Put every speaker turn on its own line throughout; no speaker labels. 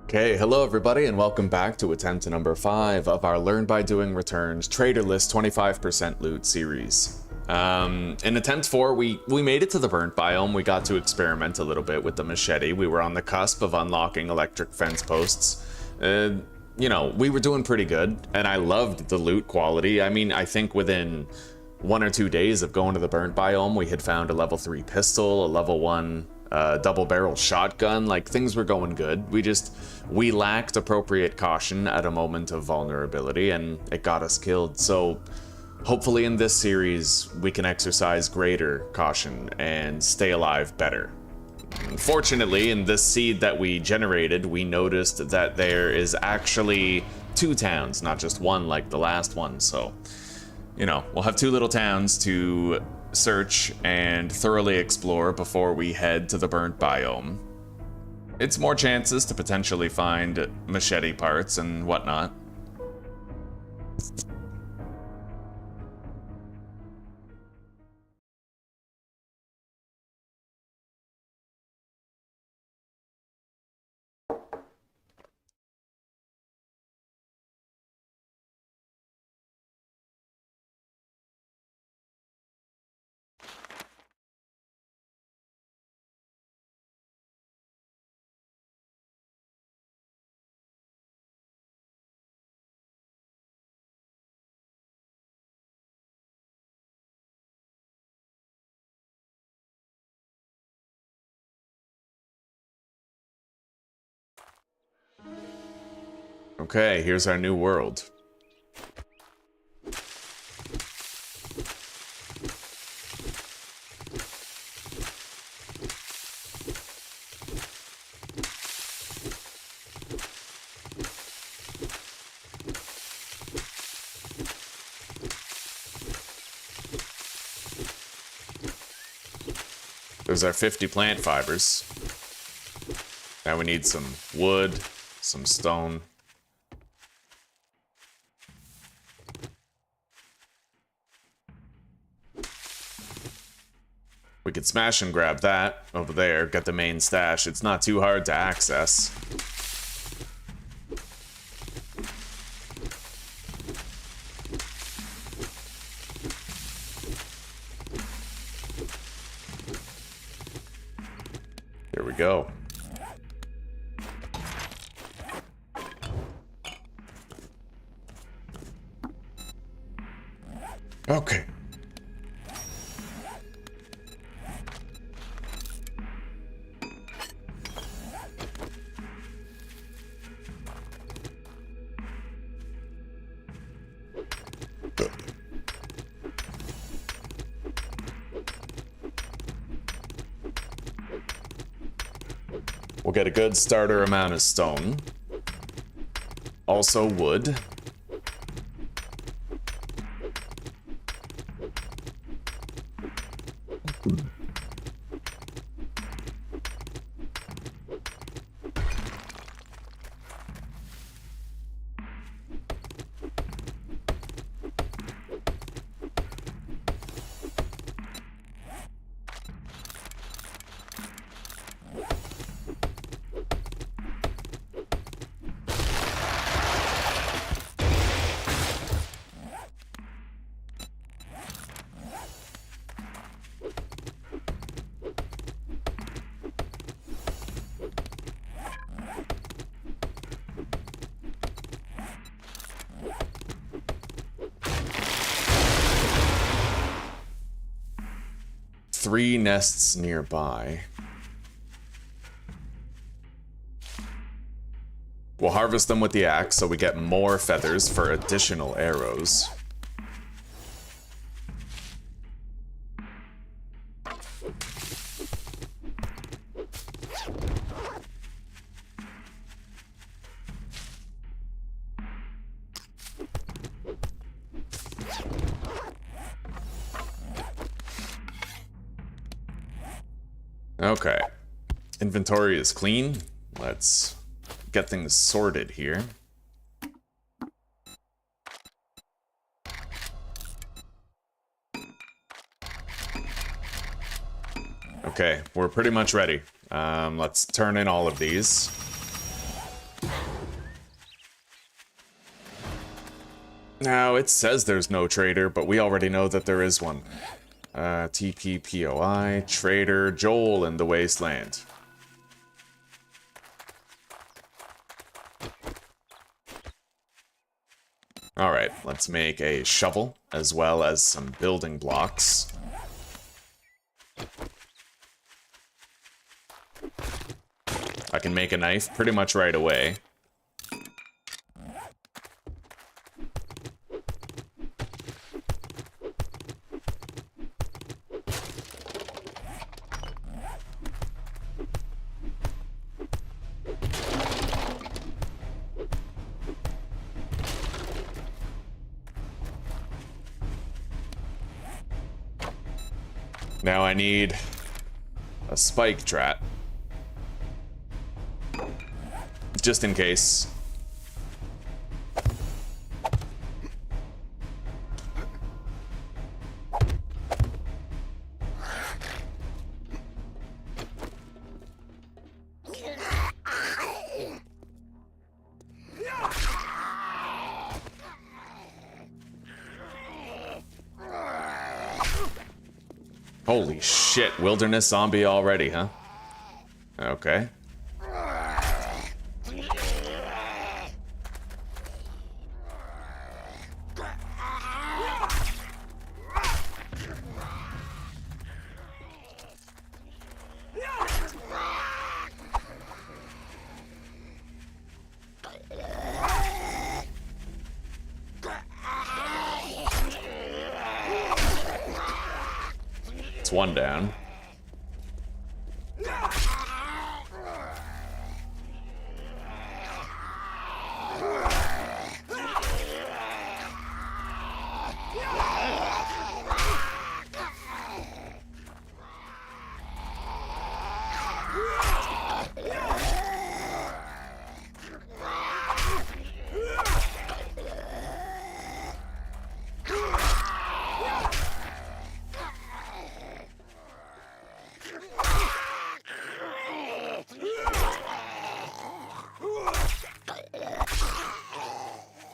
Okay, hello everybody and welcome back to attempt number 5 of our Learn by Doing Returns Trader List 25% Loot series. In attempt 4, we made it to the burnt biome. We got to experiment a little bit with the machete. We were on the cusp of unlocking electric fence posts. You know, we were doing pretty good, and I loved the loot quality. I mean, I think within 1 or 2 days of going to the burnt biome, we had found a level 3 pistol, a level 1 double barrel shotgun. Like, things were going good. We lacked appropriate caution at a moment of vulnerability, and it got us killed. So hopefully in this series we can exercise greater caution and stay alive better. Fortunately, in this seed that we generated, we noticed that there is actually 2 towns, not just one like the last one. So, you know, we'll have 2 little towns to search and thoroughly explore before we head to the burnt biome. It's more chances to potentially find machete parts and whatnot. Okay, here's our new world. There's our 50 plant fibers. Now we need some wood, some stone. We could smash and grab that over there, get the main stash. It's not too hard to access. There we go. Okay. We'll get a good starter amount of stone. Also wood. Three nests nearby. We'll harvest them with the axe so we get more feathers for additional arrows. Okay, inventory is clean. Let's get things sorted here. Okay, we're pretty much ready. Let's turn in all of these. Now, it says there's no trader, but we already know that there is one. TPPOI, trader, Joel in the wasteland. Alright, let's make a shovel, as well as some building blocks. I can make a knife pretty much right away. Now I need a spike trap. Just in case. Holy shit, wilderness zombie already, huh? Okay. It's one down.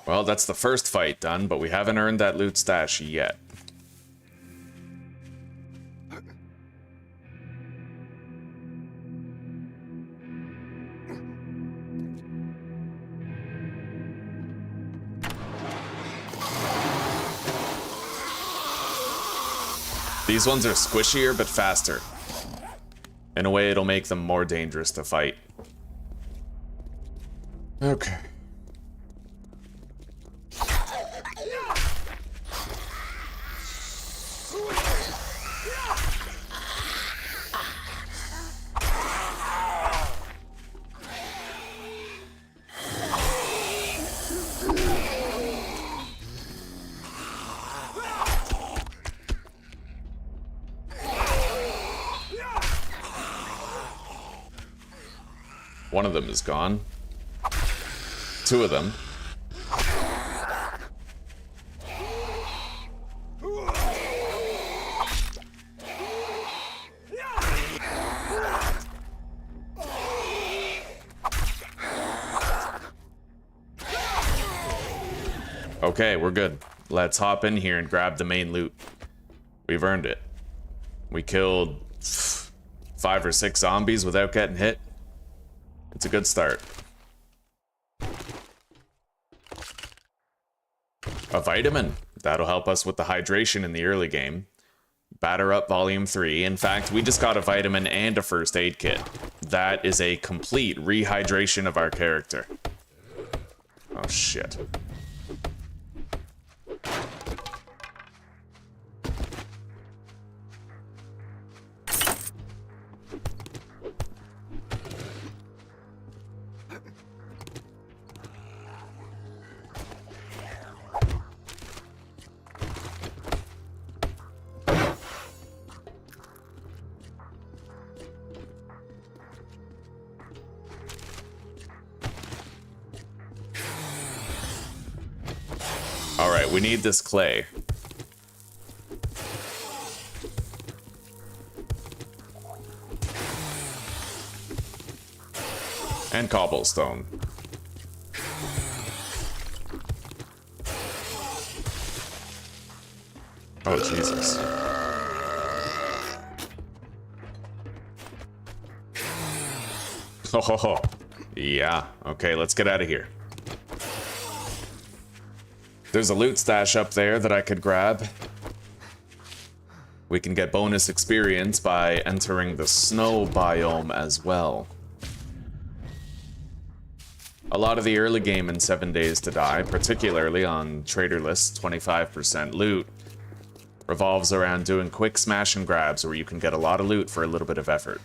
Well, that's the first fight done, but we haven't earned that loot stash yet. These ones are squishier, but faster. In a way, it'll make them more dangerous to fight. Okay. One of them is gone. Two of them. Okay, we're good. Let's hop in here and grab the main loot. We've earned it. We killed 5 or 6 zombies without getting hit. It's a good start. A vitamin. That'll help us with the hydration in the early game. Batter Up Volume 3. In fact, we just got a vitamin and a first aid kit. That is a complete rehydration of our character. Oh, shit. Alright, we need this clay. And cobblestone. Oh, Jesus. Oh, yeah. Okay, let's get out of here. There's a loot stash up there that I could grab. We can get bonus experience by entering the snow biome as well. A lot of the early game in 7 Days to Die, particularly on trader lists, 25% loot, revolves around doing quick smash and grabs where you can get a lot of loot for a little bit of effort.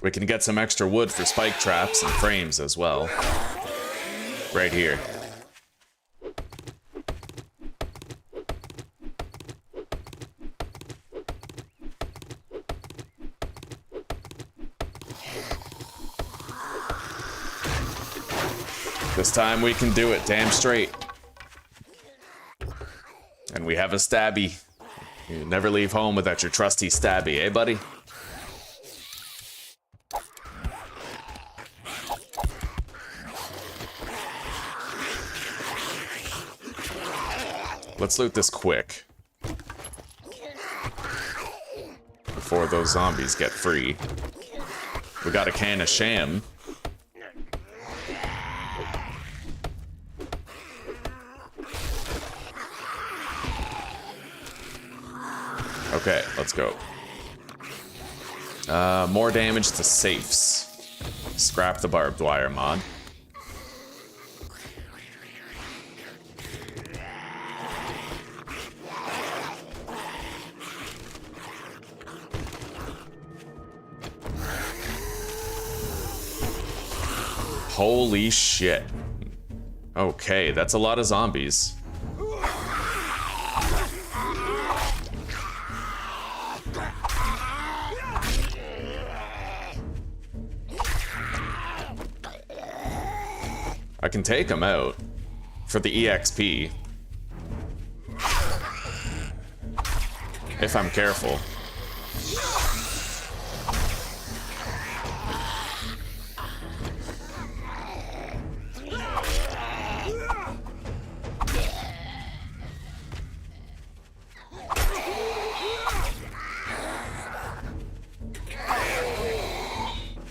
We can get some extra wood for spike traps and frames as well. Right here. This time we can do it damn straight. And we have a stabby. You never leave home without your trusty stabby, eh, buddy? Let's loot this quick. Before those zombies get free. We got a can of sham. Okay, let's go. More damage to safes. Scrap the barbed wire mod. Holy shit. Okay, that's a lot of zombies. I can take them out for the EXP. If I'm careful.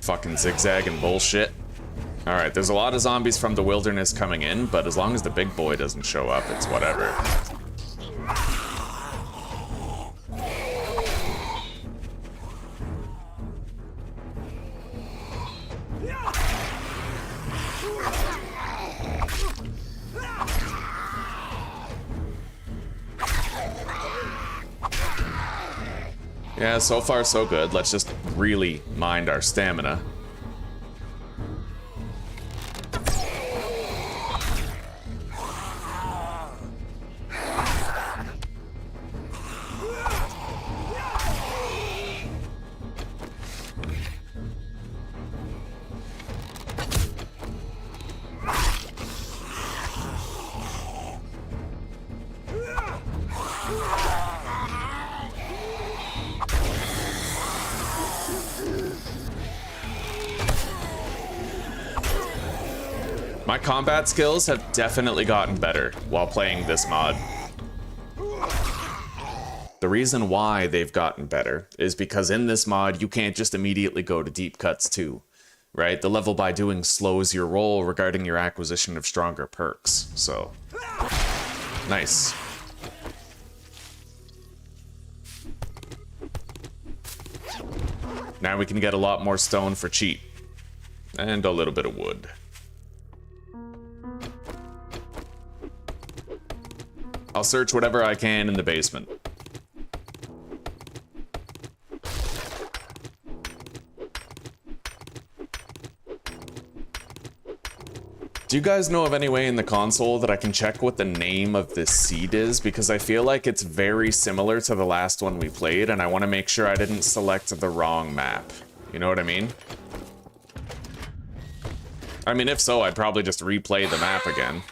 Fucking zigzagging bullshit. Alright, there's a lot of zombies from the wilderness coming in, but as long as the big boy doesn't show up, it's whatever. Yeah, so far so good. Let's just really mind our stamina. My combat skills have definitely gotten better while playing this mod. The reason why they've gotten better is because in this mod, you can't just immediately go to deep cuts too, right? The level by doing slows your roll regarding your acquisition of stronger perks, so nice. Now we can get a lot more stone for cheap. And a little bit of wood. I'll search whatever I can in the basement. Do you guys know of any way in the console that I can check what the name of this seed is? Because I feel like it's very similar to the last one we played, and I want to make sure I didn't select the wrong map. You know what I mean? I mean, if so, I'd probably just replay the map again.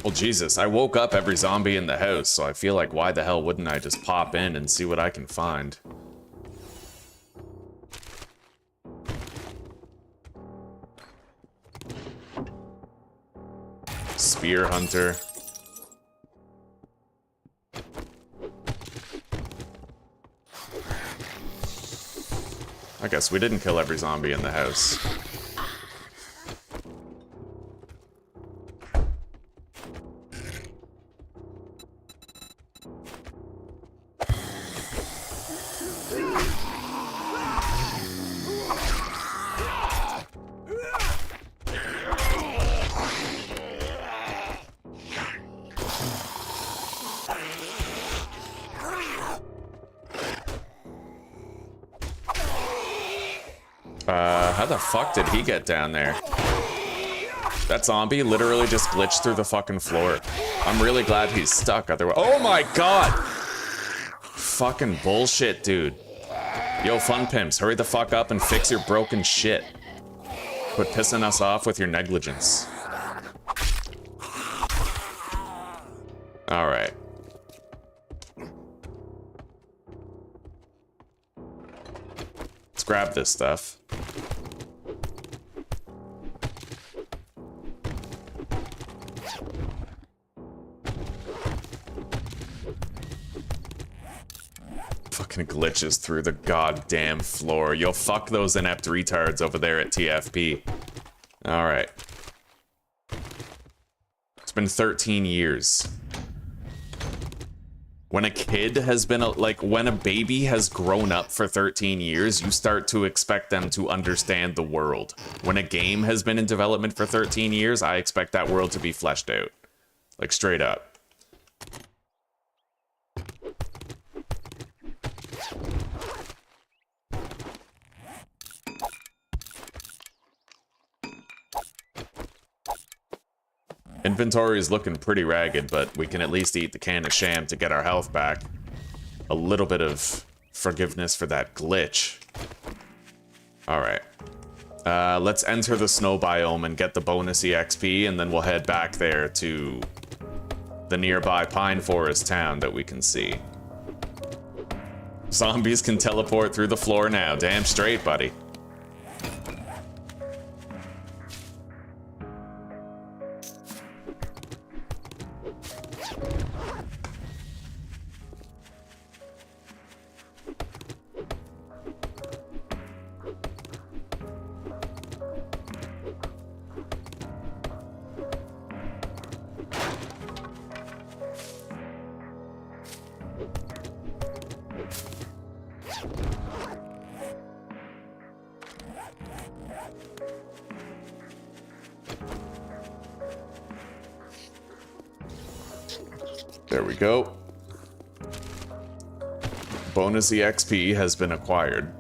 Well, Jesus, I woke up every zombie in the house, so I feel like why the hell wouldn't I just pop in and see what I can find? Spear hunter. I guess we didn't kill every zombie in the house. How the fuck did he get down there? That zombie literally just glitched through the fucking floor. I'm really glad he's stuck, otherwise— oh my god! Fucking bullshit, dude. Yo, fun pimps, hurry the fuck up and fix your broken shit. Quit pissing us off with your negligence. Alright. Let's grab this stuff. Fucking glitches through the goddamn floor. Yo, fuck those inept retards over there at TFP. Alright. It's been 13 years. When a kid has been, when a baby has grown up for 13 years, you start to expect them to understand the world. When a game has been in development for 13 years, I expect that world to be fleshed out. Like, straight up. Inventory is looking pretty ragged, but we can at least eat the can of sham to get our health back. A little bit of forgiveness for that glitch. Alright. Let's enter the snow biome and get the bonus EXP, and then we'll head back there to the nearby pine forest town that we can see. Zombies can teleport through the floor now. Damn straight, buddy. There we go. Bonus EXP has been acquired.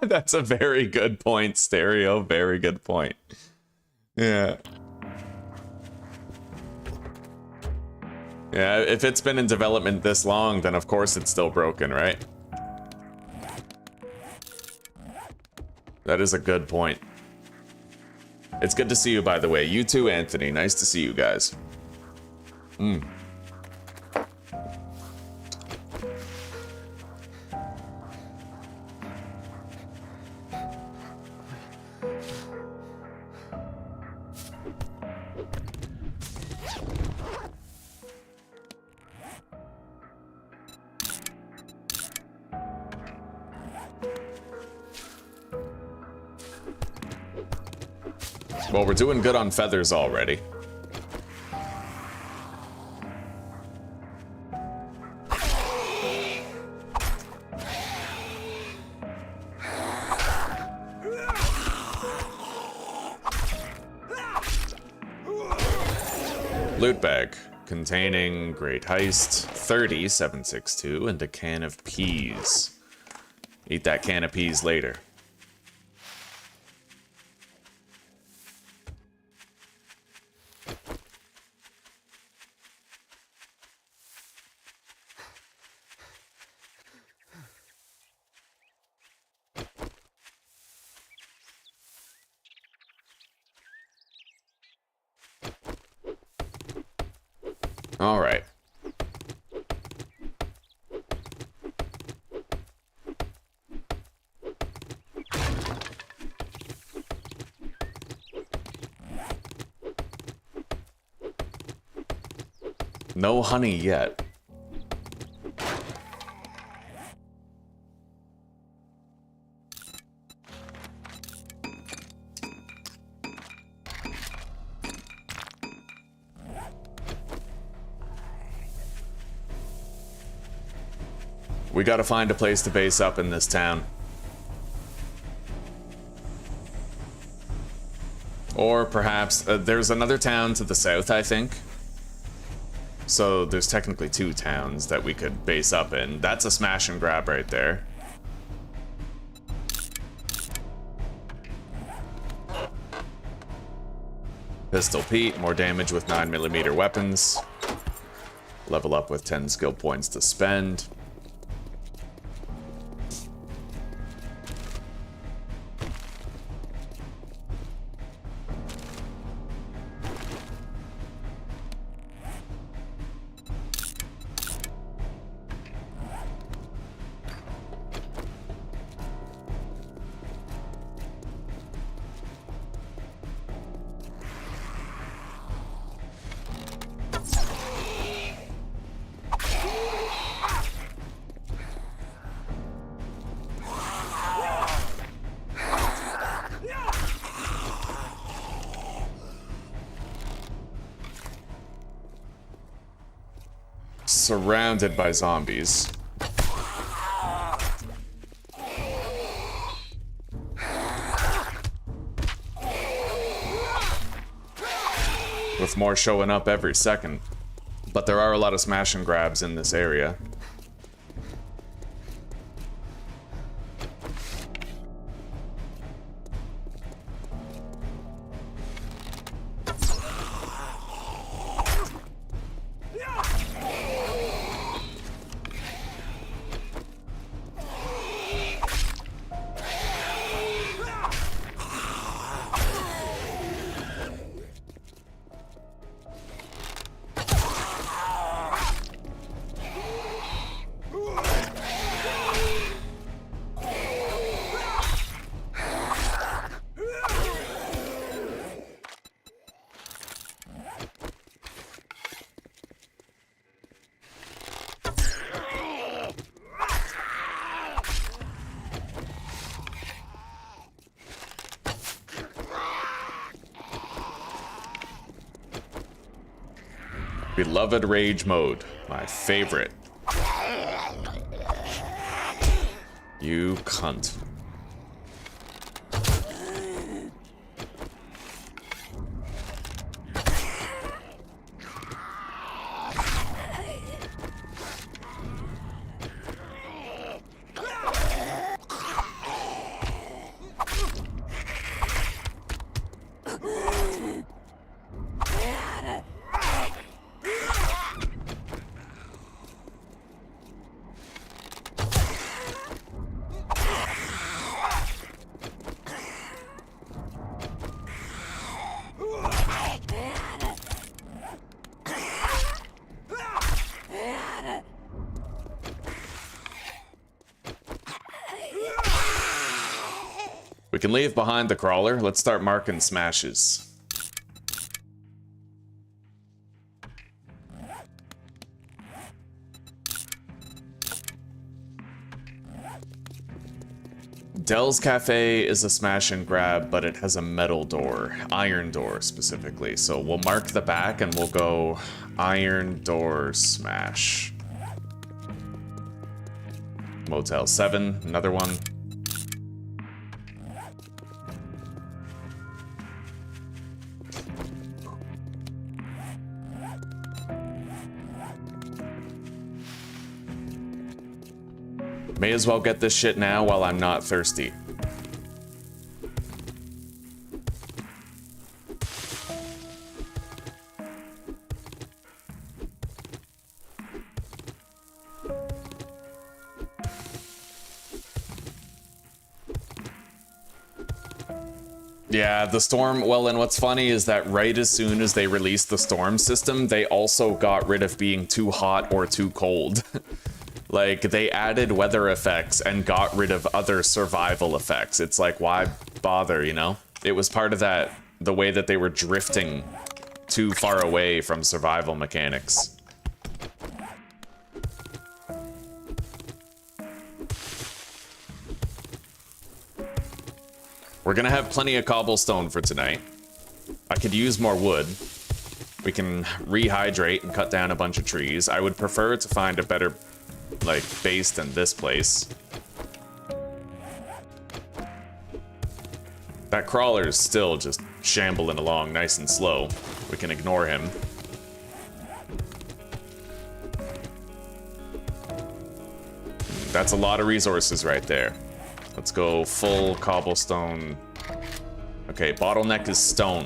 That's a very good point, Stereo. Very good point. Yeah. Yeah, if it's been in development this long, then of course it's still broken, right? That is a good point. It's good to see you, by the way. You too, Anthony. Nice to see you guys. Well, we're doing good on feathers already. Loot bag containing Great Heist, 30,762, and a can of peas. Eat that can of peas later. All right. No honey yet. We gotta find a place to base up in this town. Or perhaps, there's another town to the south, I think. So there's technically two towns that we could base up in. That's a smash and grab right there. Pistol Pete, more damage with 9mm weapons. Level up with 10 skill points to spend. Surrounded by zombies. With more showing up every second. But there are a lot of smash and grabs in this area. Beloved Rage mode, my favorite. You cunt. We can leave behind the crawler. Let's start marking smashes. Dell's Cafe is a smash and grab, but it has a metal door, iron door specifically. So we'll mark the back and we'll go iron door smash. Motel 7, another one. May as well get this shit now while I'm not thirsty. Yeah, the storm, well, and what's funny is that right as soon as they released the storm system, they also got rid of being too hot or too cold. Like, they added weather effects and got rid of other survival effects. It's like, why bother, you know? It was part of that, the way that they were drifting too far away from survival mechanics. We're gonna have plenty of cobblestone for tonight. I could use more wood. We can rehydrate and cut down a bunch of trees. I would prefer to find a better, like, base than this place. That crawler's still just shambling along nice and slow. We can ignore him. That's a lot of resources right there. Let's go full cobblestone. Okay, bottleneck is stone,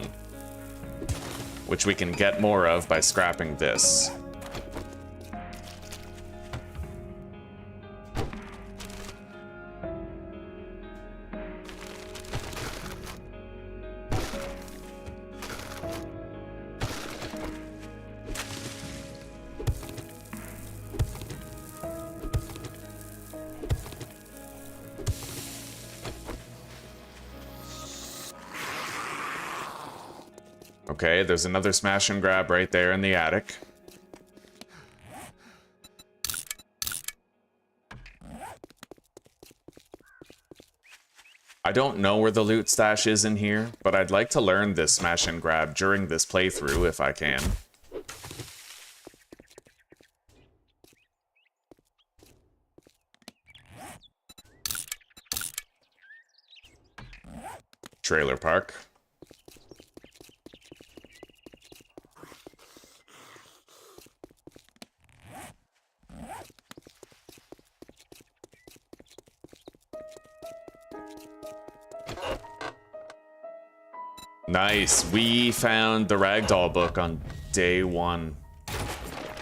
which we can get more of by scrapping this. Okay, there's another smash and grab right there in the attic. I don't know where the loot stash is in here, but I'd like to learn this smash and grab during this playthrough if I can. Trailer park. Nice, we found the ragdoll book on day 1.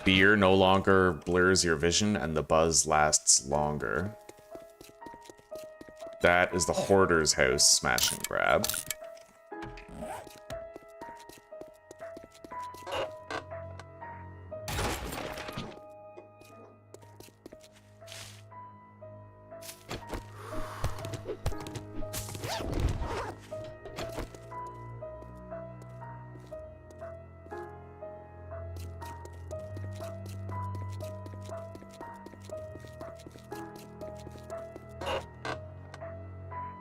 Beer no longer blurs your vision and the buzz lasts longer. That is the hoarder's house smash and grab.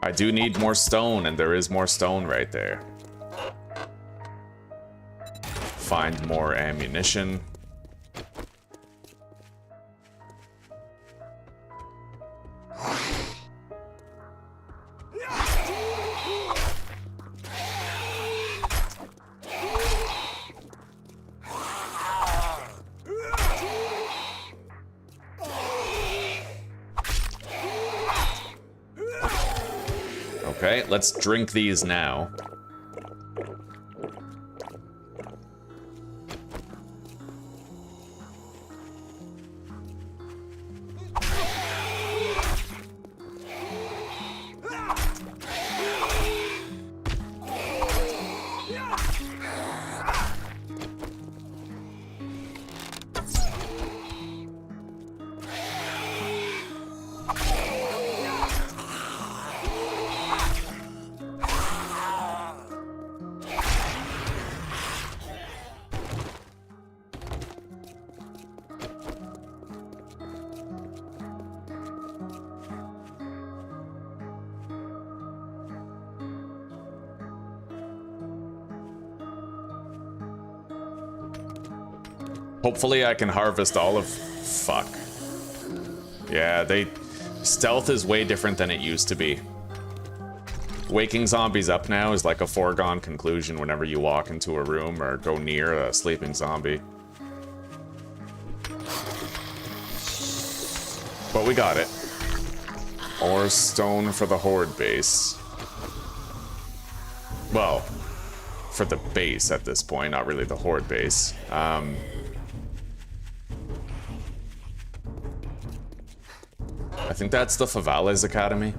I do need more stone, and there is more stone right there. Find more ammunition. Okay, let's drink these now. Hopefully I can harvest all of... Fuck. Yeah, stealth is way different than it used to be. Waking zombies up now is like a foregone conclusion whenever you walk into a room or go near a sleeping zombie. But we got it. Ore stone for the horde base. Well, for the base at this point, not really the horde base. I think that's the Favales Academy.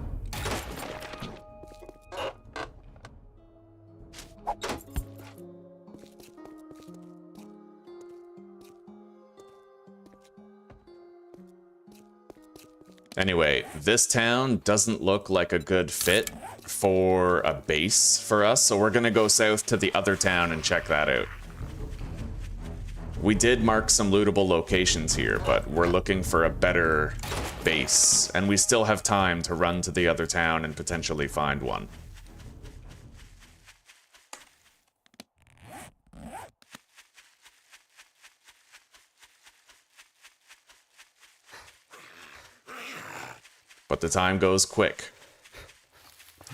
Anyway, this town doesn't look like a good fit for a base for us, so we're gonna go south to the other town and check that out. We did mark some lootable locations here, but we're looking for a better base, and we still have time to run to the other town and potentially find one. But the time goes quick.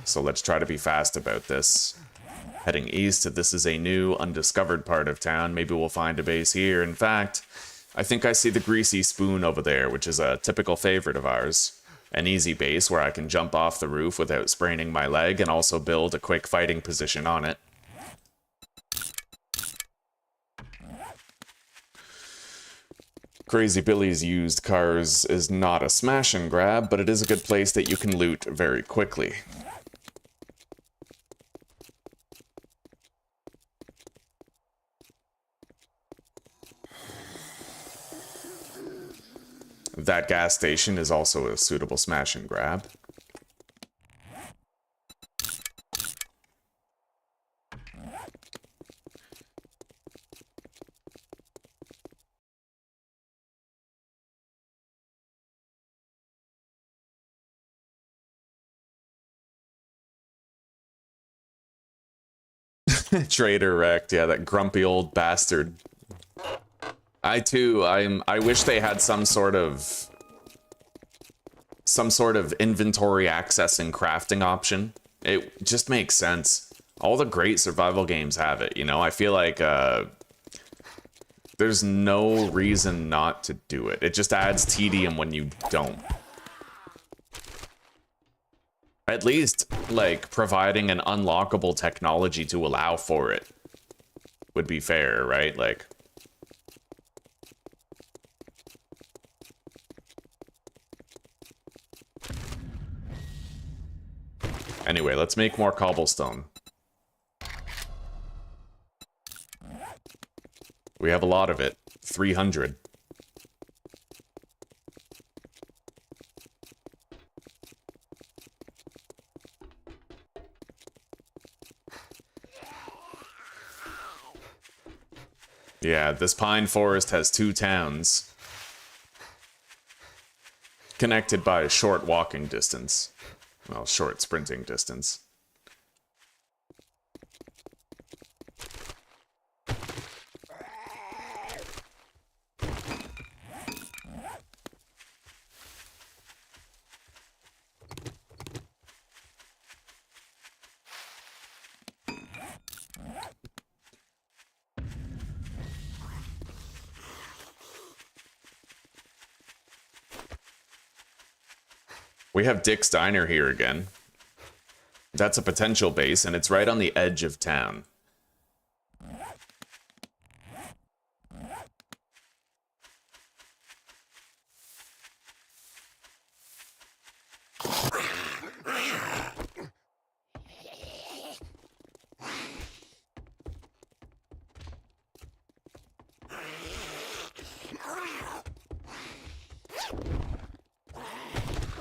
So let's try to be fast about this. Heading east, this is a new, undiscovered part of town. Maybe we'll find a base here. In fact, I think I see the Greasy Spoon over there, which is a typical favorite of ours. An easy base where I can jump off the roof without spraining my leg and also build a quick fighting position on it. Crazy Billy's used cars is not a smash and grab, but it is a good place that you can loot very quickly. That gas station is also a suitable smash and grab. Trader wrecked, yeah, that grumpy old bastard. I wish they had some sort of inventory access and crafting option. It just makes sense. All the great survival games have it, you know? I feel like there's no reason not to do it. It just adds tedium when you don't. At least, like, providing an unlockable technology to allow for it would be fair, right? Like... Anyway, let's make more cobblestone. We have a lot of it. 300. Yeah, this pine forest has 2 towns. Connected by a short walking distance. Well, short sprinting distance. We have Dick's Diner here again. That's a potential base, and it's right on the edge of town.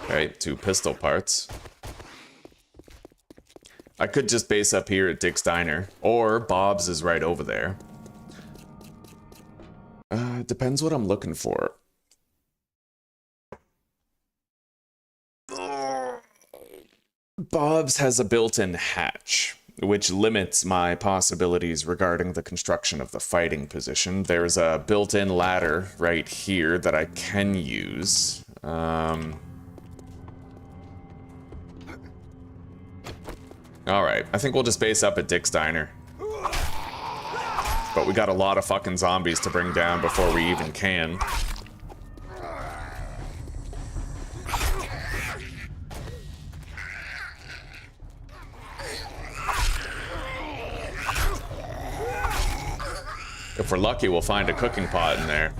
Right, 2 pistol parts. I could just base up here at Dick's Diner, or Bob's is right over there. It depends what I'm looking for. Bob's has a built-in hatch. which limits my possibilities regarding the construction of the fighting position. There's a built-in ladder right here that I can use. Alright, I think we'll just base up at Dick's Diner. But we got a lot of fucking zombies to bring down before we even can. If we're lucky, we'll find a cooking pot in there.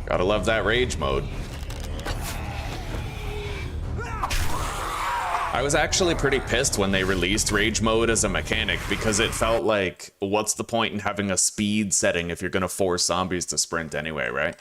Gotta love that rage mode. I was actually pretty pissed when they released rage mode as a mechanic because it felt like, what's the point in having a speed setting if you're gonna force zombies to sprint anyway, right?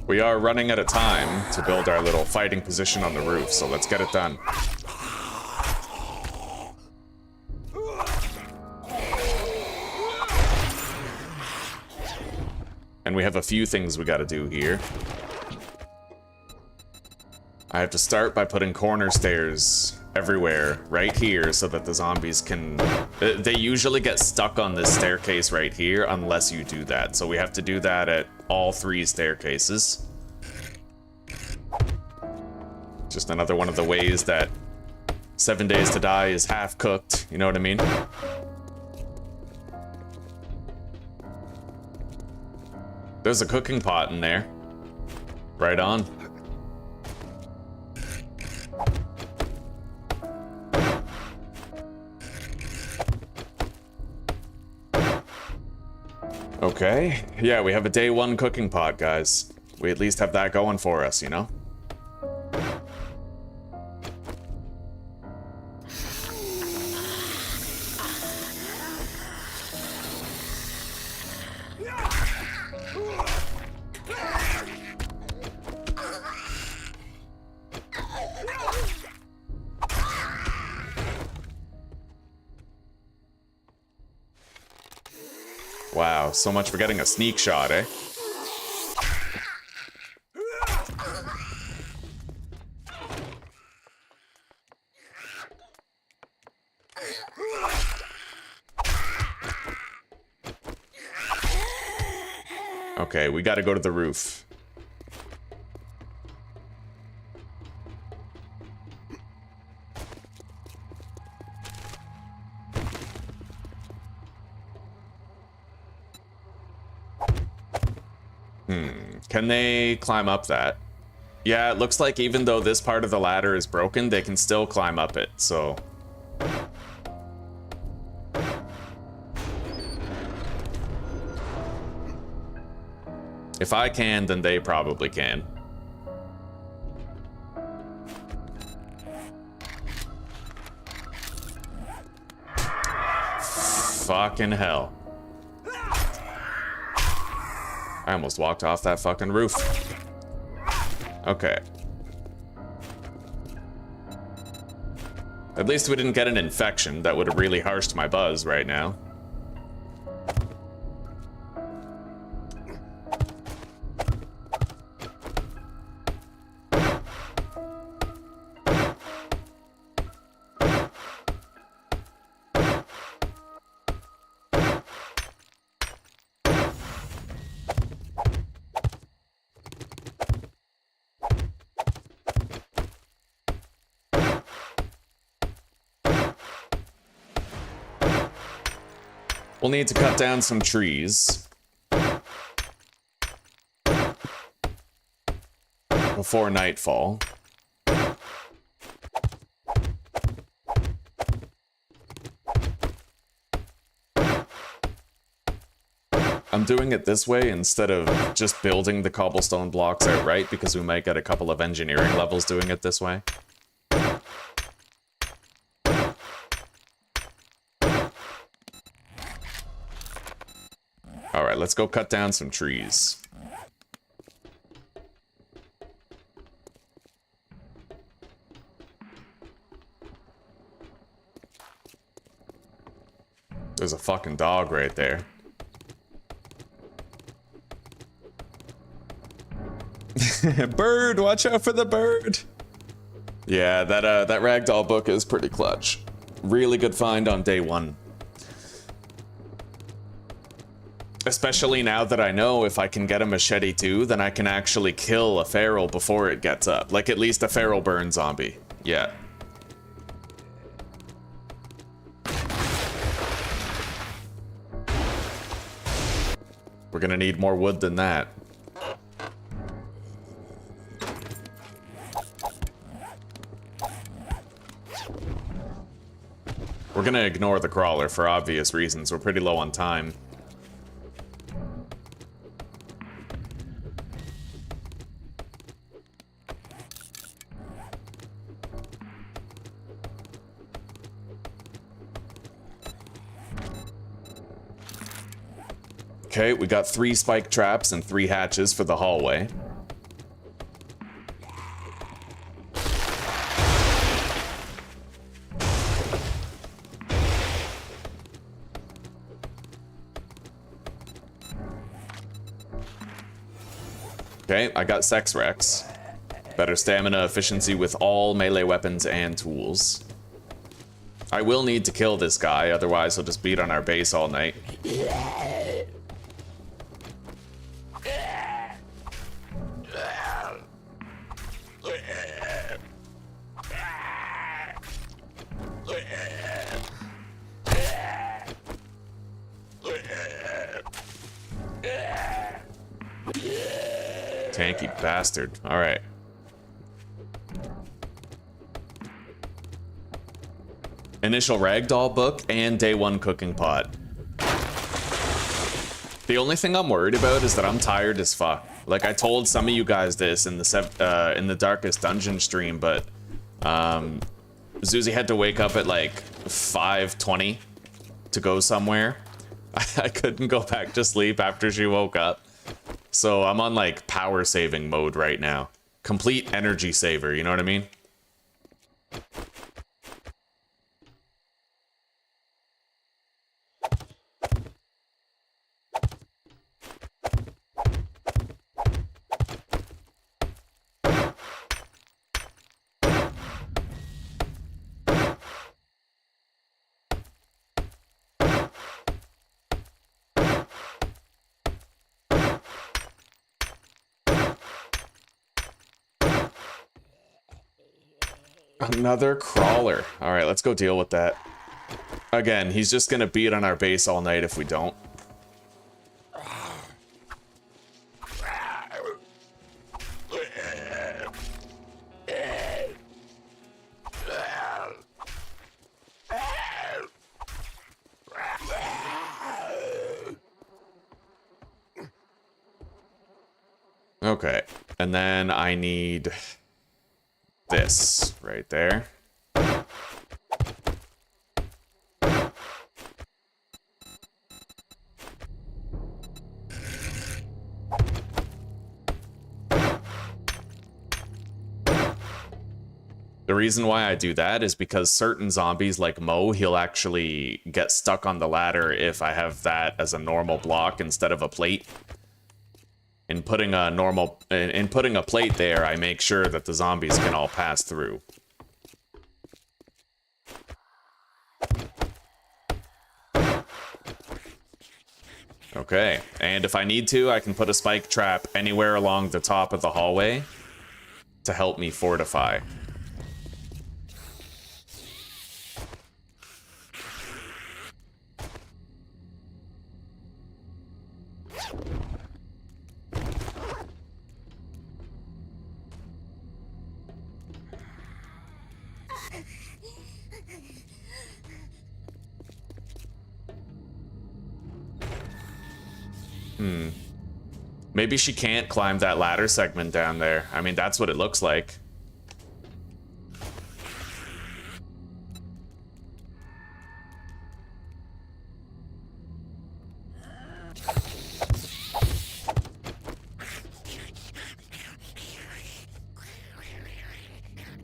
We are running out of time to build our little fighting position on the roof, so let's get it done. And we have a few things we gotta do here. I have to start by putting corner stairs everywhere right here so that the zombies can... They usually get stuck on this staircase right here unless you do that. So we have to do that at all 3 staircases. Just another one of the ways that 7 Days to Die is half cooked, you know what I mean? There's a cooking pot in there. Right on. Okay, yeah, we have a day 1 cooking pot, guys. We at least have that going for us, you know? Wow, so much for getting a sneak shot, eh? Okay, we gotta go to the roof. Can they climb up that? Yeah, it looks like even though this part of the ladder is broken, they can still climb up it, so... If I can, then they probably can. Fucking hell. I almost walked off that fucking roof. Okay. At least we didn't get an infection. That would have really harshed my buzz right now. We'll need to cut down some trees before nightfall. I'm doing it this way instead of just building the cobblestone blocks outright because we might get a couple of engineering levels doing it this way. Alright, let's go cut down some trees. There's a fucking dog right there. Bird, watch out for the bird. Yeah, that ragdoll book is pretty clutch. Really good find on day one. Especially now that I know if I can get a machete too, then I can actually kill a feral before it gets up. Like at least a feral burn zombie. Yeah. We're gonna need more wood than that. We're gonna ignore the crawler for obvious reasons. We're pretty low on time. Okay, we got 3 spike traps and 3 hatches for the hallway. Okay, I got Sex Rex. Better stamina efficiency with all melee weapons and tools. I will need to kill this guy, otherwise he'll just beat on our base all night. Tanky bastard. Alright. Initial ragdoll book and day 1 cooking pot. The only thing I'm worried about is that I'm tired as fuck. Like I told some of you guys this in the Darkest Dungeon stream, but Zuzi had to wake up at like 5:20 to go somewhere. I couldn't go back to sleep after she woke up. So I'm on like power saving mode right now. Complete energy saver, you know what I mean? Another crawler. All right, let's go deal with that. Again, he's just gonna beat on our base all night if we don't. Okay, and then I need this right there. The reason why I do that is because certain zombies like Mo, he'll actually get stuck on the ladder if I have that as a normal block instead of a plate. In putting a plate there, I make sure that the zombies can all pass through. Okay, and if I need to, I can put a spike trap anywhere along the top of the hallway to help me fortify. Maybe she can't climb that ladder segment down there. I mean, that's what it looks like.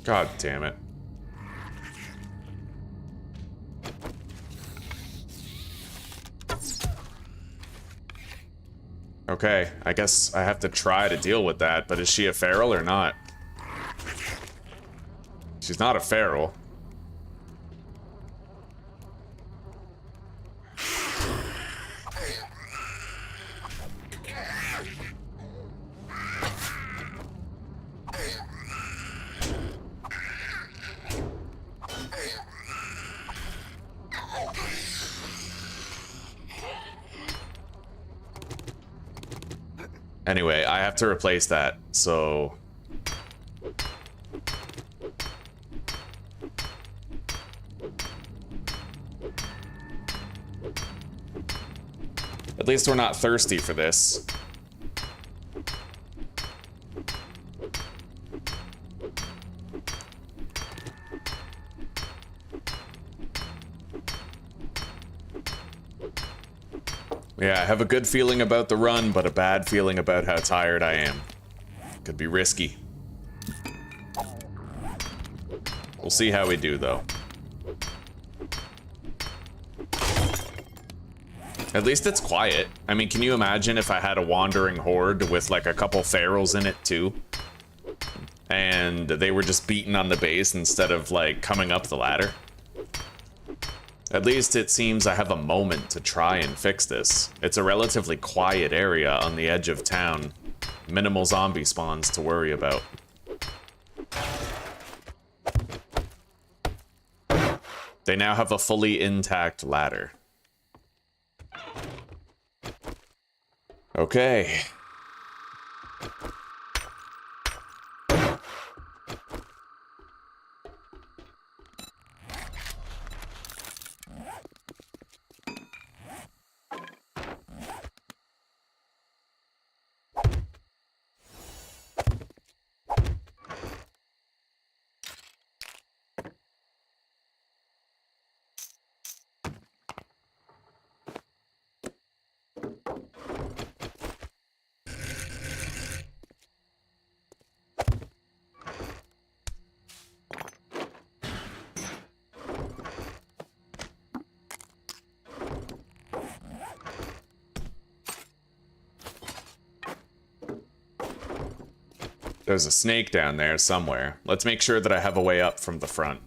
God damn it. Okay, I guess I have to try to deal with that, but is she a feral or not? She's not a feral. Anyway, I have to replace that, so... At least we're not thirsty for this. Yeah, I have a good feeling about the run, but a bad feeling about how tired I am. Could be risky. We'll see how we do, though. At least it's quiet. I mean, can you imagine if I had a wandering horde with like a couple ferals in it too? And they were just beating on the base instead of like coming up the ladder? At least it seems I have a moment to try and fix this. It's a relatively quiet area on the edge of town. Minimal zombie spawns to worry about. They now have a fully intact ladder. Okay. There's a snake down there somewhere. Let's make sure that I have a way up from the front.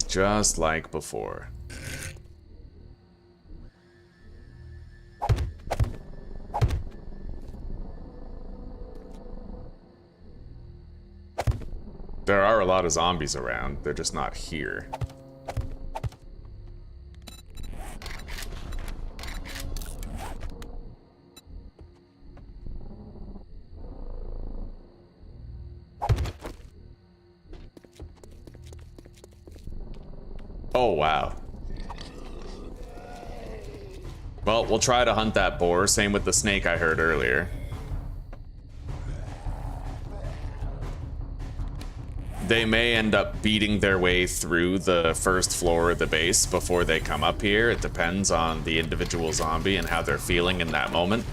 Just like before. There are a lot of zombies around. They're just not here. Oh, wow. Well, we'll try to hunt that boar. Same with the snake I heard earlier. They may end up beating their way through the first floor of the base before they come up here. It depends on the individual zombie and how they're feeling in that moment.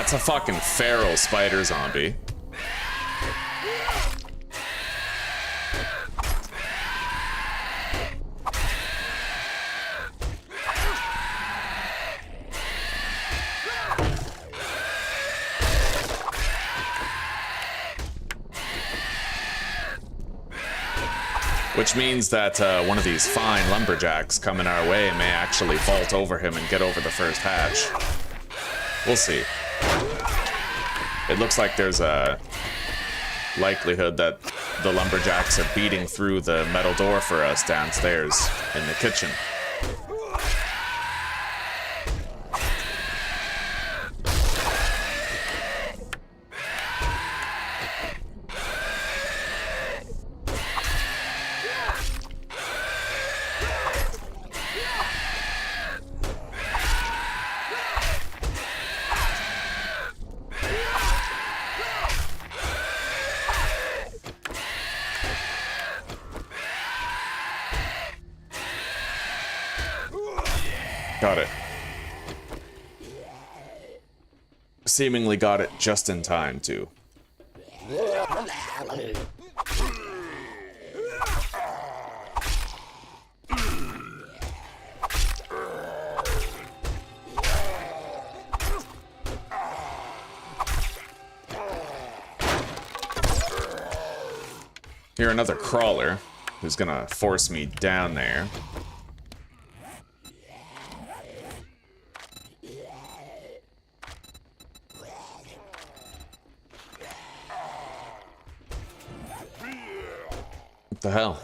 That's a fucking feral spider zombie. Which means that one of these fine lumberjacks coming our way may actually vault over him and get over the first hatch. We'll see. It looks like there's a likelihood that the lumberjacks are beating through the metal door for us downstairs in the kitchen. Got it. Seemingly got it just in time, too. Here, another crawler who's gonna force me down there. What the hell?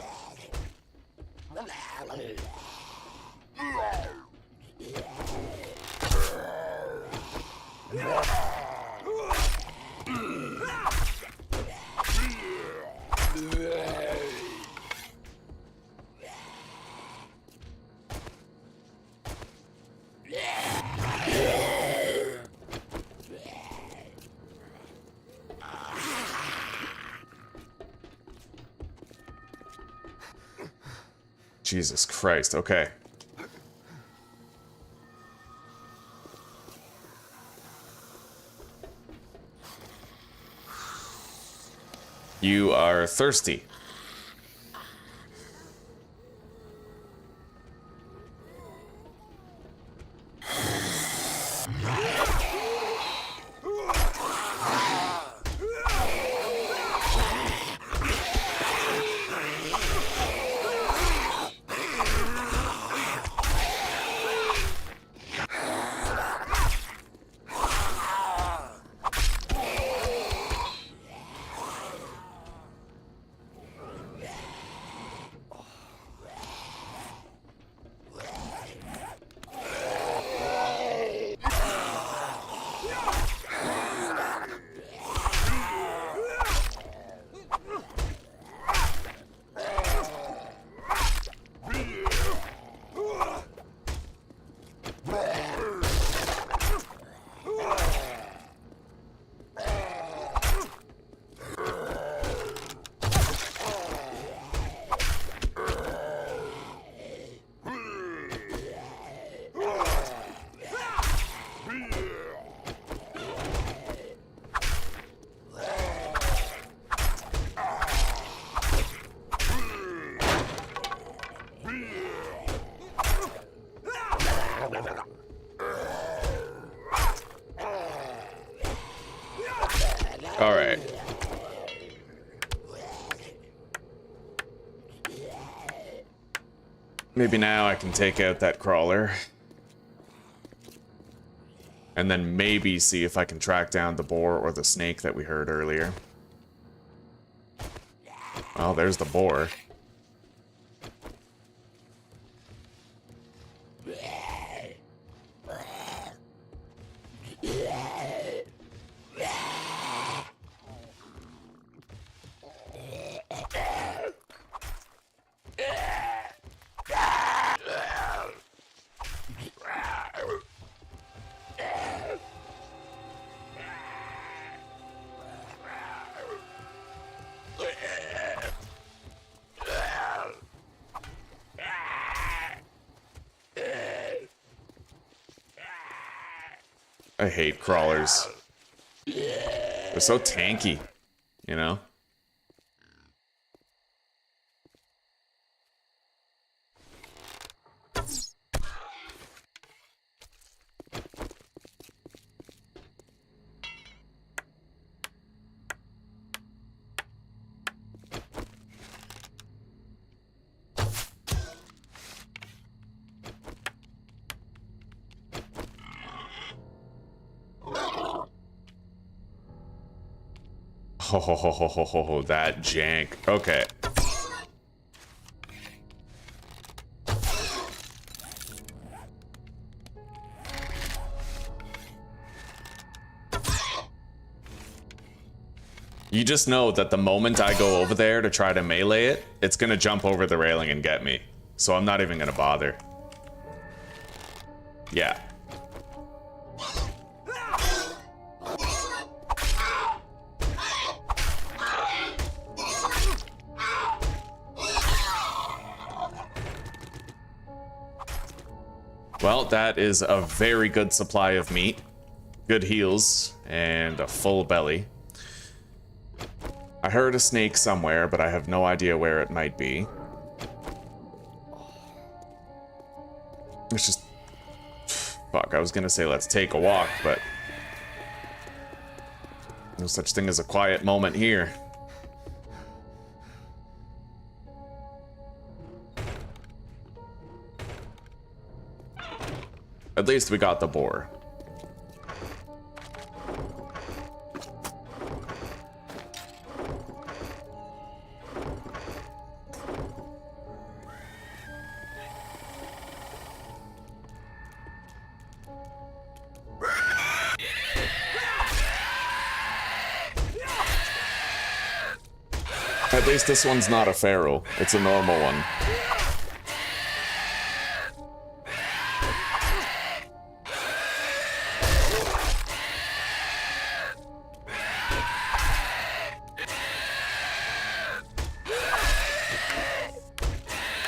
Jesus Christ, okay. You are thirsty. All right. Maybe now I can take out that crawler. And then maybe see if I can track down the boar or the snake that we heard earlier. Oh, there's the boar. I hate crawlers. They're so tanky, you know? Oh, that jank. Okay. You just know that the moment I go over there to try to melee it, it's gonna jump over the railing and get me. So I'm not even gonna bother. Yeah. Well, that is a very good supply of meat, good heals, and a full belly. I heard a snake somewhere, but I have no idea where it might be. It's just... Fuck, I was gonna say let's take a walk, but... no such thing as a quiet moment here. At least we got the boar. At least this one's not a feral, it's a normal one.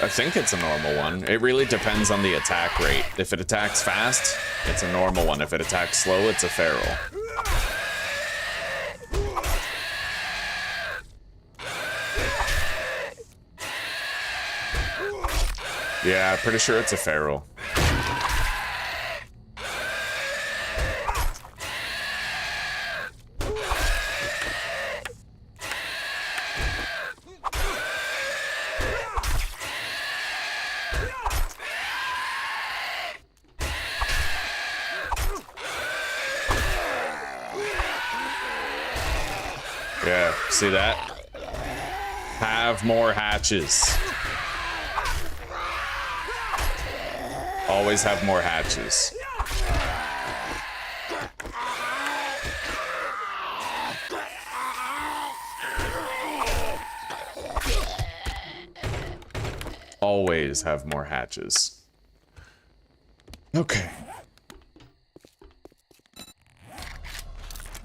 I think it's a normal one. It really depends on the attack rate. If it attacks fast, it's a normal one. If it attacks slow, it's a feral. Yeah, pretty sure it's a feral. Yeah, see that? Have more hatches. Always have more hatches. Always have more hatches. Okay.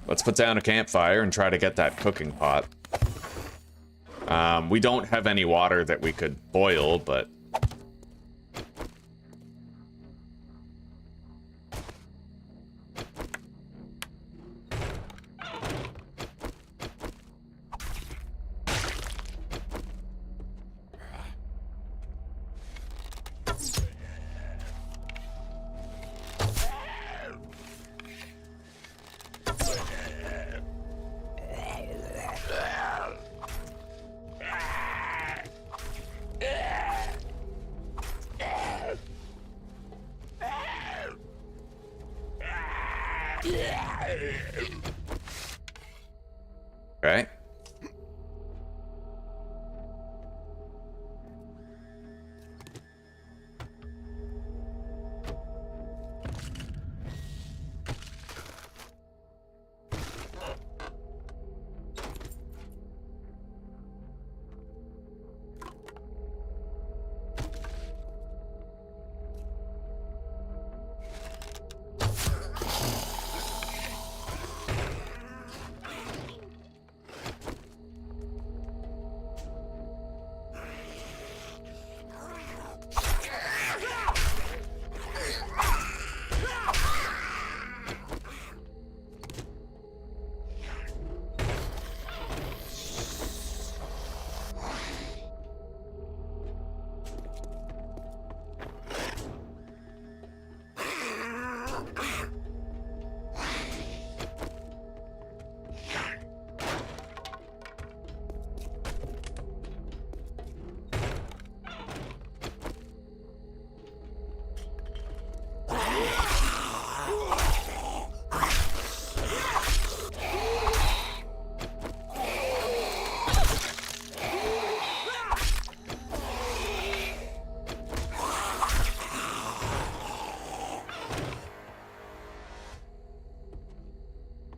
Let's put down a campfire and try to get that cooking pot. We don't have any water that we could boil, but... Okay.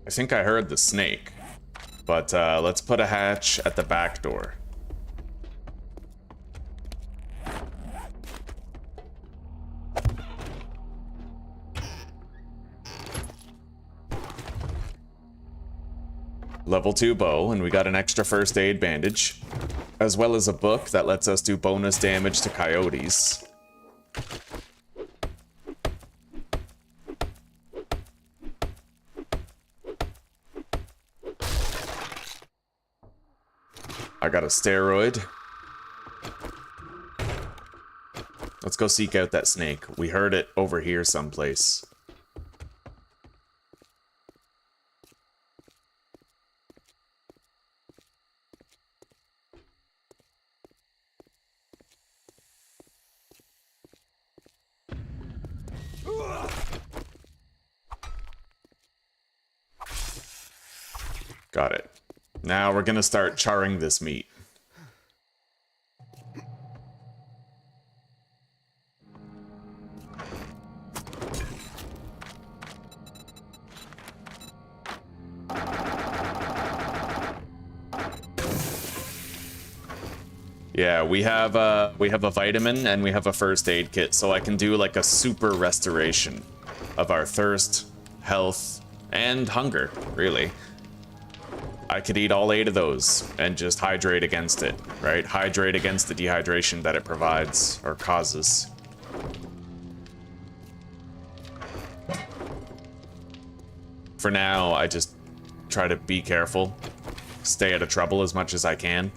I think I heard the snake. But let's put a hatch at the back door. Level 2 bow, and we got an extra first aid bandage, as well as a book that lets us do bonus damage to coyotes. I got a steroid. Let's go seek out that snake. We heard it over here someplace. Got it. Now we're gonna start charring this meat. Yeah, we have a vitamin and we have a first aid kit, so I can do like a super restoration of our thirst, health, and hunger, really. I could eat all 8 of those and just hydrate against it, right? Hydrate against the dehydration that it provides or causes. For now, I just try to be careful, stay out of trouble as much as I can.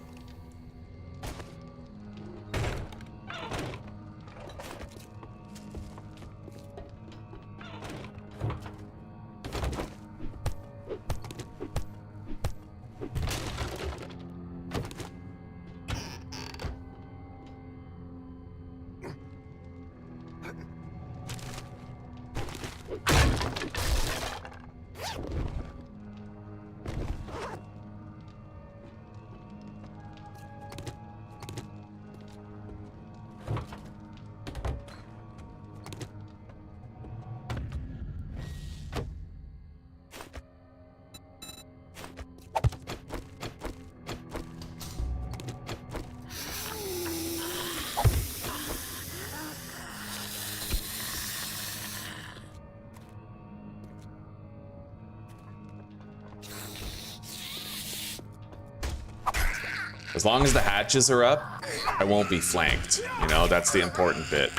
As long as the hatches are up, I won't be flanked. You know, that's the important bit.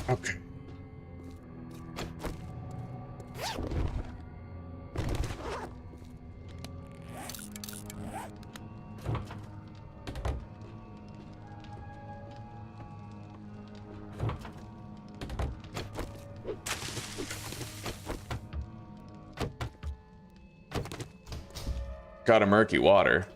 Okay. Got a murky water.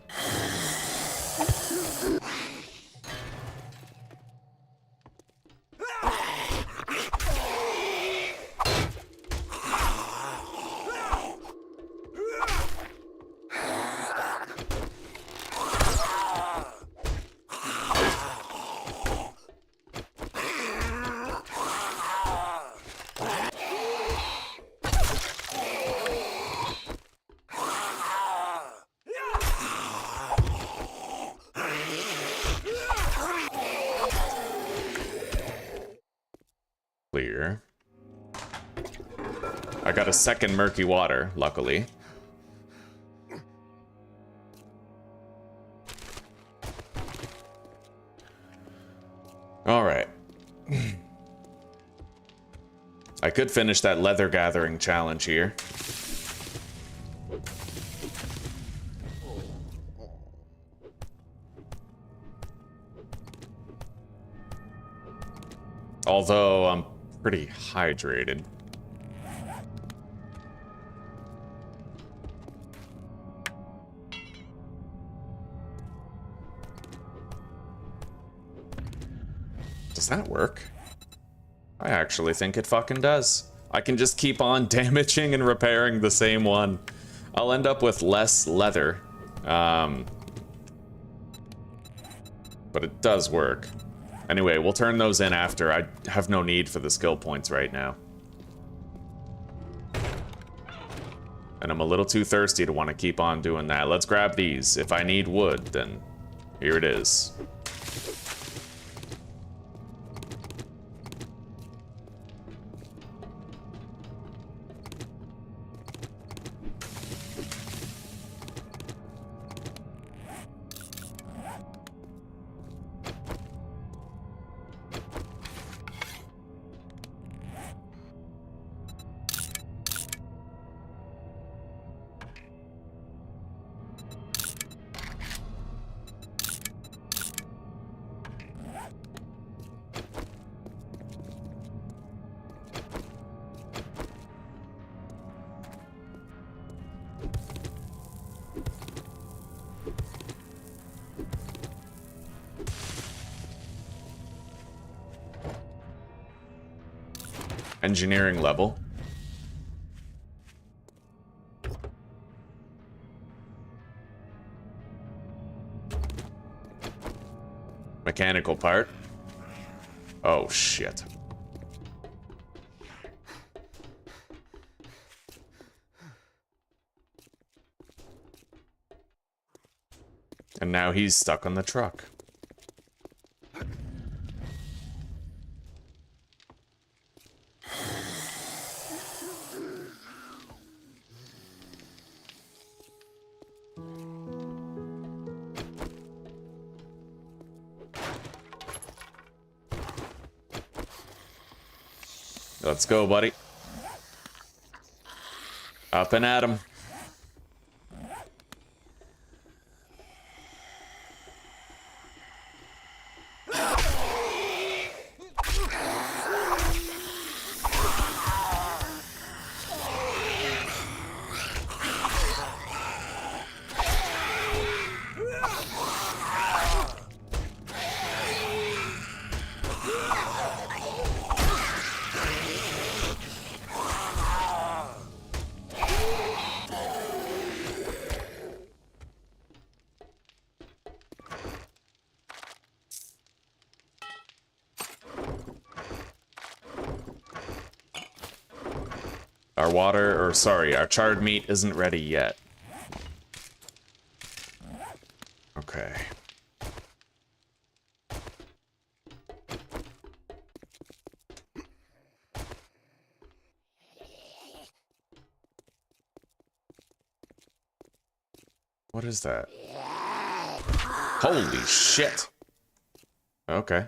Clear. I got a second murky water, luckily. All right. I could finish that leather gathering challenge here. Although I'm pretty hydrated. Does that work? I actually think it fucking does. I can just keep on damaging and repairing the same one. I'll end up with less leather. But it does work. Anyway, we'll turn those in after. I have no need for the skill points right now. And I'm a little too thirsty to want to keep on doing that. Let's grab these. If I need wood, then here it is. Engineering level. Mechanical part. Oh, shit. And now he's stuck on the truck. Let's go, buddy. Up and at him. Our charred meat isn't ready yet. Okay. What is that? Holy shit. Okay.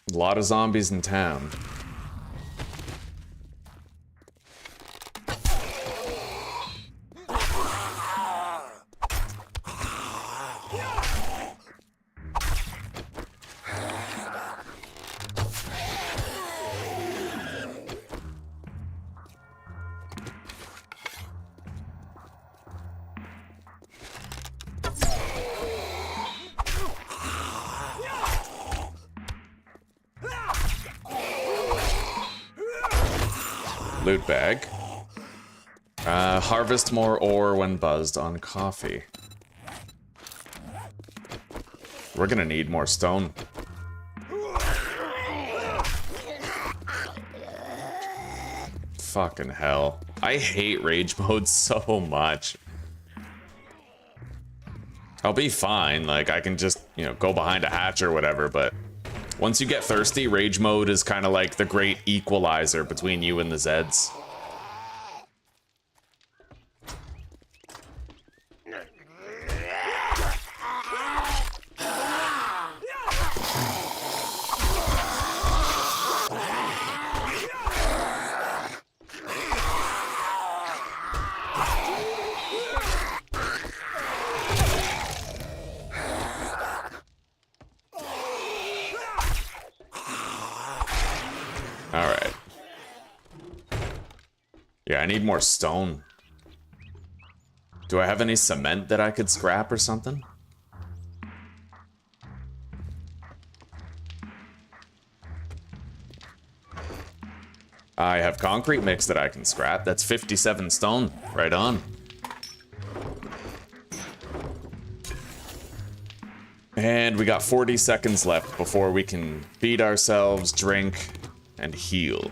A lot of zombies in town. Loot bag. Harvest more ore when buzzed on coffee. We're gonna need more stone. Fucking hell. I hate rage mode so much. I'll be fine, like I can just, you know, go behind a hatch or whatever, but once you get thirsty, rage mode is kind of like the great equalizer between you and the Zeds. Yeah, I need more stone. Do I have any cement that I could scrap or something? I have concrete mix that I can scrap. That's 57 stone. Right on. And we got 40 seconds left before we can feed ourselves, drink, and heal.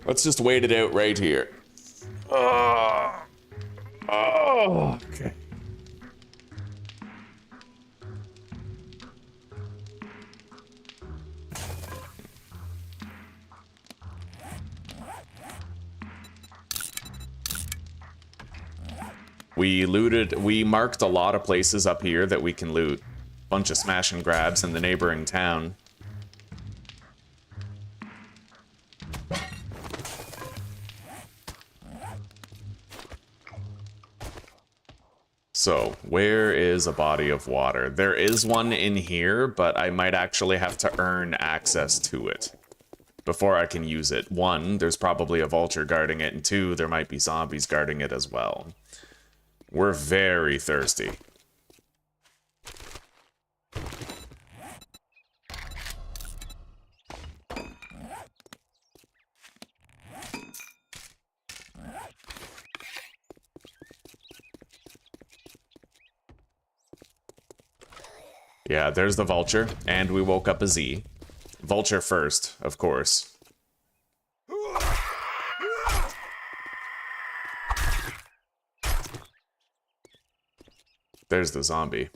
Let's just wait it out right here. Oh, okay. We marked a lot of places up here that we can loot. Bunch of smash and grabs in the neighboring town. So, where is a body of water? There is one in here, but I might actually have to earn access to it before I can use it. One, there's probably a vulture guarding it, and two, there might be zombies guarding it as well. We're very thirsty. Yeah, there's the vulture, and we woke up a Z. Vulture first, of course. There's the zombie.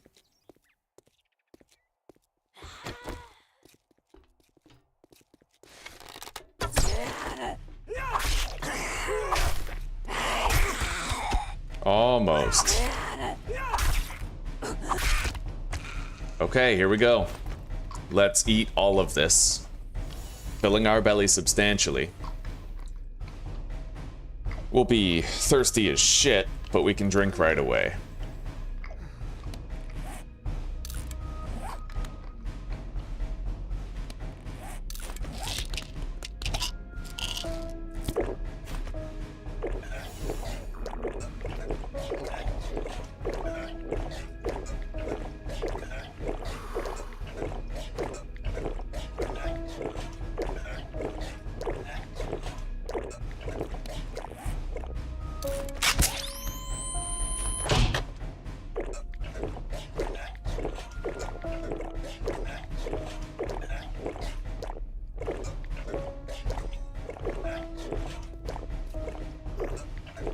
Almost. Okay, here we go. Let's eat all of this, filling our belly substantially. We'll be thirsty as shit, but we can drink right away.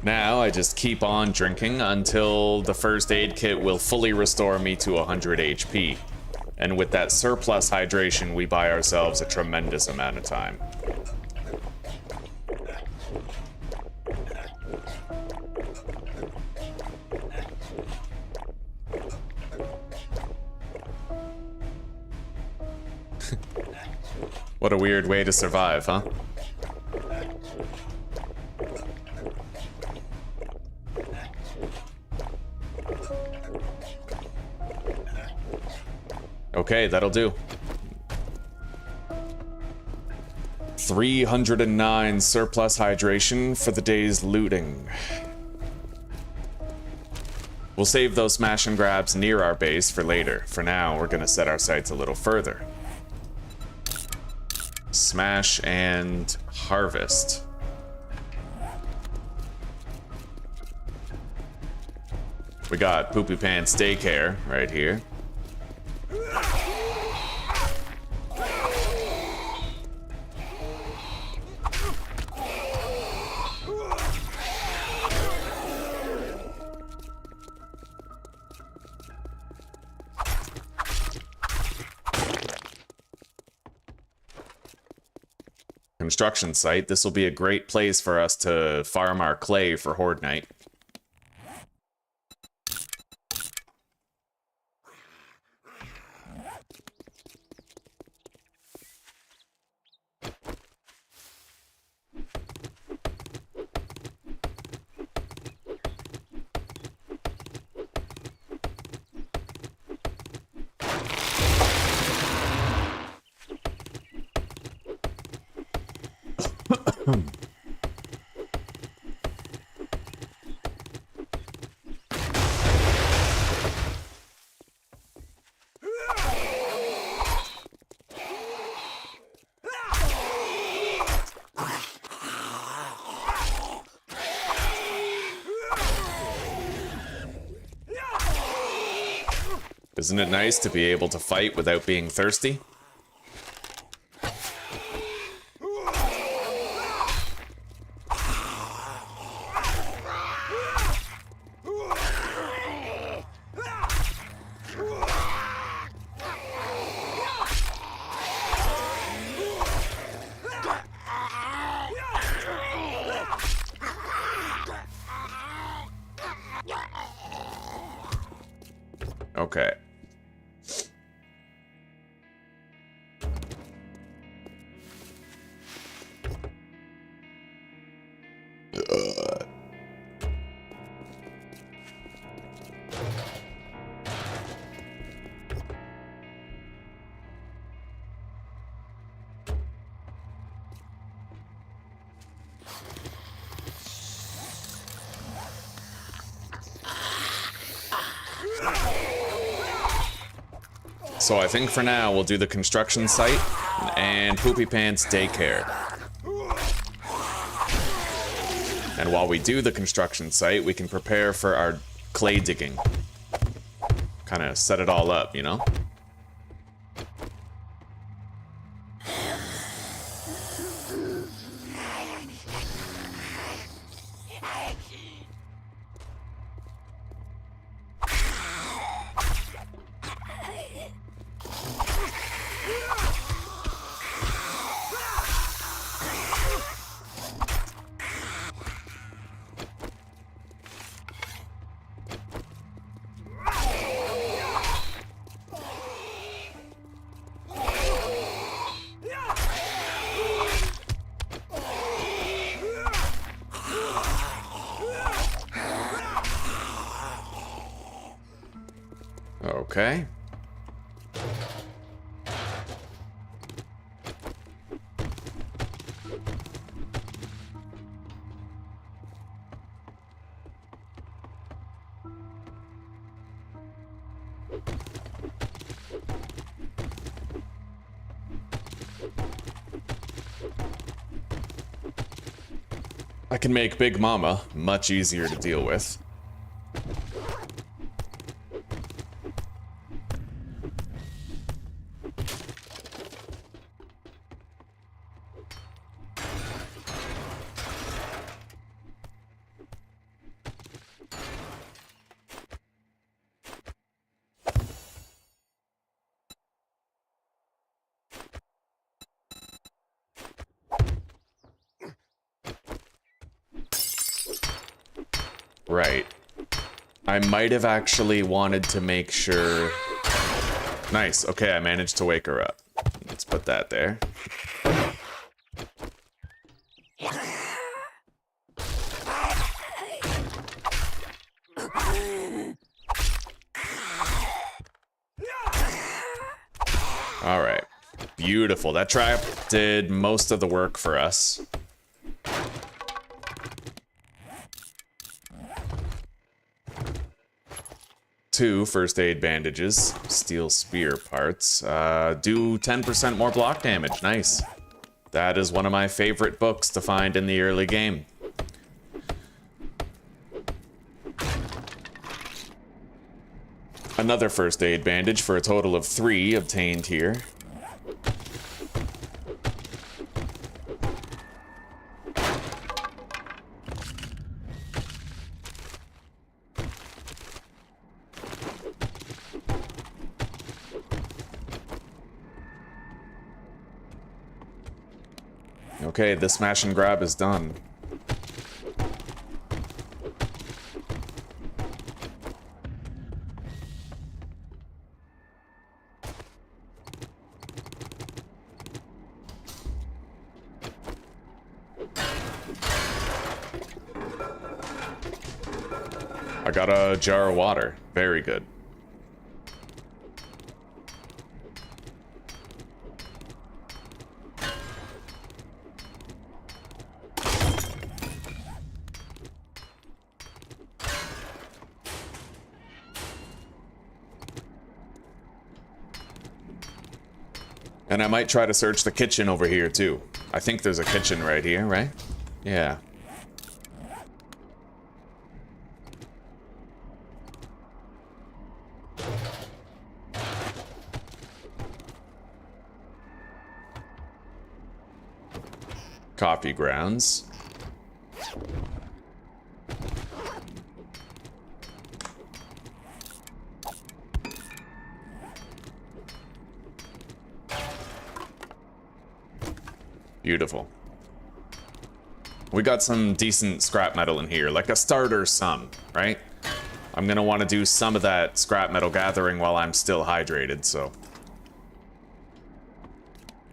Now I just keep on drinking until the first aid kit will fully restore me to 100 HP. And with that surplus hydration, we buy ourselves a tremendous amount of time. What a weird way to survive, huh? Okay, that'll do. 309 surplus hydration for the day's looting. We'll save those smash and grabs near our base for later. For now, we're gonna set our sights a little further. Smash and harvest. We got Poopy Pants Daycare right here. Construction site. This will be a great place for us to farm our clay for Horde Night. Isn't it nice to be able to fight without being thirsty? Okay. So I think for now we'll do the construction site and Poopy Pants daycare. And while we do the construction site, we can prepare for our clay digging. Kind of set it all up, you know? Okay. I can make Big Mama much easier to deal with. Right. I might have actually wanted to make sure... Nice. Okay, I managed to wake her up. Let's put that there. Alright. Beautiful. That trap did most of the work for us. Two first aid bandages, steel spear parts, do 10% more block damage. Nice. That is one of my favorite books to find in the early game. Another first aid bandage for a total of 3 obtained here. Okay, the smash and grab is done. I got a jar of water. Very good. And I might try to search the kitchen over here, too. I think there's a kitchen right here, right? Yeah. Coffee grounds. Beautiful. We got some decent scrap metal in here, like a starter some, right? I'm gonna want to do some of that scrap metal gathering while I'm still hydrated, so.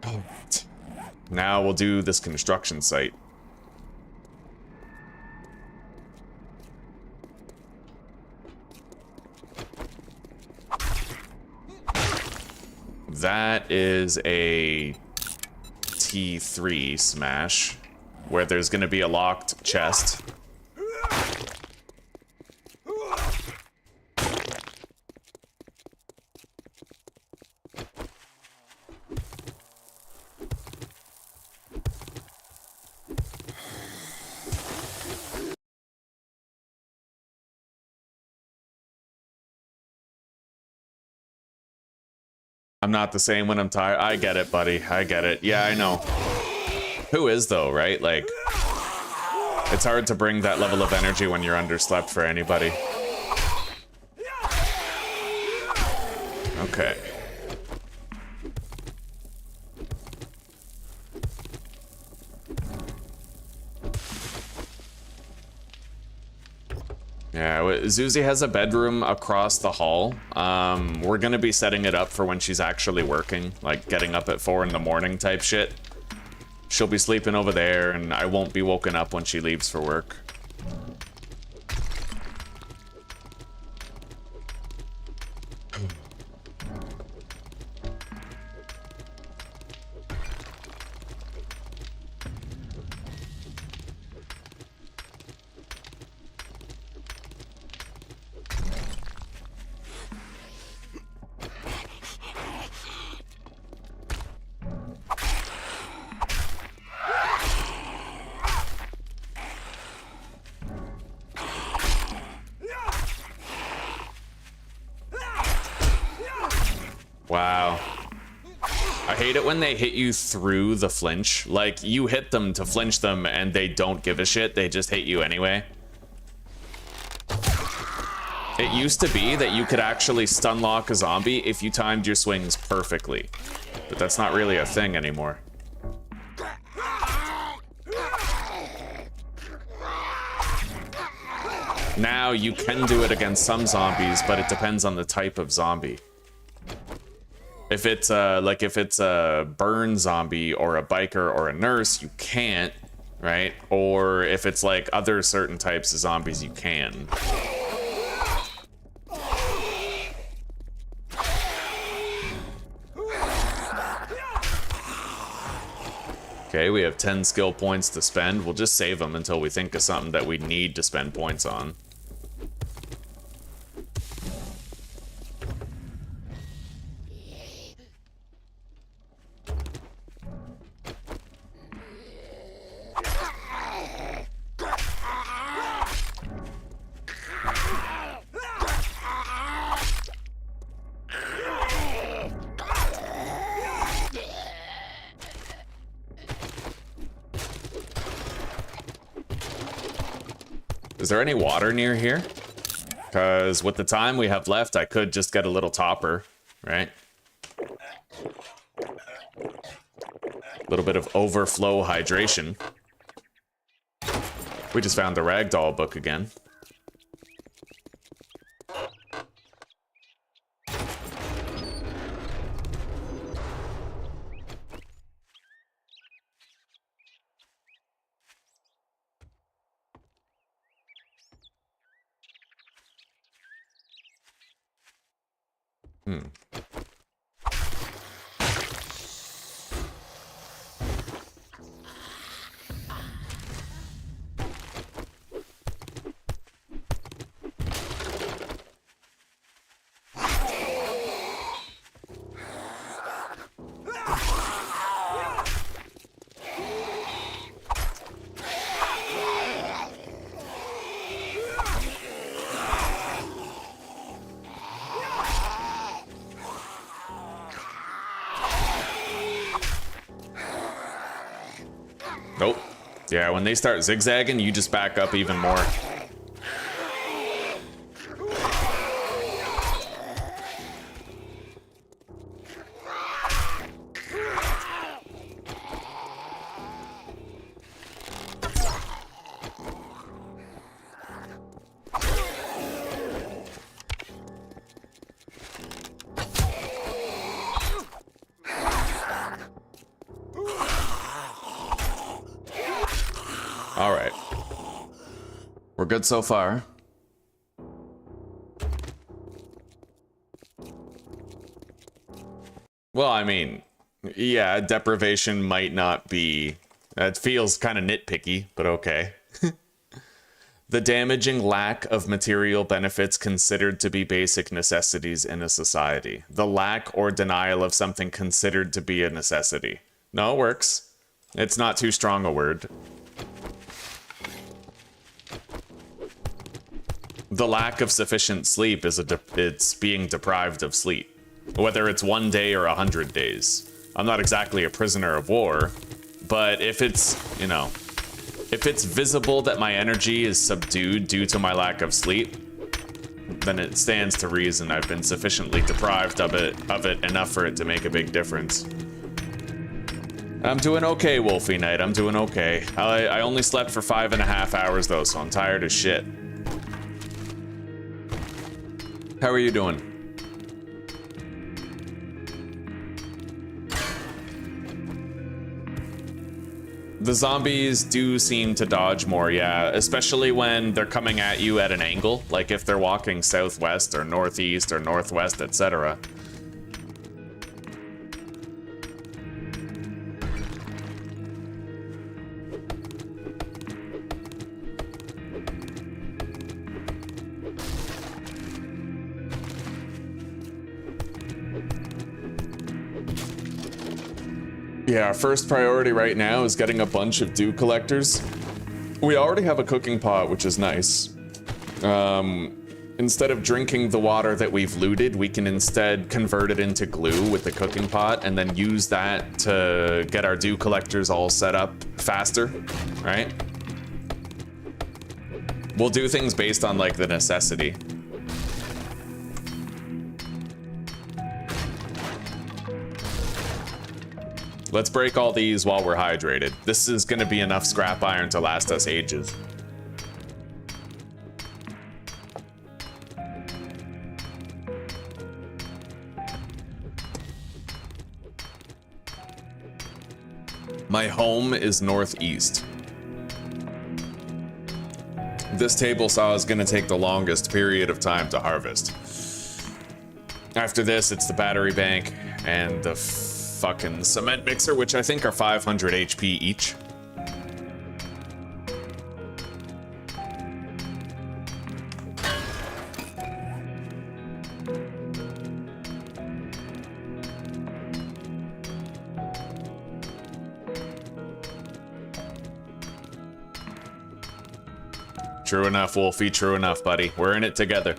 Alright. Now we'll do this construction site. That is a T3 smash, where there's gonna be a locked chest. I'm not the same when I'm tired. I get it, buddy. I get it. Yeah, I know. Who is, though, right? Like, it's hard to bring that level of energy when you're underslept for anybody. Okay. Yeah, Zuzi has a bedroom across the hall. We're gonna be setting it up for when she's actually working, like getting up at 4 in the morning type shit. She'll be sleeping over there, and I won't be woken up when she leaves for work. Wow. I hate it when they hit you through the flinch. Like, you hit them to flinch them and they don't give a shit. They just hit you anyway. It used to be that you could actually stun lock a zombie if you timed your swings perfectly. But that's not really a thing anymore. Now you can do it against some zombies, but it depends on the type of zombie. If it's a burn zombie or a biker or a nurse, you can't, right? Or if it's like other certain types of zombies, you can. Okay, we have 10 skill points to spend. We'll just save them until we think of something that we need to spend points on. Is there any water near here? Because with the time we have left, I could just get a little topper, right? A little bit of overflow hydration. We just found the ragdoll book again. Yeah, when they start zigzagging, you just back up even more. All right. We're good so far. Well, I mean, yeah, deprivation might not be... It feels kind of nitpicky, but okay. The damaging lack of material benefits considered to be basic necessities in a society. The lack or denial of something considered to be a necessity. No, it works. It's not too strong a word. The lack of sufficient sleep is it's being deprived of sleep, whether it's 1 day or 100 days. I'm not exactly a prisoner of war, but if it's, you know, if it's visible that my energy is subdued due to my lack of sleep, then it stands to reason I've been sufficiently deprived of it enough for it to make a big difference. I'm doing okay, Wolfie Knight, I'm doing okay. I only slept for 5.5 hours though, so I'm tired as shit. How are you doing? The zombies do seem to dodge more, yeah, especially when they're coming at you at an angle, like if they're walking southwest or northeast or northwest, etc. Yeah, our first priority right now is getting a bunch of dew collectors. We already have a cooking pot, which is nice. Instead of drinking the water that we've looted, we can instead convert it into glue with the cooking pot and then use that to get our dew collectors all set up faster, right? We'll do things based on like the necessity. Let's break all these while we're hydrated. This is gonna be enough scrap iron to last us ages. My home is northeast. This table saw is gonna take the longest period of time to harvest. After this, it's the battery bank and the fucking cement mixer, which I think are 500 HP each. True enough, Wolfie, true enough, buddy. We're in it together.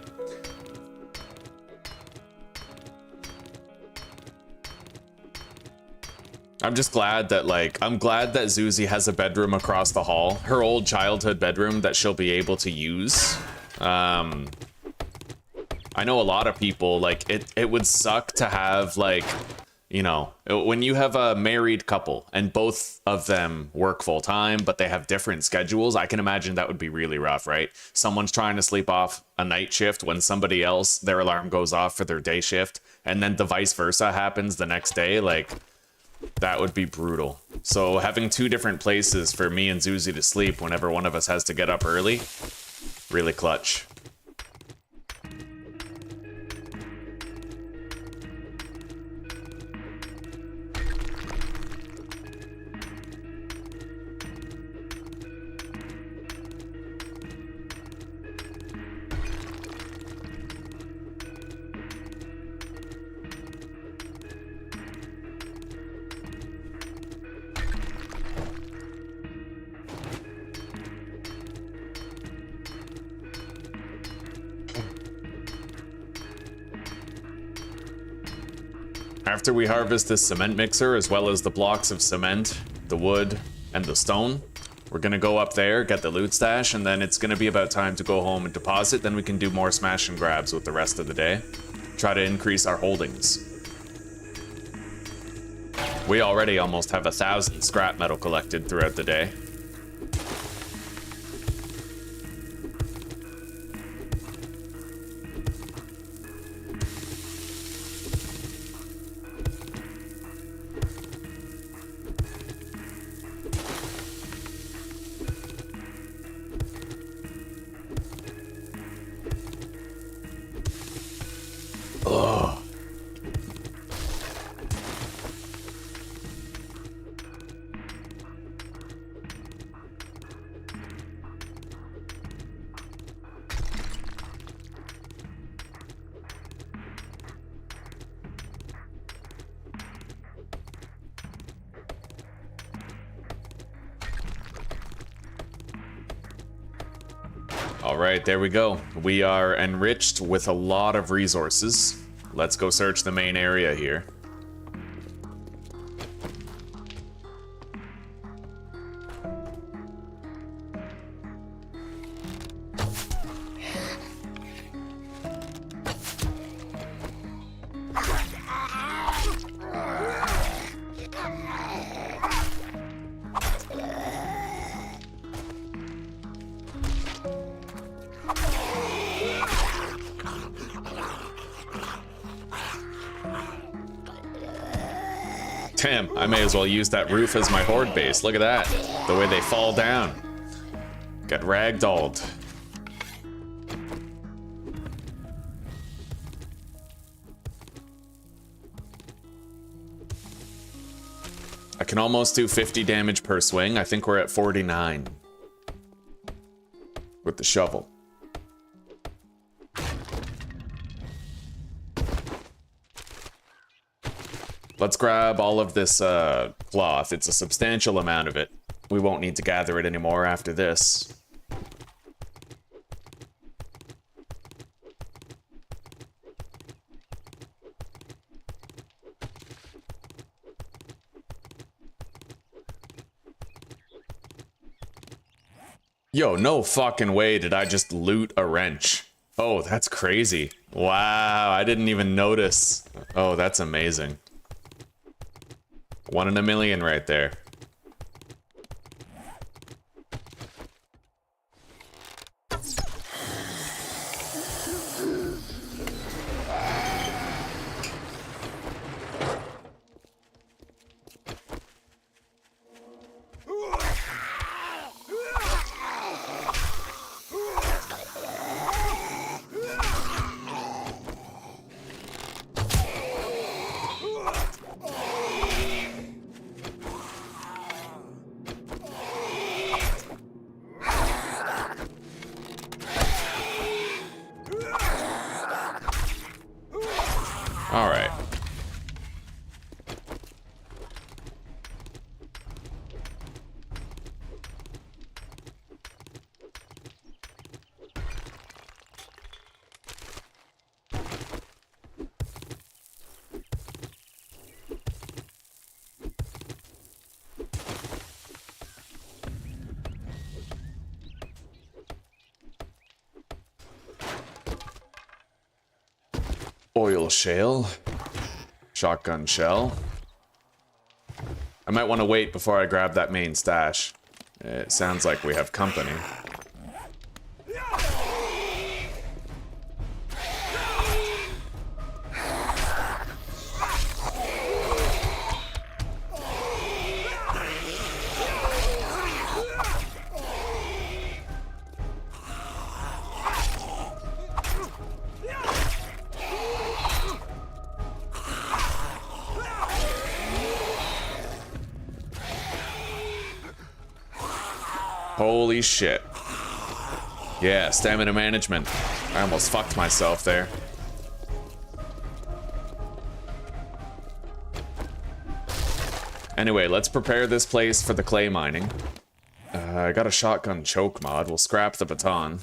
I'm just glad that, like, I'm glad that Zuzi has a bedroom across the hall. Her old childhood bedroom that she'll be able to use. I know a lot of people, like, it would suck to have, like, you know, when you have a married couple and both of them work full time, but they have different schedules, I can imagine that would be really rough, right? Someone's trying to sleep off a night shift when somebody else, their alarm goes off for their day shift, and then the vice versa happens the next day, like, that would be brutal. So having two different places for me and Zuzi to sleep whenever one of us has to get up early, really clutch. After we harvest this cement mixer, as well as the blocks of cement, the wood, and the stone, We're gonna go up there, get the loot stash, and then it's gonna be about time to go home and deposit. Then we can do more smash and grabs with the rest of the day. Try to increase our holdings. We already almost have 1,000 scrap metal collected throughout the day. Alright, there we go. We are enriched with a lot of resources. Let's go search the main area here. Damn, I may as well use that roof as my horde base. Look at that. The way they fall down. Get ragdolled. I can almost do 50 damage per swing. I think we're at 49 with the shovel. Let's grab all of this cloth. It's a substantial amount of it. We won't need to gather it anymore after this. Yo, no fucking way did I just loot a wrench. Oh, that's crazy. Wow, I didn't even notice. Oh, that's amazing. 1 in a million right there. All right. Oil shale. Shotgun shell. I might want to wait before I grab that main stash. It sounds like we have company. Holy shit. Yeah, stamina management. I almost fucked myself there. Anyway, let's prepare this place for the clay mining. I got a shotgun choke mod. We'll scrap the baton.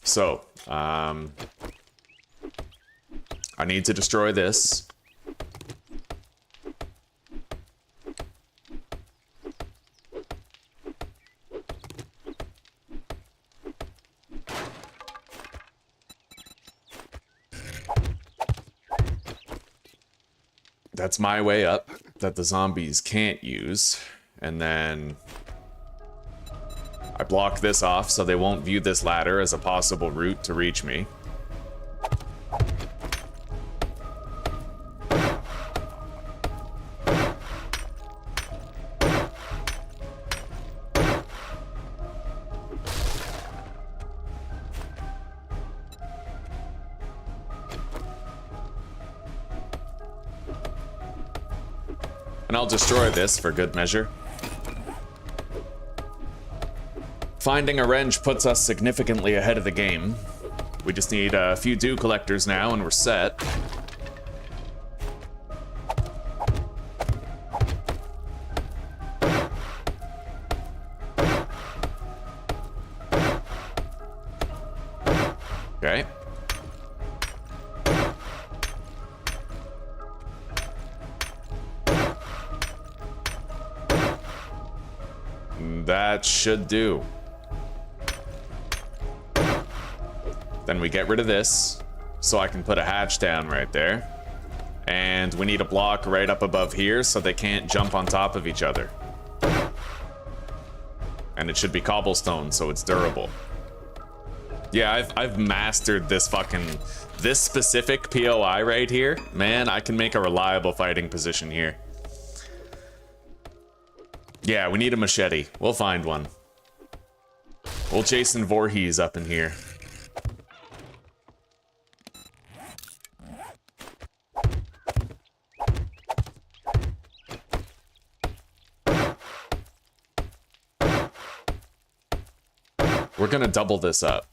So, I need to destroy this. That's my way up that the zombies can't use. And then I block this off so they won't view this ladder as a possible route to reach me. And I'll destroy this for good measure. Finding a wrench puts us significantly ahead of the game. We just need a few dew collectors now and we're set. Okay. That should do. Then we get rid of this, so I can put a hatch down right there. And we need a block right up above here so they can't jump on top of each other. And it should be cobblestone, so it's durable. Yeah, I've mastered this this specific POI right here. Man, I can make a reliable fighting position here. Yeah, we need a machete. We'll find one. We'll Jason Voorhees up in here. We're gonna double this up.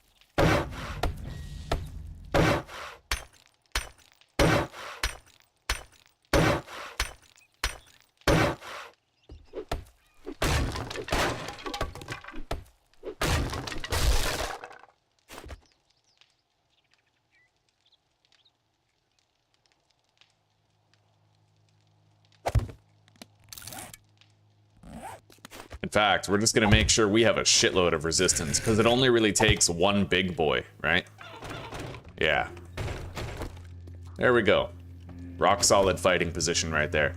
In fact, we're just gonna make sure we have a shitload of resistance, because it only really takes one big boy, right? Yeah. There we go. Rock solid fighting position right there.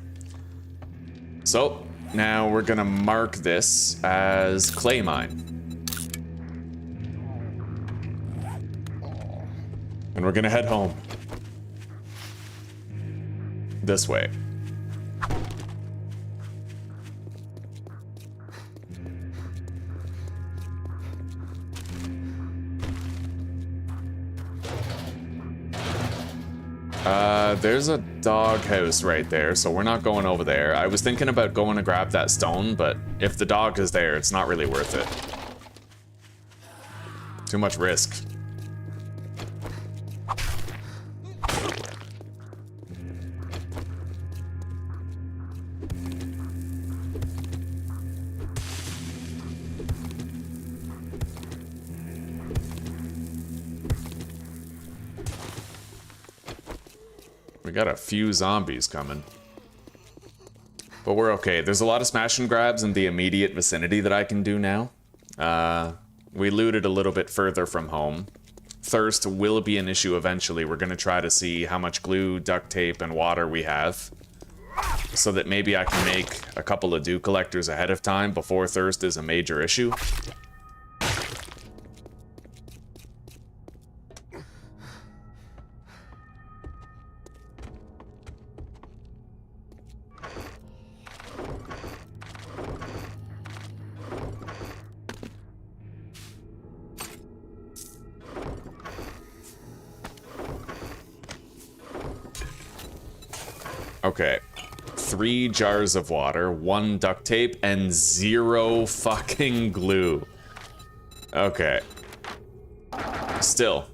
So, now we're gonna mark this as clay mine. And we're gonna head home. This way. There's a doghouse right there, so we're not going over there. I was thinking about going to grab that stone, but if the dog is there, it's not really worth it. Too much risk. We got a few zombies coming. But we're okay. There's a lot of smash and grabs in the immediate vicinity that I can do now. We looted a little bit further from home. Thirst will be an issue eventually. We're going to try to see how much glue, duct tape, and water we have, so that maybe I can make a couple of dew collectors ahead of time before thirst is a major issue. Okay, 3 jars of water, 1 duct tape, and 0 fucking glue. Okay. Still,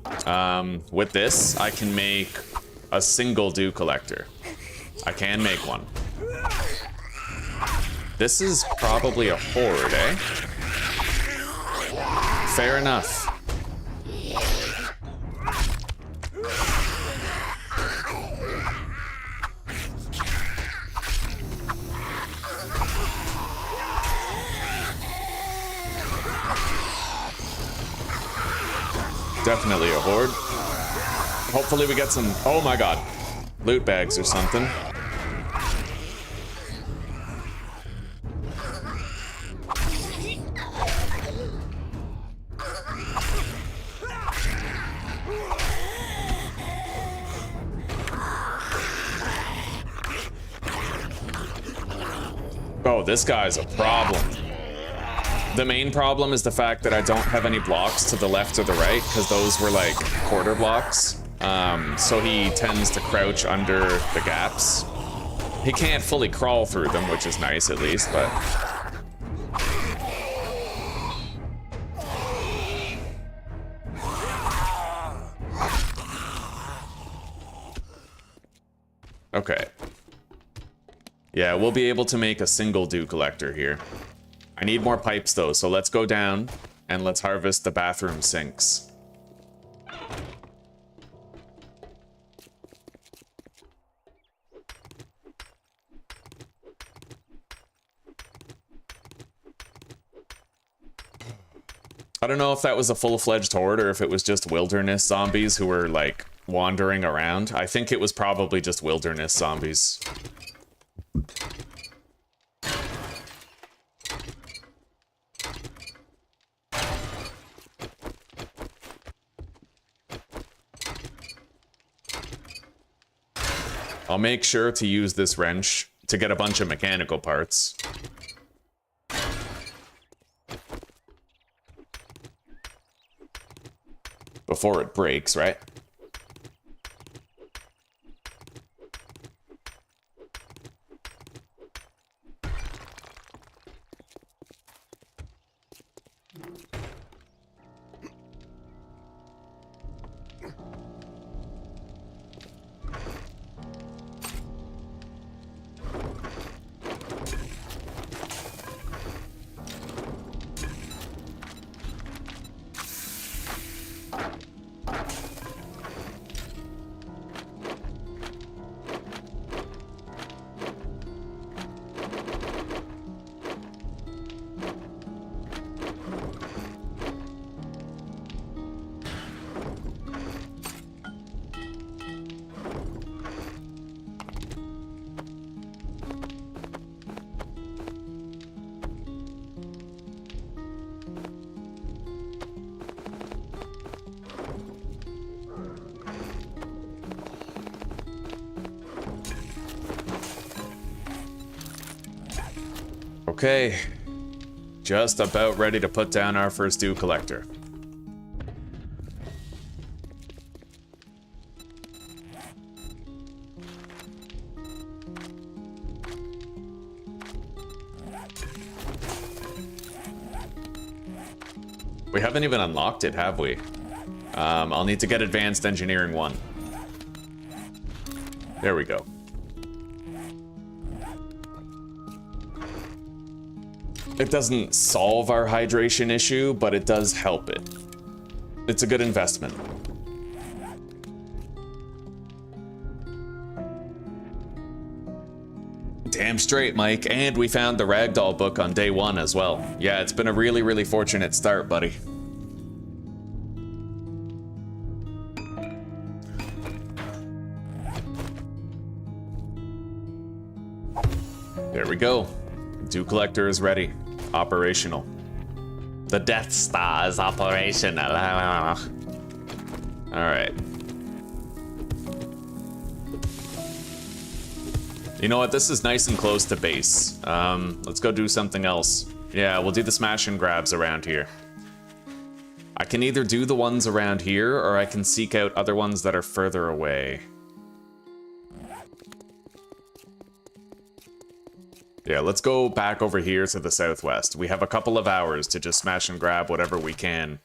with this, I can make a single dew collector. I can make one. This is probably a horde, eh? Fair enough. Definitely a horde. Hopefully we get some, oh my god, loot bags or something. Oh, this guy's a problem. The main problem is the fact that I don't have any blocks to the left or the right, because those were like quarter blocks. So he tends to crouch under the gaps. He can't fully crawl through them, which is nice at least, but... Okay. Yeah, we'll be able to make a single dew collector here. I need more pipes though, so let's go down and let's harvest the bathroom sinks. I don't know if that was a full-fledged horde or if it was just wilderness zombies who were like wandering around. I think it was probably just wilderness zombies. I'll make sure to use this wrench to get a bunch of mechanical parts. Before it breaks, right? Okay, just about ready to put down our first dew collector. We haven't even unlocked it, have we? I'll need to get Advanced Engineering 1. There we go. It doesn't solve our hydration issue, but it does help it. It's a good investment. Damn straight, Mike. And we found the Ragdoll book on day 1 as well. Yeah, it's been a really, really fortunate start, buddy. There we go. Dew collector is ready. Operational. The Death Star is operational. Alright. You know what? This is nice and close to base. Let's go do something else. Yeah, we'll do the smash and grabs around here. I can either do the ones around here, or I can seek out other ones that are further away. Yeah, let's go back over here to the southwest. We have a couple of hours to just smash and grab whatever we can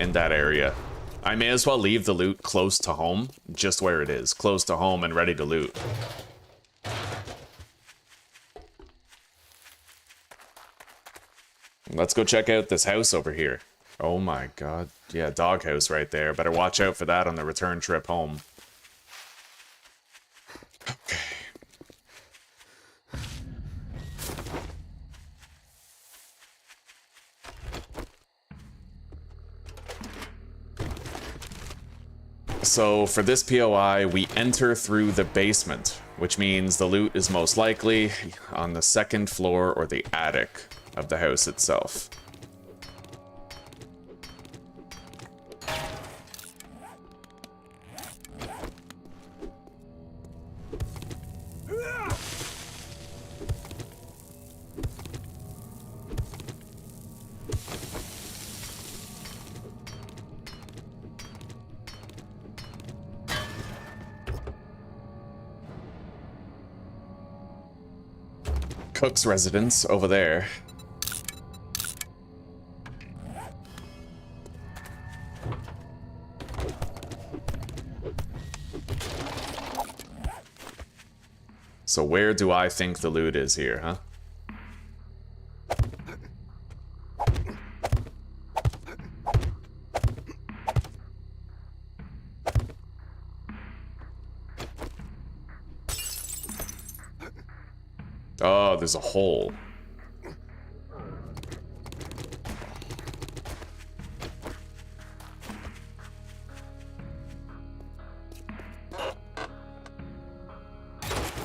in that area. I may as well leave the loot close to home, just where it is, close to home and ready to loot. Let's go check out this house over here. Oh my god. Yeah, doghouse right there. Better watch out for that on the return trip home. Okay. So for this POI, we enter through the basement, which means the loot is most likely on the second floor or the attic of the house itself. cook's residence over there. So where do I think the loot is here, huh? Oh, there's a hole.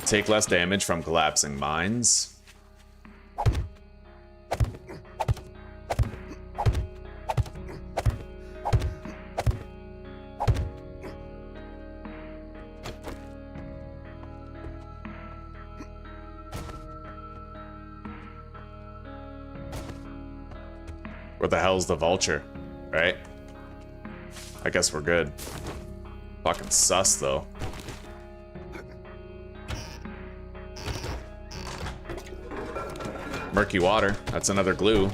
Take less damage from collapsing mines. Where the hell's the vulture, right? I guess we're good. Fucking sus, though. Murky water, that's another glue.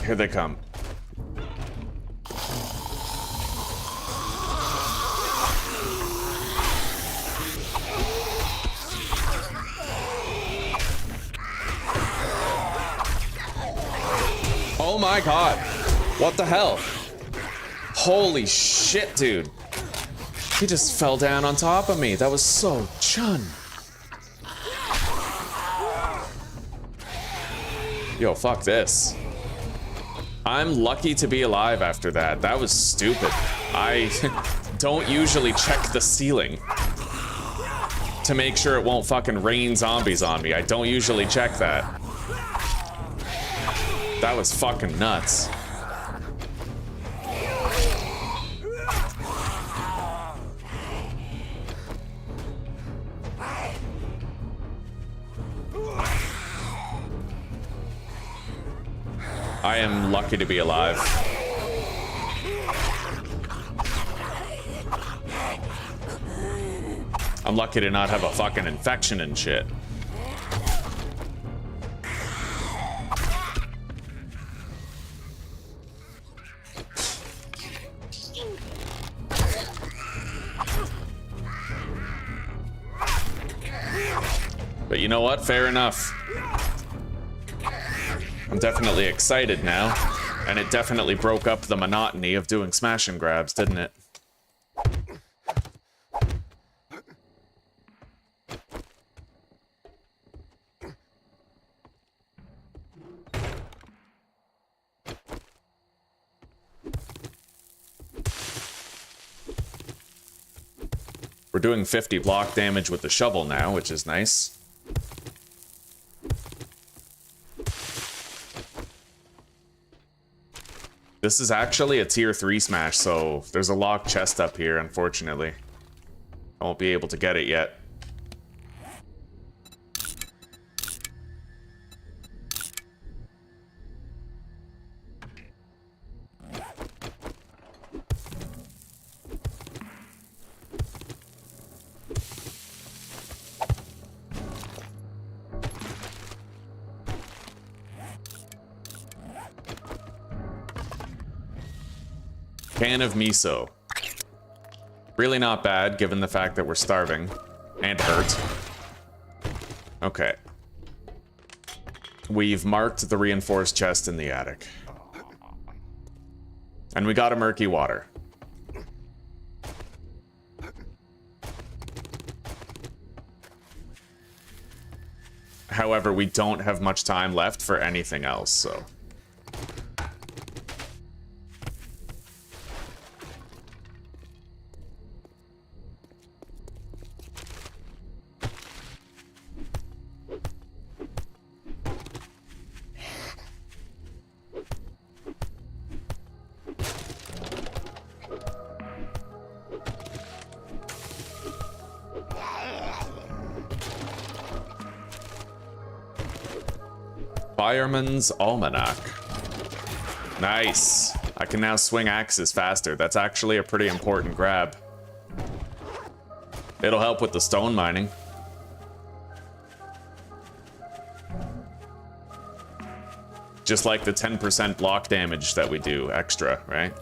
Here they come. Oh my god. What the hell? Holy shit, dude. He just fell down on top of me. That was so chun. Yo, fuck this. I'm lucky to be alive after that. That was stupid. I don't usually check the ceiling to make sure it won't fucking rain zombies on me. I don't usually check that. That was fucking nuts. I am lucky to be alive. I'm lucky to not have a fucking infection and shit. But you know what? Fair enough. I'm definitely excited now, and it definitely broke up the monotony of doing smash and grabs, didn't it? We're doing 50 block damage with the shovel now, which is nice. This is actually a tier 3 smash, so there's a locked chest up here, unfortunately. I won't be able to get it yet. Can of miso. Really not bad, given the fact that we're starving. And hurt. Okay. We've marked the reinforced chest in the attic. And we got a murky water. However, we don't have much time left for anything else, so... Fireman's Almanac. Nice. I can now swing axes faster. That's actually a pretty important grab. It'll help with the stone mining. Just like the 10% block damage that we do extra, right?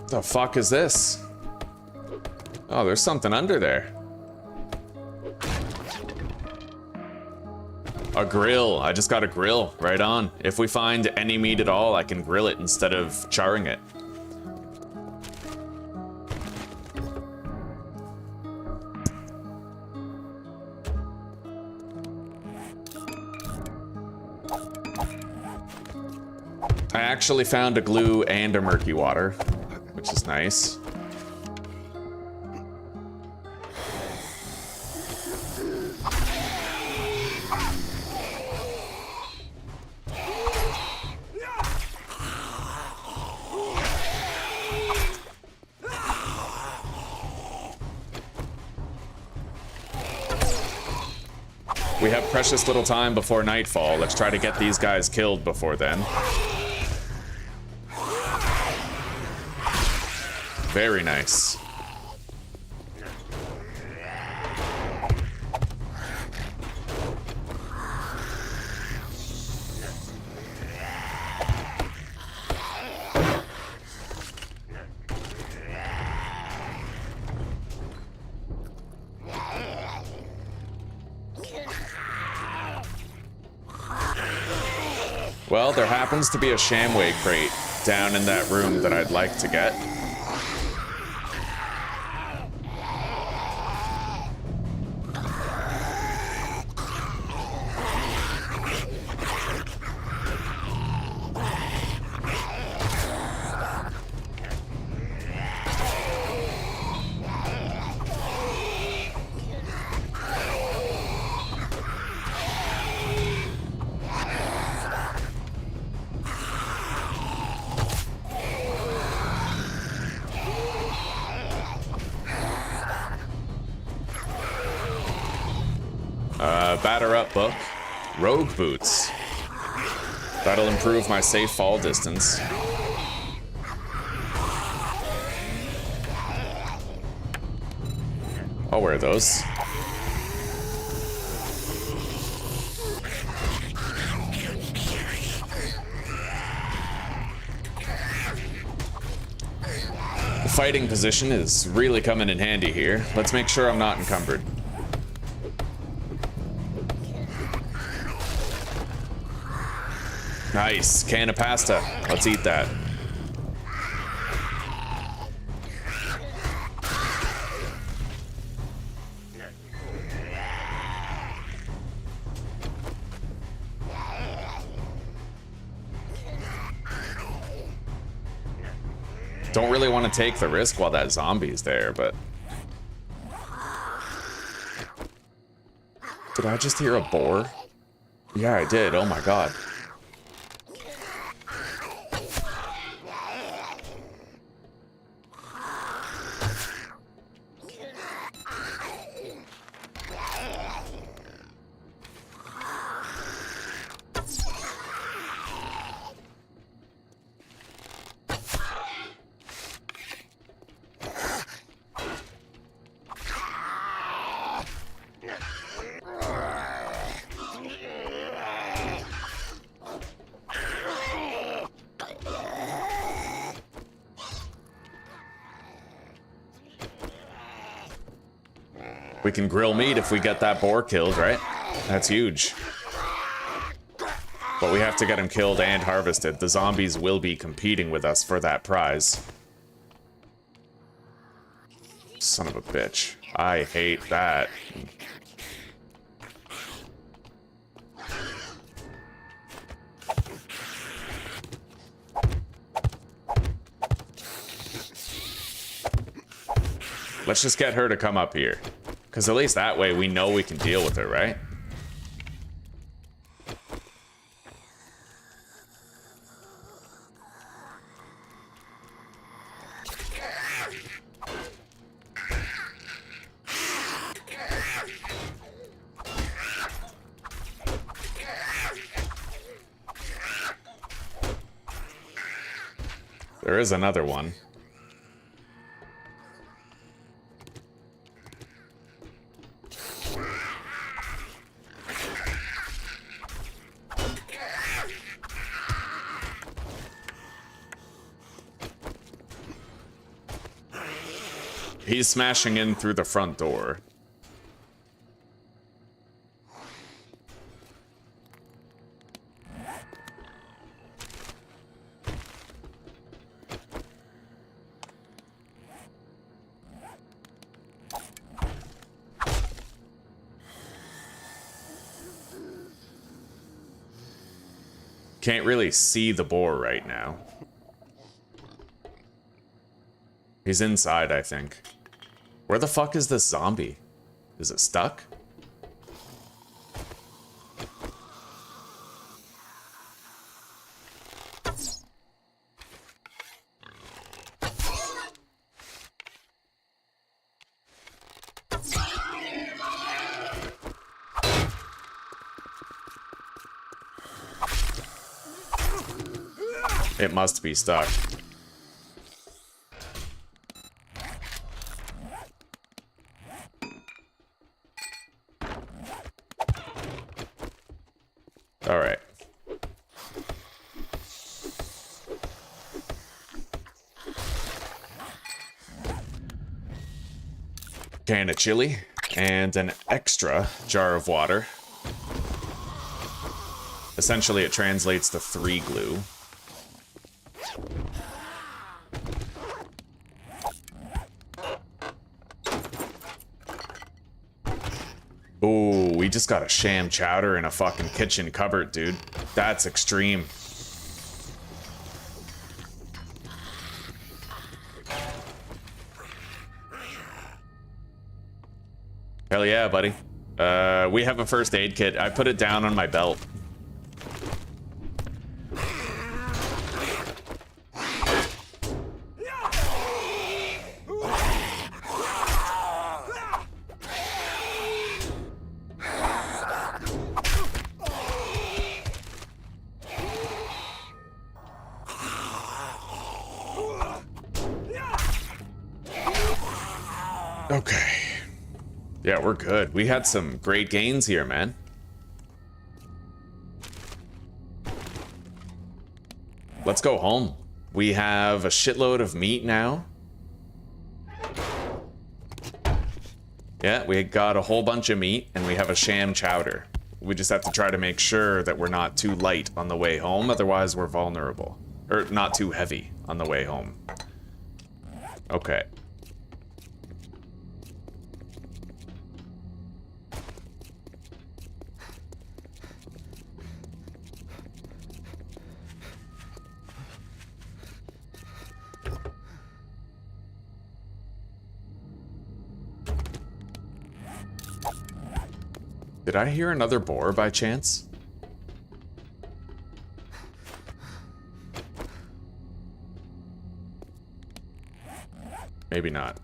The fuck is this? Oh, there's something under there. A grill. I just got a grill. Right on. If we find any meat at all, I can grill it instead of charring it. I actually found a glue and a murky water, which is nice. We have precious little time before nightfall. Let's try to get these guys killed before then. Very nice. Well, there happens to be a Shamway crate down in that room that I'd like to get. Batter up book. Rogue boots. That'll improve my safe fall distance. I'll wear those. The fighting position is really coming in handy here. Let's make sure I'm not encumbered. Nice, can of pasta. Let's eat that. Don't really want to take the risk while that zombie's there, but... Did I just hear a boar? Yeah, I did. Oh my god. We can grill meat if we get that boar killed, right? That's huge. But we have to get him killed and harvested. The zombies will be competing with us for that prize. Son of a bitch. I hate that. Let's just get her to come up here. Because at least that way we know we can deal with her, right? There is another one. He's smashing in through the front door. Can't really see the boar right now. He's inside, I think. Where the fuck is this zombie? Is it stuck? It must be stuck. All right. Can of chili and an extra jar of water. Essentially, it translates to 3 glue. Ooh, we just got a sham chowder in a fucking kitchen cupboard, dude. That's extreme. Hell yeah, buddy. We have a first aid kit. I put it down on my belt. Okay. Yeah, we're good. We had some great gains here, man. Let's go home. We have a shitload of meat now. Yeah, we got a whole bunch of meat, and we have a sham chowder. We just have to try to make sure that we're not too light on the way home, otherwise we're vulnerable. Or not too heavy on the way home. Okay. Did I hear another boar by chance? Maybe not.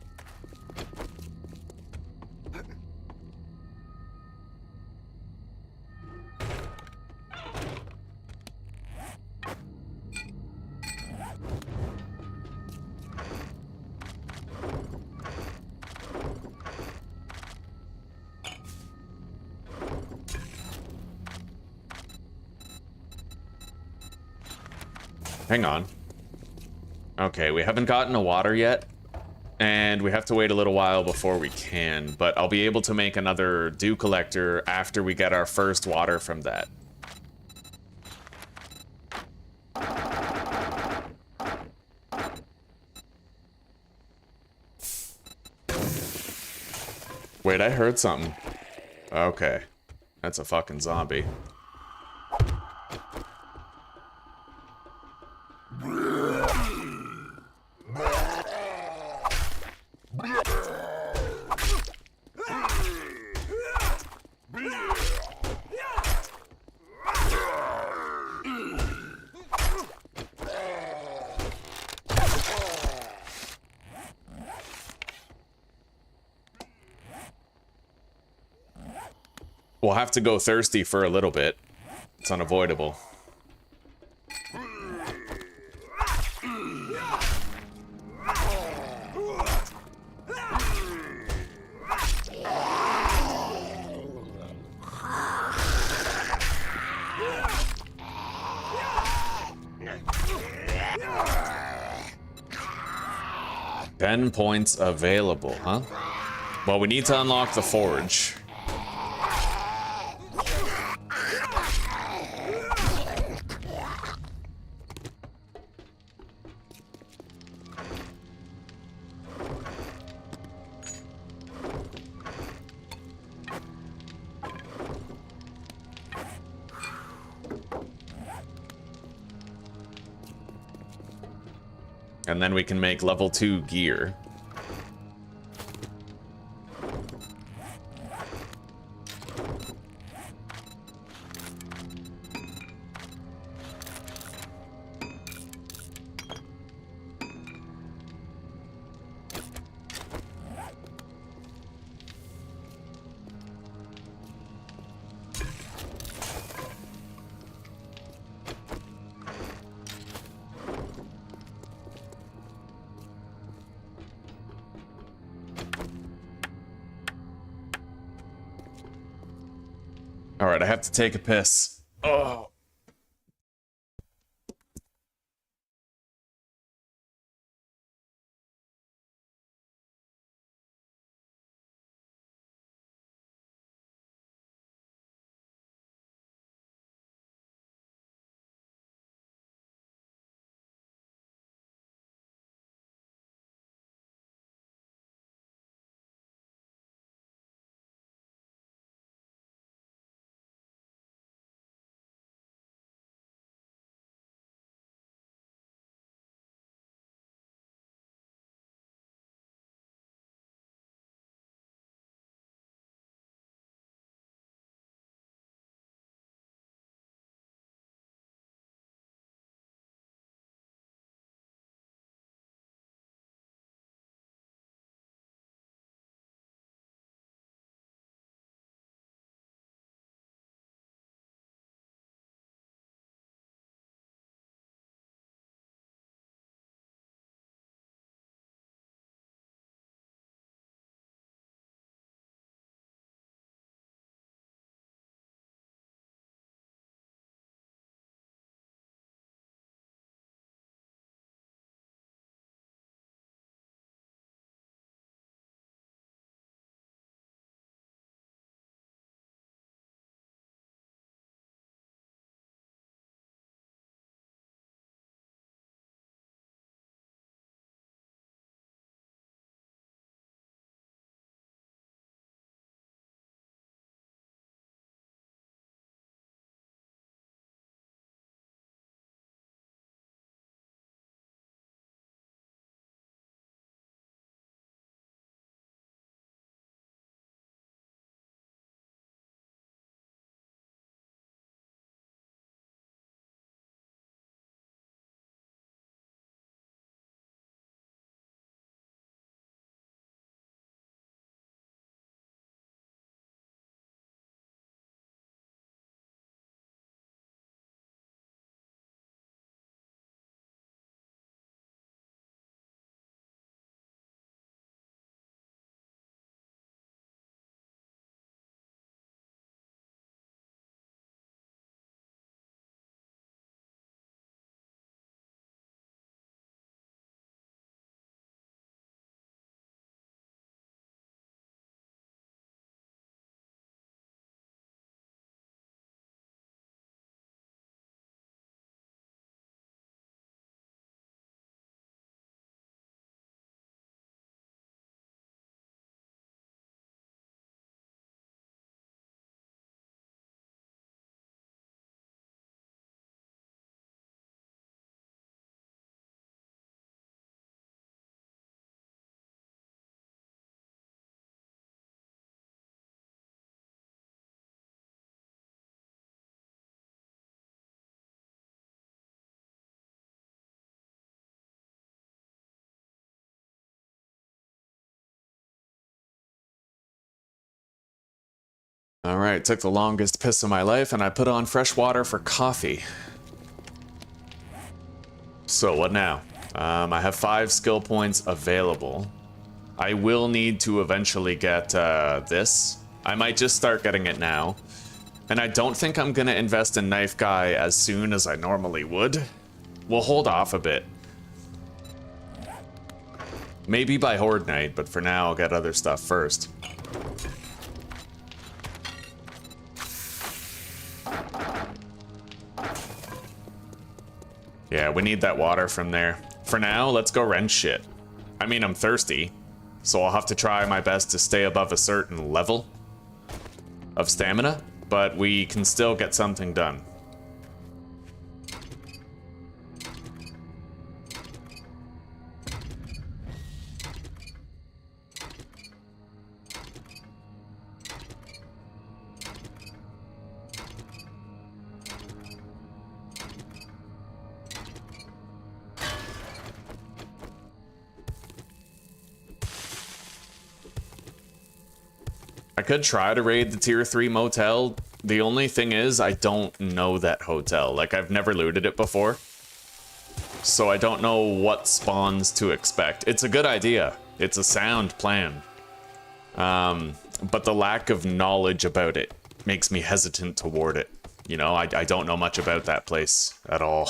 Hang on. Okay, we haven't gotten a water yet, and we have to wait a little while before we can, but I'll be able to make another dew collector after we get our first water from that. Wait, I heard something. Okay. That's a fucking zombie. We'll have to go thirsty for a little bit. It's unavoidable. $10 points available, huh? Well, we need to unlock the forge. And then we can make level 2 gear. All right, I have to take a piss. Oh. Alright, took the longest piss of my life, and I put on fresh water for coffee. So, what now? I have 5 skill points available. I will need to eventually get this. I might just start getting it now. And I don't think I'm gonna invest in Knife Guy as soon as I normally would. We'll hold off a bit. Maybe by Horde Night, but for now I'll get other stuff first. Yeah, we need that water from there. For now, let's go wrench shit. I mean, I'm thirsty, so I'll have to try my best to stay above a certain level of stamina, but we can still get something done. I could try to raid the tier 3 motel. The only thing is, I don't know that hotel. Like, I've never looted it before. So I don't know what spawns to expect. It's a good idea. It's a sound plan. But the lack of knowledge about it makes me hesitant toward it. You know, I don't know much about that place at all.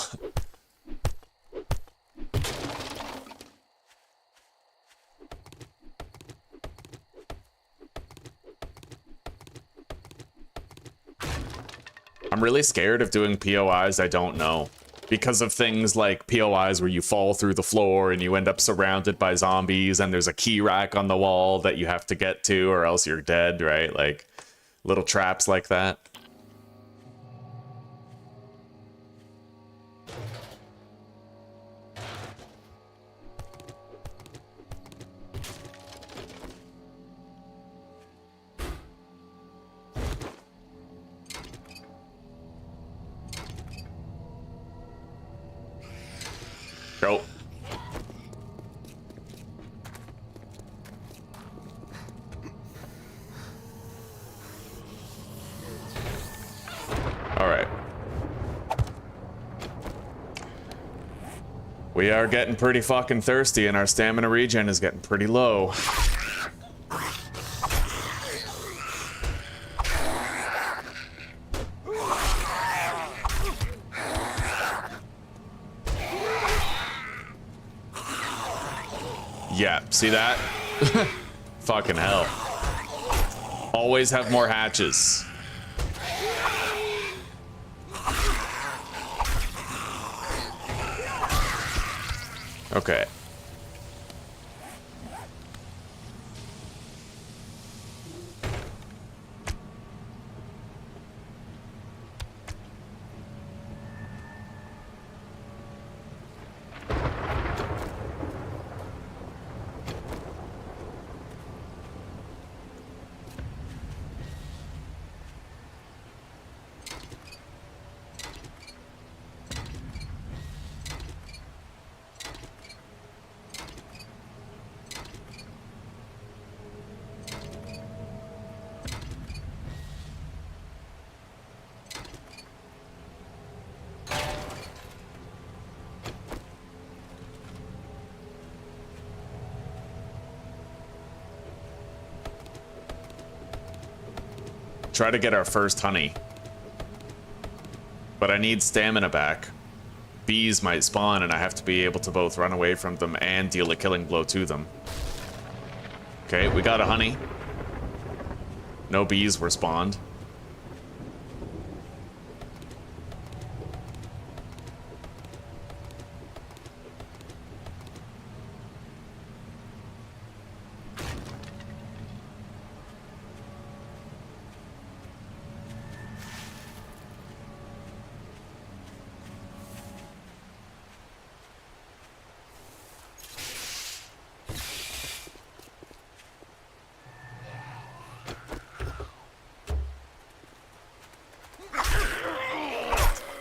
I'm really scared of doing POIs I don't know. Because of things like POIs where you fall through the floor and you end up surrounded by zombies and there's a key rack on the wall that you have to get to or else you're dead, right? Like, little traps like that. Go. Alright. We are getting pretty fucking thirsty and our stamina regen is getting pretty low. Yeah, see that? Fucking hell. Always have more hatches. Okay. Try to get our first honey. But I need stamina back. Bees might spawn and I have to be able to both run away from them and deal a killing blow to them. Okay, we got a honey. No bees were spawned.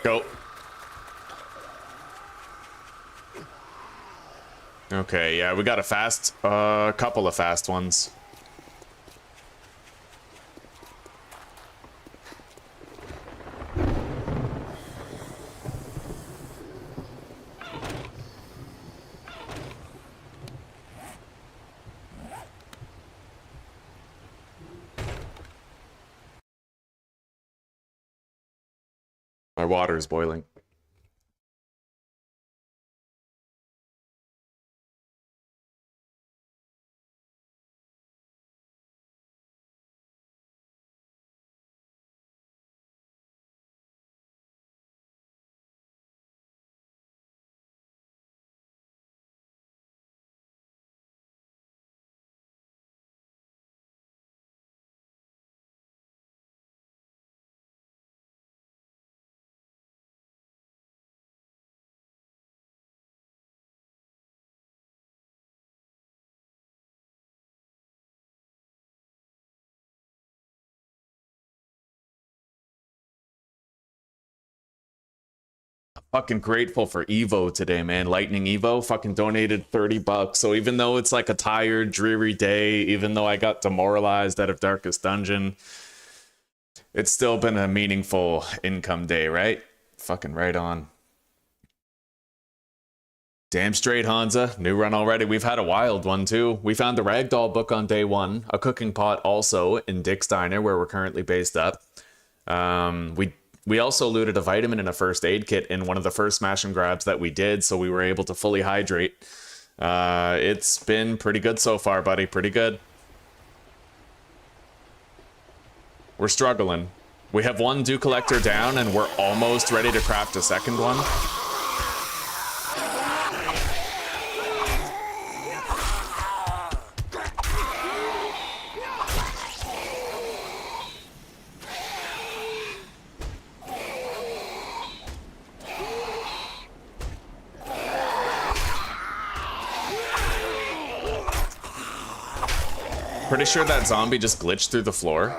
Go. Okay, yeah, we got a fast, couple of fast ones. My water is boiling. Fucking grateful for Evo today, man. Lightning Evo fucking donated 30 bucks. So even though it's like a tired, dreary day, even though I got demoralized out of Darkest Dungeon, it's still been a meaningful income day, right? Fucking right on. Damn straight, Hansa. New run already. We've had a wild one, too. We found the Ragdoll book on day one, a cooking pot also in Dick's Diner, where we're currently based up. We also looted a vitamin and a first aid kit in one of the first smash and grabs that we did, so we were able to fully hydrate. It's been pretty good so far, buddy. Pretty good. We're struggling. We have one dew collector down, and we're almost ready to craft a second one. Pretty sure that zombie just glitched through the floor.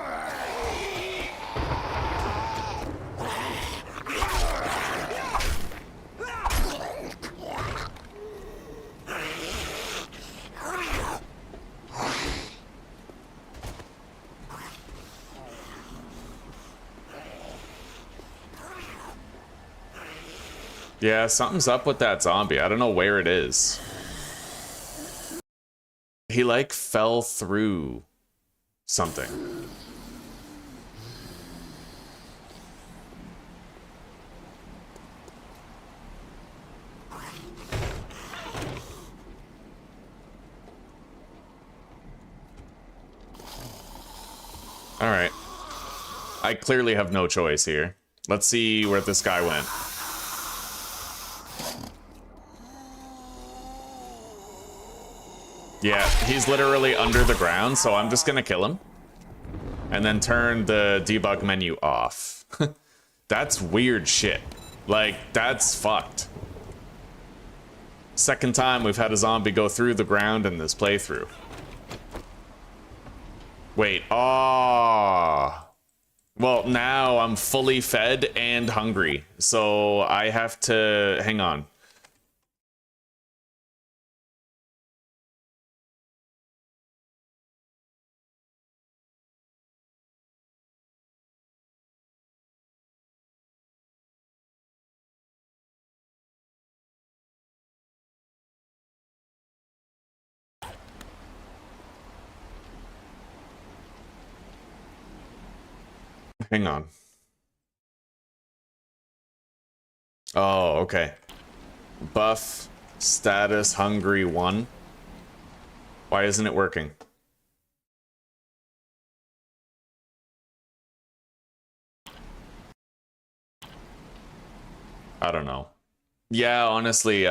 Yeah, something's up with that zombie. I don't know where it is. He, like, fell through something. Alright. I clearly have no choice here. Let's see where this guy went. Yeah, he's literally under the ground, so I'm just gonna kill him. And then turn the debug menu off. That's weird shit. Like, that's fucked. Second time we've had a zombie go through the ground in this playthrough. Wait, oh. Well, now I'm fully fed and hungry, so I have to... Hang on. Hang on. Oh, okay. Buff, status, hungry, 1. Why isn't it working? I don't know. Yeah, honestly,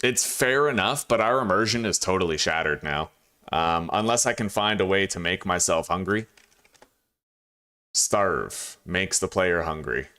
it's fair enough, but our immersion is totally shattered now. Unless I can find a way to make myself hungry. Starve makes the player hungry.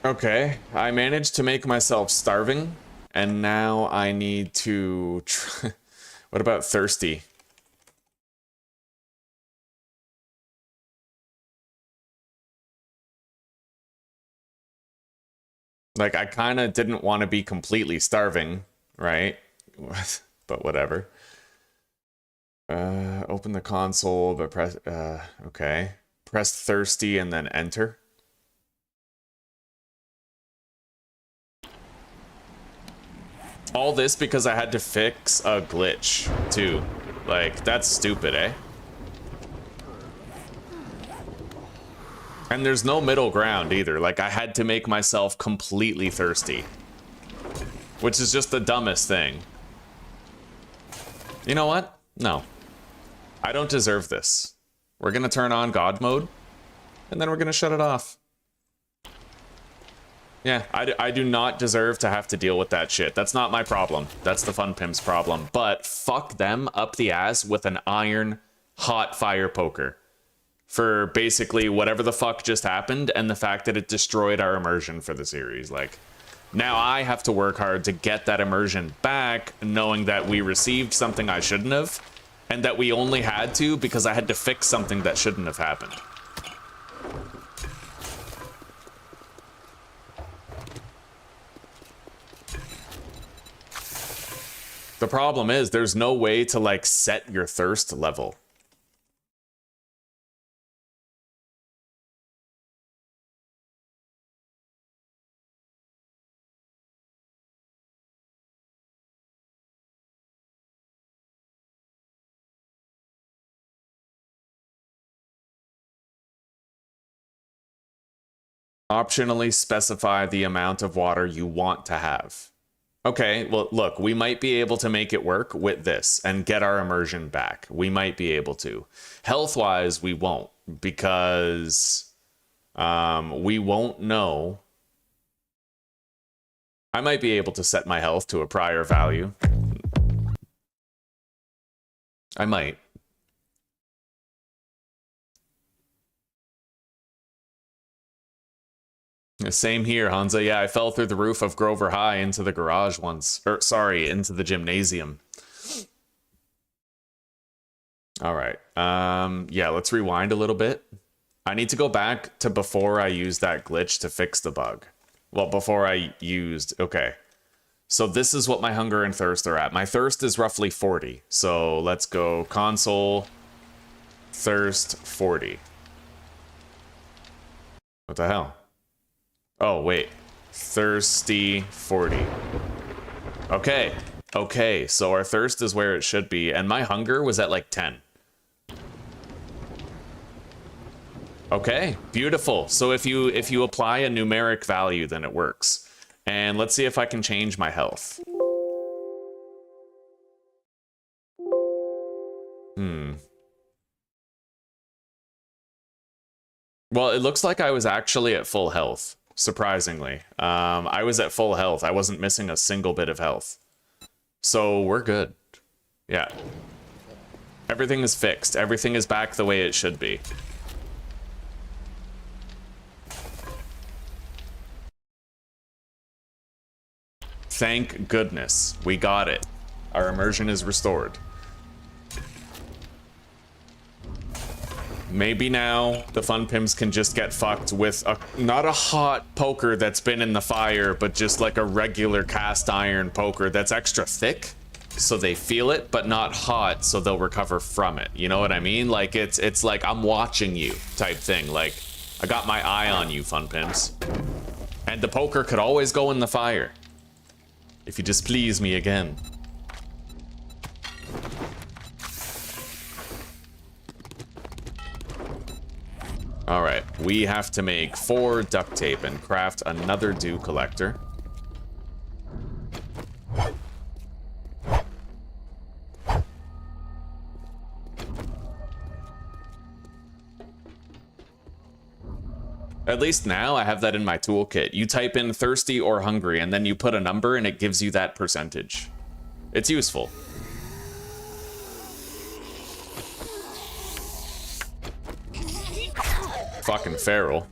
Okay, I managed to make myself starving, and now I need to... What about thirsty? Like, I kind of didn't want to be completely starving, right? But whatever. Open the console, but press... okay. Press thirsty and then enter. All this because I had to fix a glitch, too. Like, that's stupid, eh? And there's no middle ground either. Like, I had to make myself completely thirsty. Which is just the dumbest thing. You know what? No. I don't deserve this. We're gonna turn on God mode, and then we're gonna shut it off. Yeah, I do not deserve to have to deal with that shit. That's not my problem. That's the Fun Pimp's problem. But fuck them up the ass with an iron hot fire poker. For basically whatever the fuck just happened, and the fact that it destroyed our immersion for the series. Like, now I have to work hard to get that immersion back, knowing that we received something I shouldn't have, and that we only had to because I had to fix something that shouldn't have happened. The problem is there's no way to, like, set your thirst level. Optionally specify the amount of water you want to have. Okay, well, look, we might be able to make it work with this and get our immersion back. We might be able to. Health-wise, we won't, because we won't know. I might be able to set my health to a prior value. I might. Same here, Hansa. Yeah, I fell through the roof of Grover High into the garage once. Or, sorry, into the gymnasium. All right. Yeah, let's rewind a little bit. I need to go back to before I used that glitch to fix the bug. Well, before I used... Okay. So this is what my hunger and thirst are at. My thirst is roughly 40. So let's go console, thirst, 40. What the hell? Oh, wait. Thirsty 40. Okay. Okay, so our thirst is where it should be, and my hunger was at like 10. Okay, beautiful. So if you apply a numeric value, then it works. And let's see if I can change my health. Well, it looks like I was actually at full health. Surprisingly. I was at full health. I wasn't missing a single bit of health. So we're good. Yeah. Everything is fixed. Everything is back the way it should be. Thank goodness. We got it. Our immersion is restored. Maybe now the Fun Pimps can just get fucked with not a hot poker that's been in the fire, but just like a regular cast iron poker that's extra thick, so they feel it, but not hot, so they'll recover from it. You know what I mean? Like it's like I'm watching you type thing. Like I got my eye on you, Fun Pimps. And the poker could always go in the fire if you just please me again. All right, we have to make 4 duct tape and craft another dew collector. At least now I have that in my toolkit. You type in thirsty or hungry, and then you put a number and it gives you that percentage. It's useful. Fucking feral.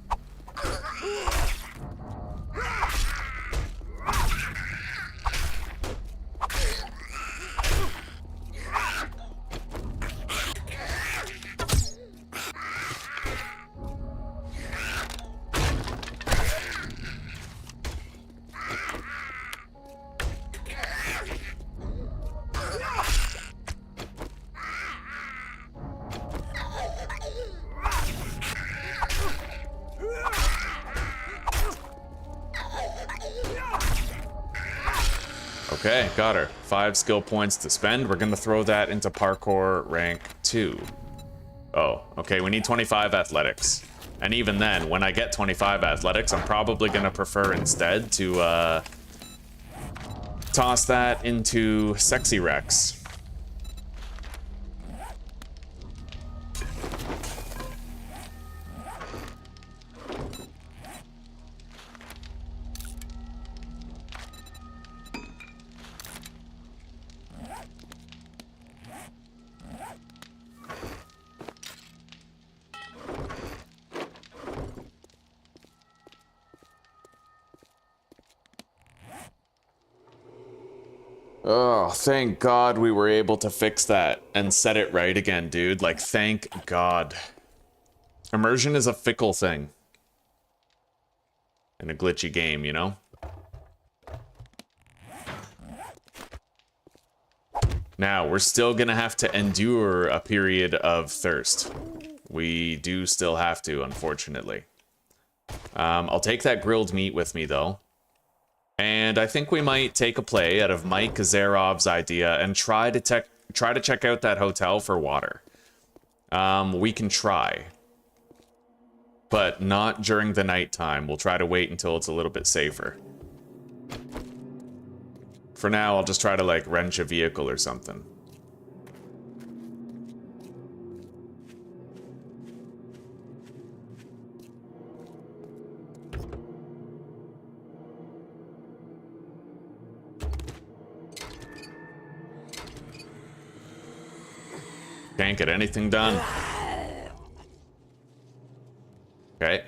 Okay, got her. 5 skill points to spend. We're gonna throw that into parkour rank 2. Oh, okay, we need 25 athletics. And even then, when I get 25 athletics, I'm probably gonna prefer instead to toss that into Sexy Rex. Oh, thank God we were able to fix that and set it right again, dude. Like, thank God. Immersion is a fickle thing. In a glitchy game, you know? Now, we're still gonna have to endure a period of thirst. We do still have to, unfortunately. I'll take that grilled meat with me, though. And I think we might take a play out of Mike Zarov's idea and try to check out that hotel for water. We can try. But not during the nighttime. We'll try to wait until it's a little bit safer. For now, I'll just try to, like, wrench a vehicle or something. Can't get anything done. Okay.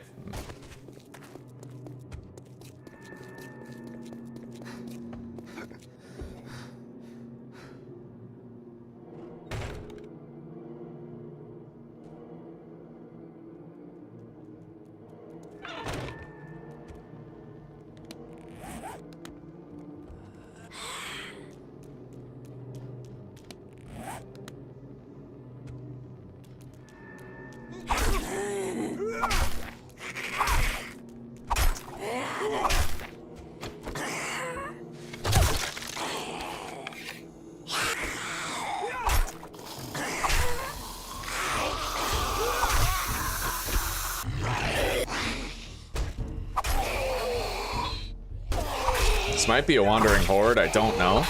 This might be a wandering horde, I don't know.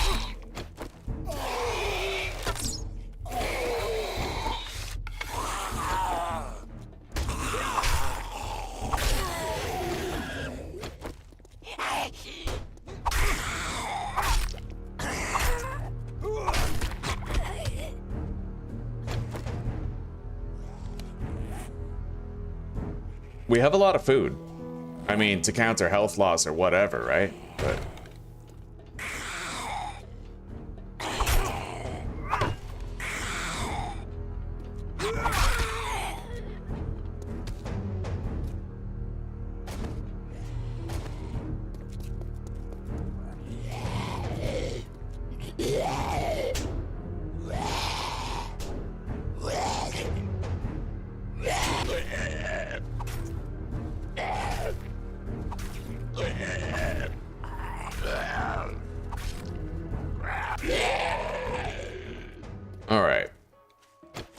We have a lot of food. I mean, to counter health loss or whatever, right? But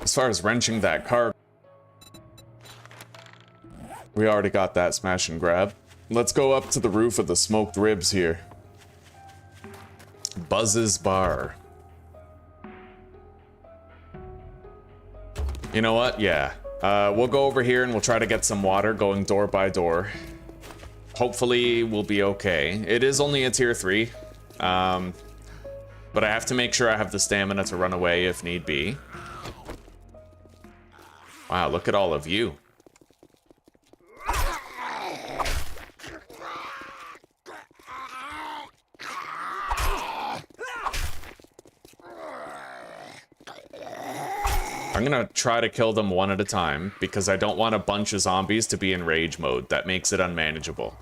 as far as wrenching that car, we already got that smash and grab. Let's go up to the roof of the smoked ribs here. Buzz's Bar. You know what? Yeah. We'll go over here and we'll try to get some water going door by door. Hopefully we'll be okay. It is only a tier 3. But I have to make sure I have the stamina to run away if need be. Wow, look at all of you. I'm gonna try to kill them one at a time, because I don't want a bunch of zombies to be in rage mode. That makes it unmanageable.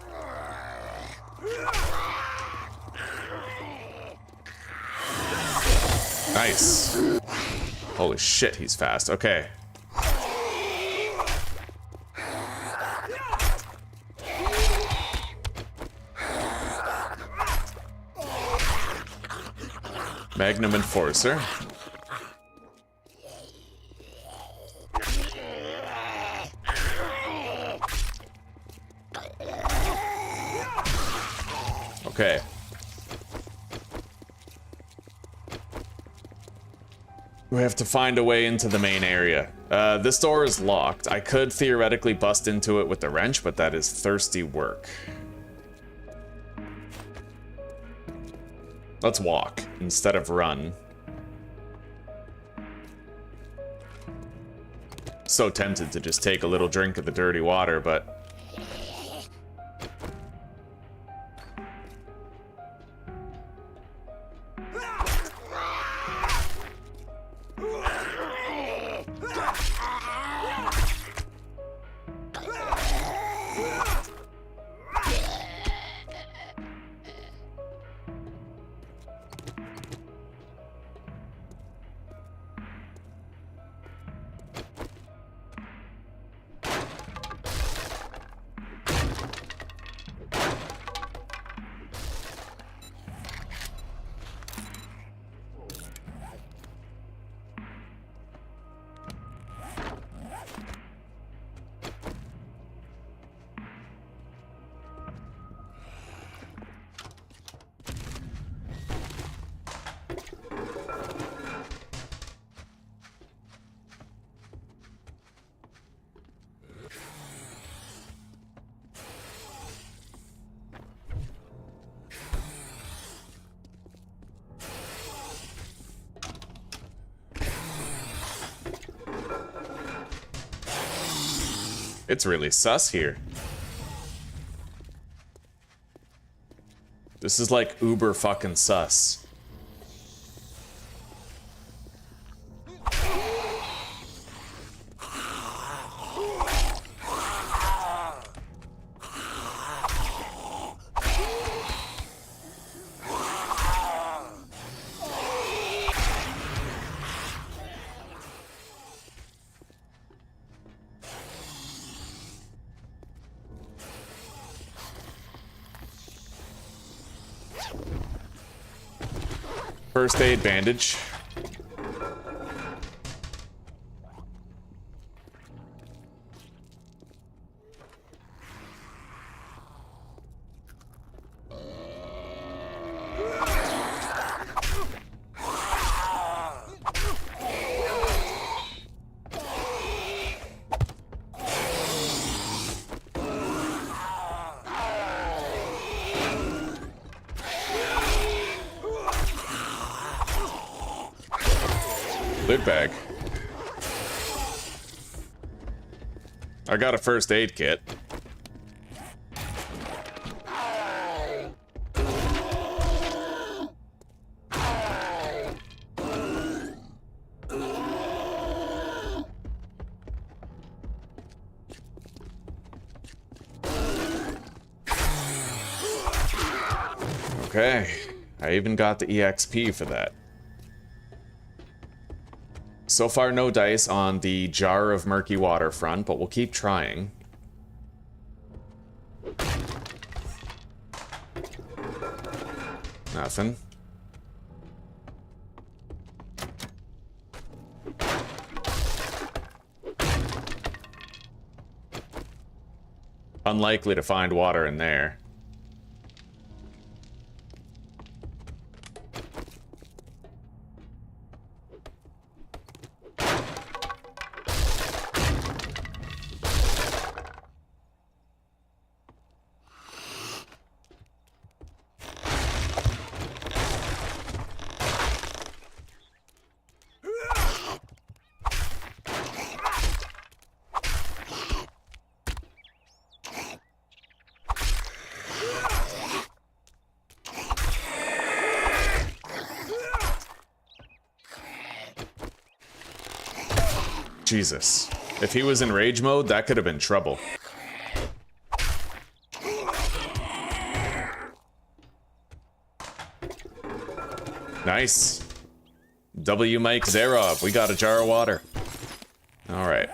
Nice. Holy shit, he's fast. Okay. Magnum Enforcer. Okay. We have to find a way into the main area. This door is locked. I could theoretically bust into it with the wrench, but that is thirsty work. Let's walk instead of run. So tempted to just take a little drink of the dirty water, but... It's really sus here. This is like uber fucking sus. First aid bandage. Loot bag. I got a first aid kit. Okay, I even got the EXP for that. So far, no dice on the jar of murky water front, but we'll keep trying. Nothing. Unlikely to find water in there. Jesus. If he was in rage mode, that could have been trouble. Nice. W. Mike Zarov, we got a jar of water. Alright.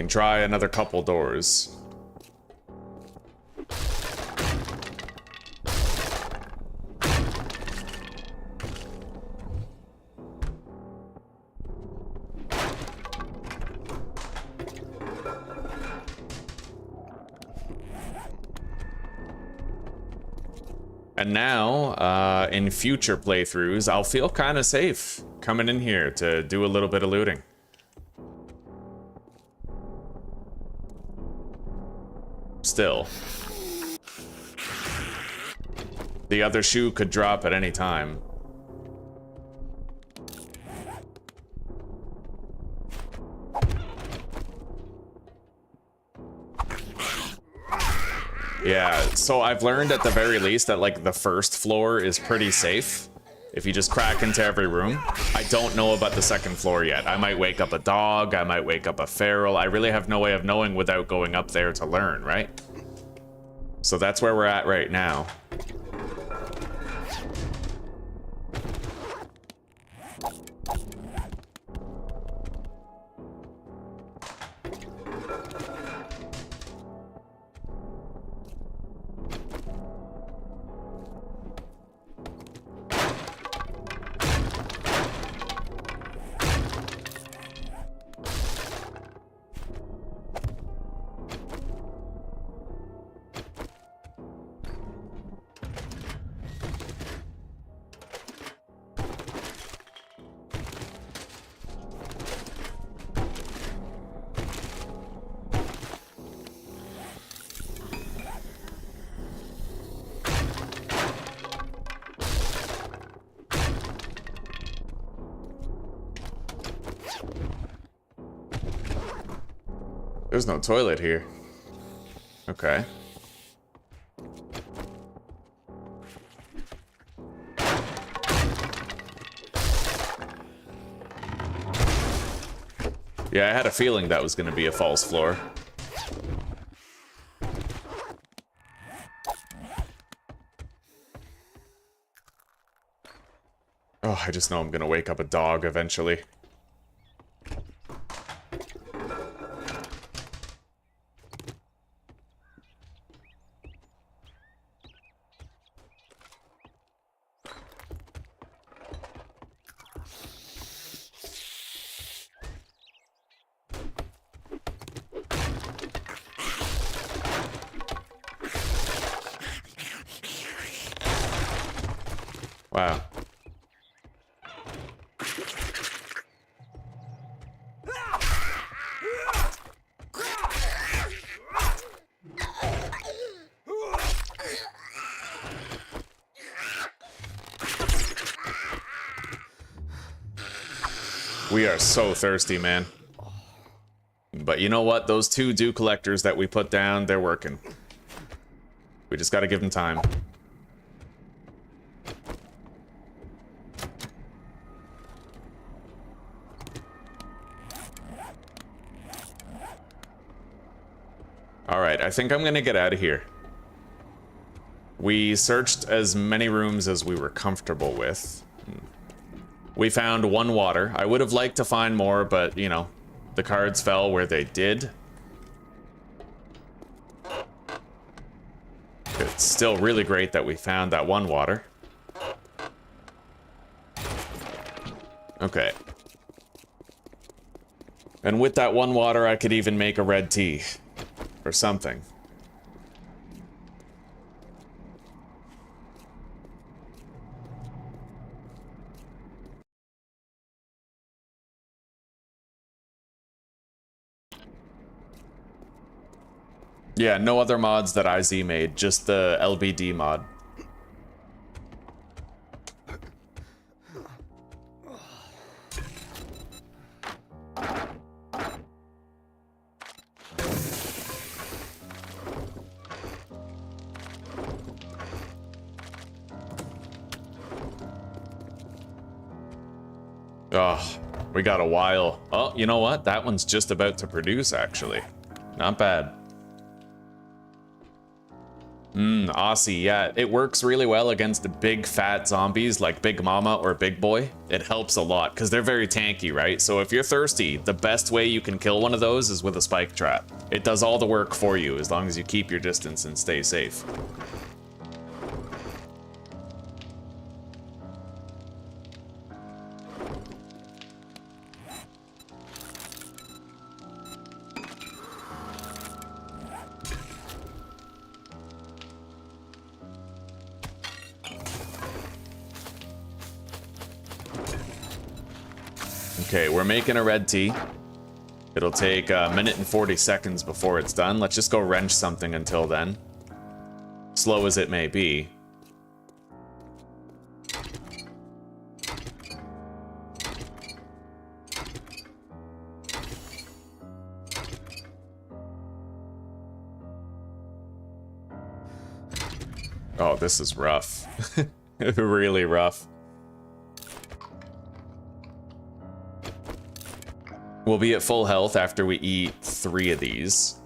can try another couple doors. And now, in future playthroughs, I'll feel kind of safe coming in here to do a little bit of looting. Still. The other shoe could drop at any time. Yeah, so I've learned at the very least that, like, the first floor is pretty safe. If you just crack into every room. I don't know about the second floor yet. I might wake up a dog, I might wake up a feral. I really have no way of knowing without going up there to learn, right? So that's where we're at right now. There's no toilet here. Okay. Yeah, I had a feeling that was going to be a false floor. Oh, I just know I'm going to wake up a dog eventually. Wow. We are so thirsty, man. But you know what? Those two dew collectors that we put down, they're working. We just gotta give them time. Alright, I think I'm gonna get out of here. We searched as many rooms as we were comfortable with. We found one water. I would have liked to find more, but, you know, the cards fell where they did. It's still really great that we found that one water. Okay. And with that one water, I could even make a red tea. Or something. Yeah, no other mods that IZ made, just the LBD mod. Oh, we got a while. Oh, you know what? That one's just about to produce, actually. Not bad. Aussie, yeah. It works really well against the big fat zombies like Big Mama or Big Boy. It helps a lot because they're very tanky, right? So if you're thirsty, the best way you can kill one of those is with a spike trap. It does all the work for you as long as you keep your distance and stay safe. Okay, we're making a red tea. It'll take a minute and 40 seconds before it's done. Let's just go wrench something until then. Slow as it may be. Oh, this is rough. Really rough. We'll be at full health after we eat 3 of these.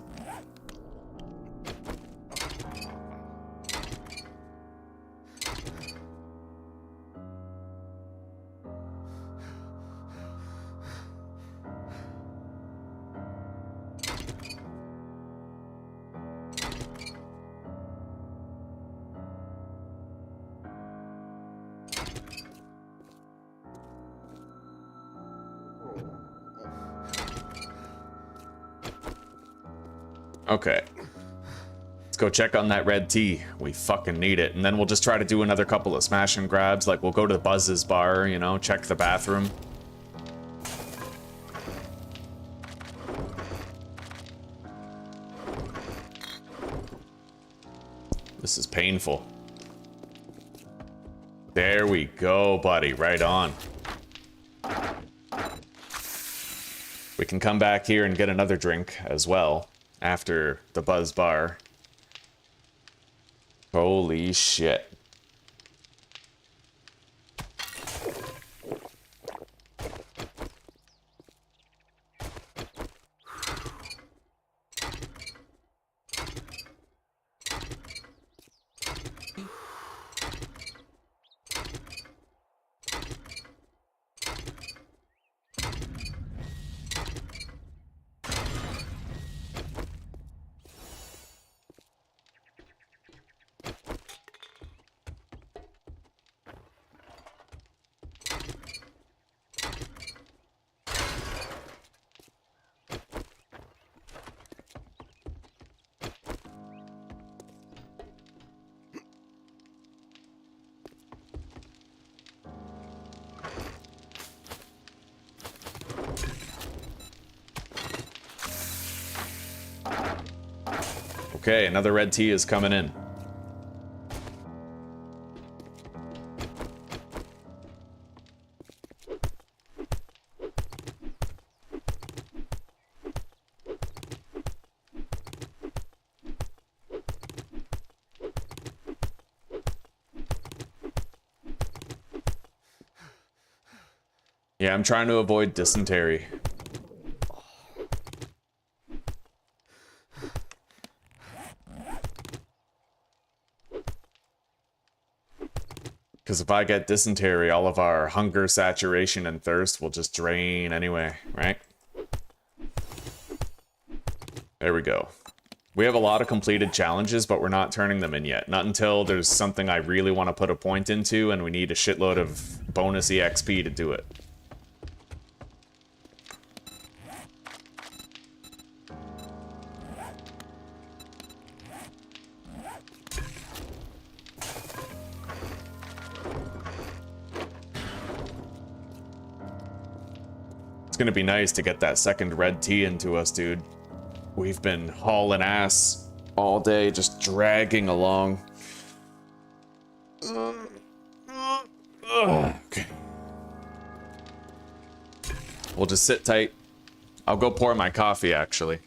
Okay. Let's go check on that red tea. We fucking need it. And then we'll just try to do another couple of smash and grabs. Like, we'll go to Buzz's bar, you know, check the bathroom. This is painful. There we go, buddy. Right on. We can come back here and get another drink as well after the Buzz bar. Holy shit. Okay, another red tea is coming in. Yeah, I'm trying to avoid dysentery. Because if I get dysentery, all of our hunger, saturation, and thirst will just drain anyway, right? There we go. We have a lot of completed challenges, but we're not turning them in yet. Not until there's something I really want to put a point into, and we need a shitload of bonus EXP to do it. It's gonna be nice to get that second red tea into us, dude. We've been hauling ass all day, just dragging along. Okay. We'll just sit tight. I'll go pour my coffee, actually.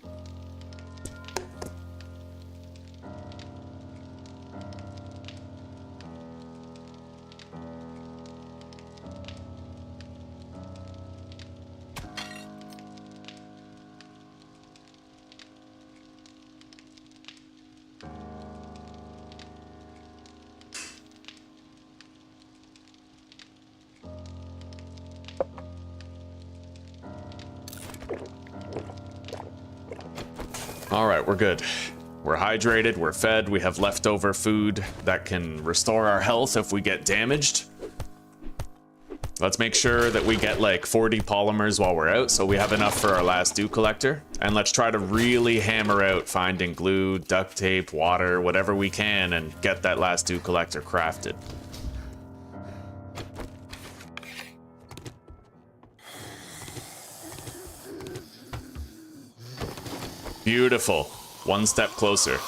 All right, we're good. We're hydrated, we're fed, we have leftover food that can restore our health if we get damaged. Let's make sure that we get like 40 polymers while we're out, so we have enough for our last dew collector. And let's try to really hammer out finding glue, duct tape, water, whatever we can, and get that last dew collector crafted. Beautiful. One step closer.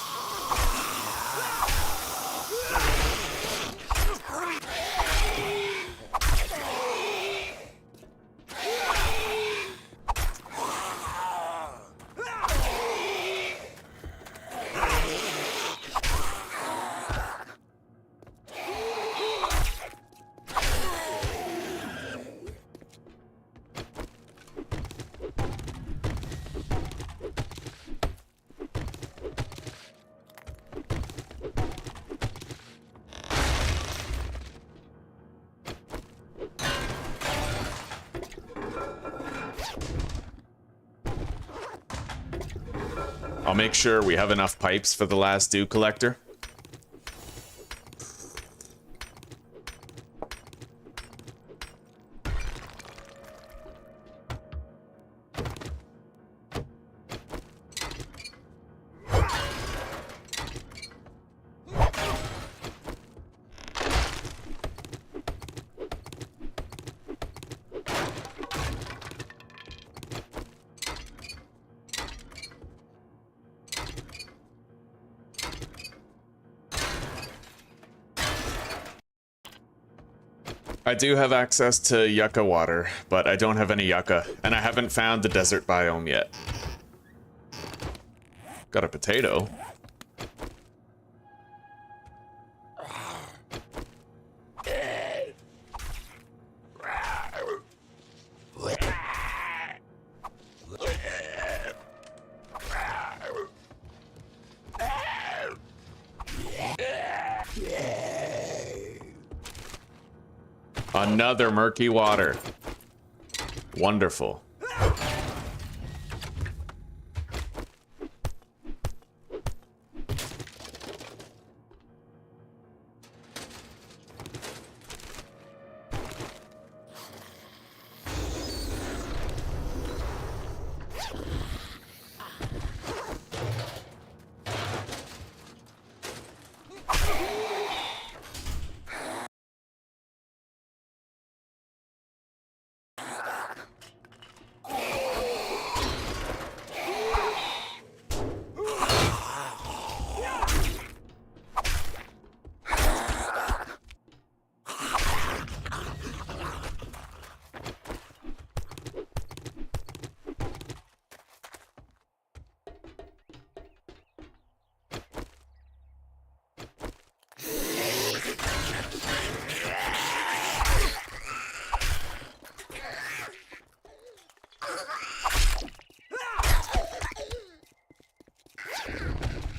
I'll make sure we have enough pipes for the last dew collector. I do have access to yucca water, but I don't have any yucca, and I haven't found the desert biome yet. Got a potato. Another murky water. Wonderful.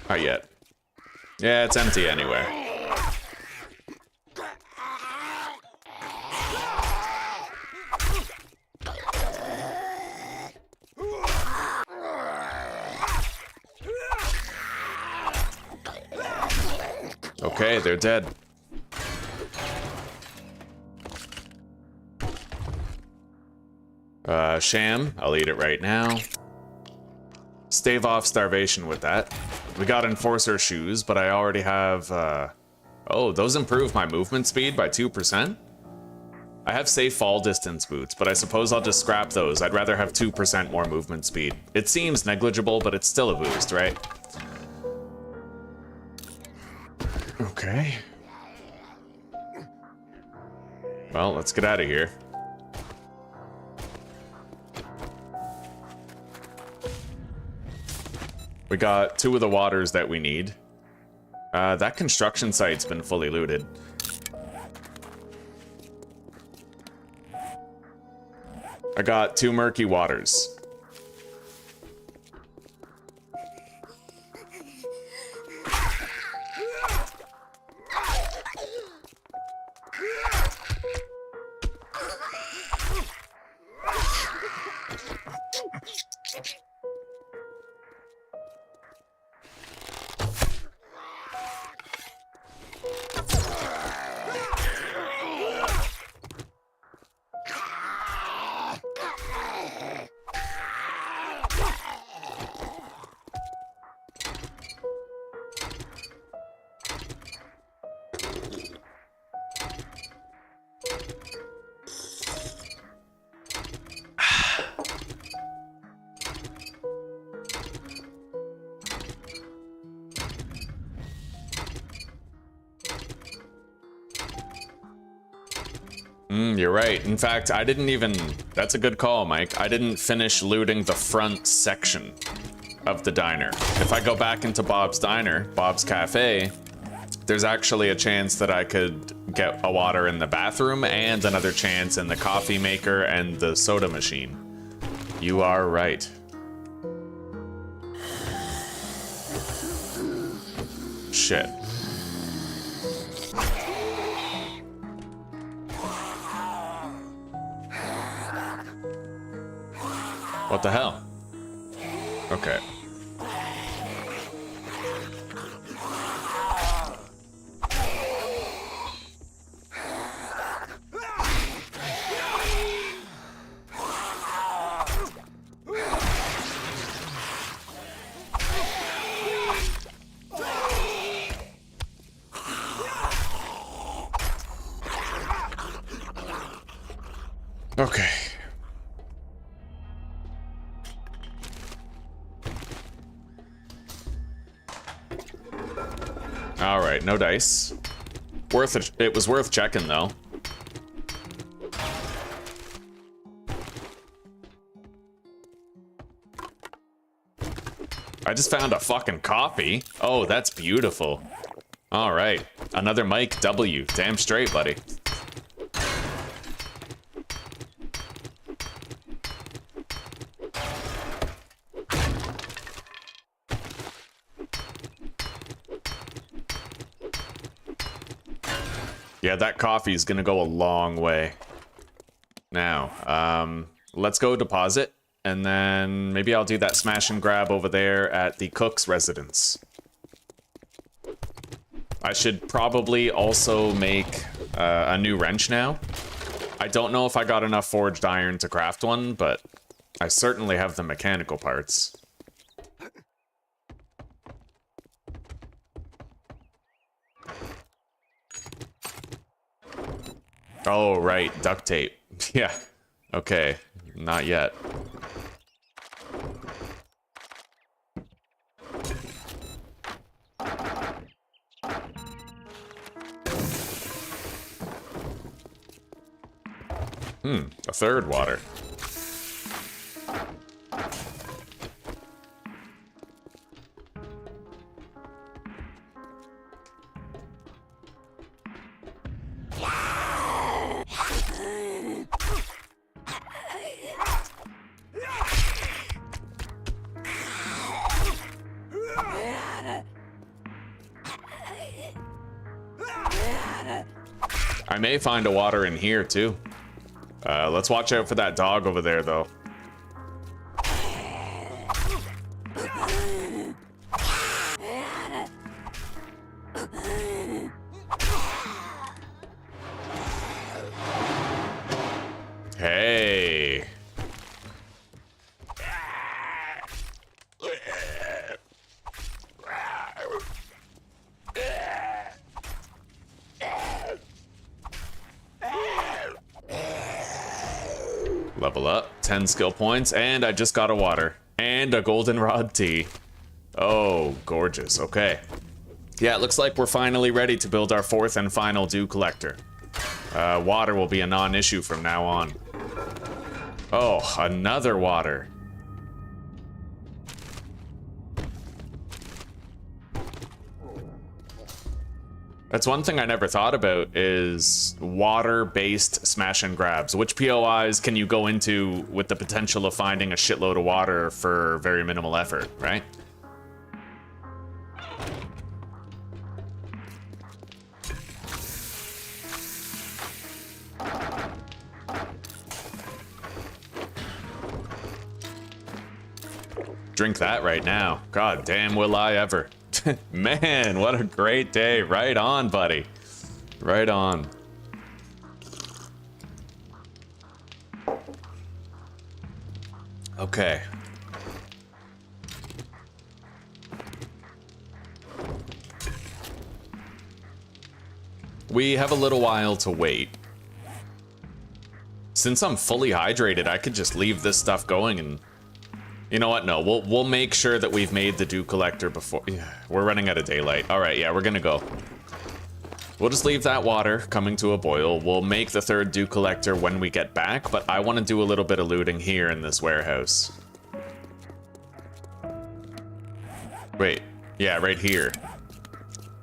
Not yet. Yeah, it's empty anyway. Okay, they're dead. Sham, I'll eat it right now. Stave off starvation with that. We got Enforcer shoes, but I already have, oh, those improve my movement speed by 2%? I have safe fall distance boots, but I suppose I'll just scrap those. I'd rather have 2% more movement speed. It seems negligible, but it's still a boost, right? Okay. Well, let's get out of here. We got 2 of the waters that we need. That construction site's been fully looted. I got 2 murky waters. You're right. In fact, I didn't even... That's a good call, Mike. I didn't finish looting the front section of the diner. If I go back into Bob's Diner, Bob's Cafe, there's actually a chance that I could get a water in the bathroom and another chance in the coffee maker and the soda machine. You are right. Shit. What the hell? Okay. Okay. All right, no dice. Worth it. It was worth checking though. I just found a fucking coffee. Oh, that's beautiful. All right, another Mike W. Damn straight, buddy. Yeah, that coffee is gonna go a long way. Now, let's go deposit, and then maybe I'll do that smash and grab over there at the cook's residence. I should probably also make a new wrench now. I don't know if I got enough forged iron to craft one, but I certainly have the mechanical parts. Oh, right, duct tape. Yeah, okay, not yet. A third water. I may find a water in here too. Let's watch out for that dog over there though. Hey. Level up, 10 skill points, and I just got a water. And a goldenrod tea. Oh, gorgeous, okay. Yeah, it looks like we're finally ready to build our fourth and final dew collector. Water will be a non-issue from now on. Oh, another water. That's one thing I never thought about is water-based smash and grabs. Which POIs can you go into with the potential of finding a shitload of water for very minimal effort, right? Drink that right now. God damn, will I ever. Man, what a great day. Right on, buddy. Right on. Okay. We have a little while to wait. Since I'm fully hydrated, I could just leave this stuff going and... You know what? No, we'll make sure that we've made the dew collector before... Yeah, we're running out of daylight. All right, yeah, we're gonna go. We'll just leave that water coming to a boil. We'll make the third dew collector when we get back, but I want to do a little bit of looting here in this warehouse. Wait, yeah, right here.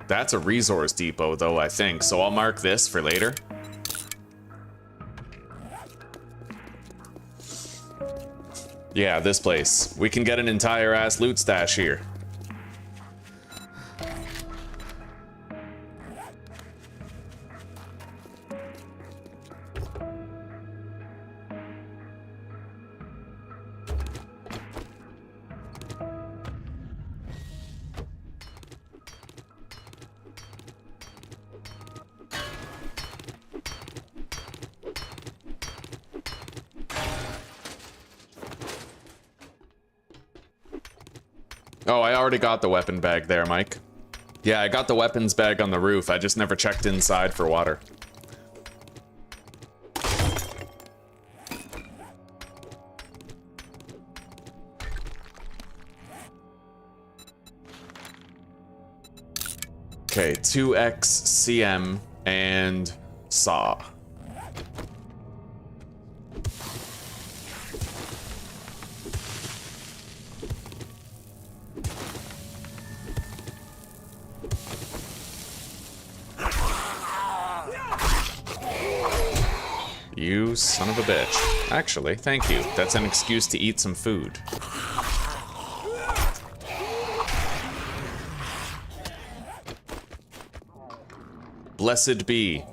That's a resource depot, though, I think, so I'll mark this for later. Yeah, this place. We can get an entire ass loot stash here. Oh, I already got the weapon bag there, Mike. Yeah, I got the weapons bag on the roof. I just never checked inside for water. Okay, 2x CM and saw. You son of a bitch. Actually, thank you. That's an excuse to eat some food. Blessed be.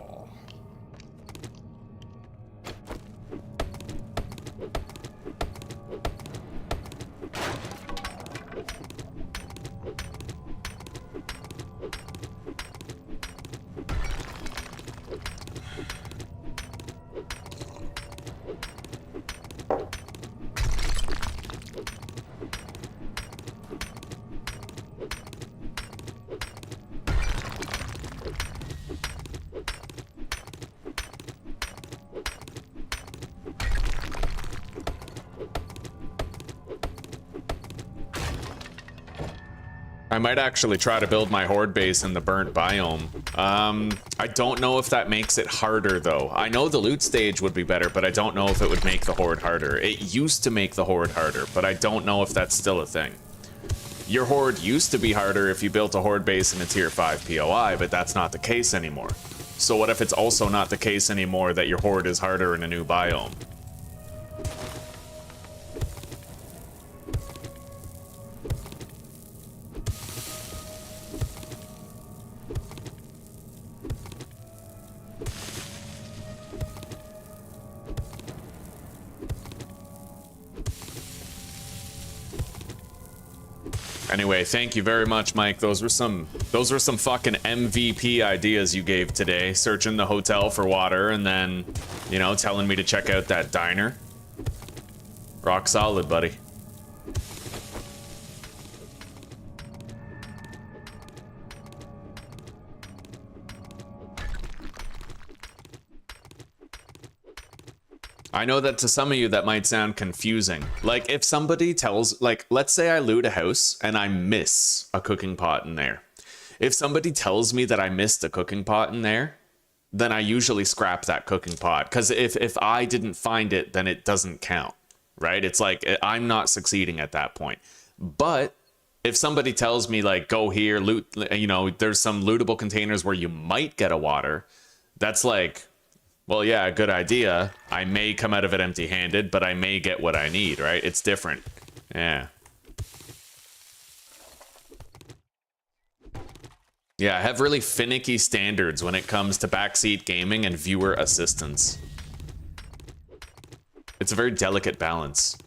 I might actually try to build my horde base in the burnt biome. I don't know if that makes it harder, though. I know the loot stage would be better, but I don't know if it would make the horde harder. It used to make the horde harder, but I don't know if that's still a thing. Your horde used to be harder if you built a horde base in a tier 5 POI, but that's not the case anymore. So what if it's also not the case anymore that your horde is harder in a new biome? Anyway, thank you very much, Mike. Those were some fucking MVP ideas you gave today. Searching the hotel for water and then, you know, telling me to check out that diner. Rock solid, buddy. I know that to some of you that might sound confusing. Like if somebody tells, like, let's say I loot a house and I miss a cooking pot in there. If somebody tells me that I missed a cooking pot in there, then I usually scrap that cooking pot. Because if I didn't find it, then it doesn't count, right? It's like I'm not succeeding at that point. But if somebody tells me like, go here, loot, you know, there's some lootable containers where you might get a water, that's like, well, yeah, good idea. I may come out of it empty-handed, but I may get what I need, right? It's different. Yeah. Yeah, I have really finicky standards when it comes to backseat gaming and viewer assistance. It's a very delicate balance.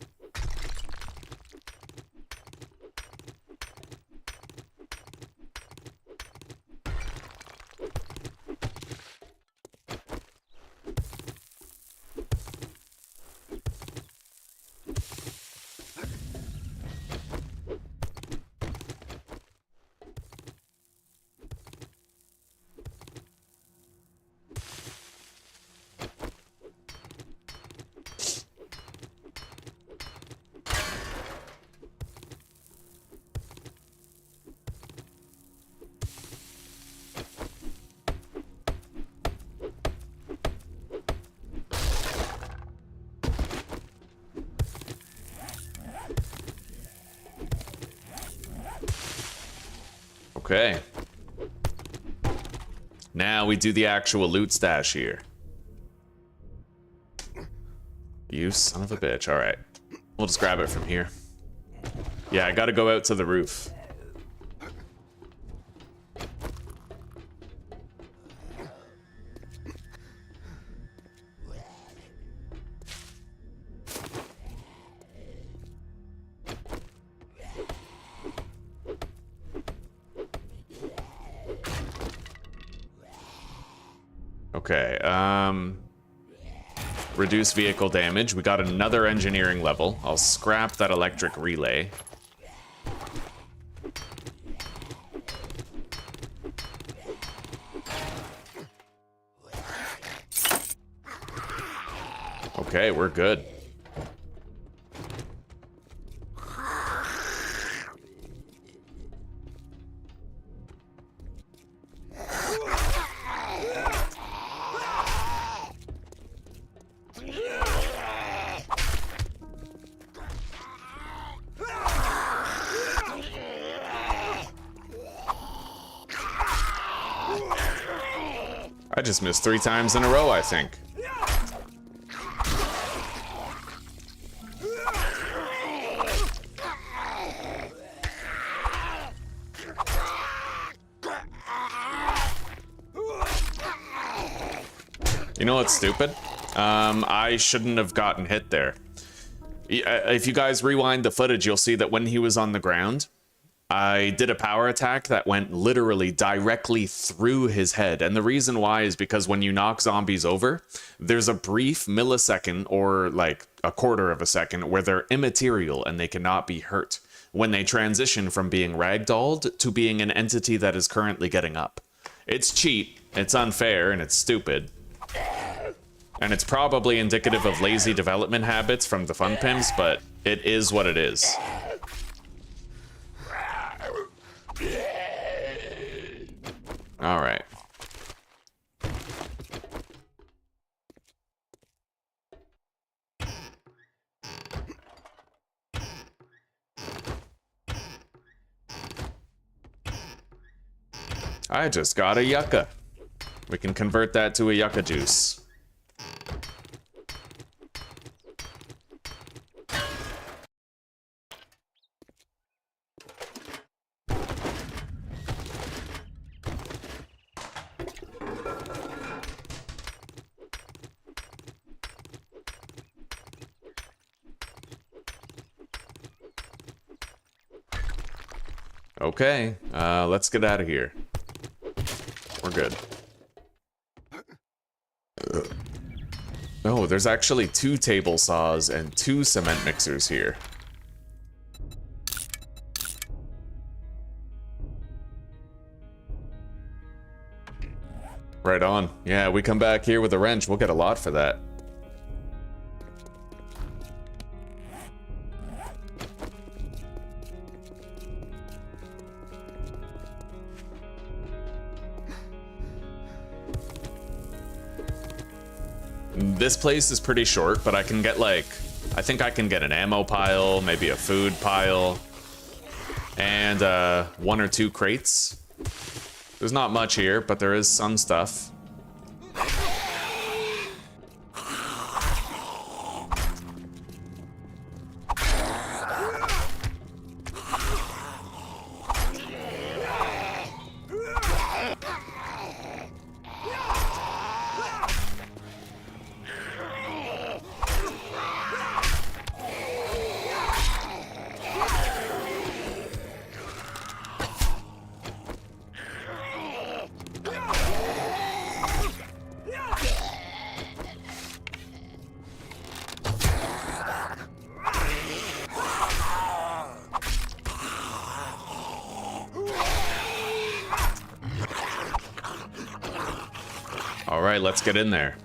Okay. Now we do the actual loot stash here. You son of a bitch. All right. We'll just grab it from here. Yeah, I gotta go out to the roof. Okay, reduce vehicle damage. We got another engineering level. I'll scrap that electric relay. Okay, we're good. I just missed 3 times in a row, I think. You know what's stupid? I shouldn't have gotten hit there. If you guys rewind the footage, you'll see that when he was on the ground, I did a power attack that went literally directly through his head. And the reason why is because when you knock zombies over, there's a brief millisecond or like a quarter of a second where they're immaterial and they cannot be hurt when they transition from being ragdolled to being an entity that is currently getting up. It's cheap, it's unfair, and it's stupid. And it's probably indicative of lazy development habits from the Fun Pimps, but it is what it is. All right. I just got a yucca. We can convert that to a yucca juice. Okay, let's get out of here. We're good. Oh, there's actually 2 table saws and 2 cement mixers here. Right on. Yeah, we come back here with a wrench, we'll get a lot for that. This place is pretty short, but I can get like, I think I can get an ammo pile, maybe a food pile, and 1 or 2 crates. There's not much here, but there is some stuff. All right, let's get in there.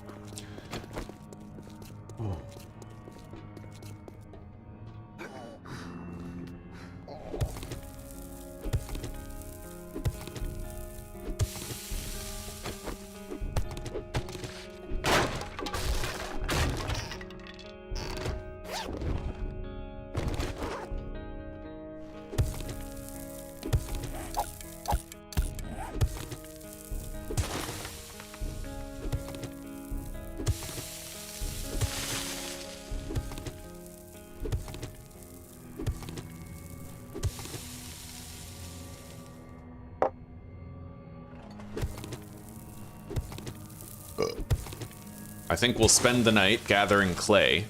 I think we'll spend the night gathering clay.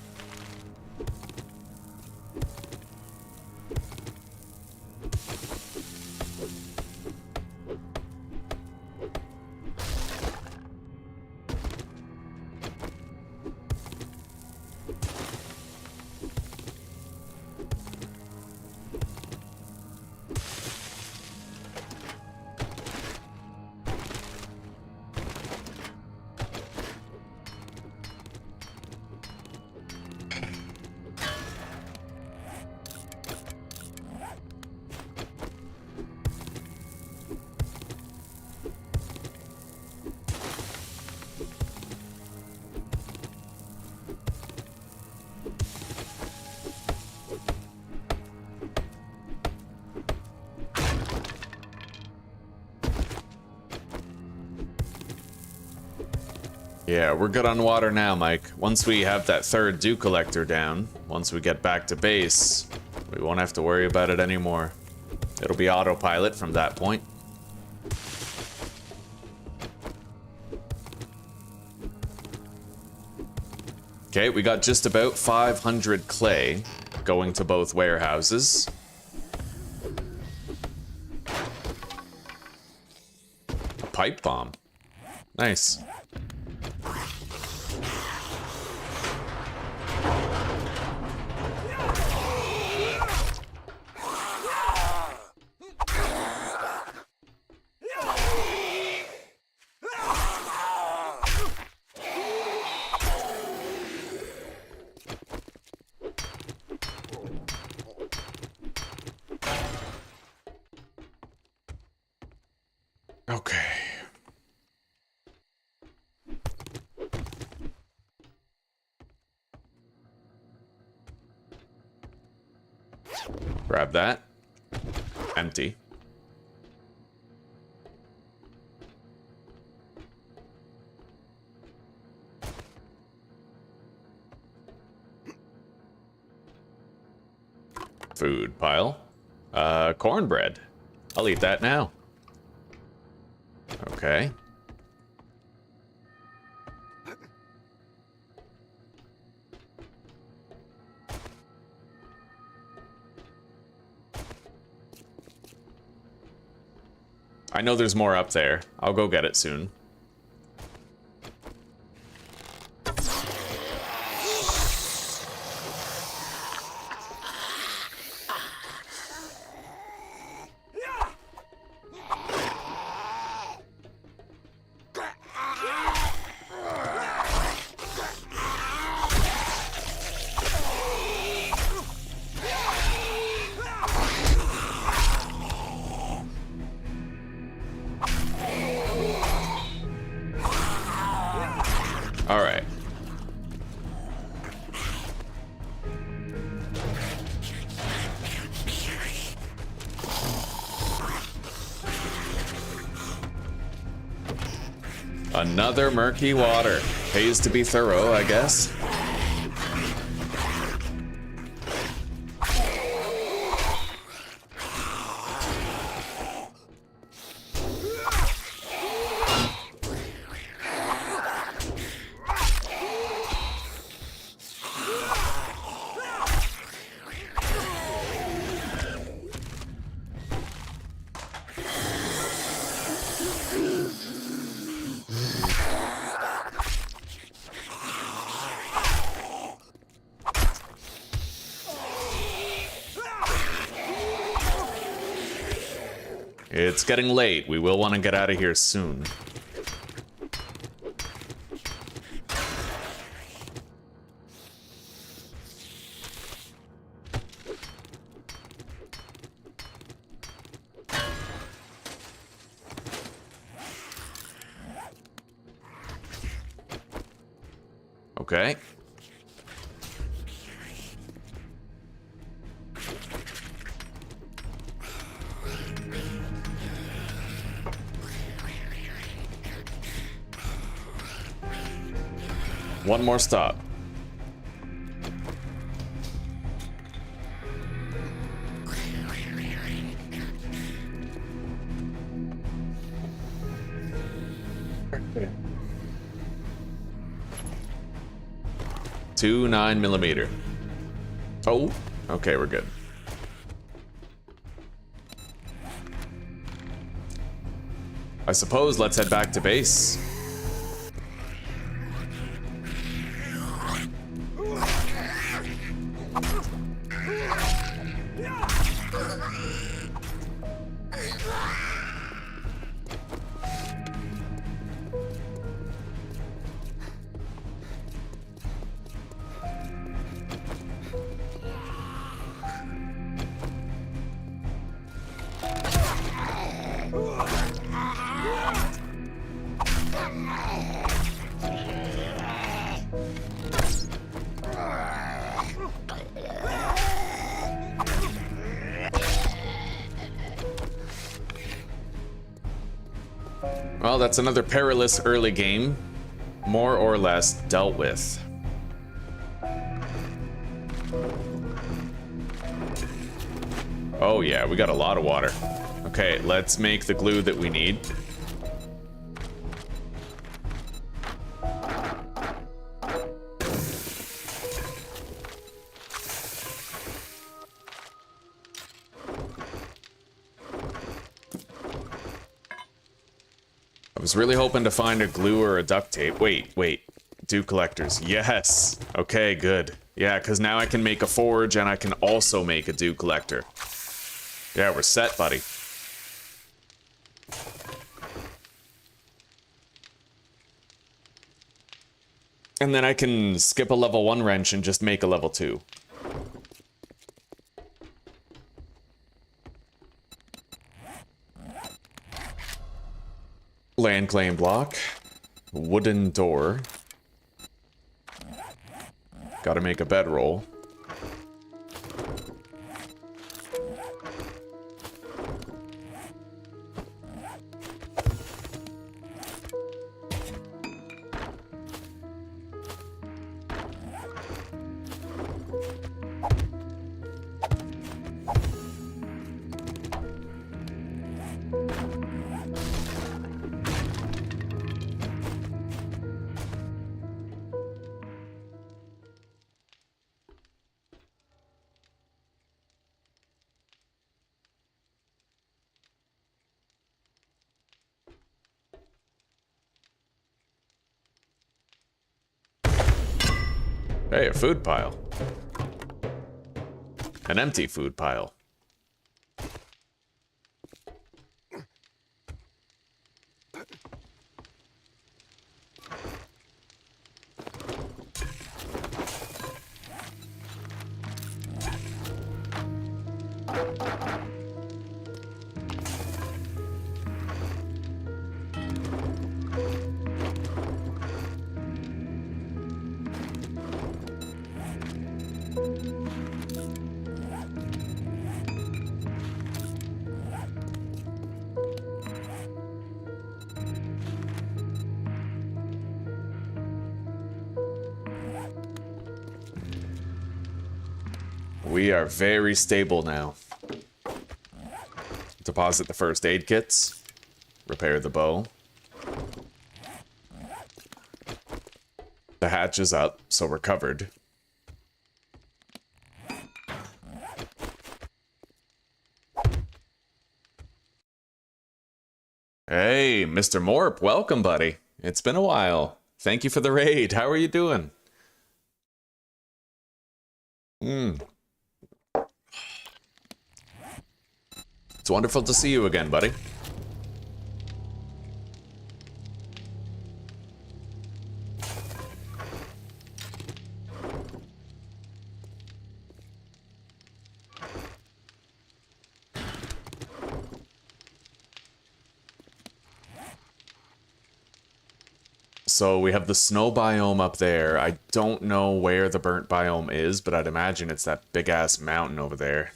Yeah, we're good on water now, Mike. Once we have that third dew collector down, once we get back to base, we won't have to worry about it anymore. It'll be autopilot from that point. Okay, we got just about 500 clay going to both warehouses. A pipe bomb. Nice. Okay. Grab that. Empty. Food pile. Cornbread. I'll eat that now. Okay. I know there's more up there. I'll go get it soon. Alright. Another murky water. Pays to be thorough, I guess. It's getting late. We will want to get out of here soon. Okay. One more stop. 2 9mm. Oh, okay, we're good. I suppose let's head back to base. Well, that's another perilous early game, more or less dealt with. Oh yeah, we got a lot of water. Okay, let's make the glue that we need. I was really hoping to find a glue or a duct tape. Wait. Dew collectors. Yes. Okay, good. Yeah, because now I can make a forge and I can also make a dew collector. Yeah, we're set, buddy. And then I can skip a level 1 wrench and just make a level 2. Land claim block. Wooden door. Gotta make a bedroll. Hey, a food pile. An empty food pile. We are very stable now. Deposit the first aid kits. Repair the bow. The hatch is up, so we're covered. Hey, Mr. Morp, welcome, buddy. It's been a while. Thank you for the raid. How are you doing? It's wonderful to see you again, buddy. So we have the snow biome up there. I don't know where the burnt biome is, but I'd imagine it's that big-ass mountain over there.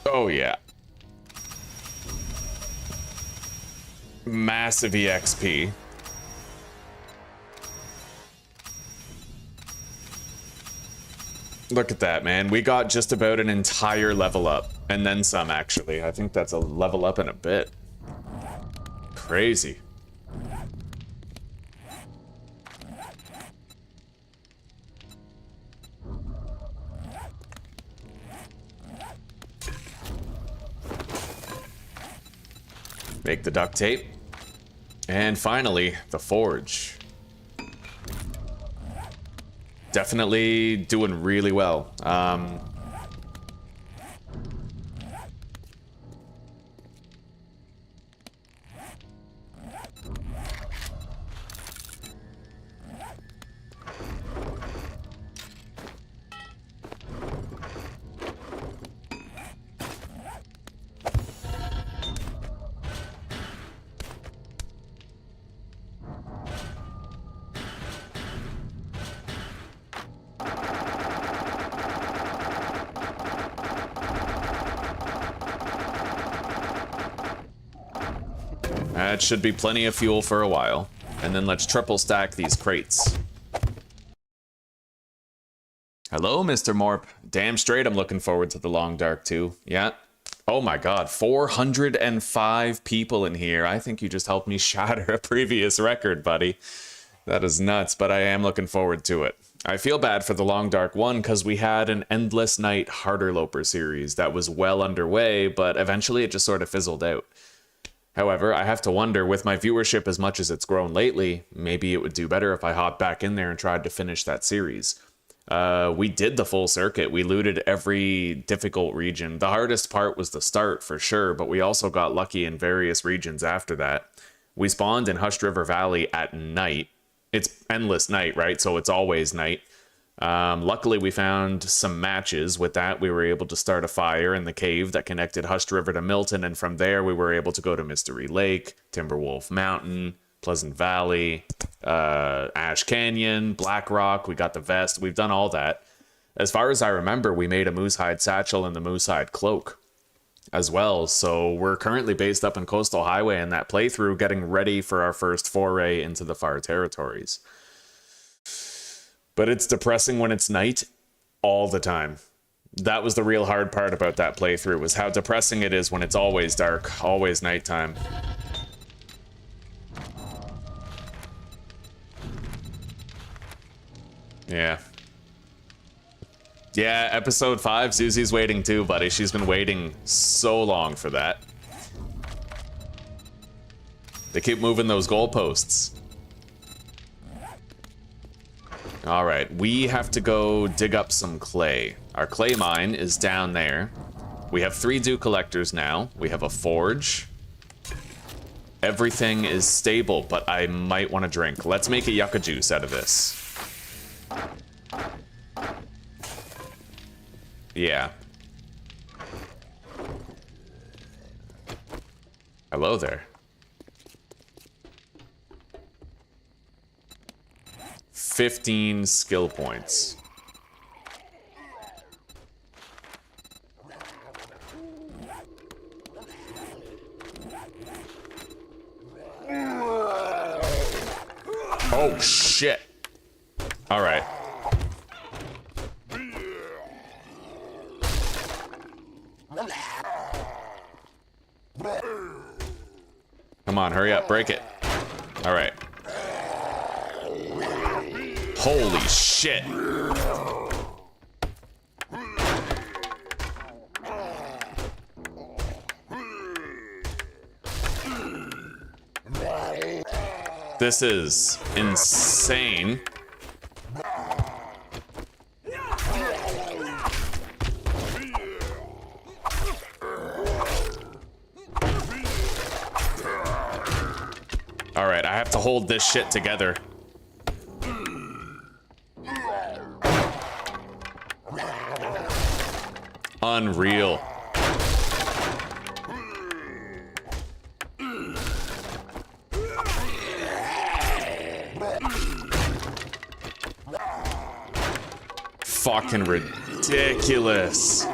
Oh, yeah. Massive EXP. Look at that, man. We got just about an entire level up. And then some, actually. I think that's a level up in a bit. Crazy. Make the duct tape. And finally, the forge. Definitely doing really well. That should be plenty of fuel for a while. And then let's triple stack these crates. Hello, Mr. Morp. Damn straight I'm looking forward to the Long Dark too. Yeah. Oh my god, 405 people in here. I think you just helped me shatter a previous record, buddy. That is nuts, but I am looking forward to it. I feel bad for the Long Dark one because we had an Endless Night Harder Loper series that was well underway, but eventually it just sort of fizzled out. However, I have to wonder, with my viewership as much as it's grown lately, maybe it would do better if I hopped back in there and tried to finish that series. We did the full circuit. We looted every difficult region. The hardest part was the start, for sure, but we also got lucky in various regions after that. We spawned in Hushed River Valley at night. It's endless night, right? So it's always night. Luckily, we found some matches. With that, we were able to start a fire in the cave that connected Hushed River to Milton, and from there, we were able to go to Mystery Lake, Timberwolf Mountain, Pleasant Valley, Ash Canyon, Black Rock. We got the vest. We've done all that. As far as I remember, we made a Moosehide Satchel and the Moosehide Cloak as well. So we're currently based up in Coastal Highway in that playthrough, getting ready for our first foray into the far territories. But it's depressing when it's night all the time. That was the real hard part about that playthrough, was how depressing it is when it's always dark, always nighttime. Yeah. Yeah, episode 5, Susie's waiting too, buddy. She's been waiting so long for that. They keep moving those goalposts. All right, we have to go dig up some clay. Our clay mine is down there. We have 3 dew collectors now. We have a forge. Everything is stable, but I might want to drink. Let's make a yucca juice out of this. Yeah. Hello there. 15 skill points. Oh shit. All right. Come on, hurry up, break it. All right. Holy shit. This is insane. All right, I have to hold this shit together. Unreal. Fucking ridiculous.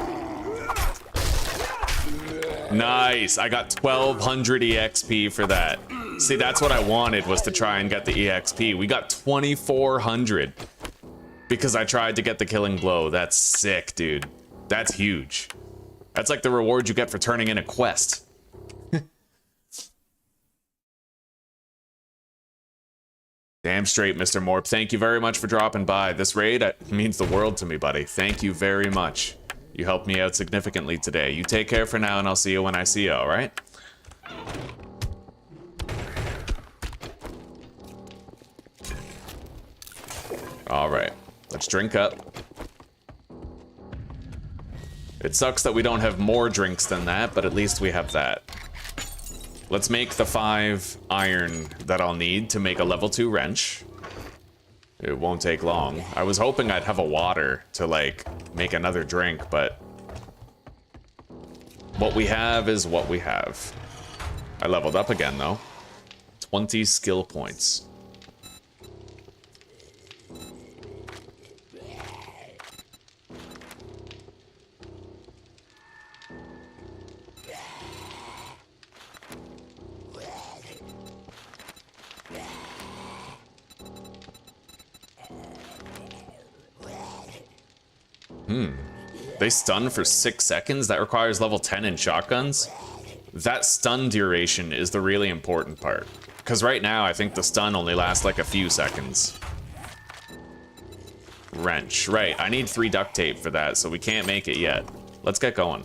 Nice. I got 1200 EXP for that. See, that's what I wanted, was to try and get the EXP. We got 2400 because I tried to get the killing blow. That's sick, dude. That's huge. That's like the reward you get for turning in a quest. Damn straight, Mr. Morp. Thank you very much for dropping by. This raid means the world to me, buddy. Thank you very much. You helped me out significantly today. You take care for now, and I'll see you when I see you, alright? Alright. Let's drink up. It sucks that we don't have more drinks than that, but at least we have that. Let's make the 5 iron that I'll need to make a level 2 wrench. It won't take long. I was hoping I'd have a water to, like, make another drink, but what we have is what we have. I leveled up again, though. 20 skill points. They stun for 6 seconds? That requires level 10 in shotguns? That stun duration is the really important part. Because right now, I think the stun only lasts like a few seconds. Wrench. Right, I need 3 duct tape for that, so we can't make it yet. Let's get going.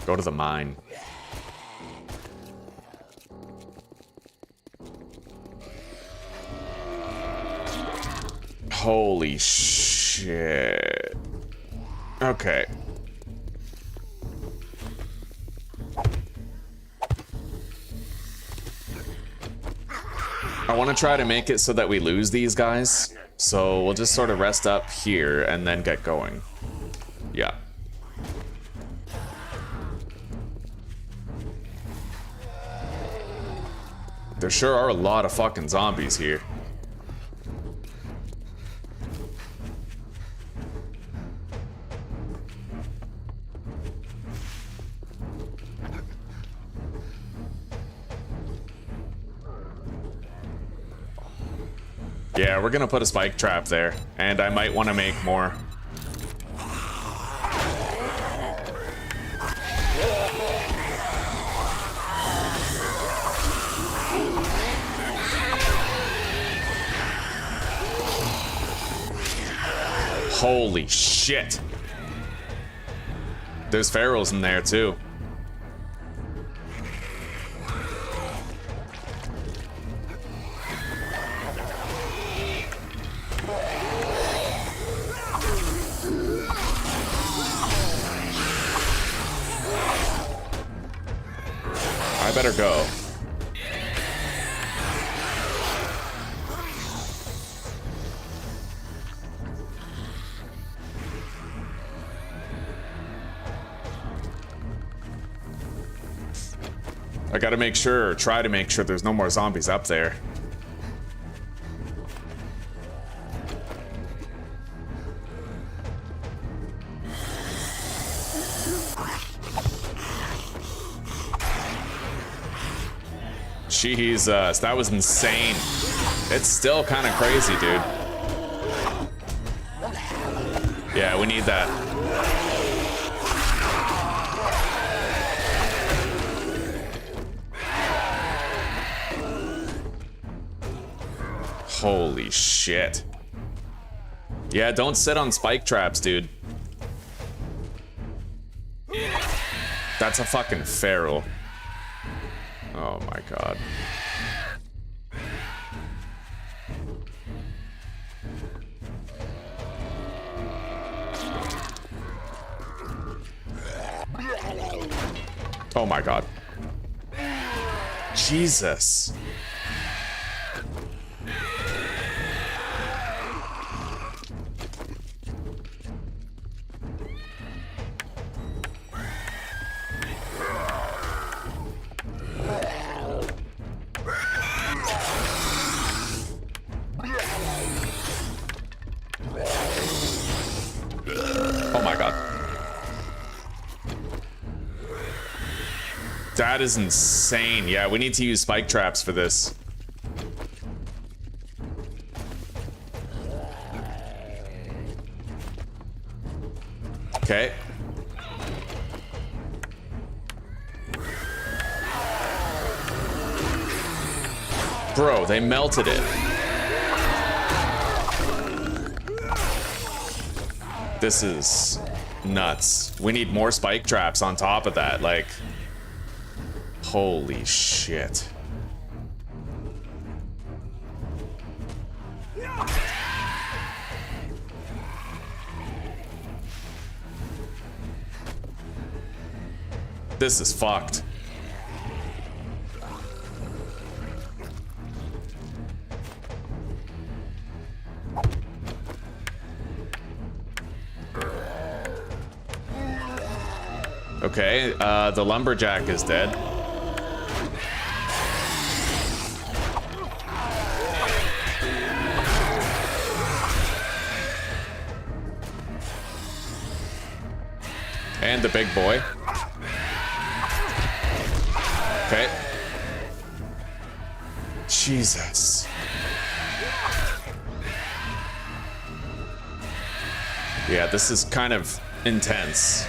Go to the mine. Holy shit. Okay. I want to try to make it so that we lose these guys. So we'll just sort of rest up here and then get going. Yeah. There sure are a lot of fucking zombies here. Yeah, we're gonna put a spike trap there, and I might want to make more. Holy shit. There's pharaohs in there too. I better go. I gotta make sure, or try to make sure there's no more zombies up there. Jesus, that was insane. It's still kind of crazy, dude. Yeah, we need that. Holy shit. Yeah, don't sit on spike traps, dude. That's a fucking feral. Oh my god. Oh my god. Jesus. That is insane. Yeah, we need to use spike traps for this. Okay. Bro, they melted it. This is nuts. We need more spike traps on top of that. Like, holy shit. This is fucked. Okay, the lumberjack is dead. And the big boy. Okay. Jesus. Yeah, this is kind of intense.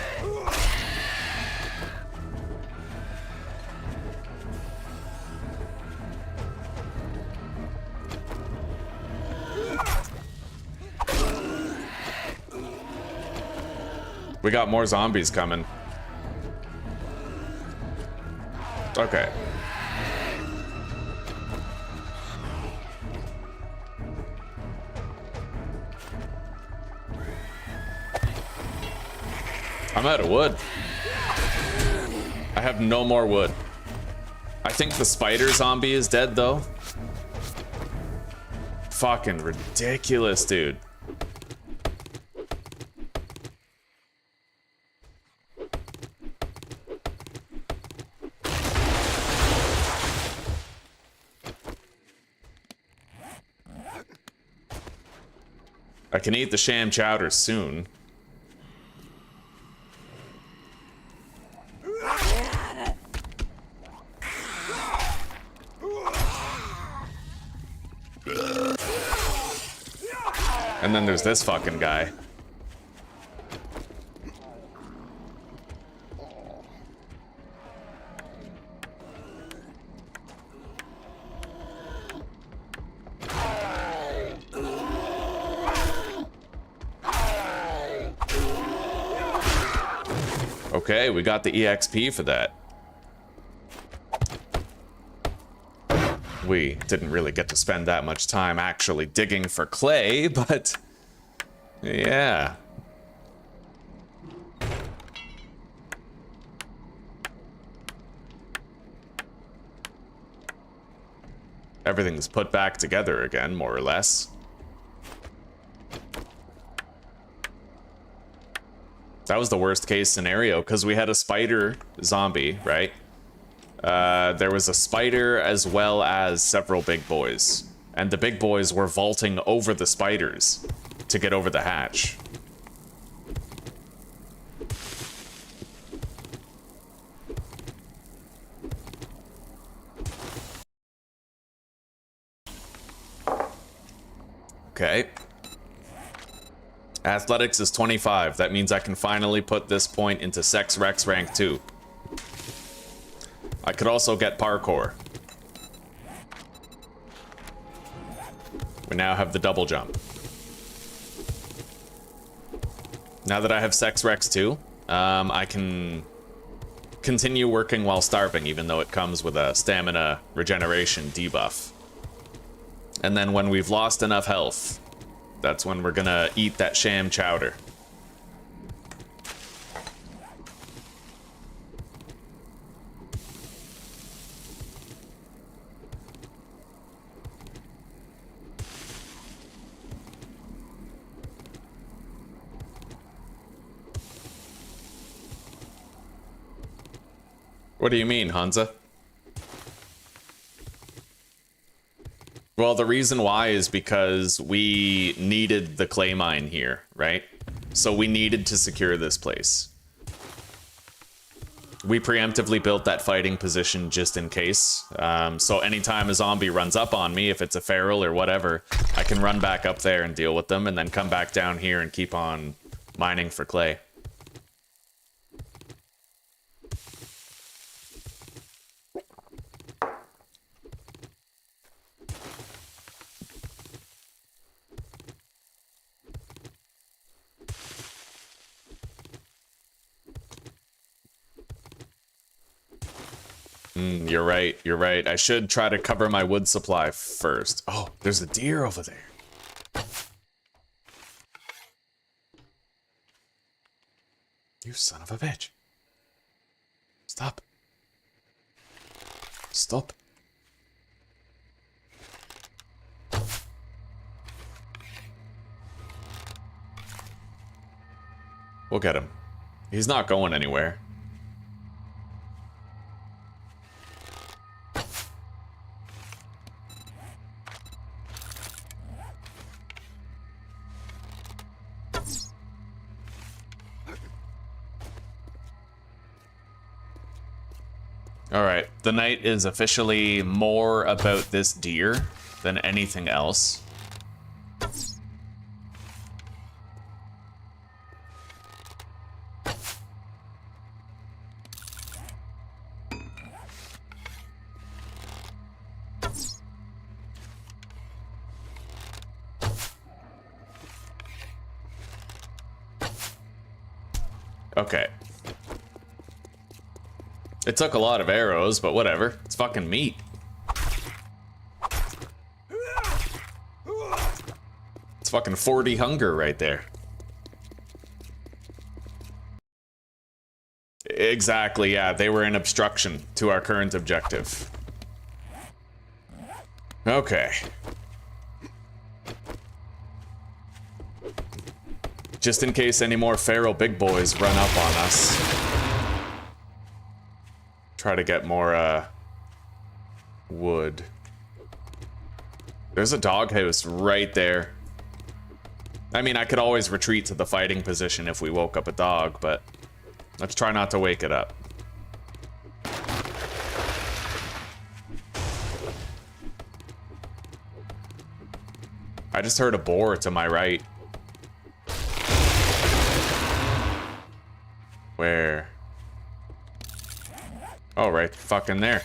We got more zombies coming. Okay. I'm out of wood. I have no more wood. I think the spider zombie is dead, though. Fucking ridiculous, dude. I can eat the sham chowder soon. And then there's this fucking guy. Okay, we got the EXP for that. We didn't really get to spend that much time actually digging for clay, but yeah. Everything's put back together again, more or less. That was the worst case scenario, because we had a spider zombie, right? There was a spider as well as several big boys. And the big boys were vaulting over the spiders to get over the hatch. Okay. Athletics is 25. That means I can finally put this point into Sex Rex rank 2. I could also get parkour. We now have the double jump. Now that I have Sex Rex 2, I can continue working while starving, even though it comes with a stamina regeneration debuff. And then when we've lost enough health, that's when we're gonna eat that sham chowder. What do you mean, Hansa? Well, the reason why is because we needed the clay mine here, right? So we needed to secure this place. We preemptively built that fighting position just in case. So anytime a zombie runs up on me, if it's a feral or whatever, I can run back up there and deal with them and then come back down here and keep on mining for clay. You're right, you're right. I should try to cover my wood supply first. Oh, there's a deer over there. You son of a bitch. Stop. Stop. We'll get him. He's not going anywhere. Alright, the night is officially more about this deer than anything else. Okay. It took a lot of arrows, but whatever. It's fucking meat. It's fucking 40 hunger right there. Exactly, yeah. They were an obstruction to our current objective. Okay. Just in case any more feral big boys run up on us. Try to get more, wood. There's a doghouse right there. I mean, I could always retreat to the fighting position if we woke up a dog, but let's try not to wake it up. I just heard a boar to my right. Where? Oh, right fucking there.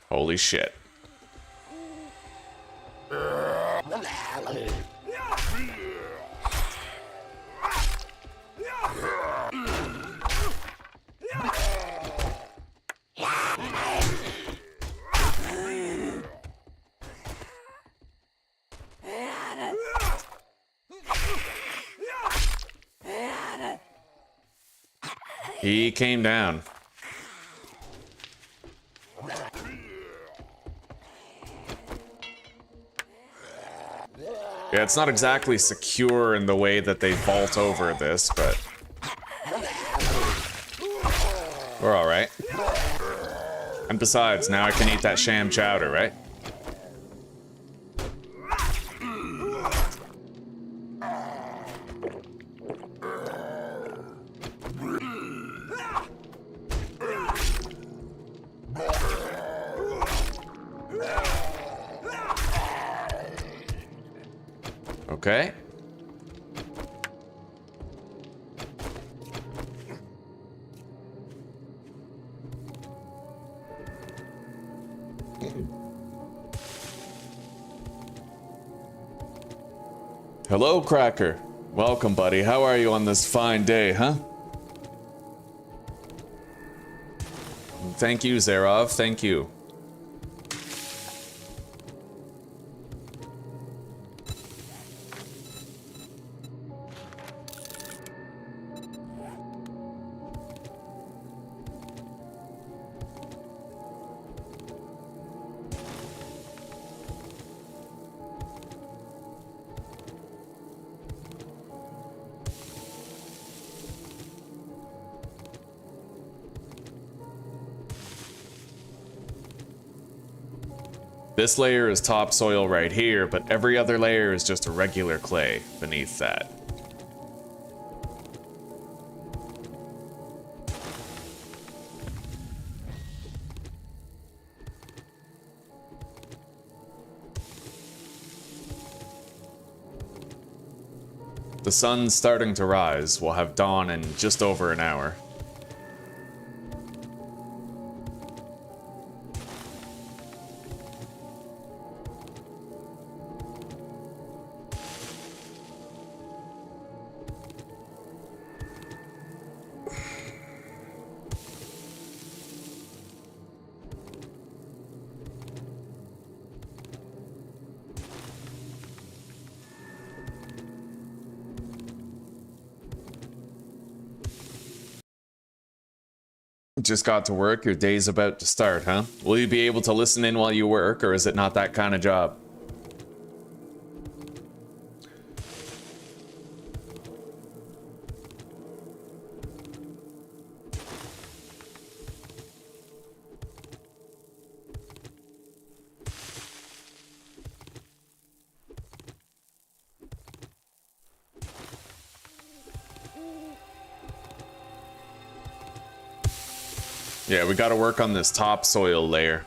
Holy shit. He came down. Yeah, it's not exactly secure in the way that they vault over this, but we're all right. And besides, now I can eat that sham chowder, right? Okay. Hello, Cracker. Welcome, buddy. How are you on this fine day, huh? Thank you, Zerov. Thank you. This layer is topsoil right here, but every other layer is just a regular clay beneath that. The sun's starting to rise. We'll have dawn in just over an hour. Just got to work, your day's about to start, huh? Will you be able to listen in while you work, or is it not that kind of job? Yeah, we gotta work on this topsoil layer.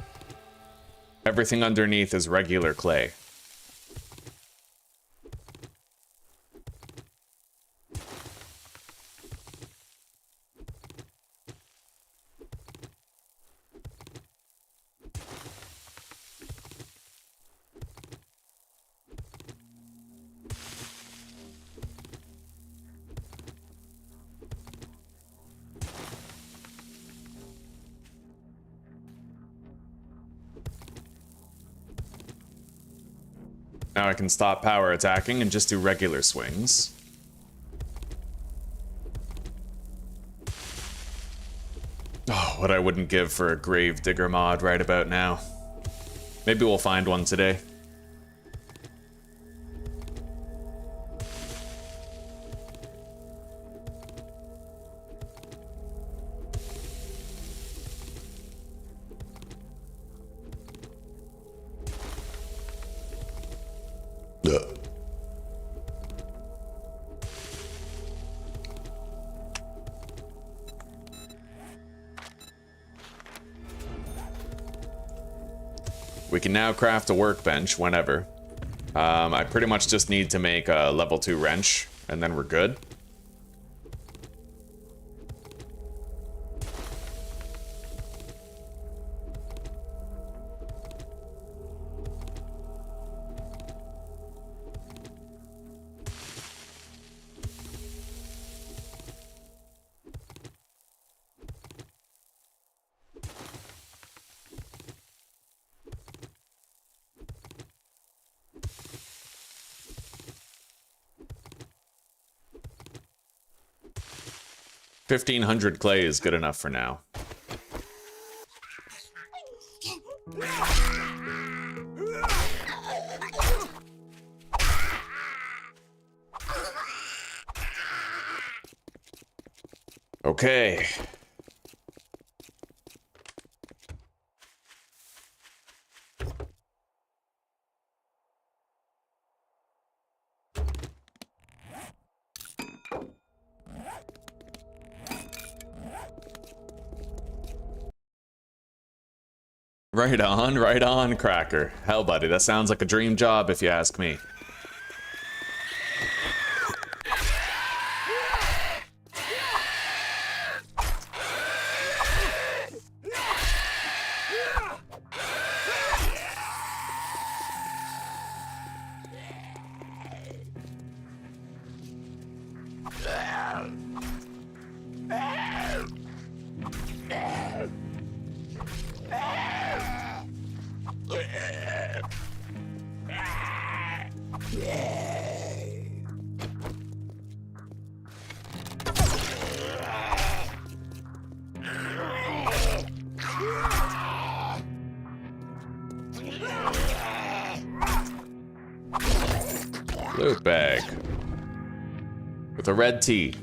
Everything underneath is regular clay. Now I can stop power attacking and just do regular swings. Oh, what I wouldn't give for a grave digger mod right about now. Maybe we'll find one today. We can now craft a workbench whenever. I pretty much just need to make a level 2 wrench, and then we're good. $1,500 clay is good enough for now. Okay. Right on, Cracker. Hell, buddy, that sounds like a dream job if you ask me. Loot bag. With a red tea.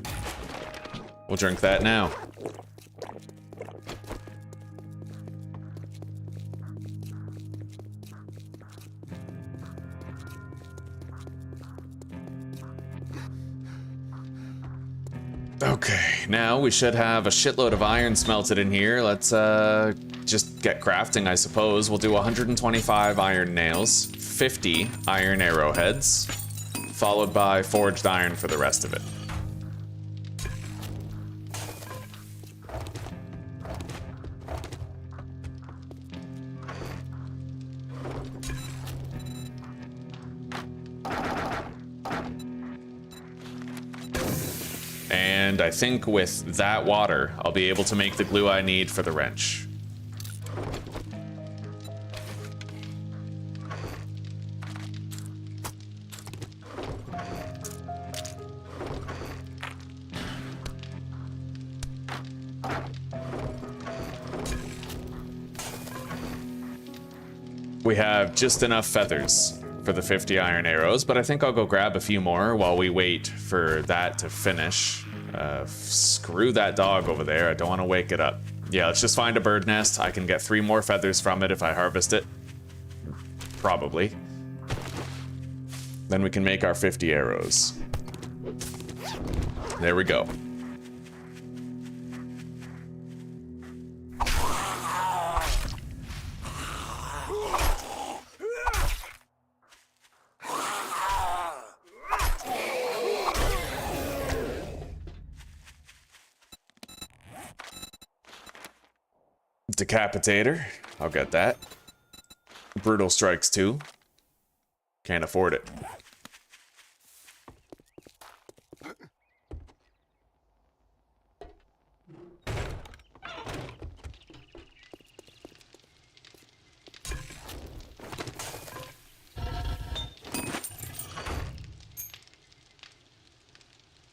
We'll drink that now. Okay, now we should have a shitload of iron smelted in here. Let's just get crafting, I suppose. We'll do 125 iron nails, 50 iron arrowheads, followed by forged iron for the rest of it. And I think with that water, I'll be able to make the glue I need for the wrench. We have just enough feathers for the 50 iron arrows, but I think I'll go grab a few more while we wait for that to finish. Screw that dog over there. I don't want to wake it up. Yeah, let's just find a bird nest. I can get 3 more feathers from it if I harvest it. Probably. Then we can make our 50 arrows. There we go. Decapitator. I'll get that. Brutal strikes too. Can't afford it.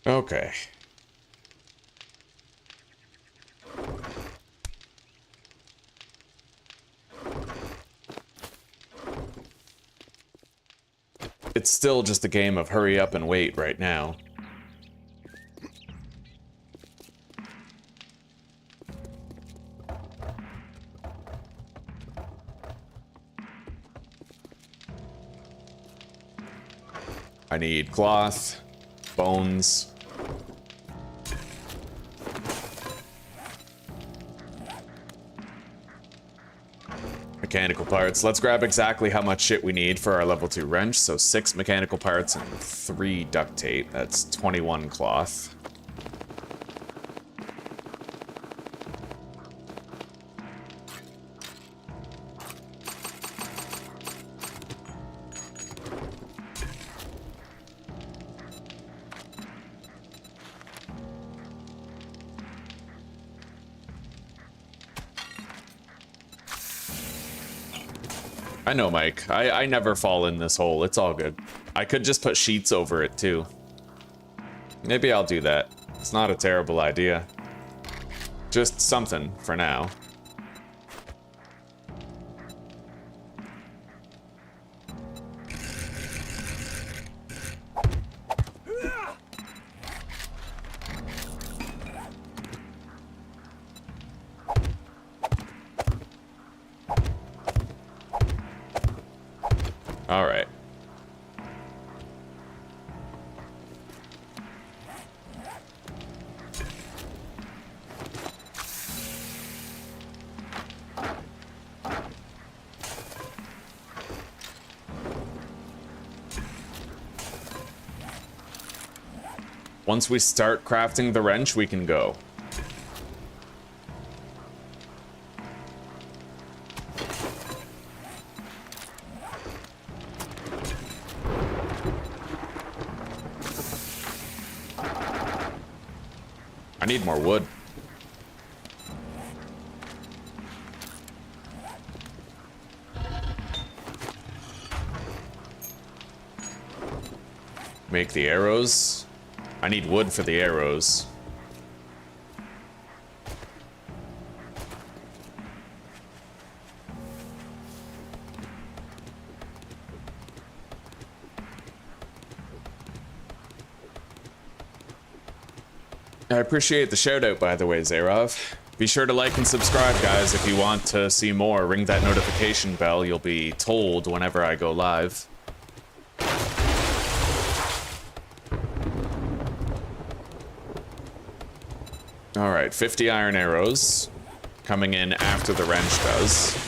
Okay. It's still just a game of hurry up and wait right now. I need cloth, bones. Mechanical parts. Let's grab exactly how much shit we need for our level 2 wrench. So 6 mechanical parts and 3 duct tape. That's 21 cloth. I know, Mike. I never fall in this hole. It's all good. I could just put sheets over it, too. Maybe I'll do that. It's not a terrible idea. Just something for now. All right. Once we start crafting the wrench, we can go. I need more wood. Make the arrows. I need wood for the arrows. I appreciate the shout out, by the way, Zarov. Be sure to like and subscribe, guys, if you want to see more. Ring that notification bell. You'll be told whenever I go live. Alright, 50 iron arrows. Coming in after the wrench does.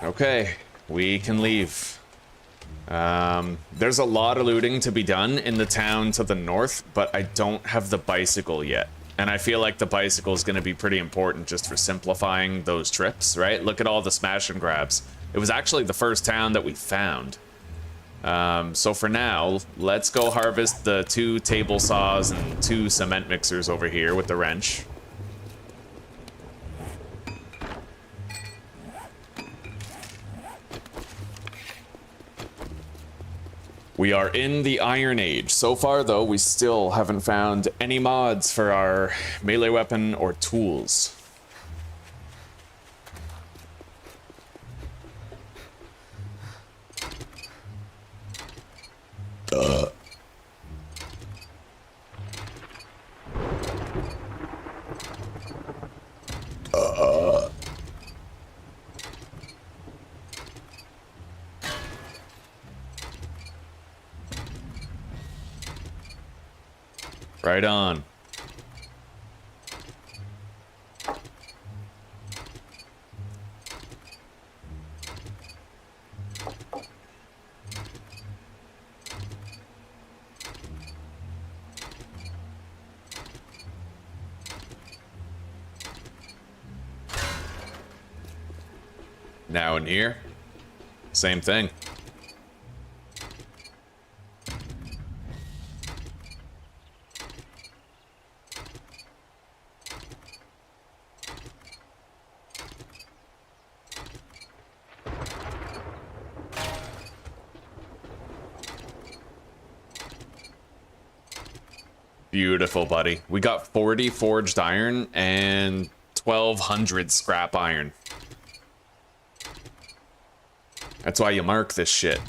Okay, we can leave. There's a lot of looting to be done in the town to the north, but I don't have the bicycle yet. And I feel like the bicycle is going to be pretty important just for simplifying those trips, right? Look at all the smash and grabs. It was actually the first town that we found. So for now, let's go harvest the 2 table saws and 2 cement mixers over here with the wrench. We are in the Iron Age. So far, though, we still haven't found any mods for our melee weapon or tools. Right on. Now in here, same thing. Beautiful, buddy. We got 40 forged iron and 1,200 scrap iron. That's why you mark this shit.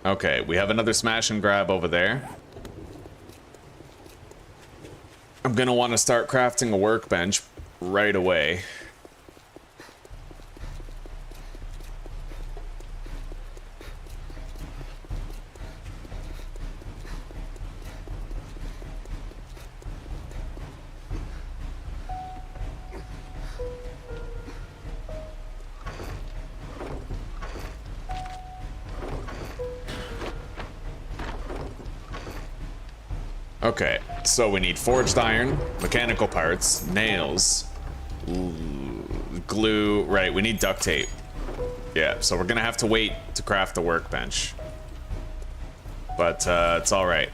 Okay, we have another smash and grab over there. I'm gonna want to start crafting a workbench right away. Okay, so we need forged iron, mechanical parts, nails, glue, right, we need duct tape. Yeah, so we're gonna have to wait to craft the workbench. But, it's alright.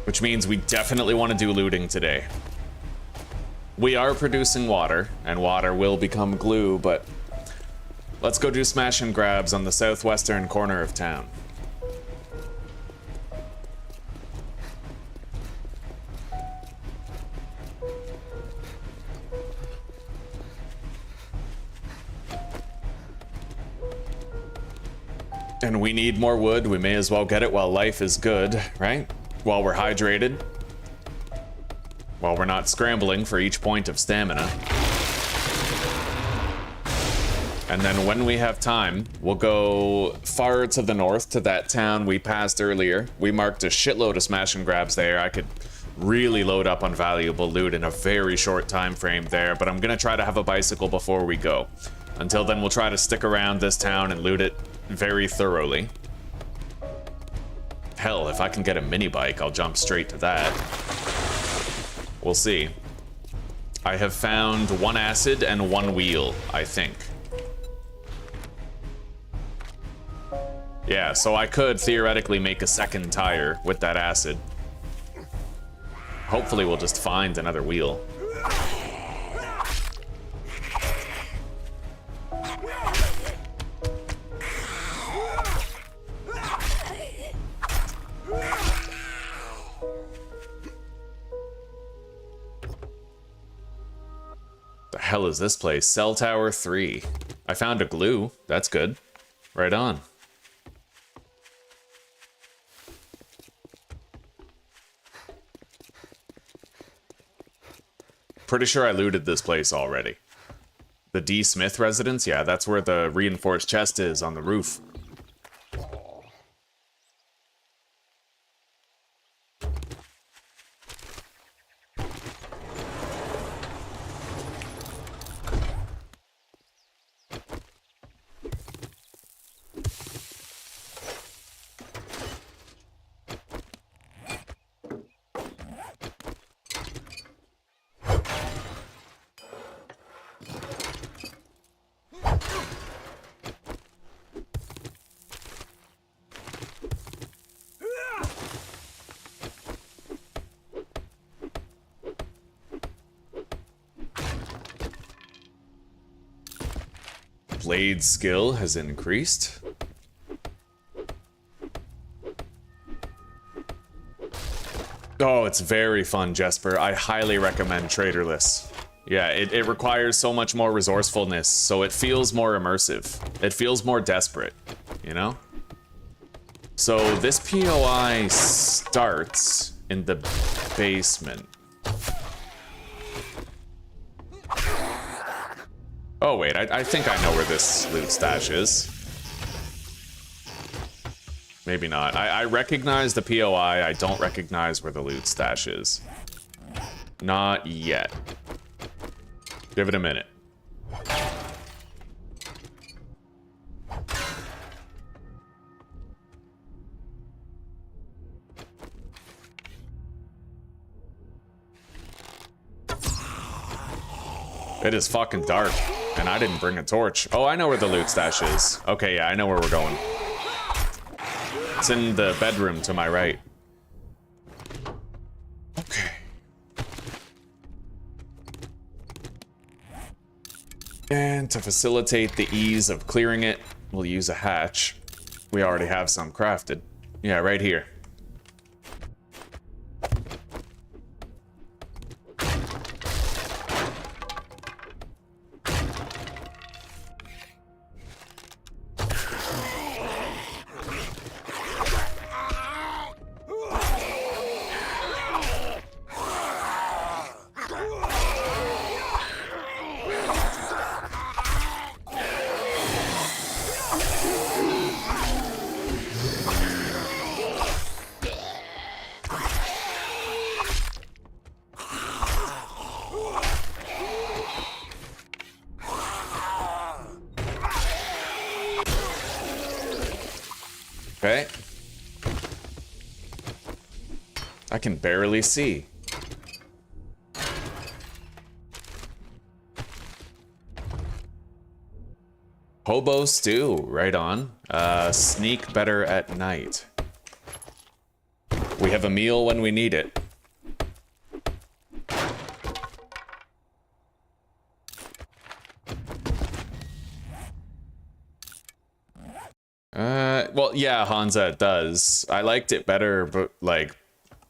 Which means we definitely want to do looting today. We are producing water, and water will become glue, but let's go do smash and grabs on the southwestern corner of town. And we need more wood. We may as well get it while life is good, right? While we're hydrated. While we're not scrambling for each point of stamina. And then when we have time, we'll go far to the north to that town we passed earlier. We marked a shitload of smash and grabs there. I could really load up on valuable loot in a very short time frame there, but I'm gonna try to have a bicycle before we go. Until then, we'll try to stick around this town and loot it very thoroughly. Hell, if I can get a mini bike, I'll jump straight to that. We'll see. I have found 1 acid and 1 wheel, I think. Yeah, so I could theoretically make a second tire with that acid. Hopefully we'll just find another wheel. The hell is this place? Cell Tower 3. I found a glue. That's good. Right on. Pretty sure I looted this place already. The D. Smith residence? Yeah, that's where the reinforced chest is, on the roof. Blade skill has increased. Oh, it's very fun, Jesper. I highly recommend Traderless. Yeah, it requires so much more resourcefulness, so it feels more immersive. It feels more desperate, you know? So this POI starts in the basement. Oh wait, I think I know where this loot stash is. Maybe not. I recognize the POI, I don't recognize where the loot stash is. Not yet. Give it a minute. It is fucking dark, and I didn't bring a torch. Oh, I know where the loot stash is. Okay, yeah, I know where we're going. It's in the bedroom to my right. Okay. And to facilitate the ease of clearing it, we'll use a hatch. We already have some crafted. Yeah, right here. Okay. I can barely see. Hobo stew, right on. Sneak better at night. We have a meal when we need it. Well, yeah, Hansa, it does. I liked it better, but, like,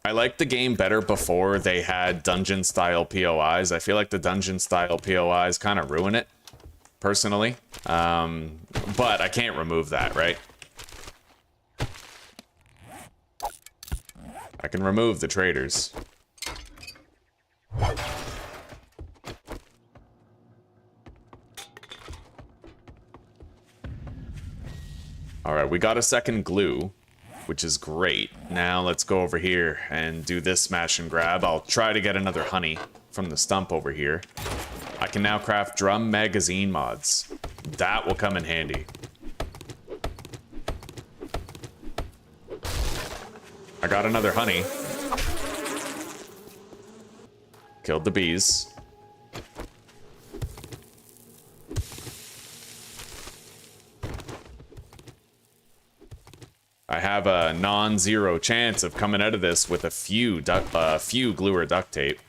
I liked the game better before they had dungeon-style POIs. I feel like the dungeon-style POIs kind of ruin it, personally. But I can't remove that, right? I can remove the traders. Alright, we got a second glue, which is great. Now let's go over here and do this smash and grab. I'll try to get another honey from the stump over here. I can now craft drum magazine mods. That will come in handy. I got another honey. Killed the bees. I have a non-zero chance of coming out of this with a few glue or duct tape.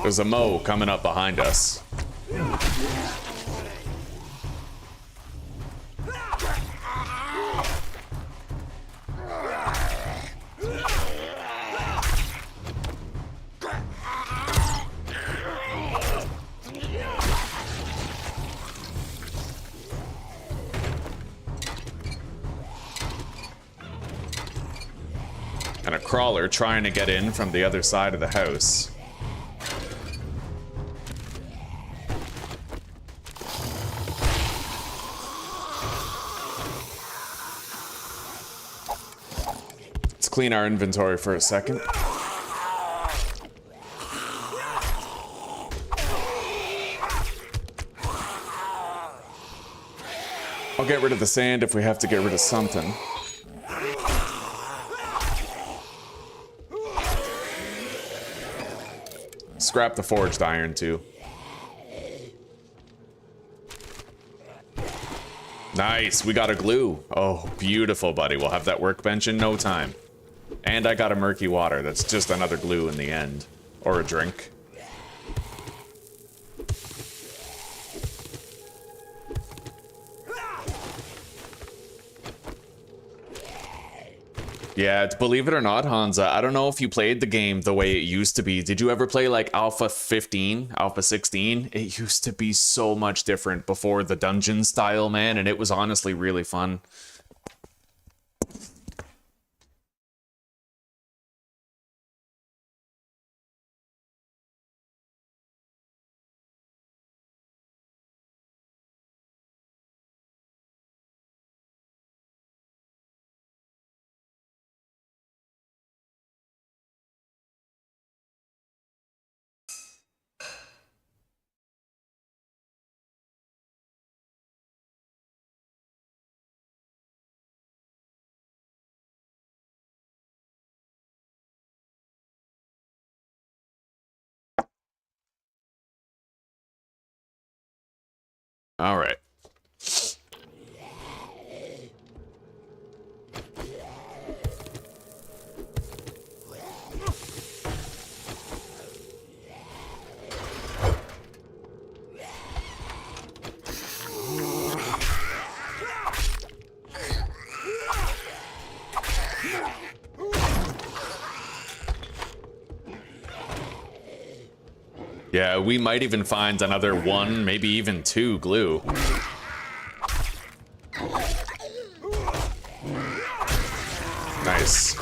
There's a Mo coming up behind us. And a crawler trying to get in from the other side of the house. Let's clean our inventory for a second. I'll get rid of the sand if we have to get rid of something. Scrap the forged iron too. Nice, we got a glue. Oh, beautiful, buddy. We'll have that workbench in no time. And I got a murky water. That's just another glue in the end. Or a drink. Yeah, believe it or not, Hansa, I don't know if you played the game the way it used to be. Did you ever play like Alpha 15, Alpha 16? It used to be so much different before the dungeon style, man, and it was honestly really fun. All right. Yeah, we might even find another one, maybe even two glue. Nice.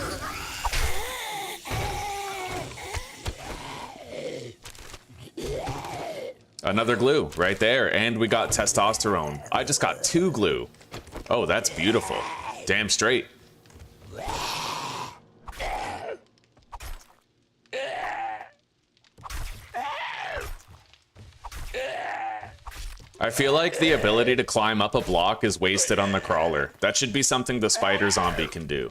Another glue right there, and we got testosterone. I just got 2 glue. Oh, that's beautiful. Damn straight. I feel like the ability to climb up a block is wasted on the crawler. That should be something the spider zombie can do.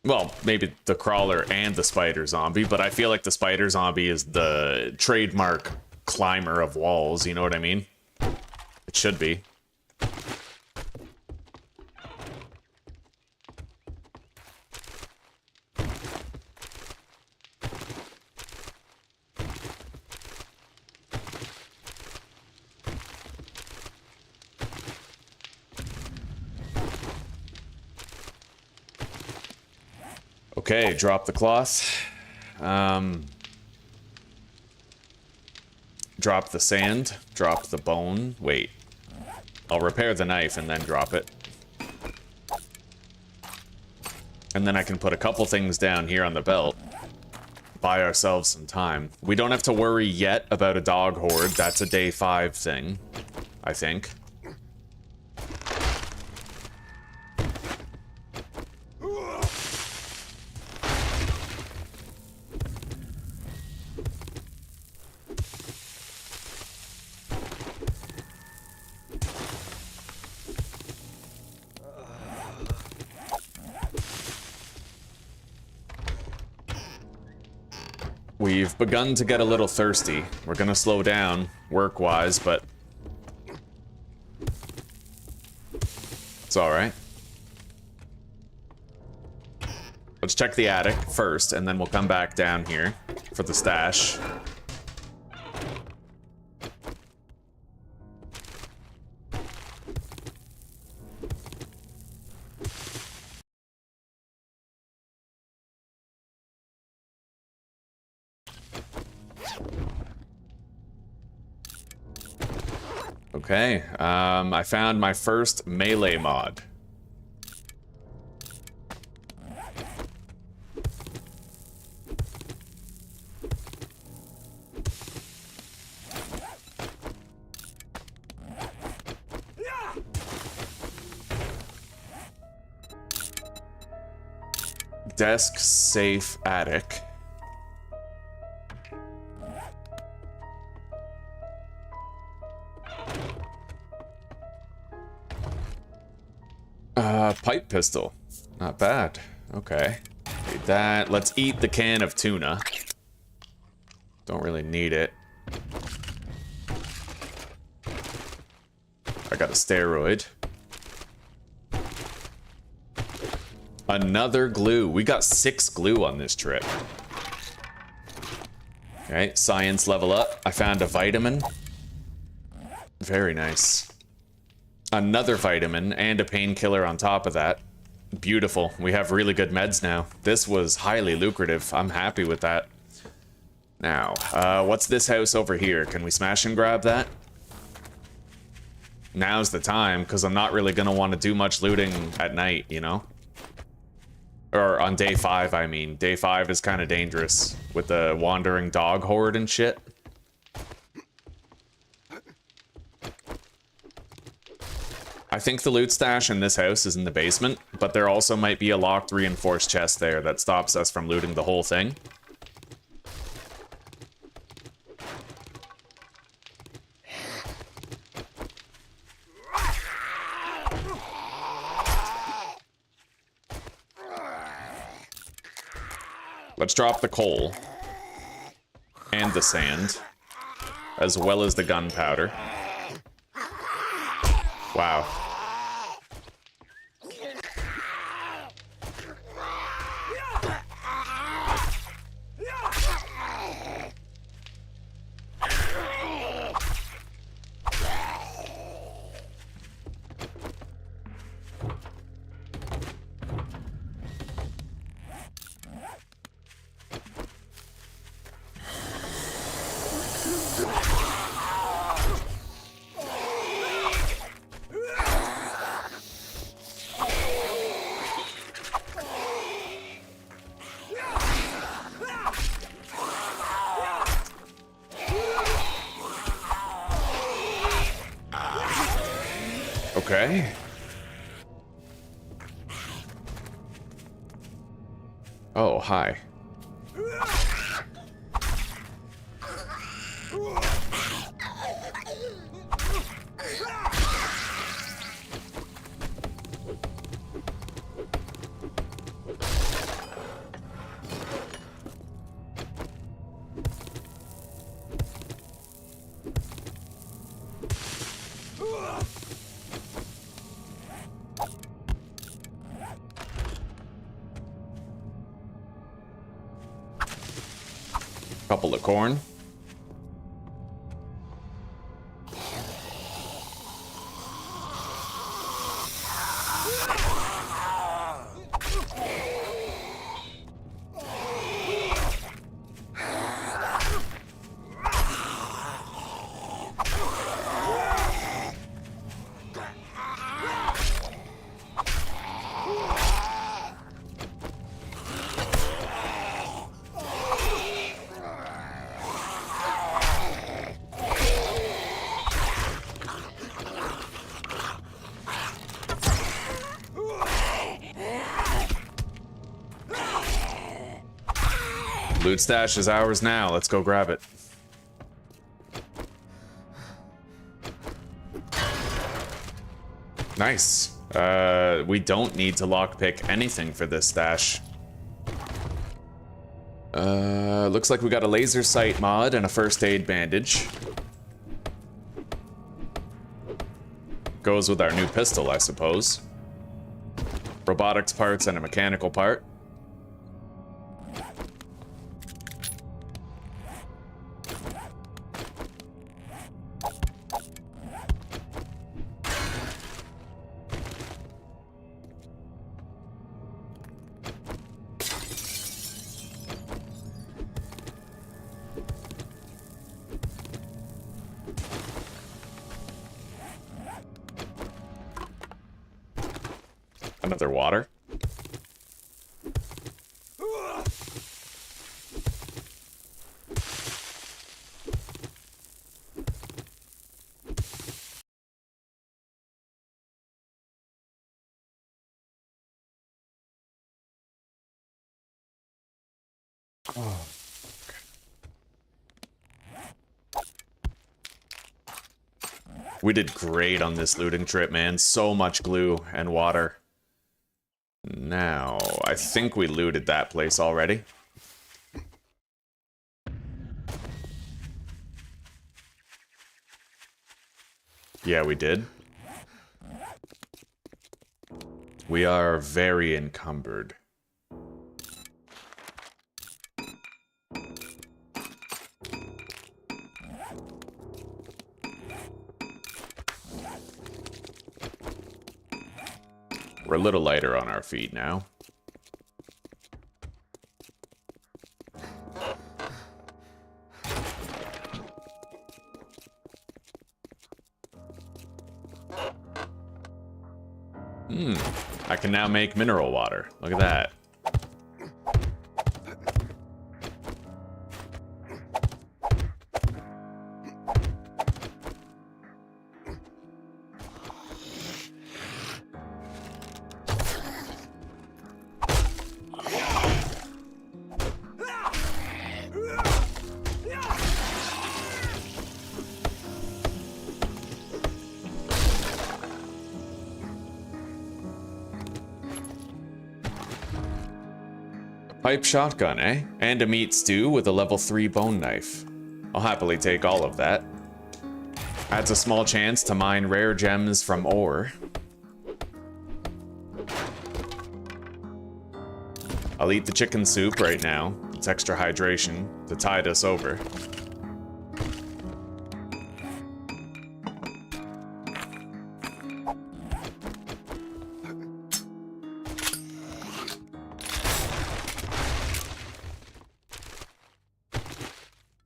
Well, maybe the crawler and the spider zombie, but I feel like the spider zombie is the trademark climber of walls, you know what I mean? It should be. Okay, drop the cloth. Drop the sand. Drop the bone. Wait. I'll repair the knife and then drop it. And then I can put a couple things down here on the belt. Buy ourselves some time. We don't have to worry yet about a dog horde. That's a day 5 thing, I think. We've begun to get a little thirsty. We're gonna slow down, work-wise, but it's alright. Let's check the attic first, and then we'll come back down here. for the stash. Okay, I found my first melee mod. Desk, safe, attic. Pipe pistol. Not bad. Okay. Need that. Let's eat the can of tuna. Don't really need it. I got a steroid. Another glue. We got 6 glue on this trip. Okay, science level up. I found a vitamin. Very nice. Another vitamin and a painkiller on top of that. Beautiful. We have really good meds now. This was highly lucrative. I'm happy with that. Now, what's this house over here? Can we smash and grab that? Now's the time, because I'm not really going to want to do much looting at night, you know? Or on day 5, I mean. Day 5 is kind of dangerous with the wandering dog horde and shit. I think the loot stash in this house is in the basement, but there also might be a locked reinforced chest there that stops us from looting the whole thing. Let's drop the coal and the sand, as well as the gunpowder. Wow. Okay. Oh, hi. Couple of corn. Loot stash is ours now. Let's go grab it. Nice. We don't need to lockpick anything for this stash. Looks like we got a laser sight mod and a first aid bandage. Goes with our new pistol, I suppose. Robotics parts and a mechanical part. Another water. Oh. We did great on this looting trip, man. So much glue and water. Now, I think we looted that place already. Yeah, we did. We are very encumbered. We're a little lighter on our feet now. I can now make mineral water. Look at that. Pipe shotgun, eh? And a meat stew with a level 3 bone knife. I'll happily take all of that. Adds a small chance to mine rare gems from ore. I'll eat the chicken soup right now. It's extra hydration to tide us over.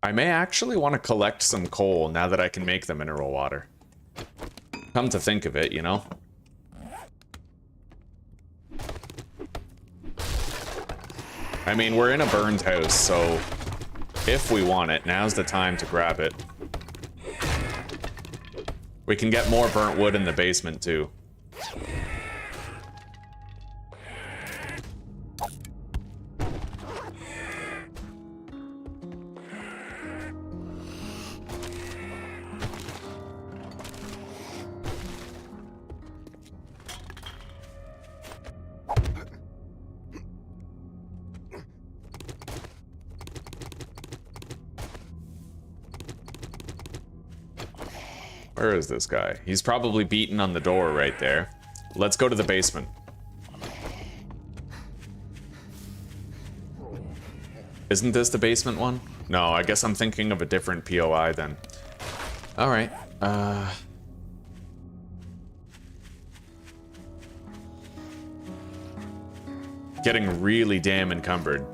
I may actually want to collect some coal now that I can make the mineral water. Come to think of it, you know? I mean, we're in a burned house, so if we want it, now's the time to grab it. We can get more burnt wood in the basement, too. Where is this guy? He's probably beaten on the door right there. Let's go to the basement. Isn't this the basement one? No, I guess I'm thinking of a different POI then. Alright, getting really damn encumbered.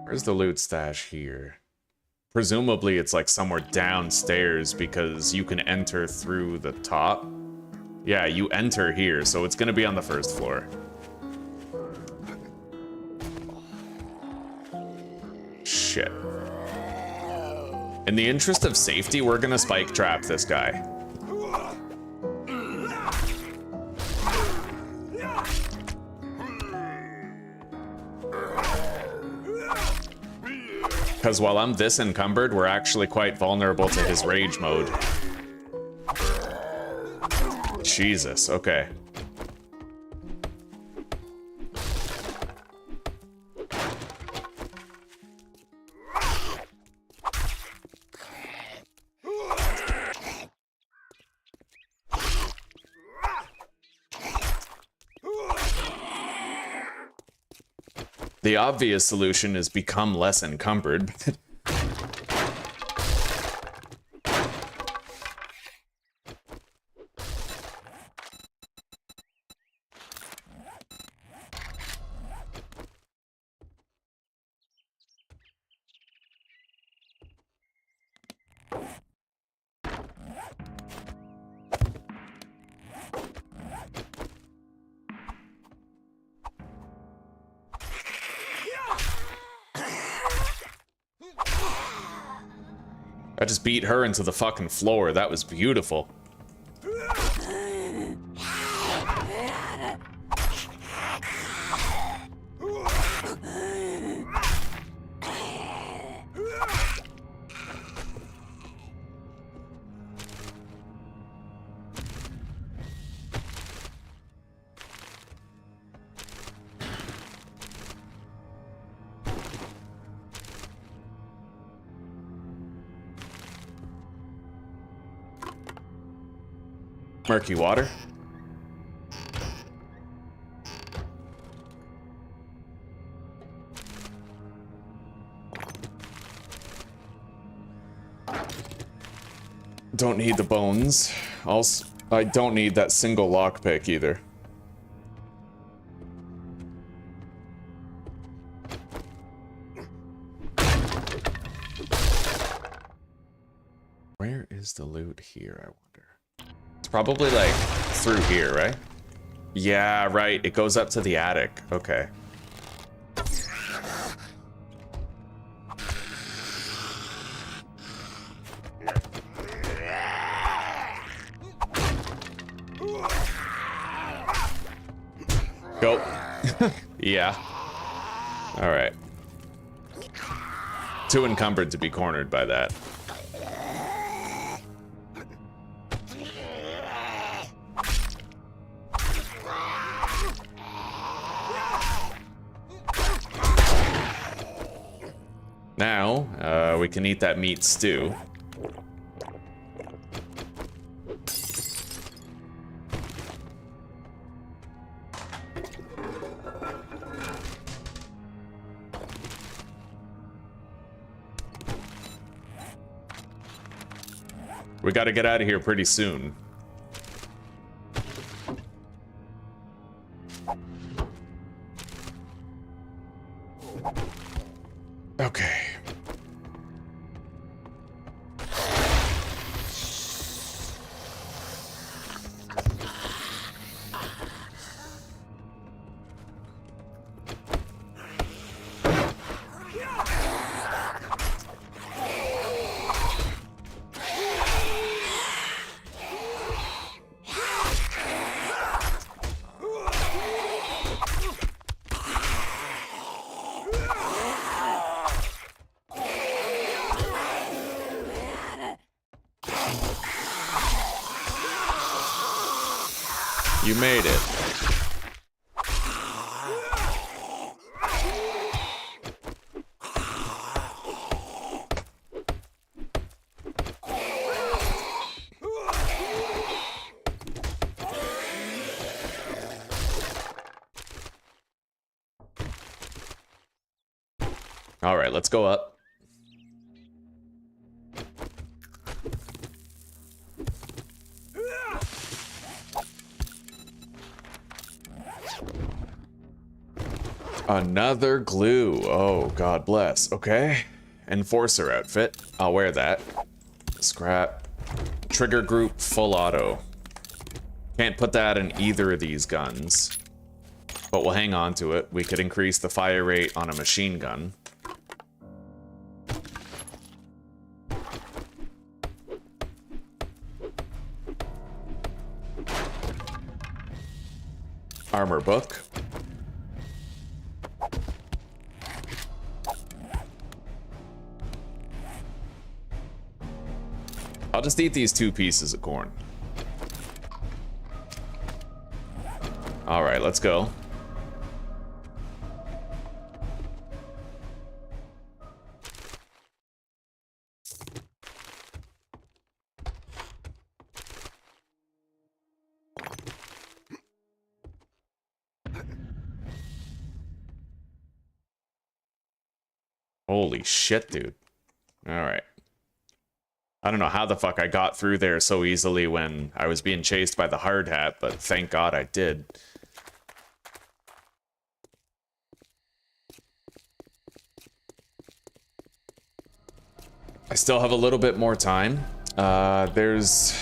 Where's the loot stash here? Presumably it's like somewhere downstairs because you can enter through the top. Yeah, you enter here, so it's gonna be on the first floor. Shit. In the interest of safety, we're gonna spike trap this guy. Because while I'm this encumbered, we're actually quite vulnerable to his rage mode. Jesus, okay. The obvious solution is become less encumbered. I just beat her into the fucking floor. That was beautiful. Murky water. Don't need the bones. Also, I don't need that single lockpick either. Where is the loot here, I wonder? Probably like through here, right? Yeah, right. It goes up to the attic. Okay. Go. Yeah. All right. Too encumbered to be cornered by that. Now, we can eat that meat stew. We gotta get out of here pretty soon. Okay. You made it. All right, let's go up. Another glue. Oh, God bless. Okay. Enforcer outfit. I'll wear that. Scrap. Trigger group full auto. Can't put that in either of these guns. But we'll hang on to it. We could increase the fire rate on a machine gun. Armor book. I'll just eat these 2 pieces of corn. All right, let's go. Holy shit, dude. All right. I don't know how the fuck I got through there so easily when I was being chased by the hard hat, but thank God I did. I still have a little bit more time. There's...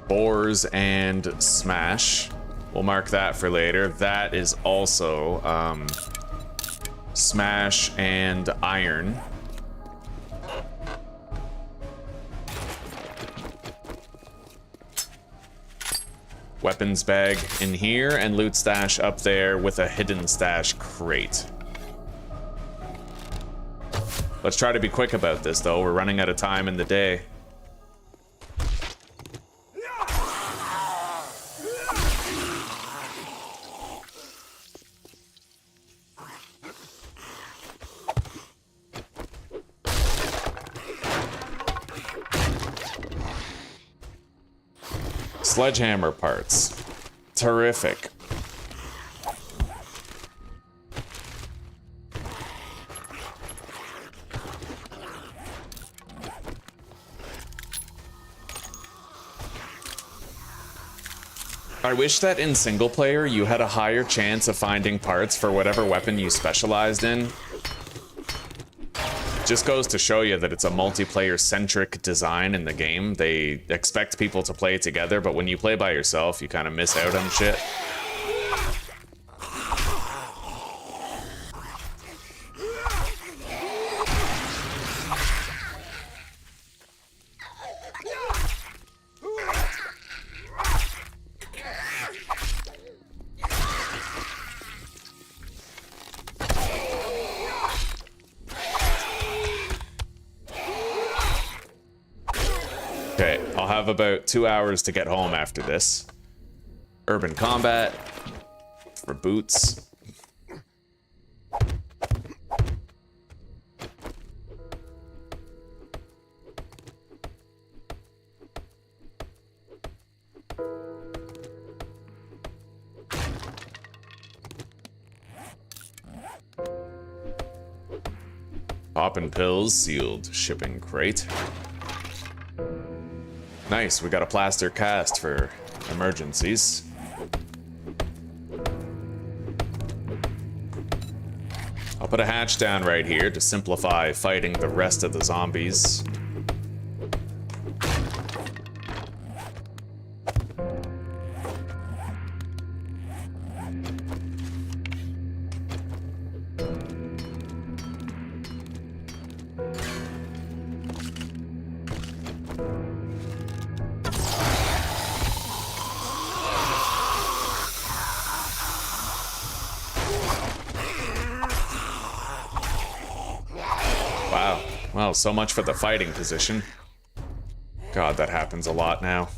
Boars and Smash. We'll mark that for later. That is also, smash, and iron. Weapons bag in here, and loot stash up there with a hidden stash crate. Let's try to be quick about this, though. We're running out of time in the day. Sledgehammer parts. Terrific. I wish that in single player you had a higher chance of finding parts for whatever weapon you specialized in. Just goes to show you that it's a multiplayer-centric design in the game. They expect people to play together, but when you play by yourself, you kind of miss out on shit. Okay, I'll have about 2 hours to get home after this. Urban combat for boots. Poppin' pills, sealed shipping crate. Nice, we got a plaster cast for emergencies. I'll put a hatch down right here to simplify fighting the rest of the zombies. Well, so much for the fighting position. God, that happens a lot now.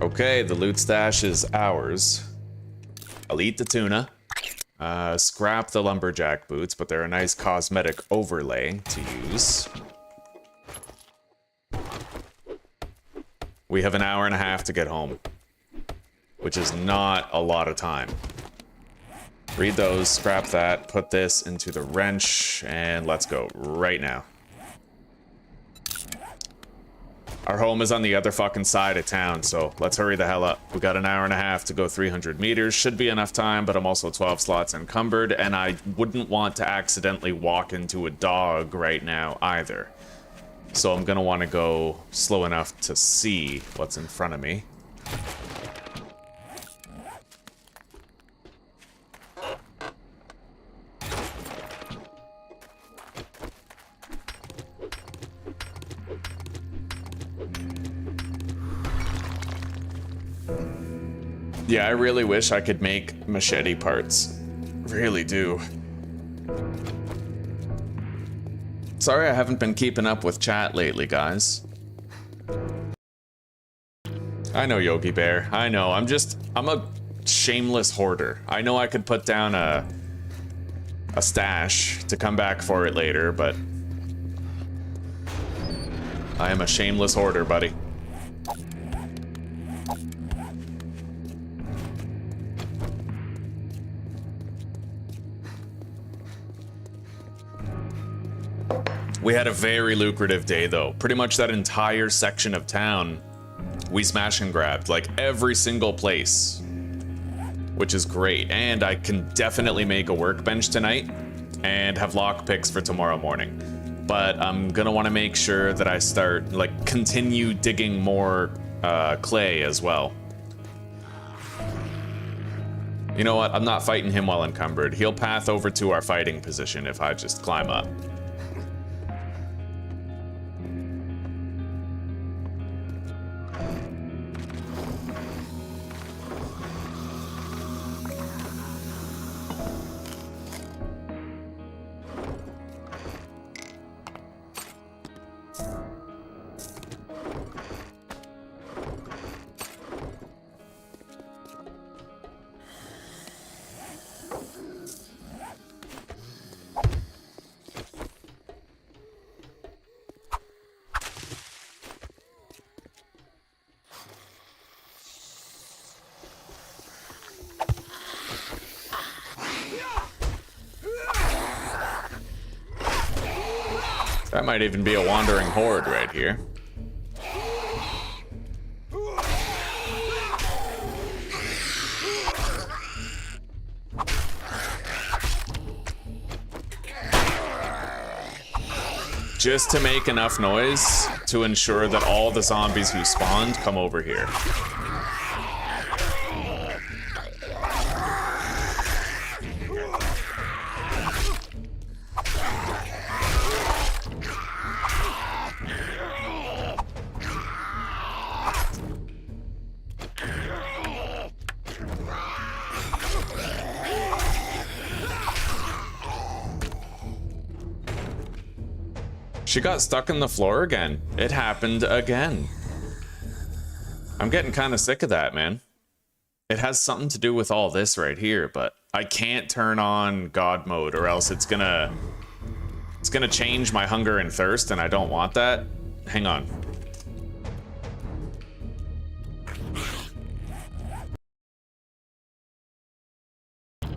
Okay, the loot stash is ours. I'll eat the tuna. Scrap the lumberjack boots, but they're a nice cosmetic overlay to use. We have an hour and a half to get home, which is not a lot of time. Read those, scrap that, put this into the wrench, and let's go right now. Our home is on the other fucking side of town, so let's hurry the hell up. We got an hour and a half to go 300 meters. Should be enough time, but I'm also 12 slots encumbered, and I wouldn't want to accidentally walk into a dog right now either. So I'm gonna want to go slow enough to see what's in front of me. Yeah, I really wish I could make machete parts. Really do. Sorry I haven't been keeping up with chat lately, guys. I know, Yogi Bear. I know, I'm shameless hoarder. I know I could put down a stash to come back for it later, but I am a shameless hoarder, buddy. We had a very lucrative day, though. Pretty much that entire section of town, we smash and grabbed, like every single place, which is great. And I can definitely make a workbench tonight and have lockpicks for tomorrow morning. But I'm gonna want to make sure that I start, like, continue digging more clay as well. You know what? I'm not fighting him while encumbered. He'll path over to our fighting position if I just climb up. That might even be a wandering horde right here. Just to make enough noise to ensure that all the zombies who spawned come over here. She got stuck in the floor again. It happened again. I'm getting kind of sick of that, man. It has something to do with all this right here, but I can't turn on God mode or else it's gonna change my hunger and thirst, and I don't want that. Hang on.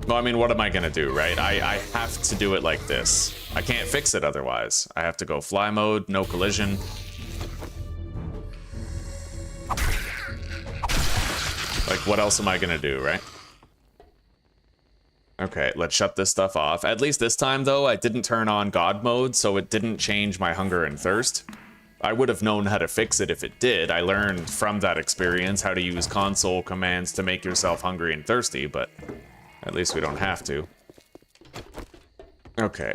Well, I mean, what am I gonna do, right? I have to do it like this. I can't fix it otherwise. I have to go fly mode, no collision. Like, what else am I gonna do, right? Okay, let's shut this stuff off. At least this time, though, I didn't turn on God mode, so it didn't change my hunger and thirst. I would have known how to fix it if it did. I learned from that experience how to use console commands to make yourself hungry and thirsty, but at least we don't have to. Okay.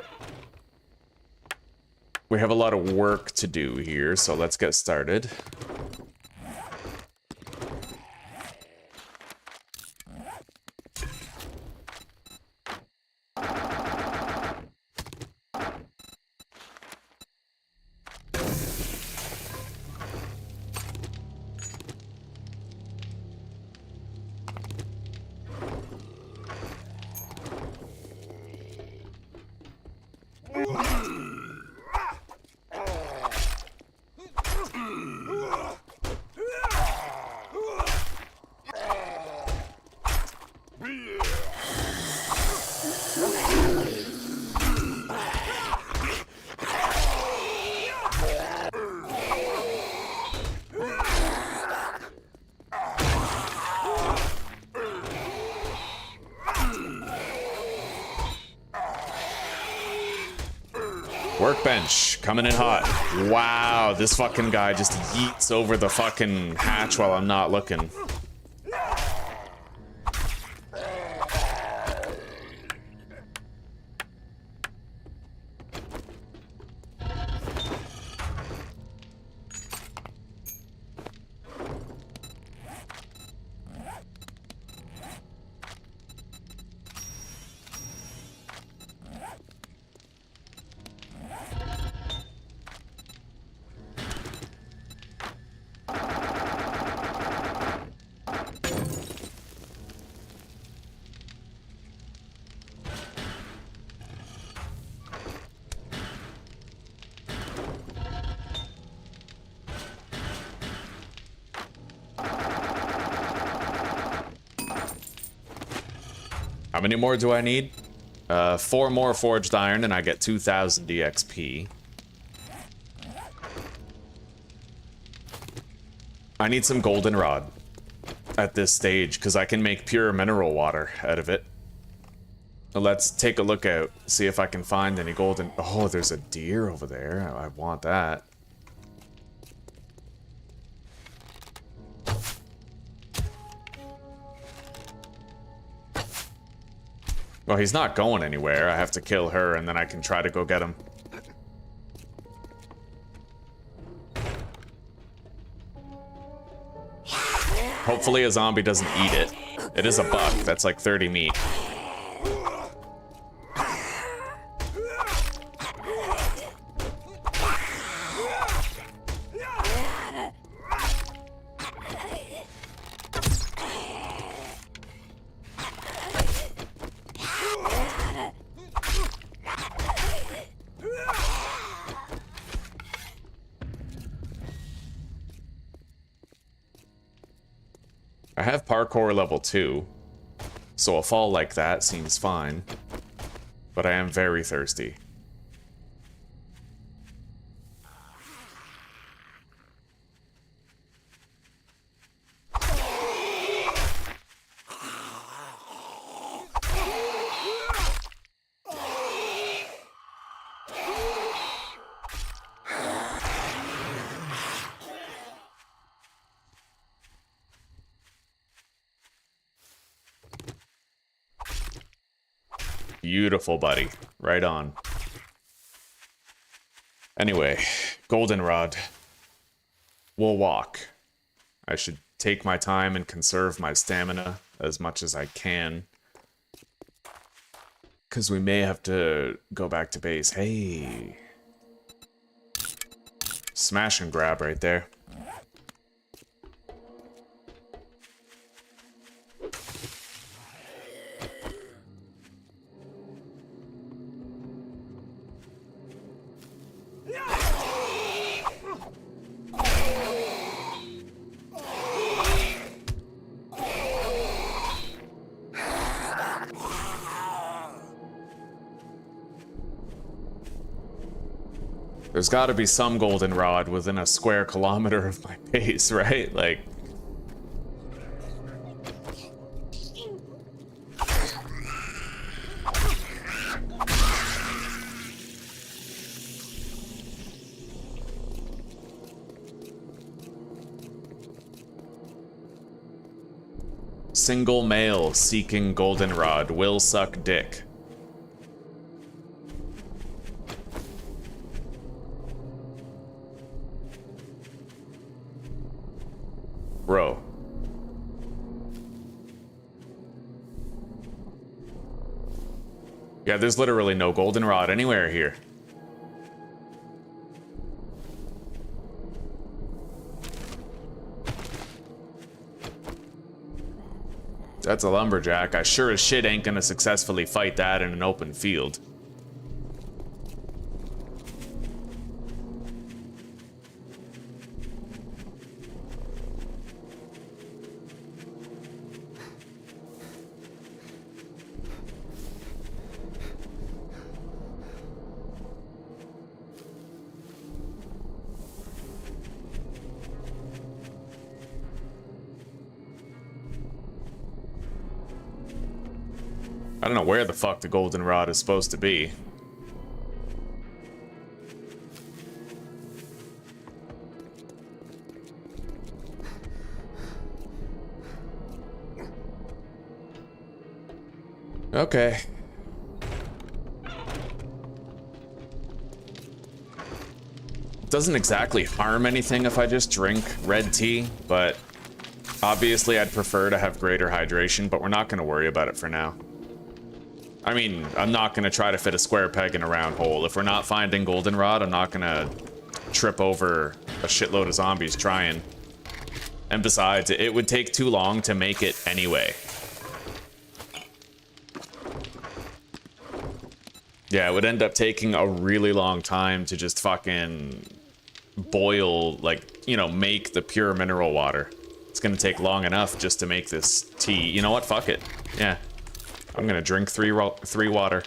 We have a lot of work to do here, so let's get started. Workbench, coming in hot. Wow, this fucking guy just yeets over the fucking hatch while I'm not looking. many more do I need? 4 more forged iron and I get 2,000 EXP. I need some goldenrod at this stage because I can make pure mineral water out of it. Let's take a look out, see if I can find any golden... Oh, there's a deer over there. I want that. Well, he's not going anywhere. I have to kill her and then I can try to go get him. Hopefully a zombie doesn't eat it. It is a buck. That's like 30 meat. I have parkour level 2, so a fall like that seems fine, but I am very thirsty. Beautiful, buddy. Right on. Anyway, goldenrod. We'll walk. I should take my time and conserve my stamina as much as I can. Because we may have to go back to base. Hey. Smash and grab right there. There's got to be some goldenrod within a square kilometer of my base, right? Like... Single male seeking goldenrod will suck dick. Bro. Yeah, there's literally no goldenrod anywhere here. That's a lumberjack. I sure as shit ain't gonna successfully fight that in an open field. I don't know where the fuck the goldenrod is supposed to be. Okay. Doesn't exactly harm anything if I just drink red tea, but obviously I'd prefer to have greater hydration, but we're not going to worry about it for now. I mean, I'm not going to try to fit a square peg in a round hole. If we're not finding goldenrod, I'm not going to trip over a shitload of zombies trying. And besides, it would take too long to make it anyway. Yeah, it would end up taking a really long time to just fucking boil, like, you know, make the pure mineral water. It's going to take long enough just to make this tea. You know what? Fuck it. Yeah. I'm gonna drink three water.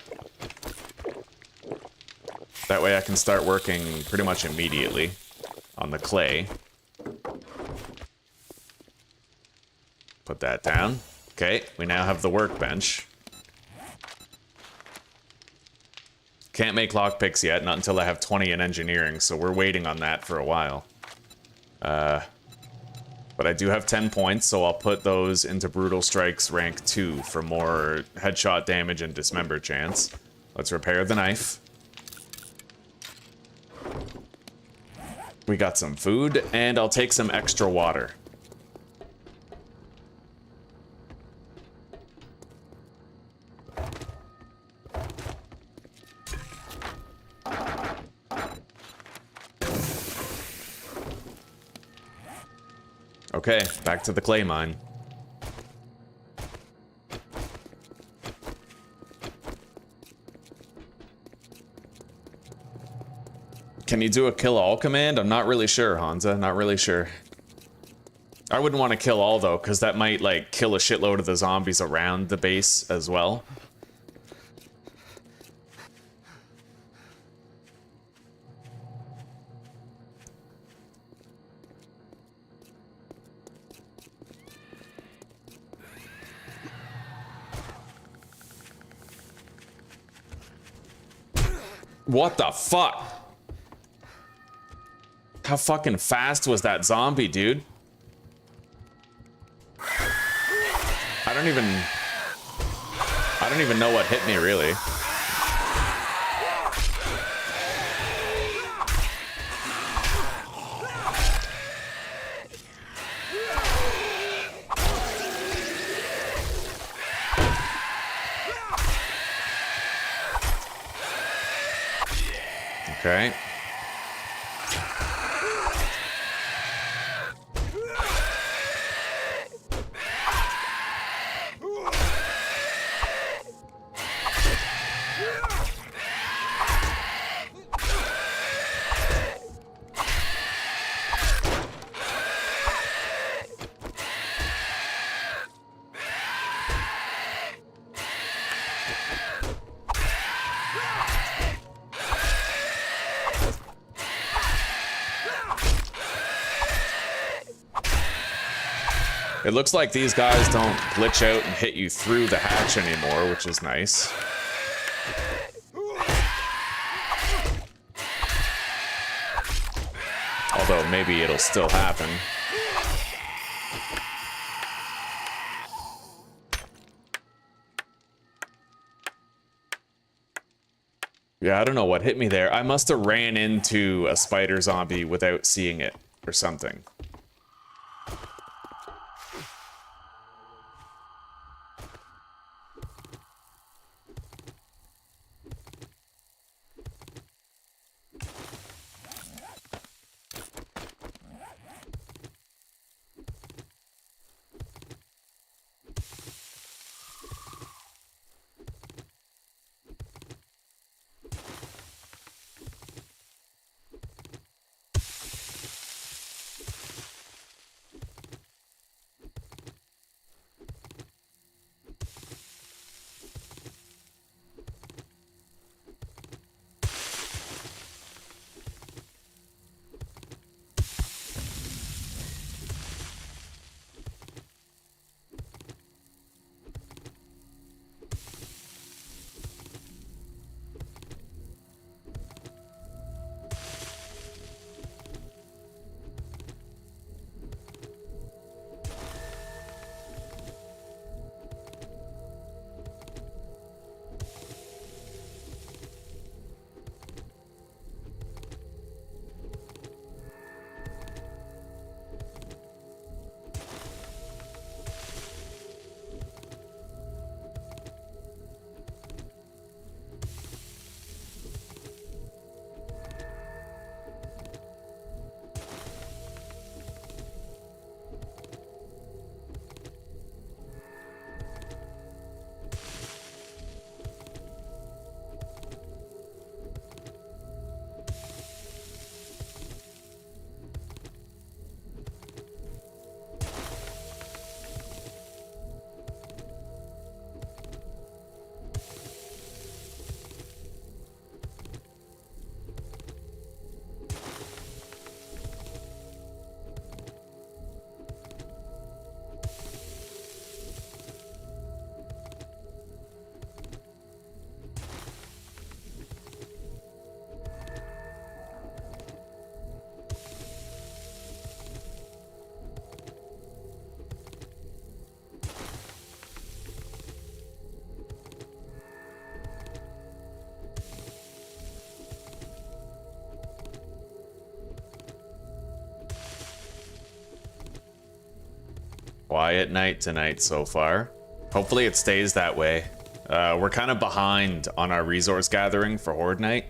That way I can start working pretty much immediately on the clay. Put that down. Okay, we now have the workbench. Can't make lockpicks yet, not until I have 20 in engineering, so we're waiting on that for a while. But I do have 10 points, so I'll put those into Brutal Strikes rank 2 for more headshot damage and dismember chance. Let's repair the knife. We got some food, and I'll take some extra water. Okay, back to the clay mine. Can you do a kill all command? I'm not really sure, Hansa. Not really sure. I wouldn't want to kill all, though, because that might, like, kill a shitload of the zombies around the base as well. What the fuck? How fucking fast was that zombie, dude? I don't even know what hit me, really. Okay. It looks like these guys don't glitch out and hit you through the hatch anymore, which is nice. Although maybe it'll still happen. Yeah, I don't know what hit me there. I must have ran into a spider zombie without seeing it or something. quiet night tonight so far. Hopefully it stays that way. We're kind of behind on our resource gathering for Horde Night.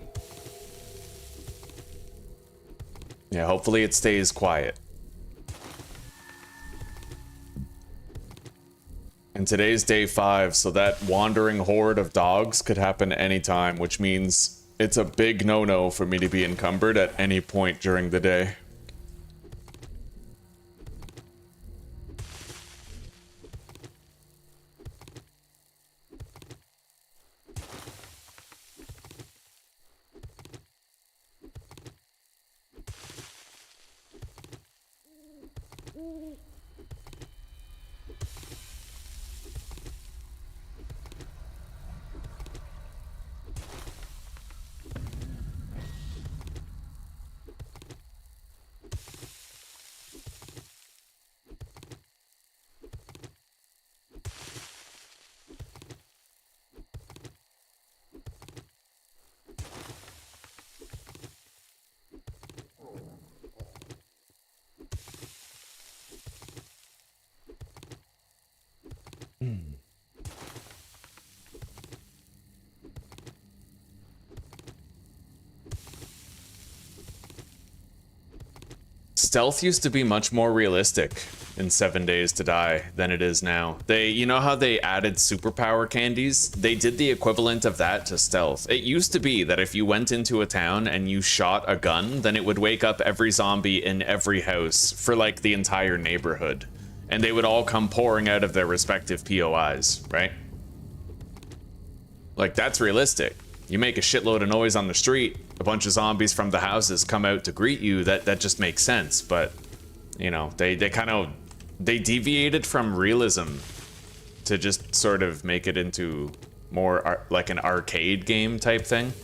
Yeah, hopefully it stays quiet. And today's day 5, so that wandering horde of dogs could happen anytime, which means it's a big no-no for me to be encumbered at any point during the day. Stealth used to be much more realistic in 7 Days to Die than it is now. You know how they added superpower candies? They did the equivalent of that to stealth. It used to be that if you went into a town and you shot a gun, then it would wake up every zombie in every house for like the entire neighborhood. And they would all come pouring out of their respective POIs, right? Like, that's realistic. You make a shitload of noise on the street, a bunch of zombies from the houses come out to greet you, that just makes sense. But, you know, they deviated from realism to just sort of make it into more like an arcade game type thing.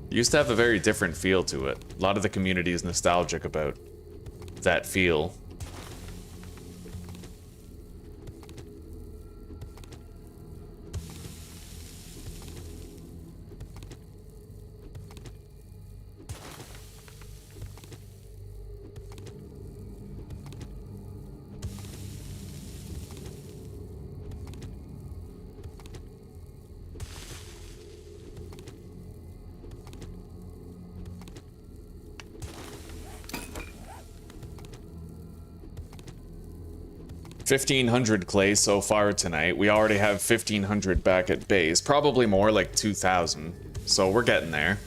It used to have a very different feel to it. A lot of the community is nostalgic about that feel. $1,500 clay so far tonight. We already have 1,500 back at base. Probably more, like 2,000. So we're getting there.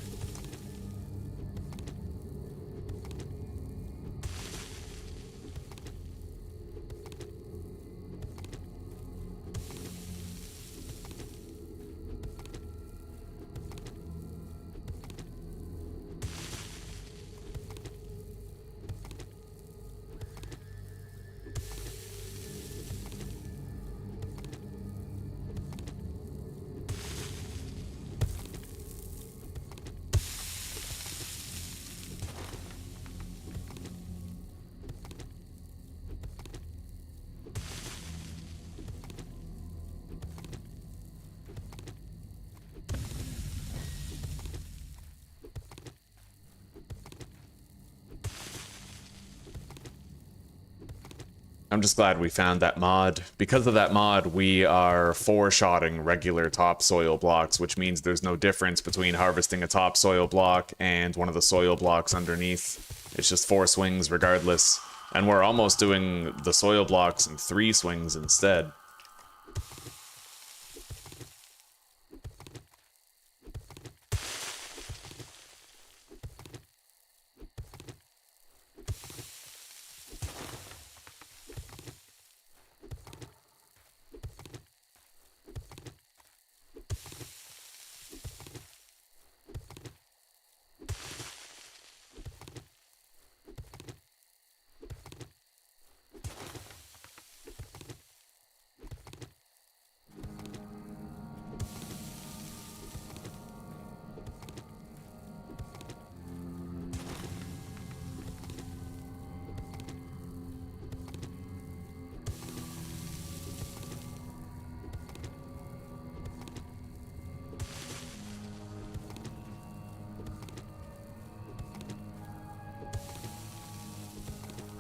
I'm just glad we found that mod. Because of that mod, we are four-shotting regular topsoil blocks, which means there's no difference between harvesting a topsoil block and one of the soil blocks underneath. It's just 4 swings regardless. And we're almost doing the soil blocks in 3 swings instead.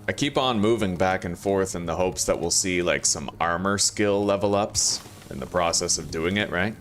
I keep on moving back and forth in the hopes that we'll see like some armor skill level ups in the process of doing it, right?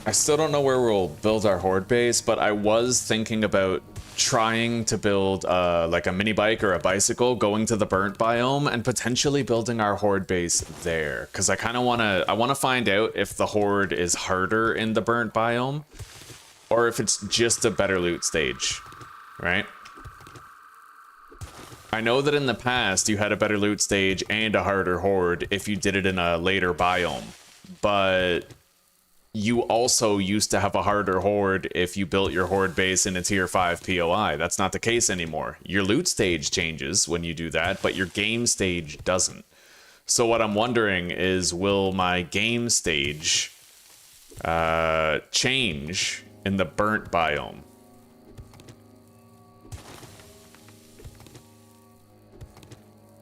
I still don't know where we'll build our horde base, but I was thinking about trying to build like a mini bike or a bicycle going to the burnt biome and potentially building our horde base there, because I kind of want to find out if the horde is harder in the burnt biome or if it's just a better loot stage, right? I know that in the past you had a better loot stage and a harder horde if you did it in a later biome, but you also used to have a harder horde if you built your horde base in a tier 5 POI. That's not the case anymore. Your loot stage changes when you do that, but your game stage doesn't. So what I'm wondering is, will my game stage change in the burnt biome?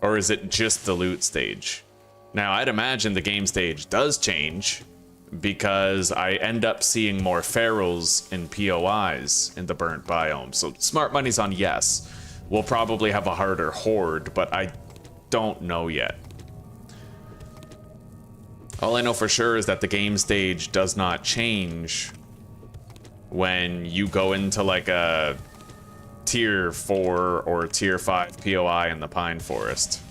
Or is it just the loot stage? Now, I'd imagine the game stage does change, because I end up seeing more ferals in POIs in the burnt biome. So smart money's on yes. We'll probably have a harder horde, but I don't know yet. All I know for sure is that the game stage does not change when you go into like a tier 4 or tier 5 POI in the Pine Forest.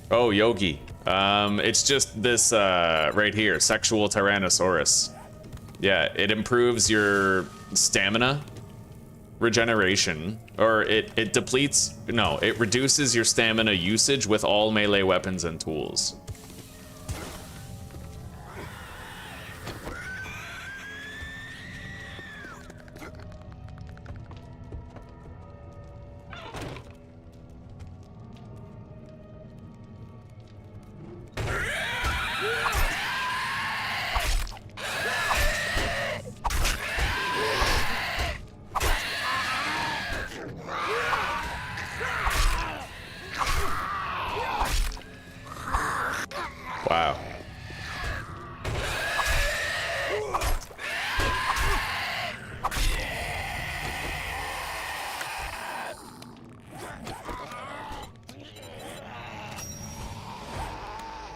Oh, Yogi. It's just this right here, Sexual Tyrannosaurus. Yeah, it improves your stamina regeneration, or it depletes, no, it reduces your stamina usage with all melee weapons and tools. Wow.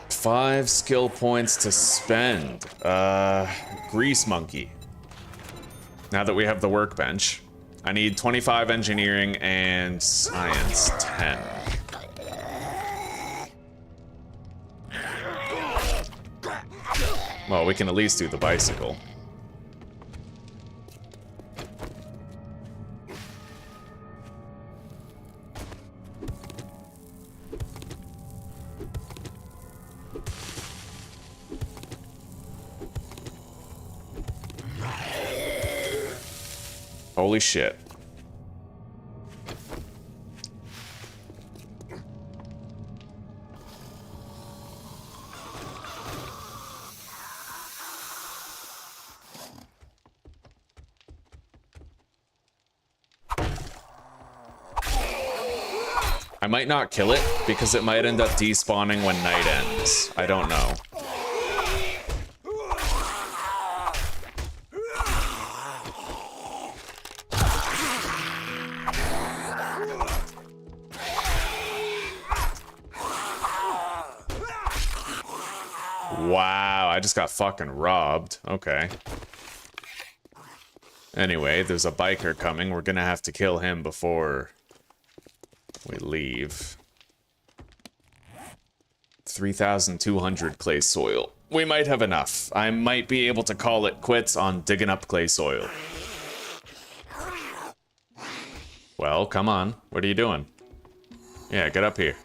Five skill points to spend. Grease Monkey. Now that we have the workbench, I need 25 engineering and science 10. Well, we can at least do the bicycle. Holy shit. I might not kill it, because it might end up despawning when night ends. I don't know. Wow, I just got fucking robbed. Okay. Anyway, there's a biker coming. We're gonna have to kill him before we leave. 3,200 clay soil. We might have enough. I might be able to call it quits on digging up clay soil. Well, come on. What are you doing? Yeah, get up here.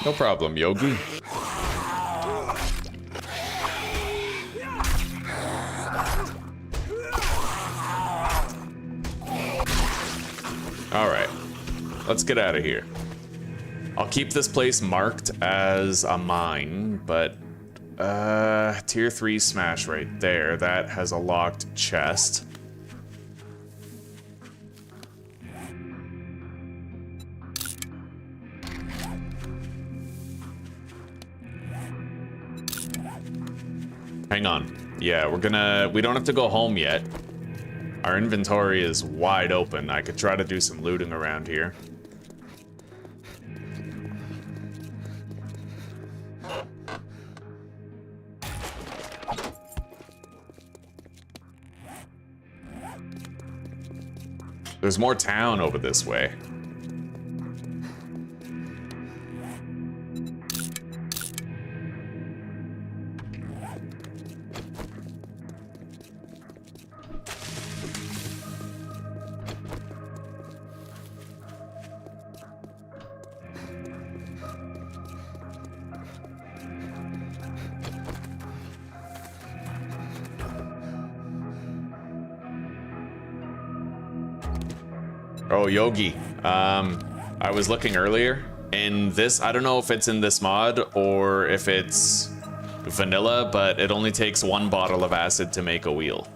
No problem, Yogi. Alright. Let's get out of here. I'll keep this place marked as a mine, but... Tier 3 smash right there. That has a locked chest. Hang on. Yeah, we don't have to go home yet. Our inventory is wide open. I could try to do some looting around here. There's more town over this way. Oh, Yogi. I was looking earlier. In this, I don't know if it's in this mod or if it's vanilla, but it only takes 1 bottle of acid to make a wheel.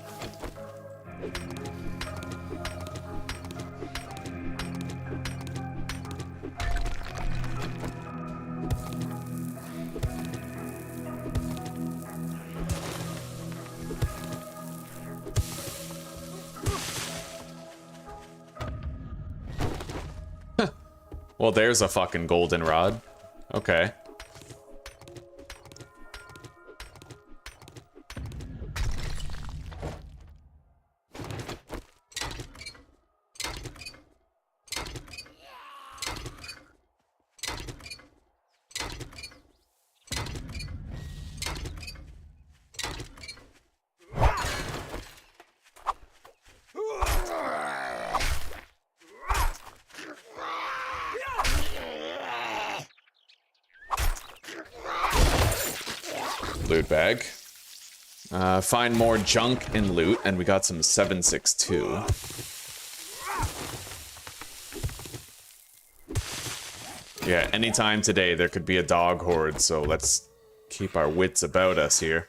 Well, there's a fucking goldenrod. Okay. Loot bag. Find more junk in loot, and we got some 7.62. Yeah, anytime today there could be a dog horde, so let's keep our wits about us here.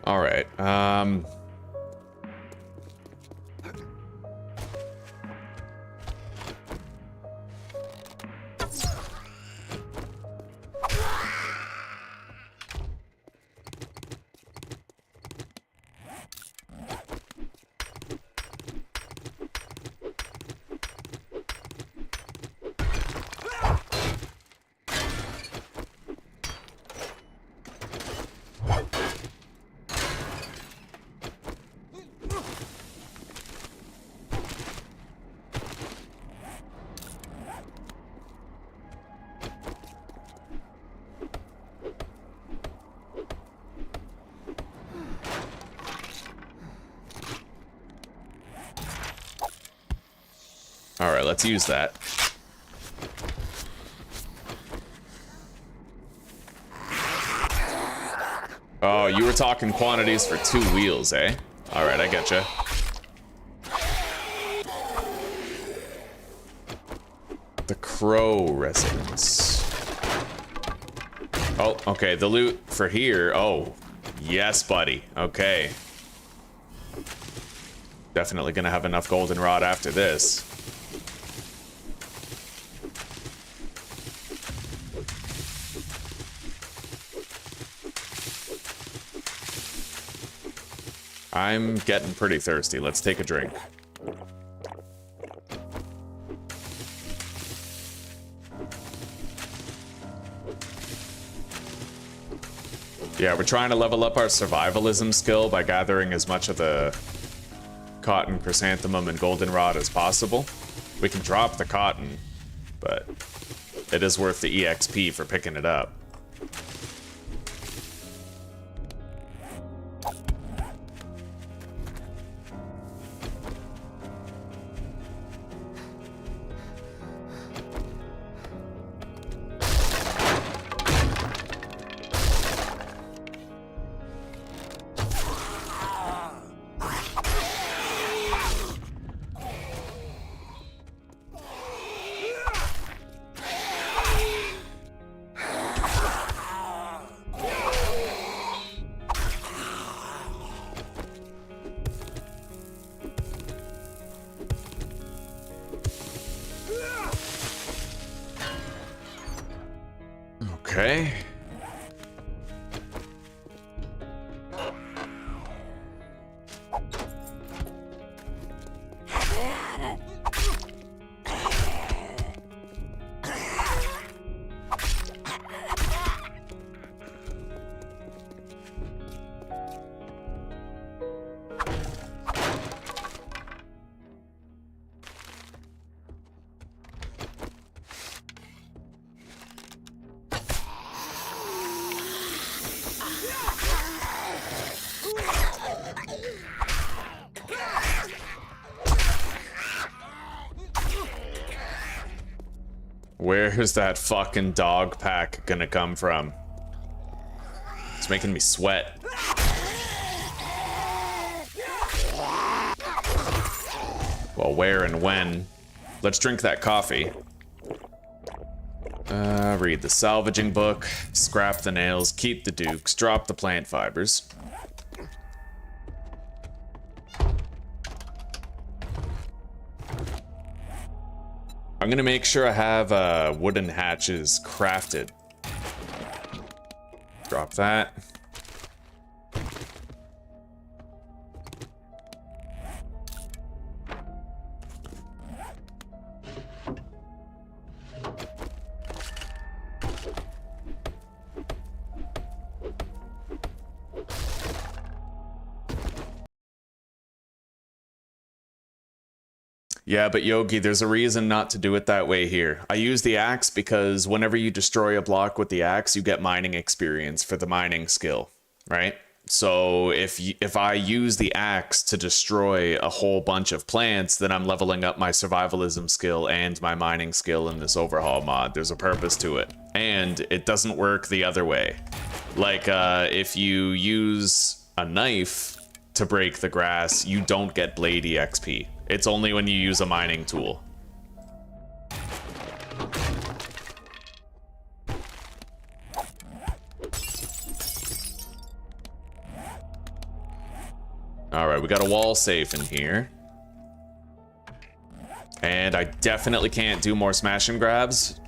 All right. All right, let's use that. Oh, you were talking quantities for 2 wheels, eh? All right, I getcha. The Crow Residence. Oh, okay, the loot for here. Oh, yes, buddy. Okay. Definitely gonna have enough goldenrod after this. I'm getting pretty thirsty. Let's take a drink. Yeah, we're trying to level up our survivalism skill by gathering as much of the cotton, chrysanthemum, and goldenrod as possible. We can drop the cotton, but it is worth the EXP for picking it up. Okay. Where's that fucking dog pack gonna come from? It's making me sweat. Well, where and when? Let's drink that coffee. Read the salvaging book, scrap the nails, keep the dukes, drop the plant fibers. I'm gonna make sure I have wooden hatches crafted. Drop that. Yeah, but Yogi, there's a reason not to do it that way here. I use the axe because whenever you destroy a block with the axe, you get mining experience for the mining skill, right? So if I use the axe to destroy a whole bunch of plants, then I'm leveling up my survivalism skill and my mining skill in this overhaul mod. There's a purpose to it. And it doesn't work the other way. Like, if you use a knife to break the grass, you don't get blade EXP. It's only when you use a mining tool. All right, we got a wall safe in here. And I definitely can't do more smash and grabs,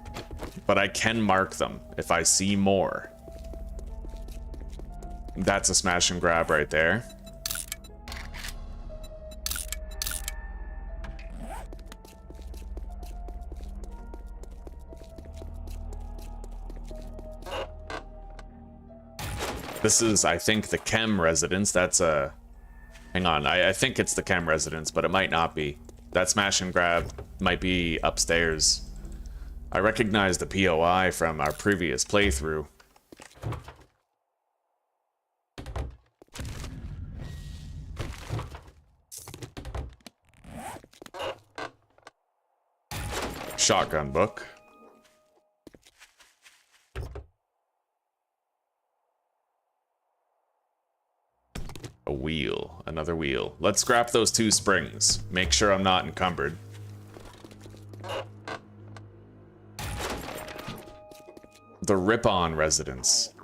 but I can mark them if I see more. That's a smash and grab right there. This is, I think, the chem residence. That's a... Hang on, I think it's the chem residence, but it might not be. That smash and grab might be upstairs. I recognize the POI from our previous playthrough. Shotgun book. A wheel, another wheel. Let's scrap those 2 springs. Make sure I'm not encumbered. The Rip-On residence.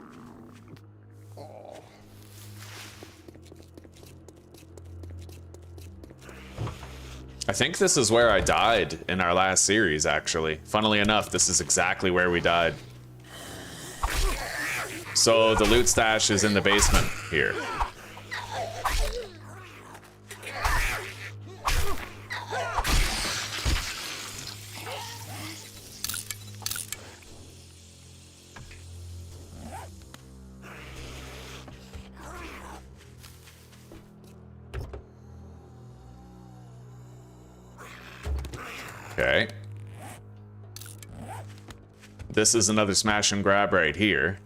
I think this is where I died in our last series, actually. Funnily enough, this is exactly where we died. So the loot stash is in the basement here. Okay. This is another smash and grab right here.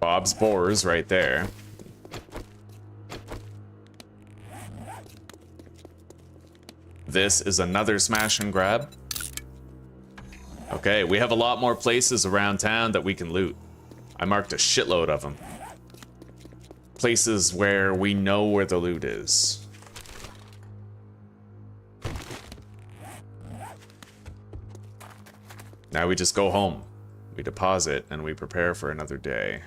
Bob's Boars right there. This is another smash and grab. Okay, we have a lot more places around town that we can loot. I marked a shitload of them. Places where we know where the loot is. Now we just go home. We deposit and we prepare for another day.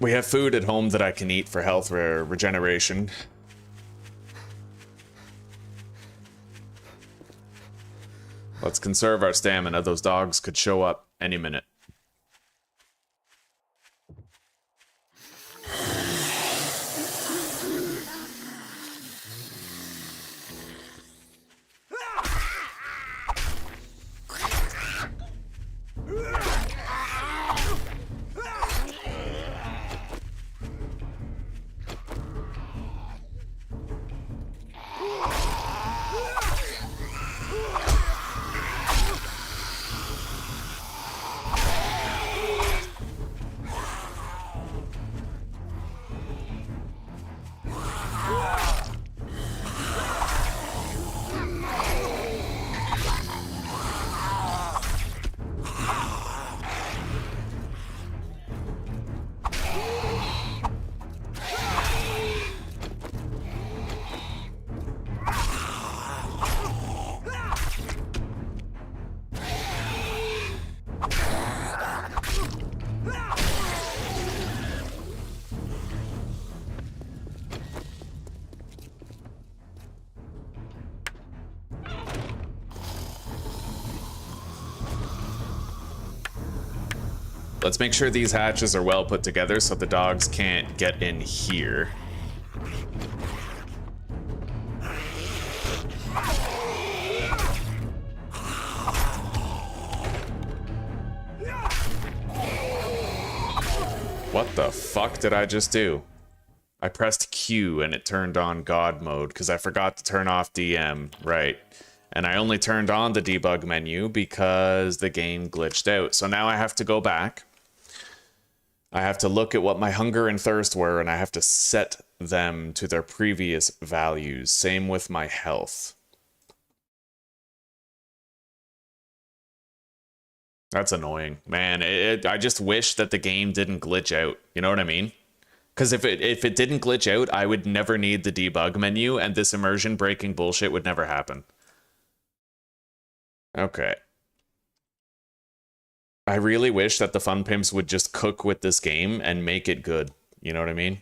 We have food at home that I can eat for health regeneration. Let's conserve our stamina. Those dogs could show up any minute. Let's make sure these hatches are well put together so the dogs can't get in here. What the fuck did I just do? I pressed Q and it turned on God mode because I forgot to turn off DM. Right. And I only turned on the debug menu because the game glitched out. So now I have to go back. I have to look at what my hunger and thirst were, and I have to set them to their previous values. Same with my health. That's annoying. Man, I just wish that the game didn't glitch out. You know what I mean? Because if it didn't glitch out, I would never need the debug menu, and this immersion breaking bullshit would never happen. Okay. I really wish that the Fun Pimps would just cook with this game and make it good. You know what I mean?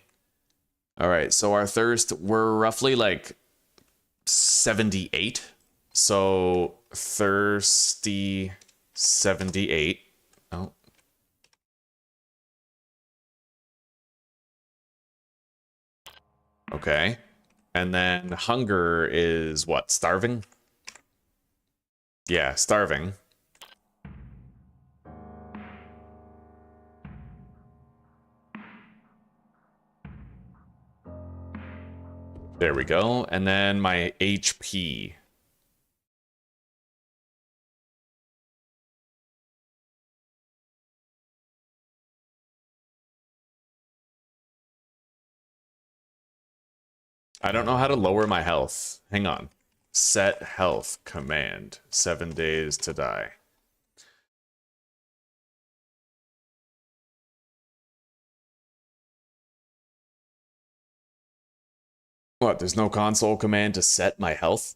All right, so our thirst, we're roughly like 78. So thirsty 78. Oh. Okay. And then hunger is what? Starving? Yeah, starving. There we go. And then my HP. I don't know how to lower my health. Hang on. Set health command. 7 days to die. What, there's no console command to set my health?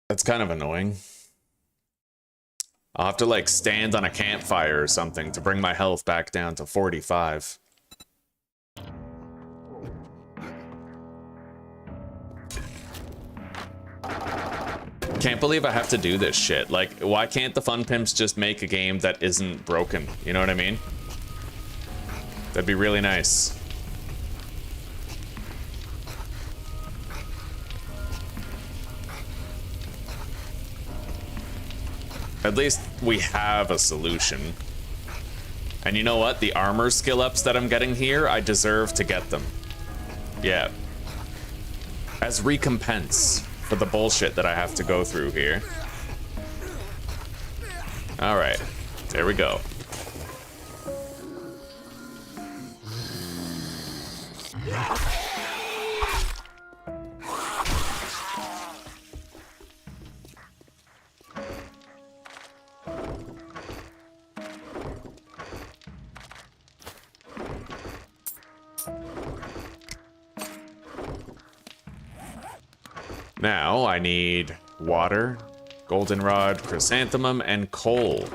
That's kind of annoying. I'll have to like stand on a campfire or something to bring my health back down to 45. Can't believe I have to do this shit. Like, why can't the Fun Pimps just make a game that isn't broken? You know what I mean? That'd be really nice. At least we have a solution. And you know what? The armor skill ups that I'm getting here, I deserve to get them. Yeah. As recompense for the bullshit that I have to go through here. Alright. There we go. Now I need water, goldenrod, chrysanthemum, and coal.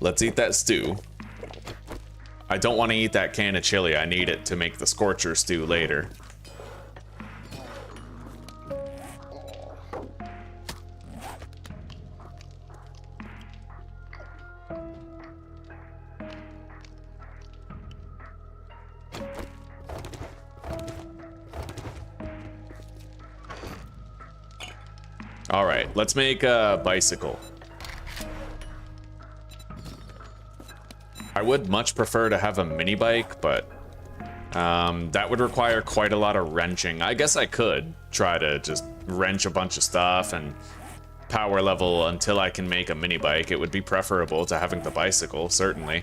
Let's eat that stew. I don't want to eat that can of chili. I need it to make the scorcher stew later. All right, let's make a bicycle. I would much prefer to have a mini bike, but that would require quite a lot of wrenching. I guess I could try to just wrench a bunch of stuff and power level until I can make a mini bike. It would be preferable to having the bicycle, certainly.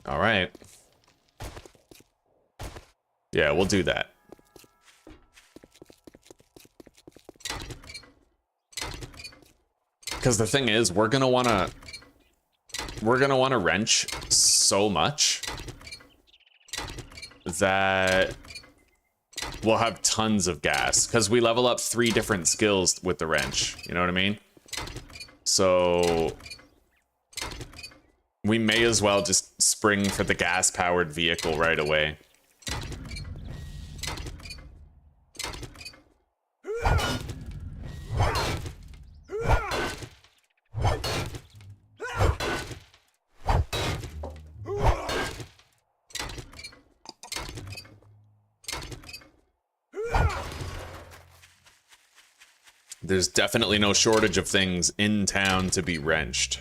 All right. Yeah, we'll do that. Because the thing is, we're gonna wanna wrench so much that we'll have tons of gas. Because we level up 3 different skills with the wrench. You know what I mean? So we may as well just spring for the gas-powered vehicle right away. There's definitely no shortage of things in town to be wrenched.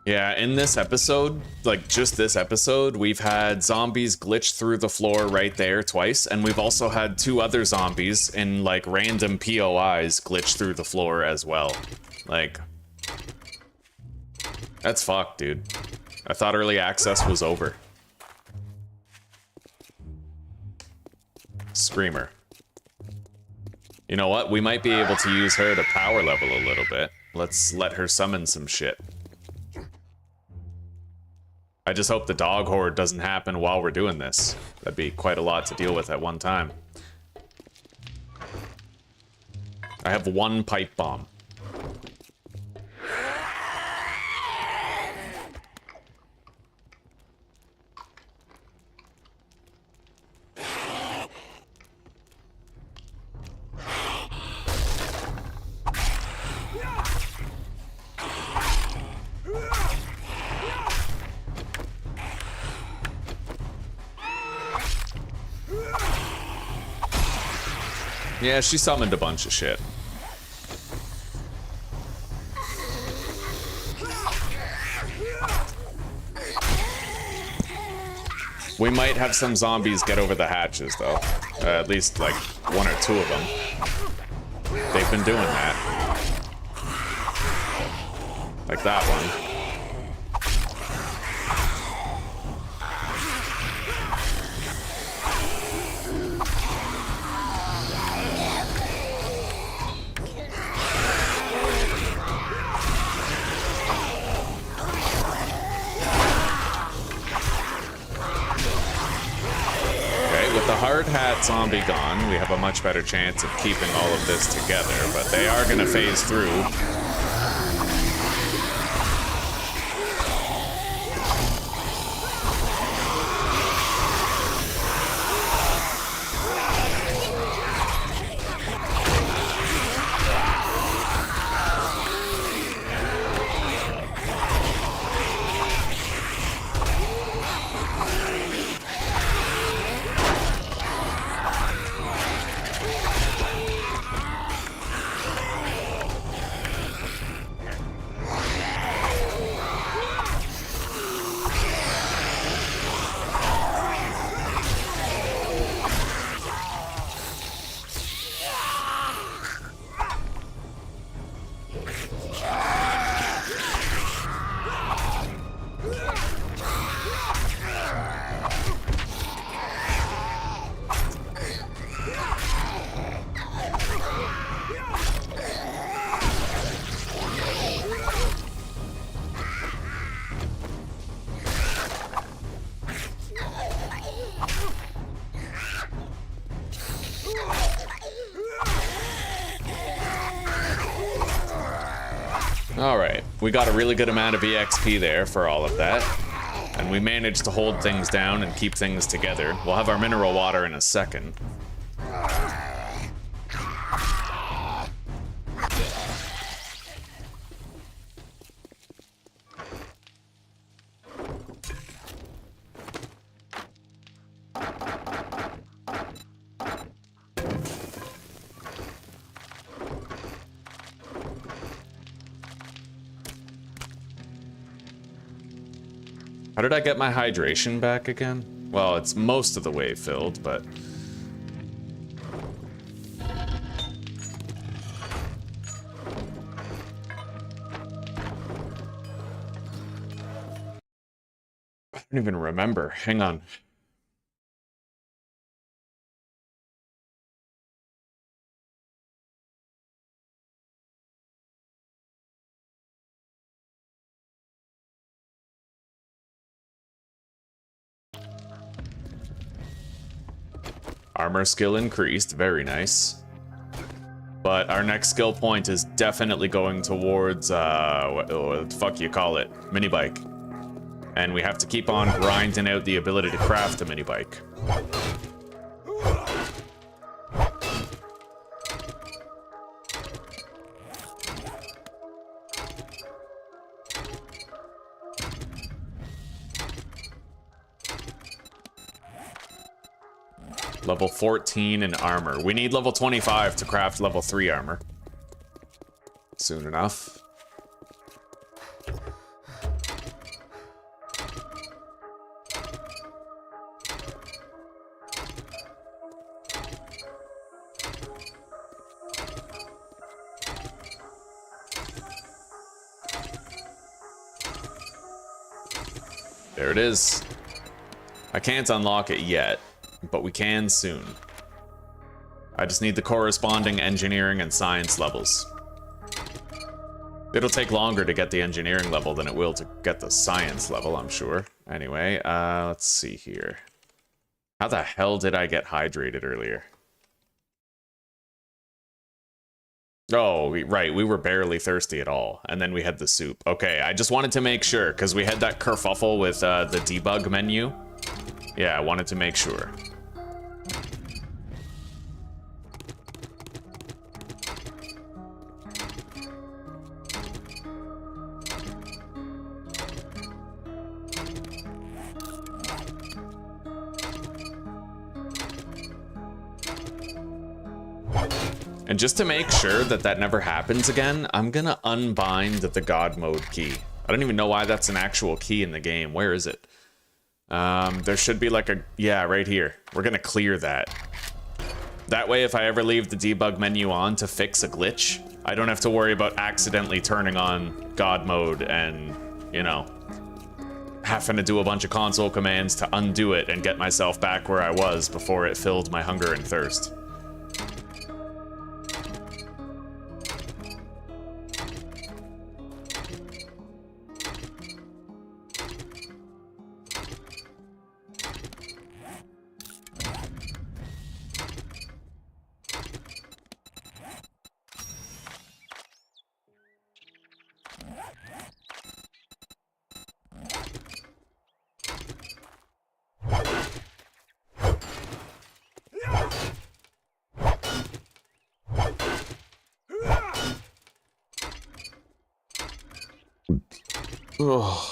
Yeah, in this episode, like just this episode, we've had zombies glitch through the floor right there twice, and we've also had 2 other zombies in like random POIs glitch through the floor as well. Like, that's fucked, dude. I thought early access was over. Screamer. You know what? We might be able to use her to power level a little bit. Let's let her summon some shit. I just hope the dog horde doesn't happen while we're doing this. That'd be quite a lot to deal with at one time. I have 1 pipe bomb. Yeah, she summoned a bunch of shit. We might have some zombies get over the hatches, though. At least, like, 1 or 2 of them. They've been doing that. Like that one. Hard hat zombie gone, we have a much better chance of keeping all of this together, but they are gonna phase through. Alright, we got a really good amount of EXP there for all of that. And we managed to hold things down and keep things together. We'll have our mineral water in a second. How did I get my hydration back again? Well, it's most of the way filled, but... I don't even remember. Hang on. Armor skill increased, very nice. But our next skill point is definitely going towards, what the fuck you call it? Mini bike. And we have to keep on grinding out the ability to craft a mini bike. Level 14 in armor. We need level 25 to craft level 3 armor. Soon enough. There it is. I can't unlock it yet, but we can soon. I just need the corresponding engineering and science levels. It'll take longer to get the engineering level than it will to get the science level, I'm sure. Anyway, let's see here. How the hell did I get hydrated earlier? Oh, right, we were barely thirsty at all, and then we had the soup. Okay, I just wanted to make sure, because we had that kerfuffle with the debug menu. Yeah, I wanted to make sure. And just to make sure that that never happens again, I'm gonna unbind the God mode key. I don't even know why that's an actual key in the game. Where is it? There should be like a... Yeah, right here. We're gonna clear that. That way, if I ever leave the debug menu on to fix a glitch, I don't have to worry about accidentally turning on God mode and, you know, having to do a bunch of console commands to undo it and get myself back where I was before it filled my hunger and thirst. Ugh.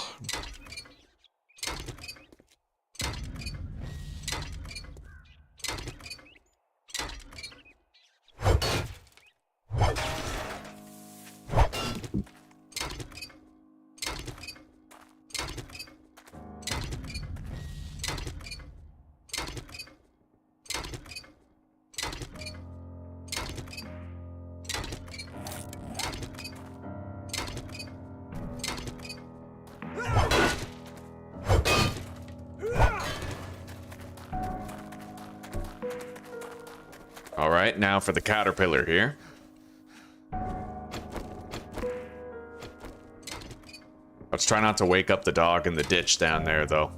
All right, now for the caterpillar here. Let's try not to wake up the dog in the ditch down there, though.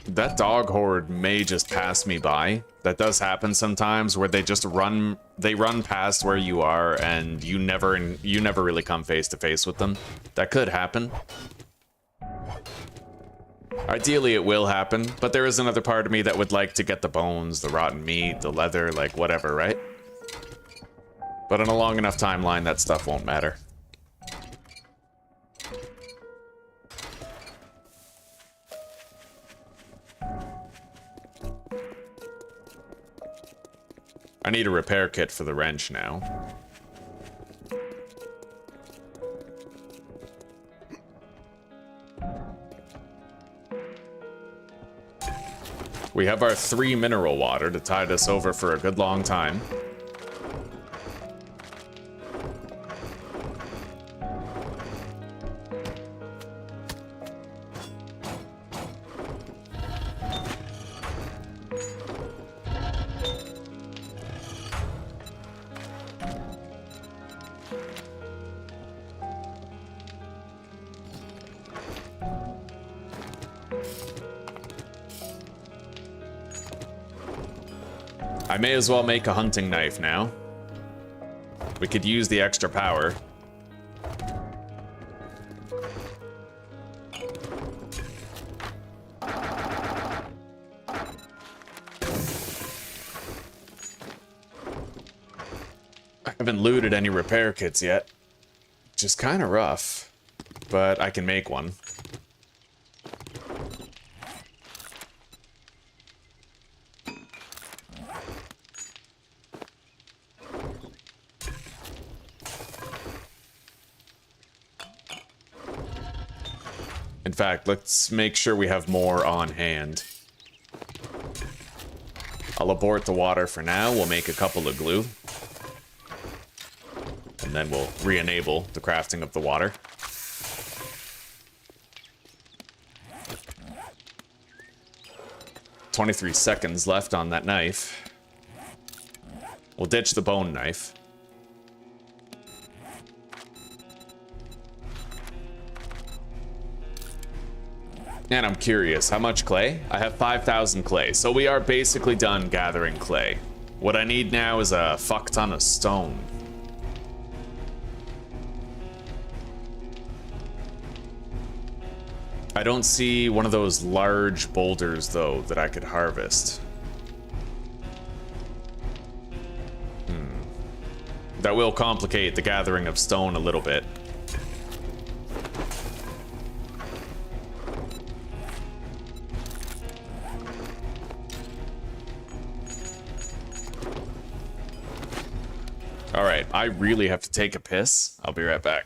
That dog horde may just pass me by. That does happen sometimes, where they just run past where you are, and you never really come face to face with them. That could happen. Ideally, it will happen, but there is another part of me that would like to get the bones, the rotten meat, the leather, like whatever, right? But on a long enough timeline, that stuff won't matter. I need a repair kit for the wrench now. We have our 3 mineral water to tide us over for a good long time. I may as well make a hunting knife now. We could use the extra power. I haven't looted any repair kits yet, which is kind of rough, but I can make one. In fact, let's make sure we have more on hand. I'll abort the water for now. We'll make a couple of glue. And then we'll re-enable the crafting of the water. "23 seconds left on that knife. We'll ditch the bone knife. And I'm curious, how much clay? I have 5,000 clay, so we are basically done gathering clay. What I need now is a fuck ton of stone. I don't see one of those large boulders, though, that I could harvest. That will complicate the gathering of stone a little bit. Alright, I really have to take a piss. I'll be right back.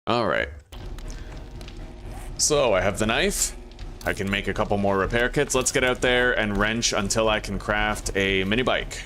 Alright. So, I have the knife. I can make a couple more repair kits. Let's get out there and wrench until I can craft a mini bike.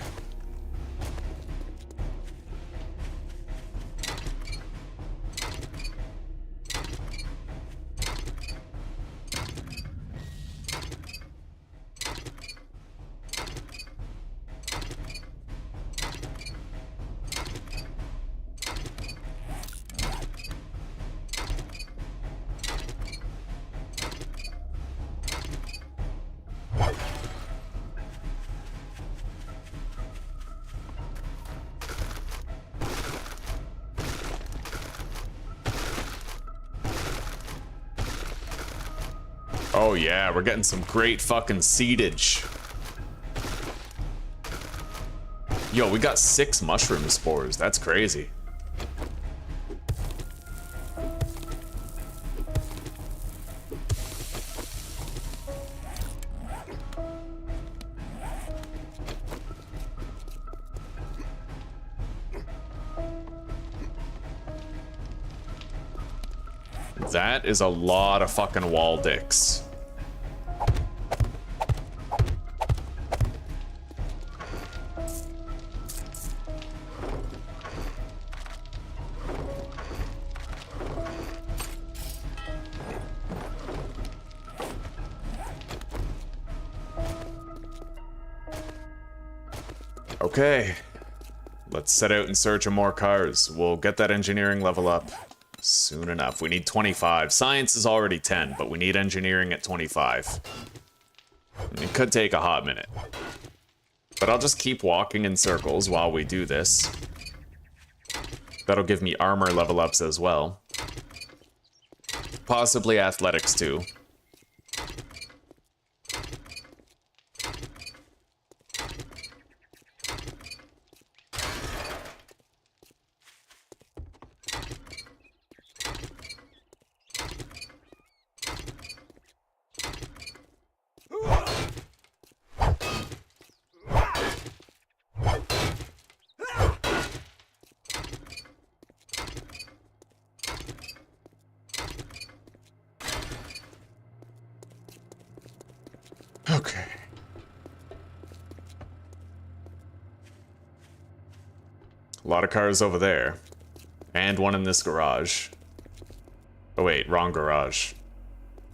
Oh yeah, we're getting some great fucking seedage. Yo, we got 6 mushroom spores. That's crazy. That is a lot of fucking wall dicks. Okay, let's set out in search of more cars. We'll get that engineering level up soon enough. We need 25. Science is already 10, but we need engineering at 25. It could take a hot minute. But I'll just keep walking in circles while we do this. That'll give me armor level ups as well. Possibly athletics too. Okay. A lot of cars over there. And one in this garage. Oh wait, wrong garage.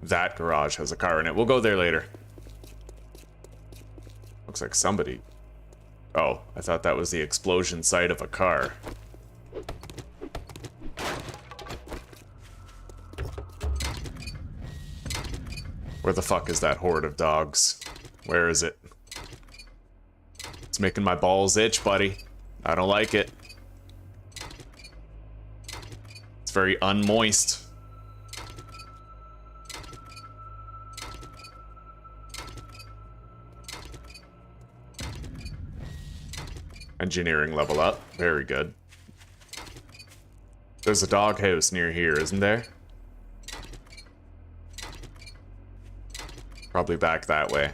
That garage has a car in it. We'll go there later. Looks like somebody... Oh, I thought that was the explosion site of a car. Where the fuck is that horde of dogs? Where is it? It's making my balls itch, buddy. I don't like it. It's very unmoist. Engineering level up. Very good. There's a doghouse near here, isn't there? Probably back that way.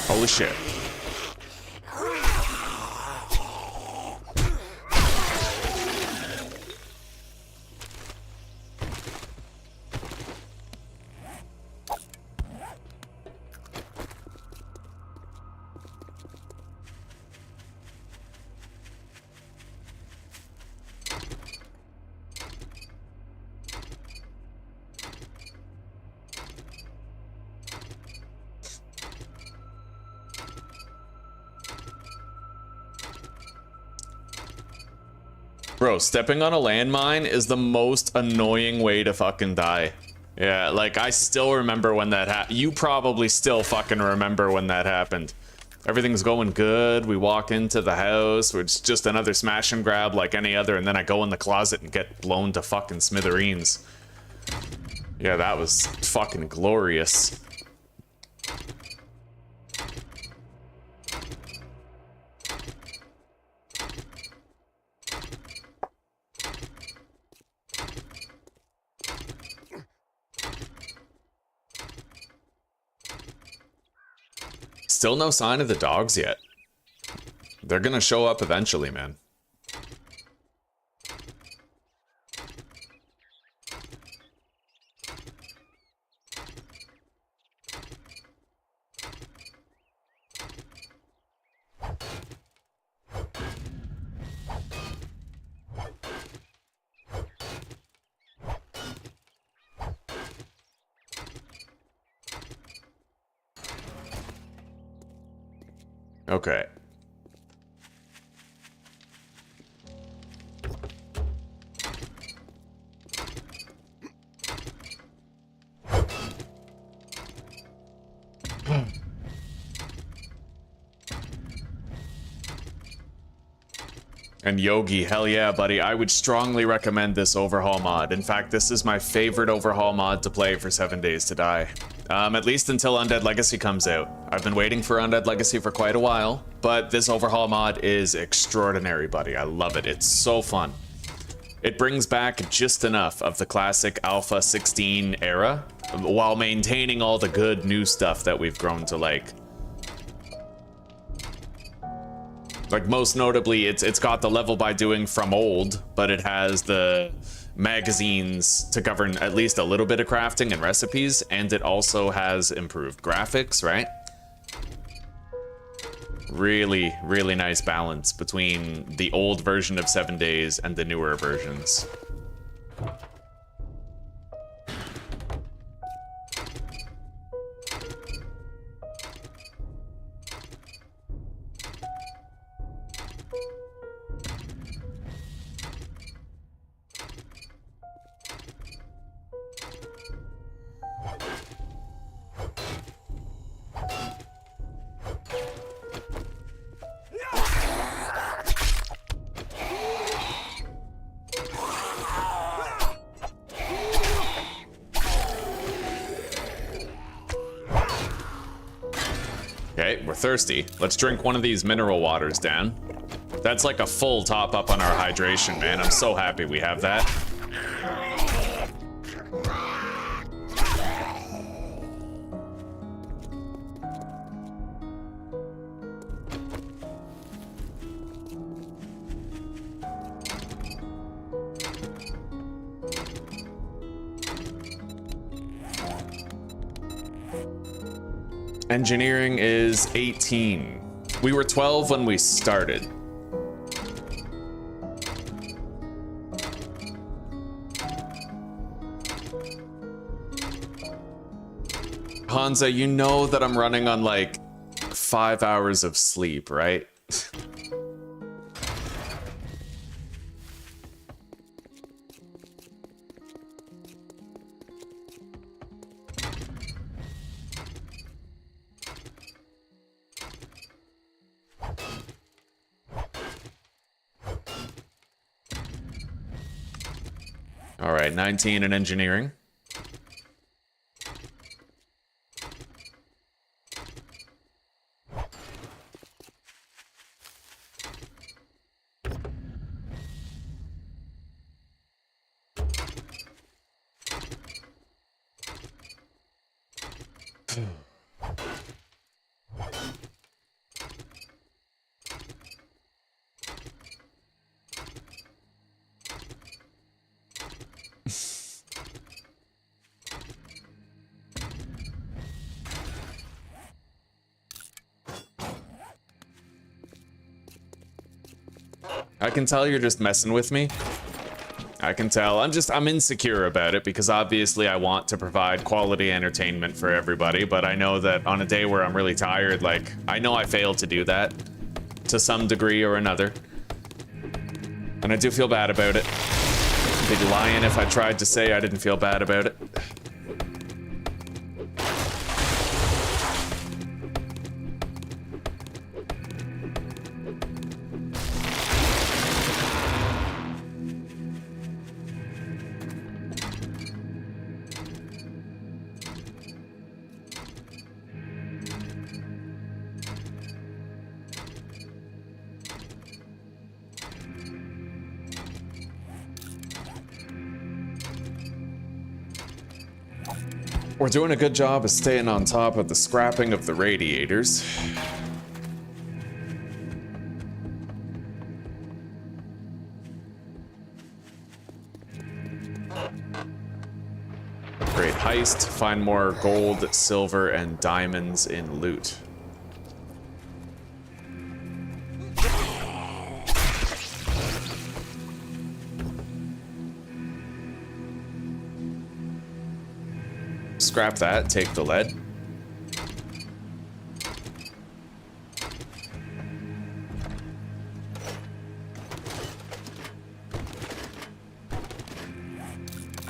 Holy shit. Bro, stepping on a landmine is the most annoying way to fucking die. Yeah, like, I still remember when that happened. You probably still fucking remember when that happened. Everything's going good, we walk into the house, it's just another smash and grab like any other, and then I go in the closet and get blown to fucking smithereens. Yeah, that was fucking glorious. Still no sign of the dogs yet. They're gonna show up eventually, man. Okay. And Yogi, hell yeah, buddy. I would strongly recommend this overhaul mod. In fact, this is my favorite overhaul mod to play for 7 Days to Die. At least until Undead Legacy comes out. I've been waiting for Undead Legacy for quite a while, but this overhaul mod is extraordinary, buddy. I love it. It's so fun. It brings back just enough of the classic Alpha 16 era, while maintaining all the good new stuff that we've grown to like. Like, most notably, it's got the level by doing from old, but it has the magazines to govern at least a little bit of crafting and recipes, and it also has improved graphics, right? Really, really nice balance between the old version of 7 Days and the newer versions. Okay, we're thirsty. Let's drink one of these mineral waters, Dan. That's like a full top up on our hydration, man. I'm so happy we have that. Engineering is 18. We were 12 when we started. Hansa, you know that I'm running on like 5 hours of sleep, right? All right, 19 in engineering. I can tell you're just messing with me. I can tell. I'm insecure about it because obviously I want to provide quality entertainment for everybody, but I know that on a day where I'm really tired, like, I know I failed to do that to some degree or another. And I do feel bad about it. I'd be lying if I tried to say I didn't feel bad about it. We're doing a good job of staying on top of the scrapping of the radiators. Great heist. Find more gold, silver, and diamonds in loot. Scrap that, take the lead.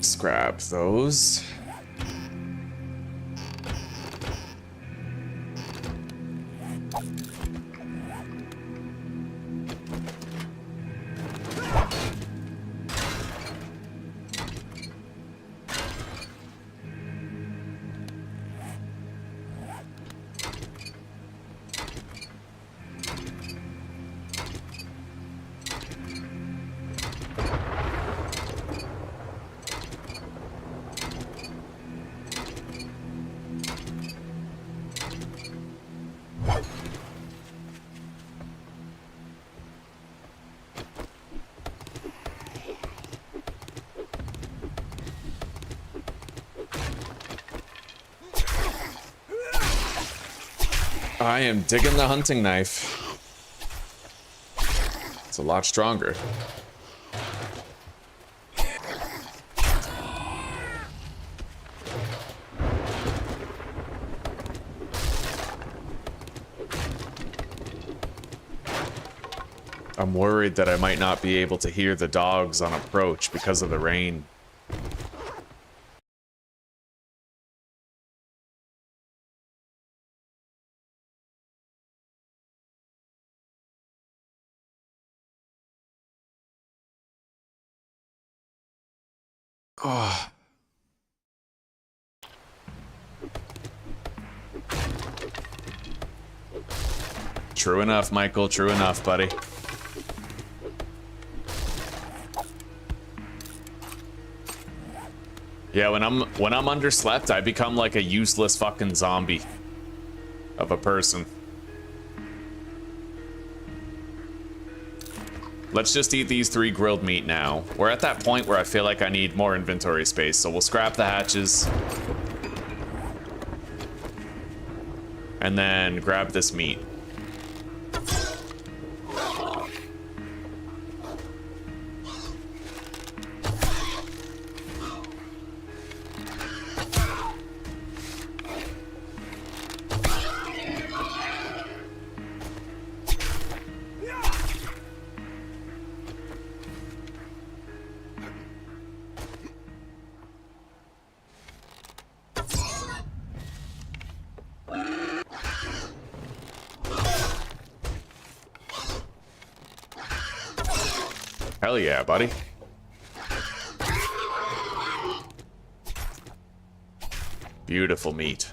Scrap those. I am digging the hunting knife. It's a lot stronger. I'm worried that I might not be able to hear the dogs on approach because of the rain. Oh. True enough, Michael. True enough, buddy. Yeah, when I'm underslept, I become like a useless fucking zombie of a person. Let's just eat these 3 grilled meat now. We're at that point where I feel like I need more inventory space, so we'll scrap the hatches. And then grab this meat. Hell yeah, buddy. Beautiful meat.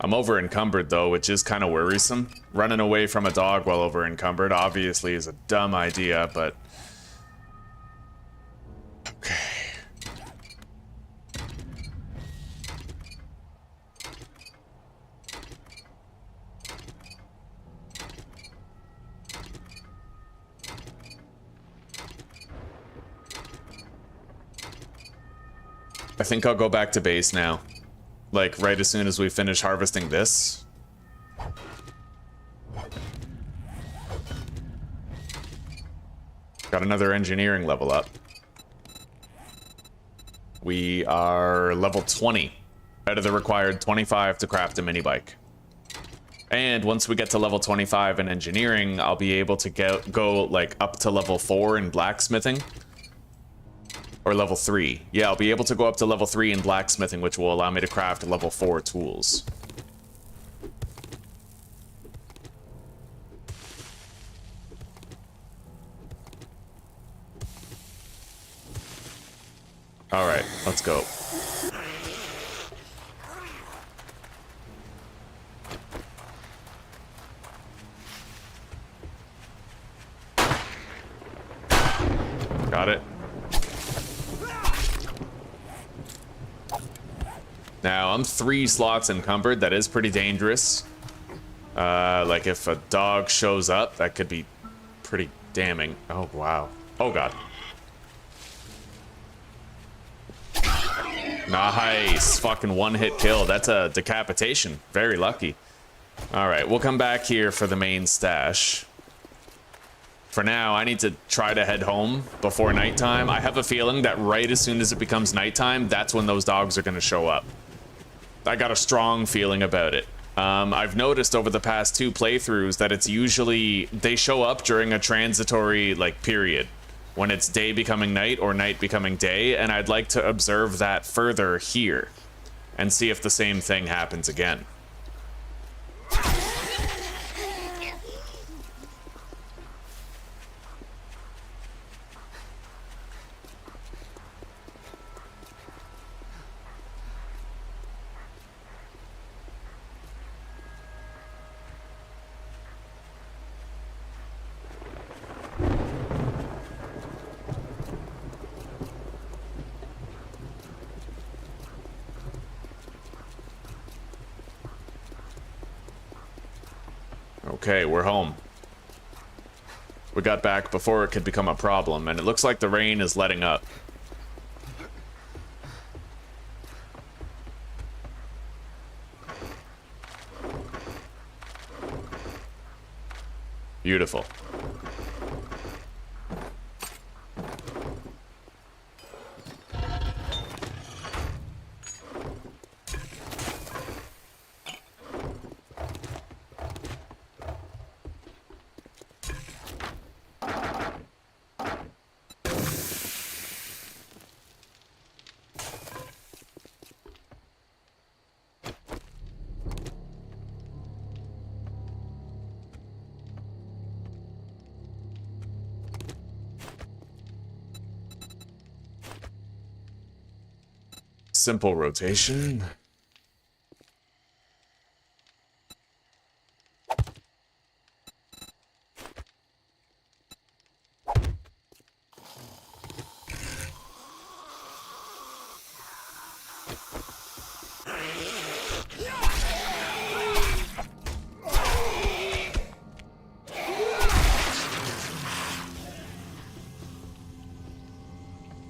I'm over encumbered though, which is kind of worrisome. Running away from a dog while over encumbered obviously is a dumb idea, but okay. I think I'll go back to base now. Like, right as soon as we finish harvesting this. Got another engineering level up. We are level 20 out of the required 25 to craft a mini bike. And once we get to level 25 in engineering, I'll be able to go like up to level 4 in blacksmithing. Or level 3. Yeah, I'll be able to go up to level 3 in blacksmithing, which will allow me to craft level 4 tools. Alright, let's go. Got it. Now, I'm 3 slots encumbered. That is pretty dangerous. Like, if a dog shows up, that could be pretty damning. Oh, wow. Oh, God. Nice. Fucking one-hit kill. That's a decapitation. Very lucky. All right, we'll come back here for the main stash. For now, I need to try to head home before nighttime. I have a feeling that right as soon as it becomes nighttime, that's when those dogs are going to show up. I got a strong feeling about it. I've noticed over the past 2 playthroughs that it's usually, they show up during a transitory, like, period. When it's day becoming night or night becoming day, and I'd like to observe that further here and see if the same thing happens again. Okay, we're home. We got back before it could become a problem, and it looks like the rain is letting up. Beautiful. Simple rotation.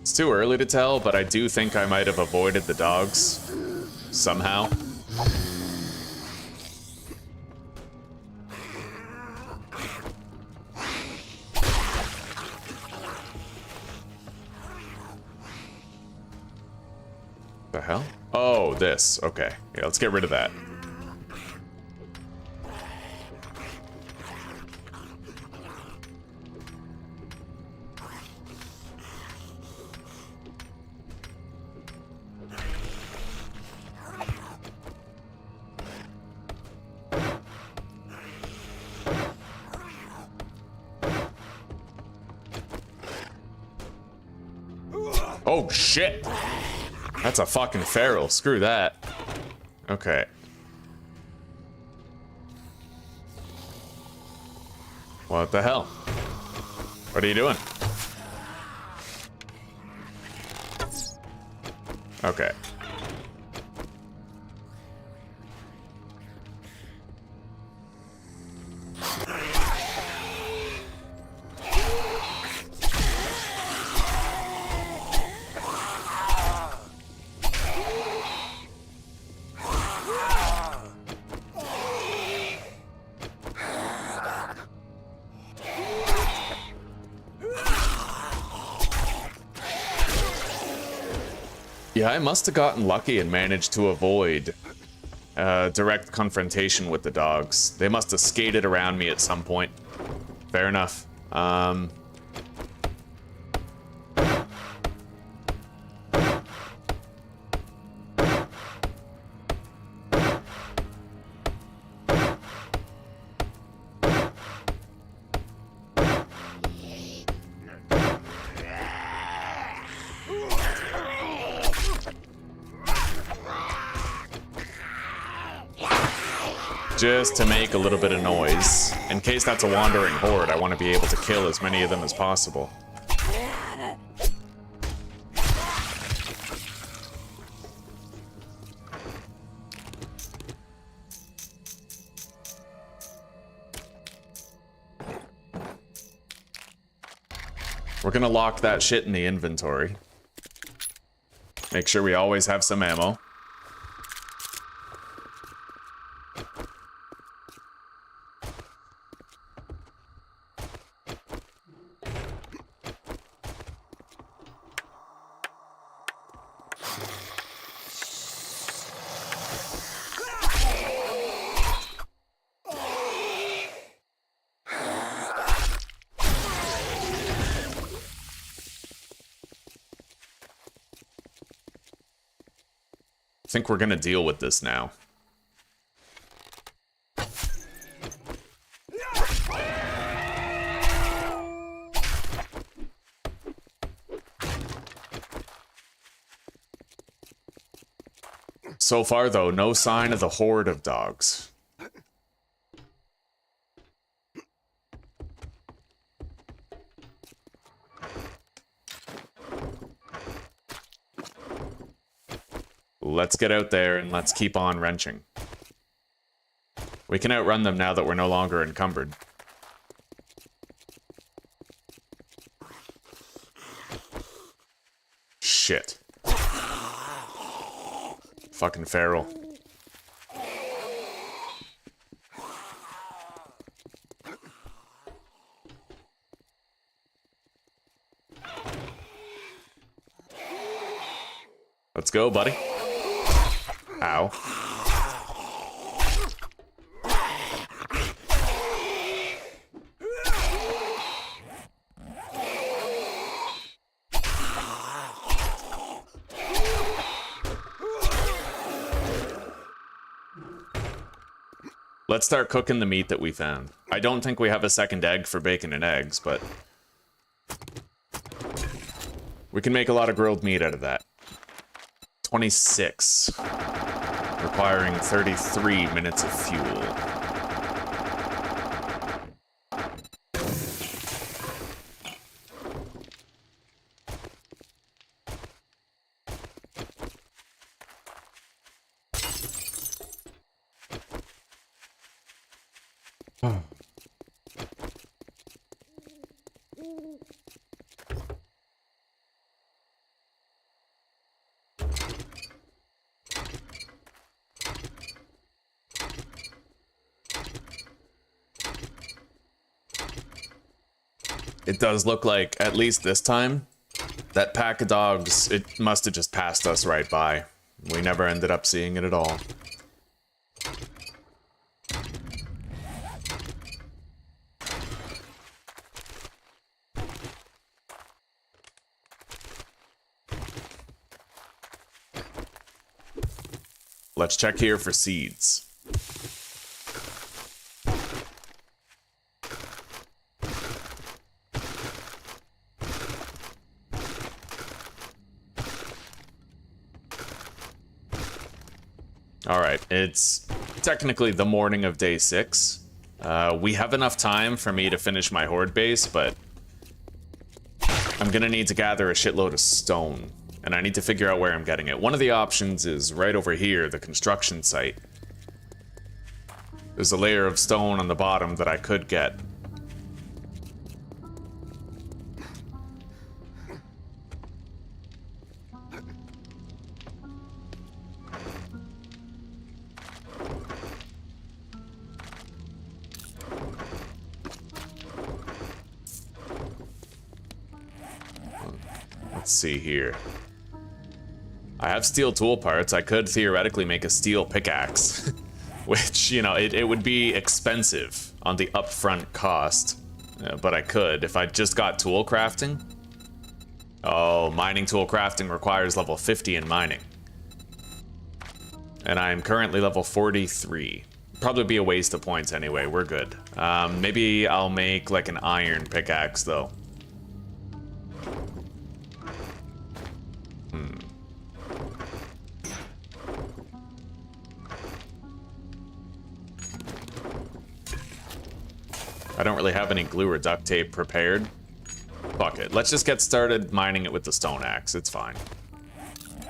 It's too early to tell, but I do think I might have avoided the dogs somehow. The hell? Oh, this. Okay. Yeah, let's get rid of that. Oh, shit! That's a fucking feral. Screw that. Okay. What the hell? What are you doing? Okay. Yeah, I must have gotten lucky and managed to avoid direct confrontation with the dogs. They must have skated around me at some point. Fair enough. Just to make a little bit of noise. In case that's a wandering horde, I want to be able to kill as many of them as possible. We're gonna lock that shit in the inventory. Make sure we always have some ammo. I think we're gonna deal with this now. So far, though, no sign of the horde of dogs. Let's get out there and let's keep on wrenching. We can outrun them now that we're no longer encumbered. Shit. Fucking feral. Let's go, buddy. Ow. Let's start cooking the meat that we found. I don't think we have a second egg for bacon and eggs, but we can make a lot of grilled meat out of that. 26. Requiring 33 minutes of fuel. It does look like, at least this time, that pack of dogs, it must have just passed us right by. We never ended up seeing it at all. Let's check here for seeds. All right, it's technically the morning of day 6. We have enough time for me to finish my horde base, but I'm gonna need to gather a shitload of stone, and I need to figure out where I'm getting it. One of the options is right over here, the construction site. There's a layer of stone on the bottom that I could get. Let's see here. I have steel tool parts. I could theoretically make a steel pickaxe, which, you know, it would be expensive on the upfront cost, but I could if I just got tool crafting. Oh, mining tool crafting requires level 50 in mining. And I'm currently level 43. Probably be a waste of points anyway. We're good. Maybe I'll make like an iron pickaxe though. I don't really have any glue or duct tape prepared. Fuck it. Let's just get started mining it with the stone axe. It's fine.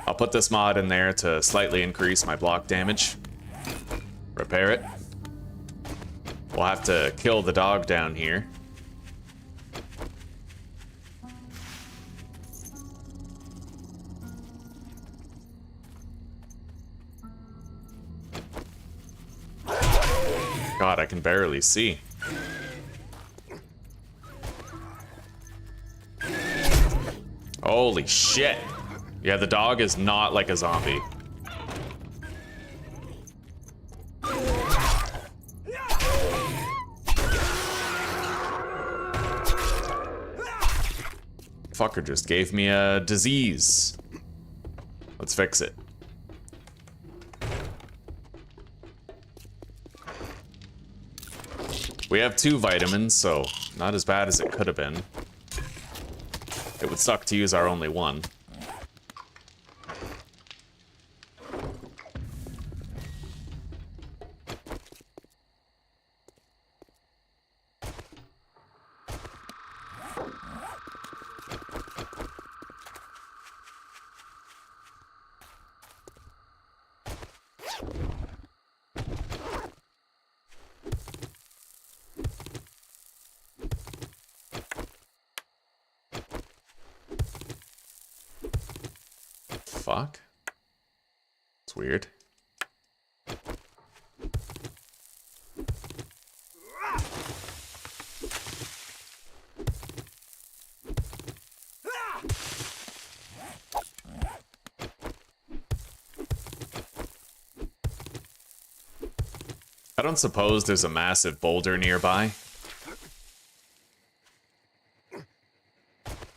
I'll put this mod in there to slightly increase my block damage. Repair it. We'll have to kill the dog down here. God, I can barely see. Holy shit. Yeah, the dog is not like a zombie. Fucker just gave me a disease. Let's fix it. We have 2 vitamins, so not as bad as it could have been. It would suck to use our only one. Fuck. It's weird. I don't suppose there's a massive boulder nearby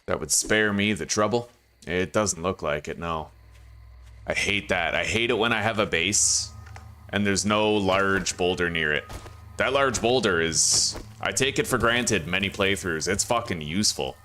that would spare me the trouble. It doesn't look like it, no. I hate that. I hate it when I have a base and there's no large boulder near it. That large boulder is... I take it for granted many playthroughs. It's fucking useful.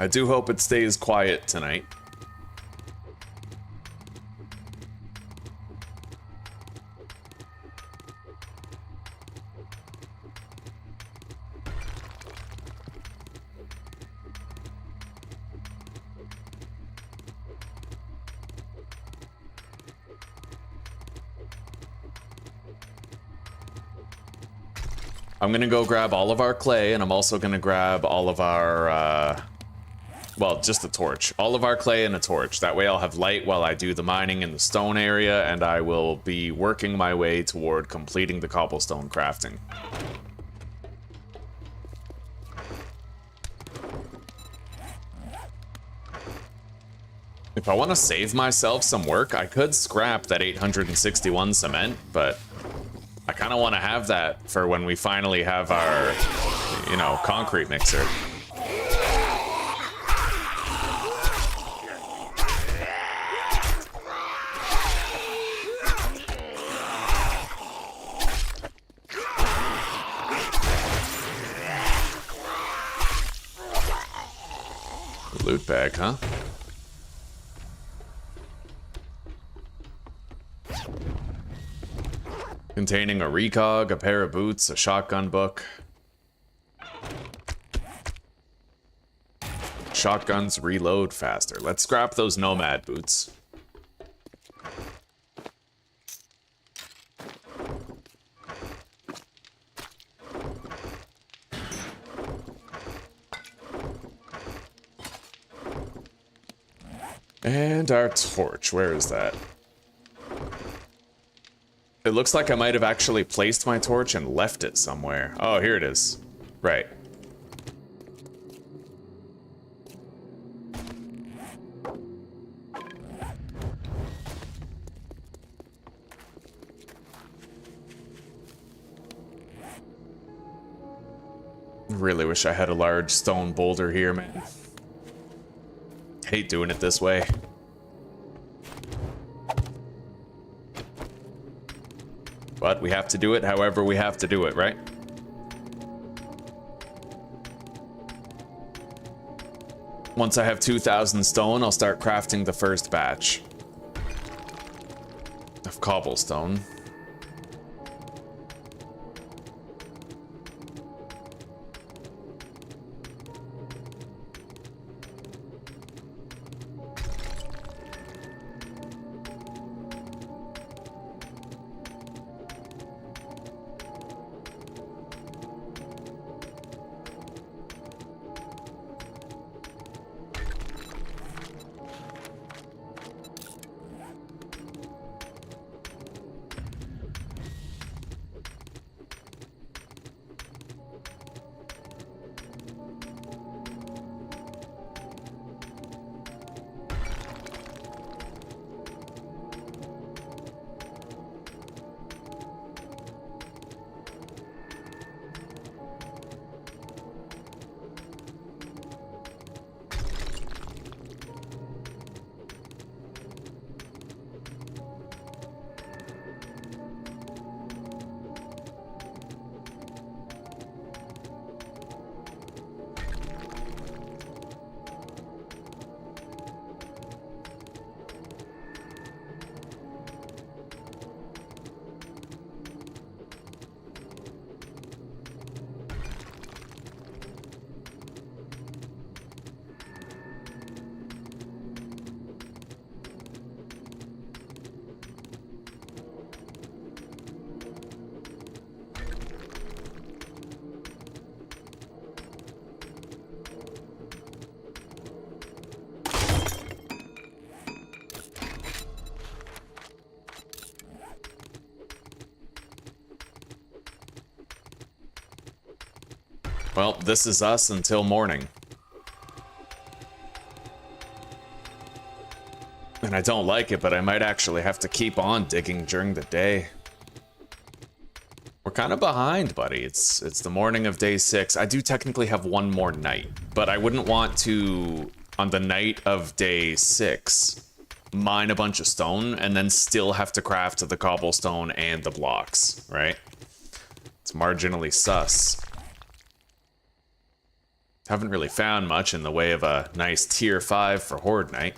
I do hope it stays quiet tonight. I'm gonna go grab all of our clay, and I'm also gonna grab all of our, well, just a torch. All of our clay and a torch. That way I'll have light while I do the mining in the stone area, and I will be working my way toward completing the cobblestone crafting. If I want to save myself some work, I could scrap that 861 cement, but I kind of want to have that for when we finally have our, you know, concrete mixer. Loot bag, huh? Containing a recog, a pair of boots, a shotgun book. Shotguns reload faster. Let's scrap those nomad boots. And our torch, where is that? It looks like I might have actually placed my torch and left it somewhere. Oh, here it is. Right. Really wish I had a large stone boulder here, man. Hate doing it this way. But we have to do it however we have to do it, right? Once I have 2,000 stone, I'll start crafting the first batch of cobblestone. Well, this is us until morning. And I don't like it, but I might actually have to keep on digging during the day. We're kind of behind, buddy. It's the morning of day 6. I do technically have one more night, but I wouldn't want to, on the night of day 6, mine a bunch of stone and then still have to craft the cobblestone and the blocks, right? It's marginally sus. Haven't really found much in the way of a nice tier 5 for Horde Night.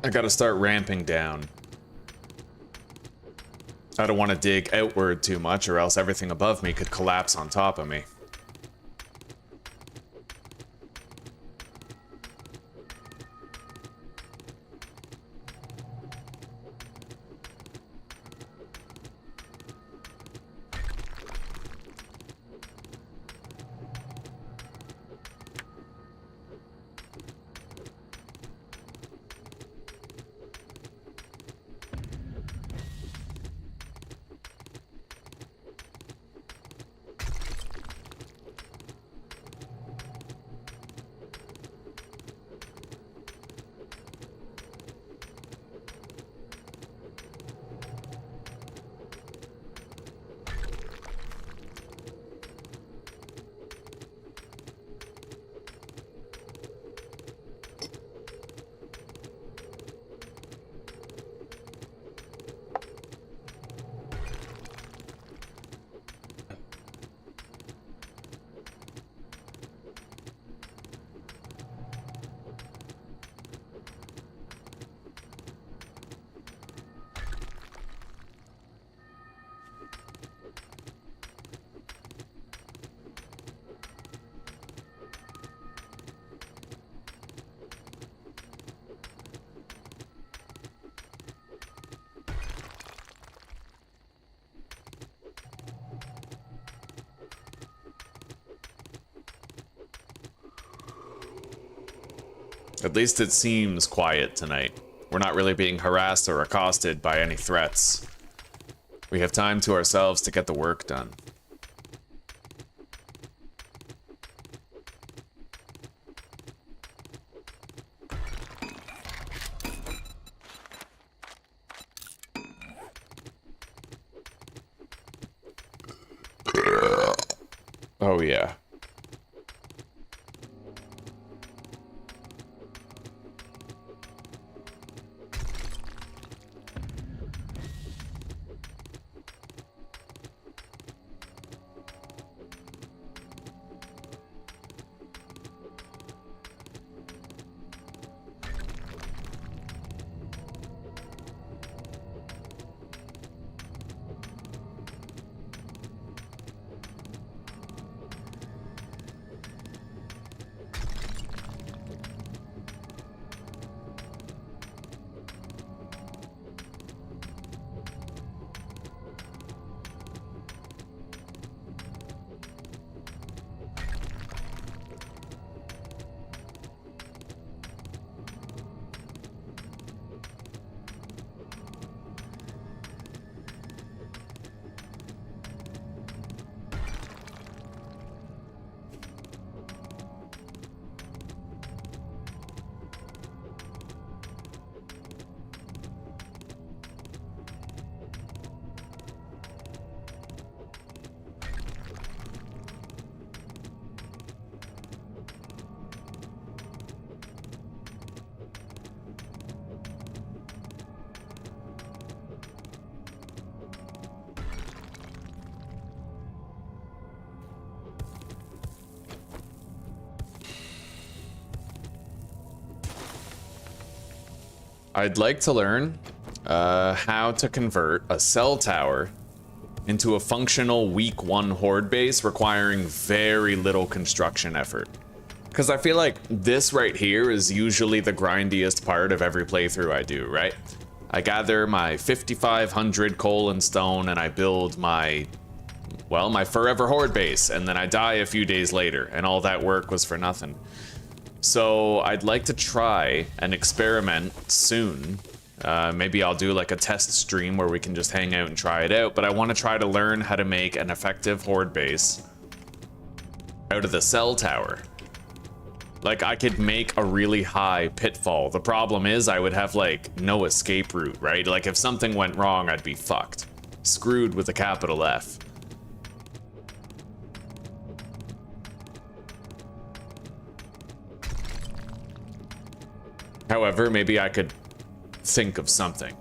I gotta start ramping down. I don't want to dig outward too much, or else everything above me could collapse on top of me. At least it seems quiet tonight. We're not really being harassed or accosted by any threats. We have time to ourselves to get the work done. Oh yeah. I'd like to learn how to convert a cell tower into a functional week 1 horde base requiring very little construction effort. Because I feel like this right here is usually the grindiest part of every playthrough I do, right? I gather my 5,500 coal and stone and I build my, well, my forever horde base, and then I die a few days later, and all that work was for nothing. So I'd like to try and experiment soon. Maybe I'll do like a test stream where we can just hang out and try it out, but I want to try to learn how to make an effective horde base out of the cell tower. Like, I could make a really high pitfall. The problem is I would have like no escape route, right? Like, if something went wrong, I'd be fucked. Screwed with a capital F. However, maybe I could think of something.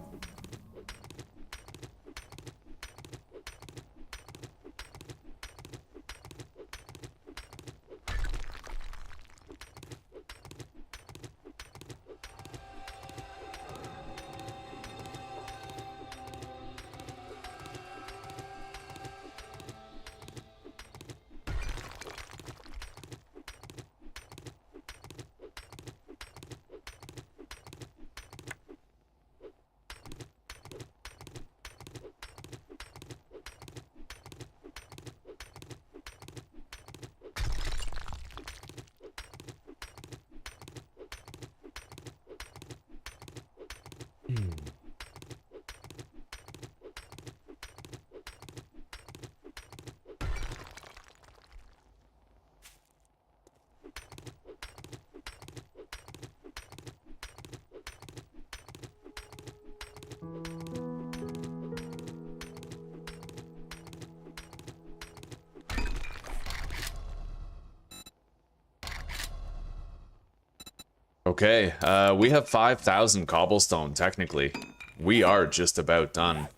Okay, we have 5,000 cobblestone, technically. We are just about done.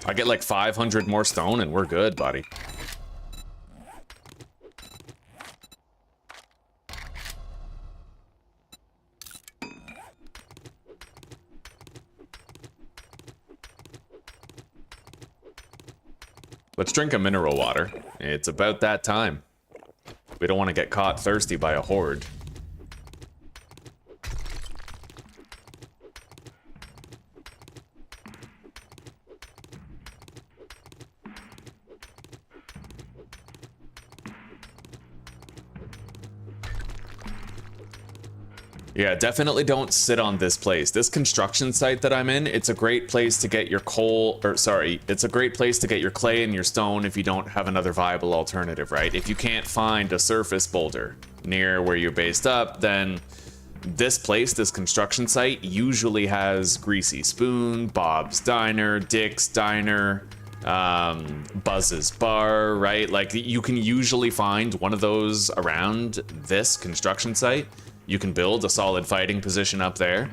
I get like 500 more stone and we're good, buddy. Let's drink a mineral water. It's about that time. We don't want to get caught thirsty by a horde. Yeah, definitely don't sit on this place. This construction site that I'm in, it's a great place to get your coal, or sorry, it's a great place to get your clay and your stone if you don't have another viable alternative, right? If you can't find a surface boulder near where you're based up, then this place, this construction site, usually has Greasy Spoon, Bob's Diner, Dick's Diner, Buzz's Bar, right? Like, you can usually find one of those around this construction site. You can build a solid fighting position up there,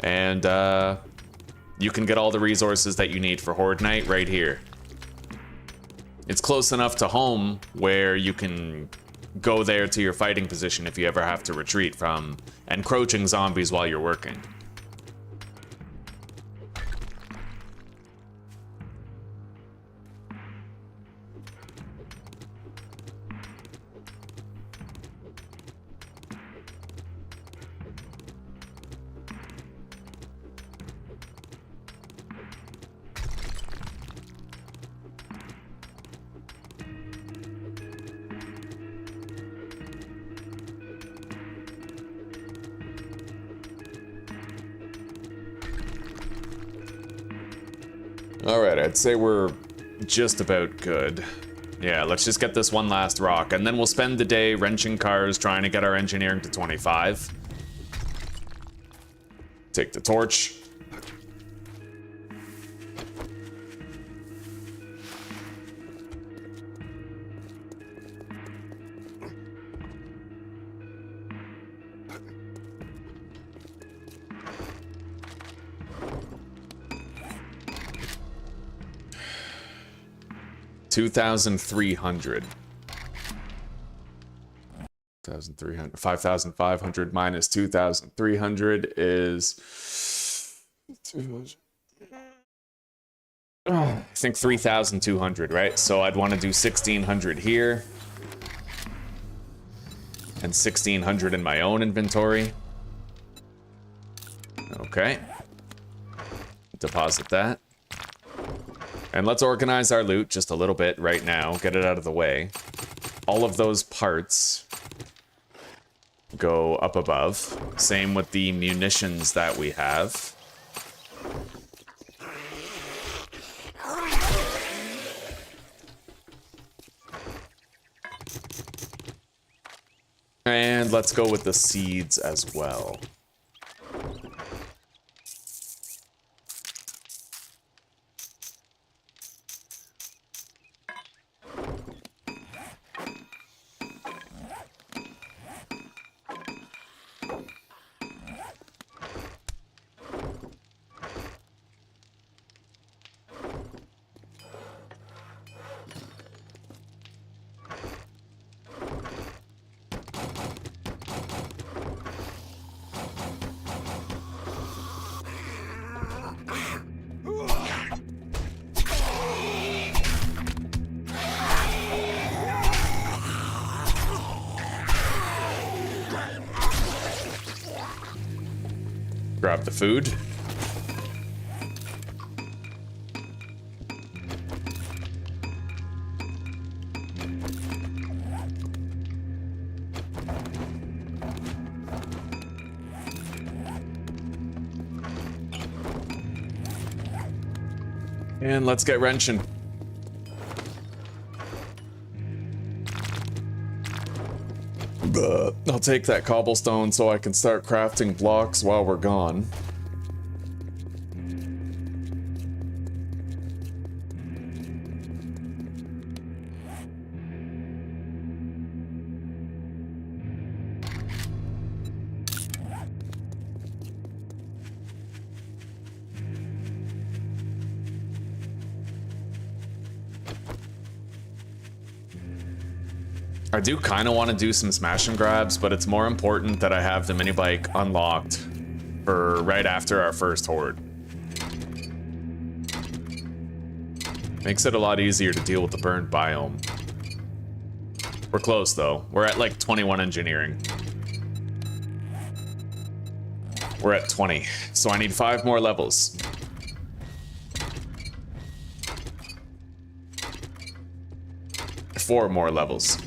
and you can get all the resources that you need for Horde Night right here. It's close enough to home where you can go there to your fighting position if you ever have to retreat from encroaching zombies while you're working. Alright, I'd say we're just about good. Yeah, let's just get this one last rock, and then we'll spend the day wrenching cars trying to get our engineering to 25. Take the torch. $2,300. 5,300. 5,500 minus 2,300 is... I think 3,200, right? So I'd want to do 1,600 here. And 1,600 in my own inventory. Okay. Deposit that. And let's organize our loot just a little bit right now. Get it out of the way. All of those parts go up above. Same with the munitions that we have. And let's go with the seeds as well. Grab the food. And let's get wrenching. I'll take that cobblestone so I can start crafting blocks while we're gone. I do kind of want to do some smash and grabs, but it's more important that I have the mini bike unlocked for right after our first horde. Makes it a lot easier to deal with the burned biome. We're close though. We're at like 21 engineering. We're at 20, so I need 5 more levels. Four more levels.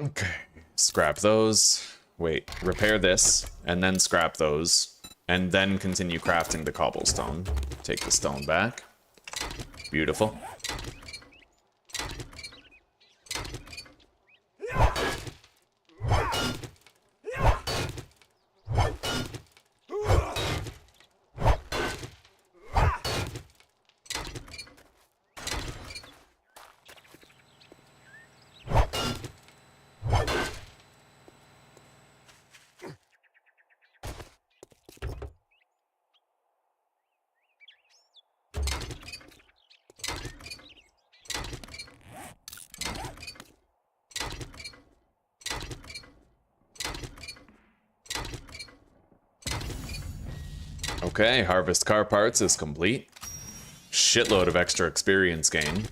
Okay, scrap those. Wait, repair this, and then scrap those, and then continue crafting the cobblestone. Take the stone back. Beautiful. Okay, harvest car parts is complete. Shitload of extra experience gain.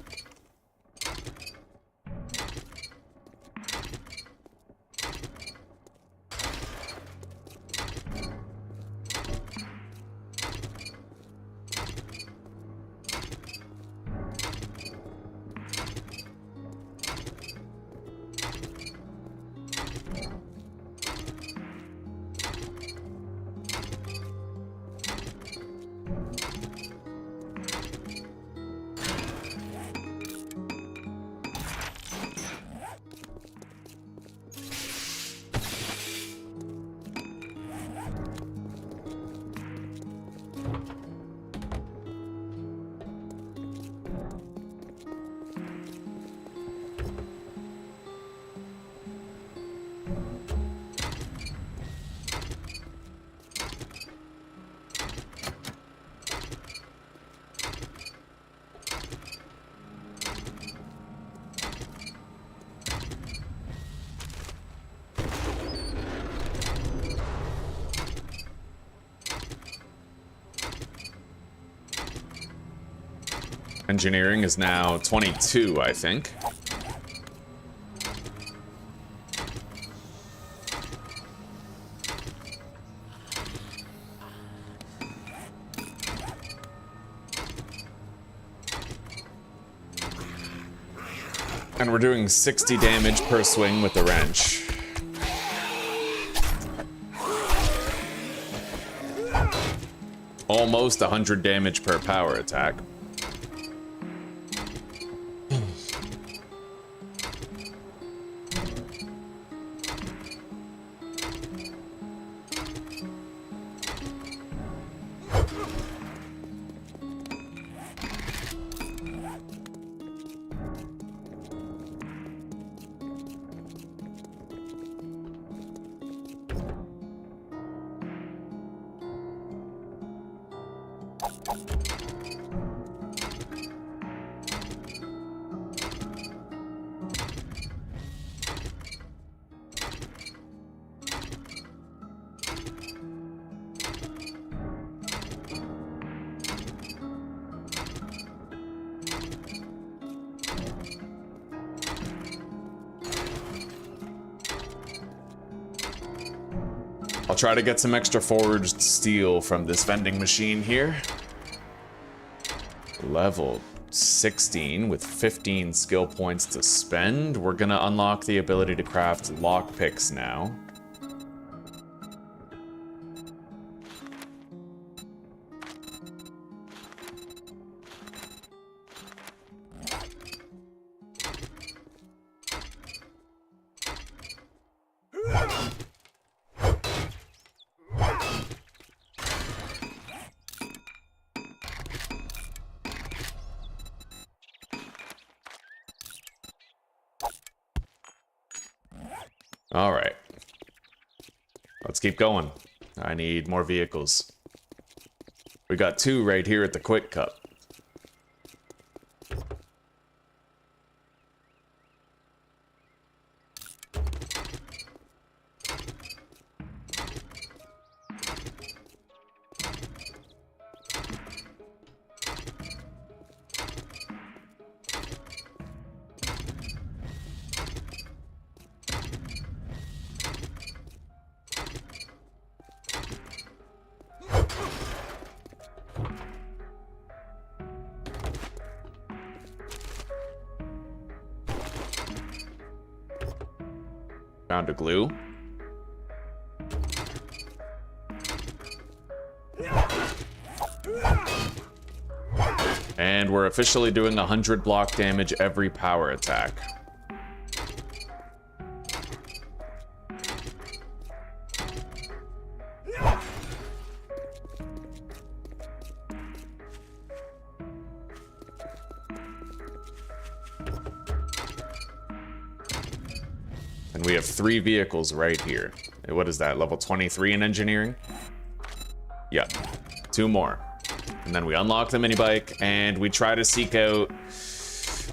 Engineering is now 22, I think. And we're doing 60 damage per swing with the wrench. Almost 100 damage per power attack. I'll try to get some extra forged steel from this vending machine here. Level 16 with 15 skill points to spend. We're gonna unlock the ability to craft lockpicks now. All right, let's keep going. I need more vehicles. We got 2 right here at the Quick Cup. Found a glue. And we're officially doing 100 block damage every power attack. And we have 3 vehicles right here. What is that, level 23 in engineering? Yeah, 2 more. And then we unlock the mini bike and we try to seek out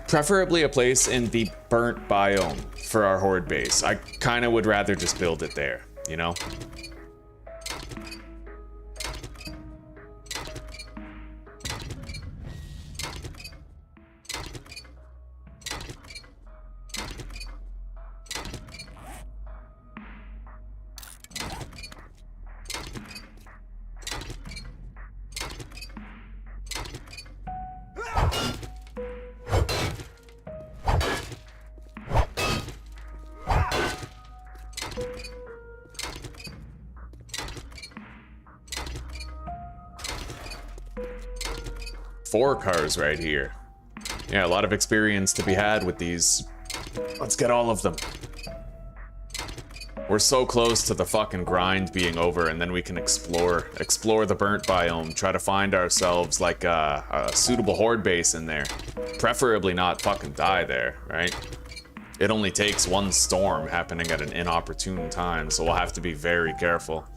preferably a place in the burnt biome for our horde base. I kind of would rather just build it there, you know? Four cars right here. Yeah, a lot of experience to be had with these. Let's get all of them. We're so close to the fucking grind being over, and then we can explore the burnt biome, try to find ourselves like a suitable horde base in there. Preferably not fucking die there, right? It only takes one storm happening at an inopportune time, so we'll have to be very careful.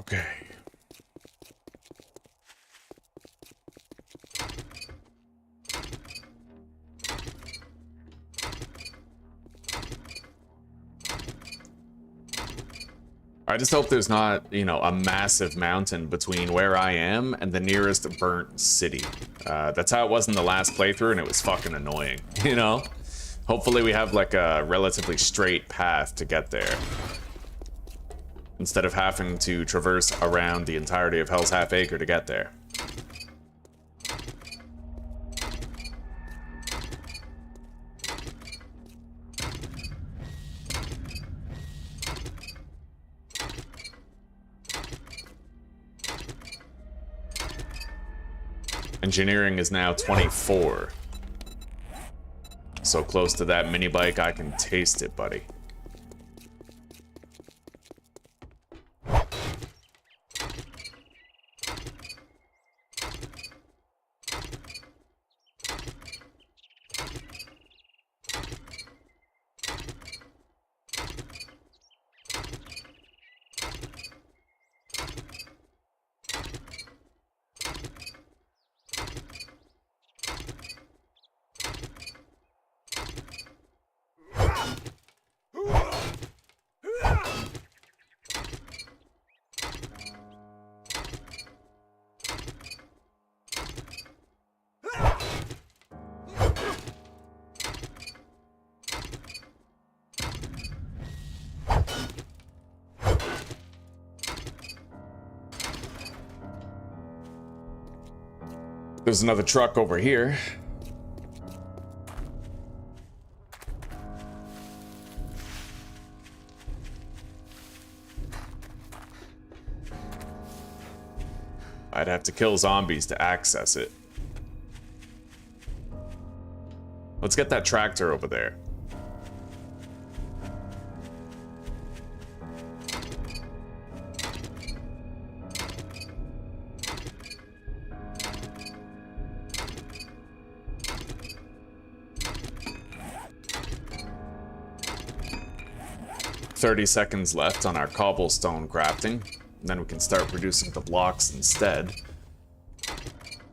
Okay. I just hope there's not, you know, a massive mountain between where I am and the nearest burnt city. That's how it was in the last playthrough, and it was fucking annoying, you know? Hopefully we have, like, a relatively straight path to get there, instead of having to traverse around the entirety of Hell's Half Acre to get there. Engineering is now 24. So close to that mini bike, I can taste it, buddy. There's another truck over here. I'd have to kill zombies to access it. Let's get that tractor over there. $30 seconds left on our cobblestone crafting. Then we can start producing the blocks instead.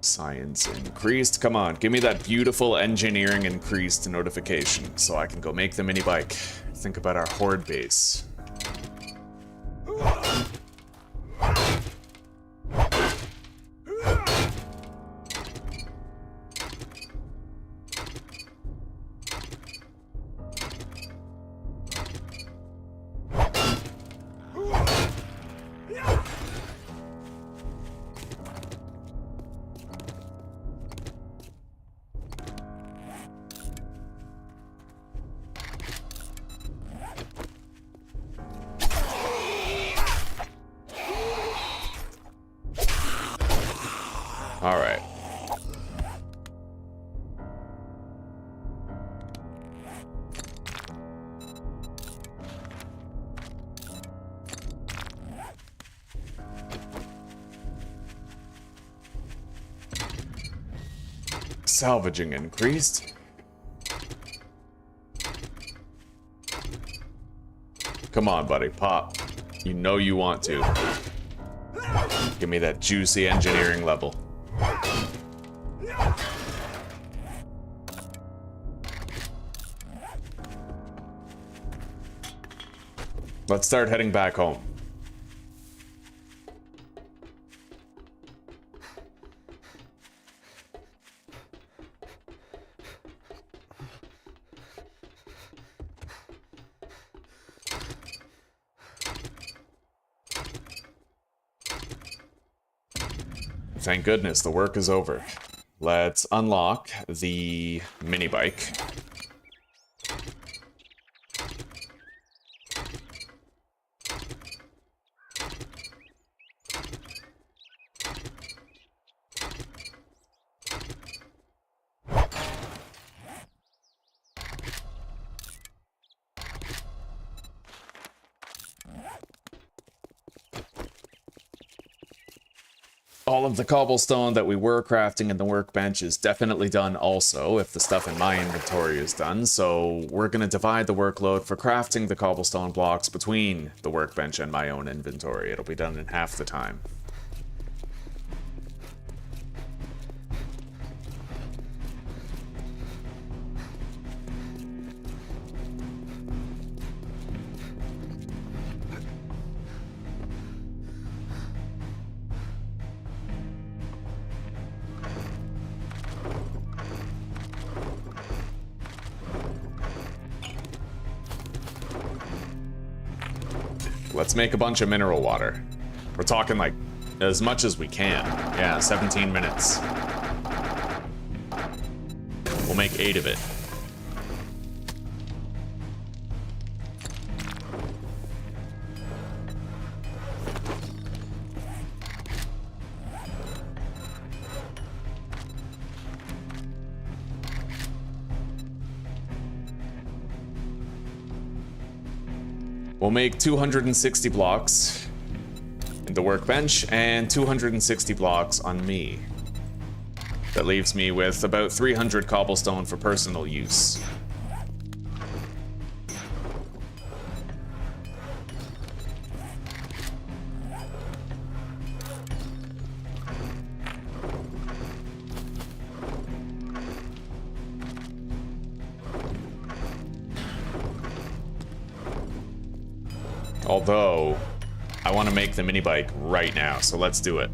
Science increased. Come on, give me that beautiful engineering increased notification so I can go make the mini bike. Think about our horde base. All right. Salvaging increased. Come on, buddy, pop. You know you want to. Give me that juicy engineering level. Let's start heading back home. Thank goodness the work is over. Let's unlock the mini bike. All of the cobblestone that we were crafting in the workbench is definitely done also, if the stuff in my inventory is done, so we're going to divide the workload for crafting the cobblestone blocks between the workbench and my own inventory. It'll be done in half the time. Let's make a bunch of mineral water. We're talking like as much as we can. Yeah, 17 minutes. We'll make 8 of it. We'll make 260 blocks in the workbench and 260 blocks on me. That leaves me with about 300 cobblestone for personal use. Although, I want to make the mini bike right now, so let's do it.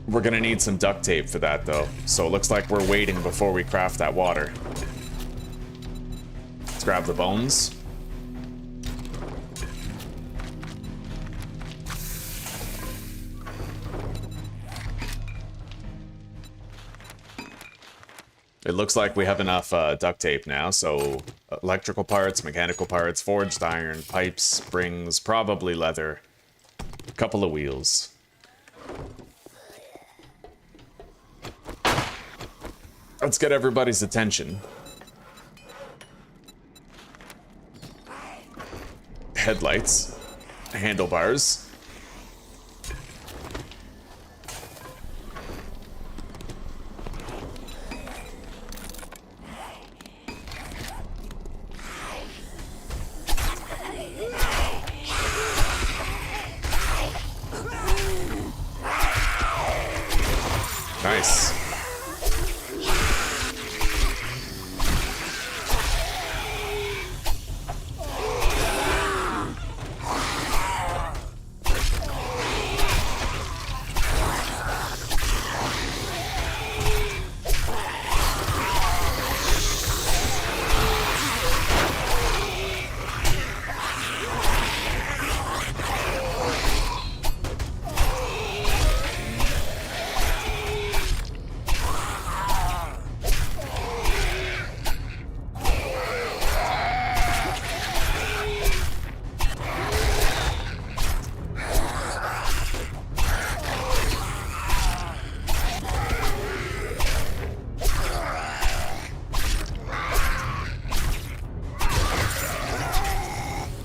We're gonna need some duct tape for that though, so it looks like we're waiting before we craft that water. Let's grab the bones. It looks like we have enough duct tape now, so electrical parts, mechanical parts, forged iron, pipes, springs, probably leather, a couple of wheels. Let's get everybody's attention. Headlights, handlebars. Nice.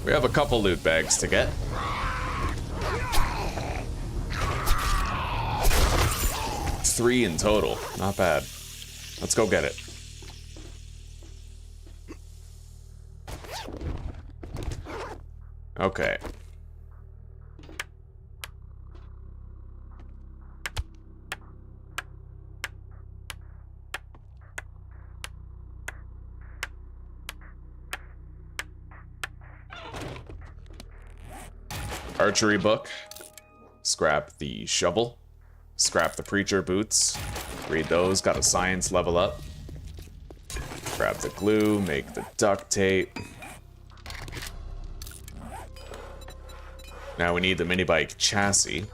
We have a couple loot bags to get. Three in total. Not bad. Let's go get it. Okay. Archery book. Scrap the shovel. Scrap the preacher boots. Read those, got a science level up. Grab the glue, make the duct tape. Now we need the mini bike chassis.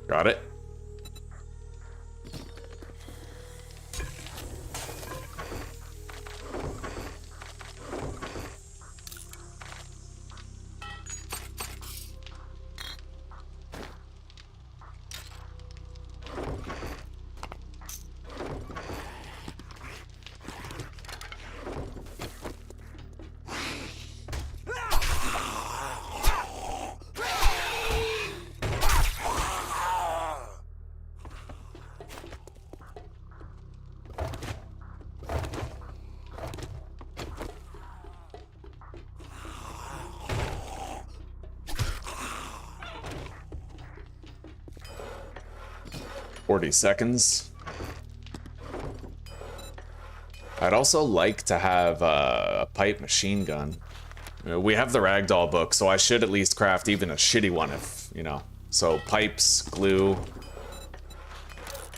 Got it. 40 seconds. I'd also like to have a pipe machine gun. We have the ragdoll book, so I should at least craft even a shitty one if, you know. So pipes, glue,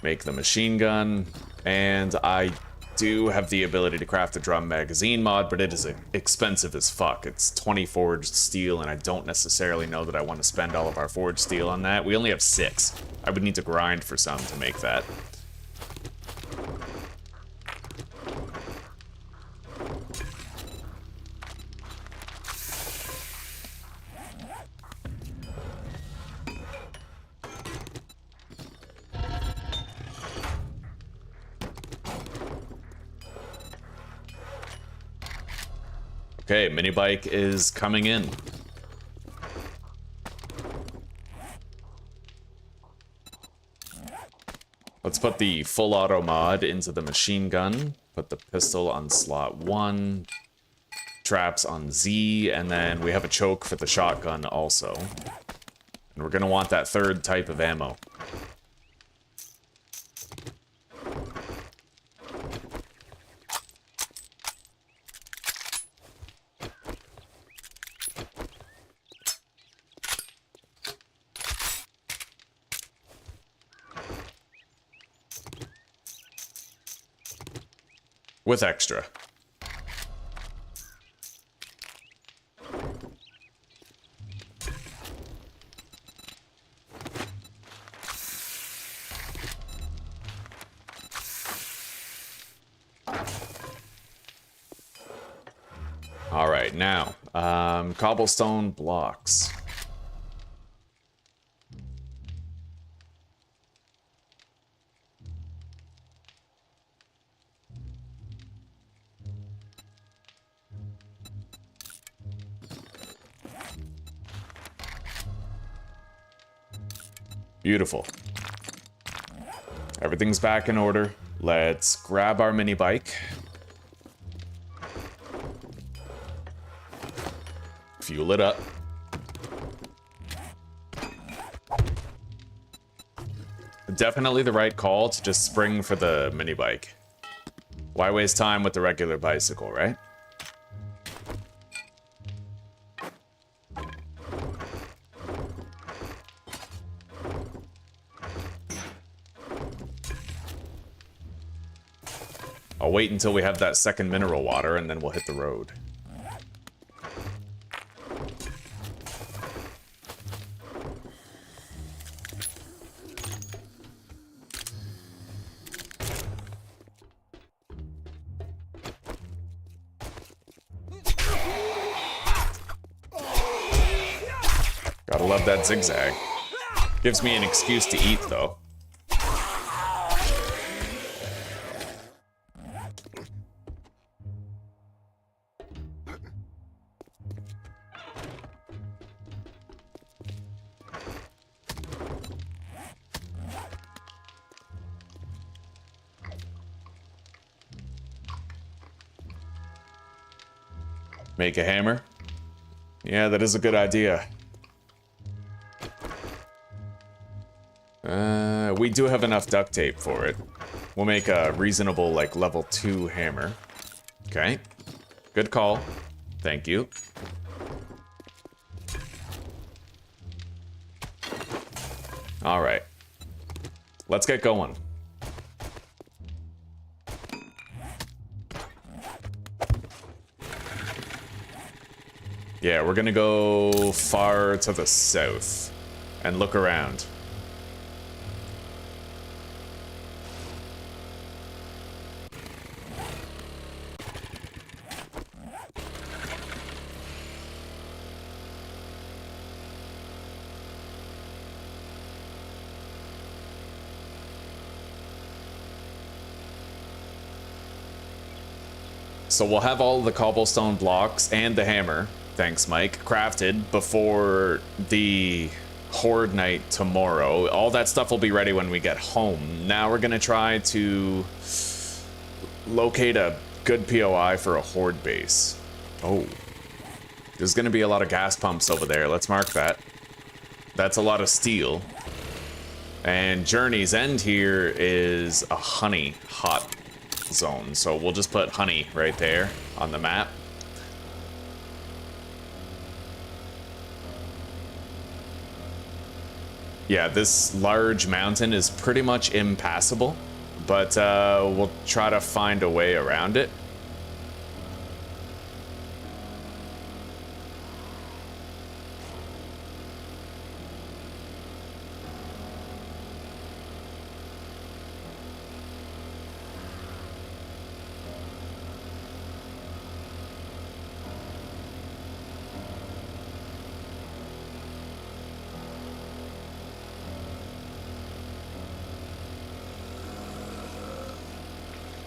make the machine gun, and I do have the ability to craft a drum magazine mod, but it is expensive as fuck. It's 20 forged steel, and I don't necessarily know that I want to spend all of our forged steel on that. We only have 6. I would need to grind for some to make that. Okay, mini bike is coming in. Let's put the full auto mod into the machine gun. Put the pistol on slot 1. Traps on Z, and then we have a choke for the shotgun also. And we're gonna want that 3rd type of ammo. With extra. All right, now, cobblestone blocks. Beautiful. Everything's back in order. Let's grab our mini bike. Fuel it up. Definitely the right call to just spring for the mini bike. Why waste time with the regular bicycle, right? I'll wait until we have that 2nd mineral water, and then we'll hit the road. Gotta love that zigzag. Gives me an excuse to eat, though. Make a hammer? Yeah, that is a good idea. We do have enough duct tape for it. We'll make a reasonable, like, level 2 hammer. Okay. Good call. Thank you. Alright. Let's get going. Yeah, we're gonna go far to the south and look around. So we'll have all the cobblestone blocks and the hammer, thanks Mike, crafted before the horde night tomorrow. All that stuff will be ready when we get home. Now we're gonna try to locate a good POI for a horde base. Oh, there's gonna be a lot of gas pumps over there. Let's mark that. That's a lot of steel. And Journey's End here is a honey hot zone. So we'll just put honey right there on the map. Yeah, this large mountain is pretty much impassable, but we'll try to find a way around it.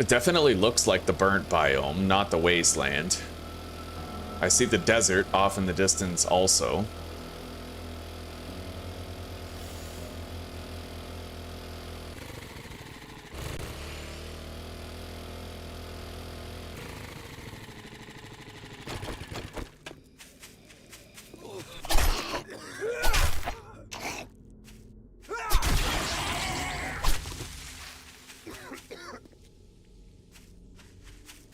It definitely looks like the burnt biome, not the wasteland. I see the desert off in the distance also.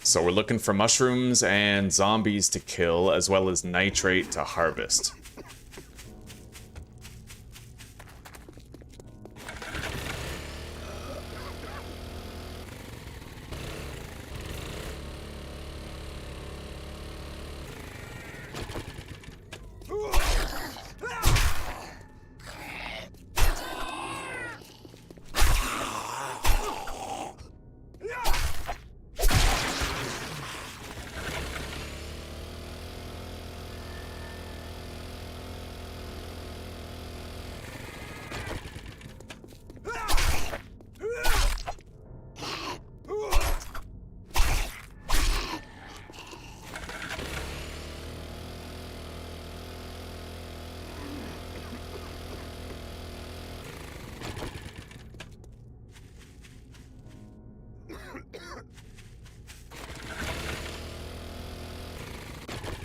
So we're looking for mushrooms and zombies to kill, as well as nitrate to harvest.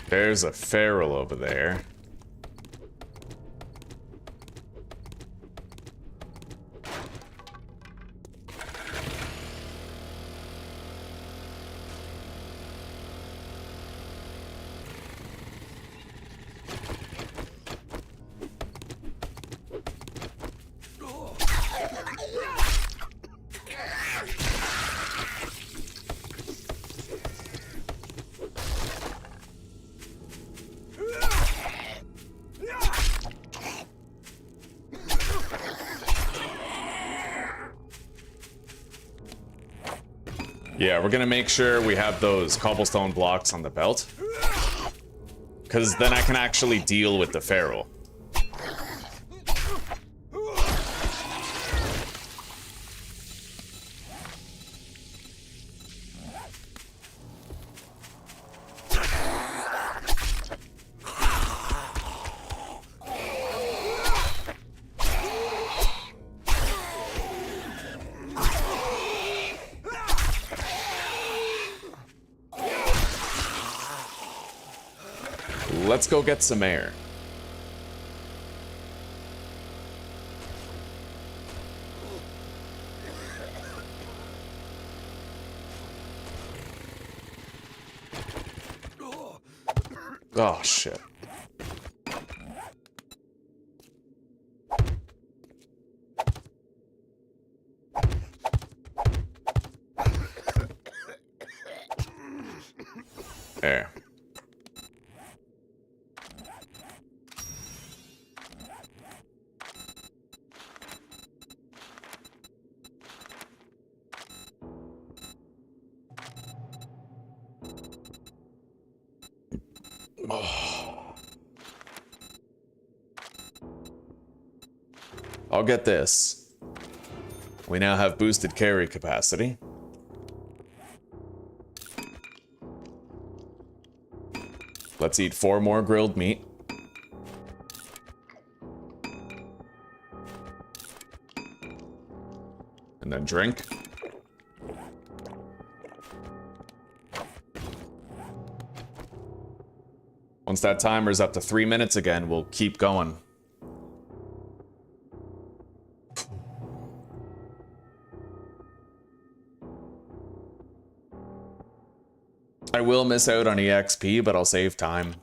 There's a feral over there. Yeah, we're gonna make sure we have those cobblestone blocks on the belt, because then I can actually deal with the feral. Let's go get some air. Oh, shit. There. I'll get this. We now have boosted carry capacity. Let's eat 4 more grilled meat. And then drink. Once that timer's up to 3 minutes again, we'll keep going. I will miss out on EXP, but I'll save time.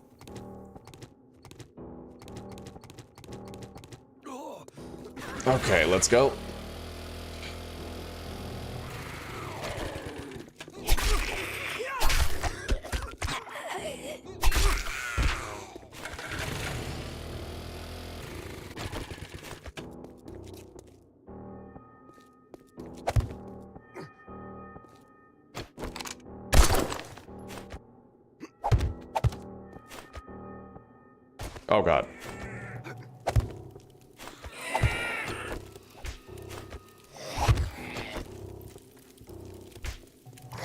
Okay, let's go. Oh god.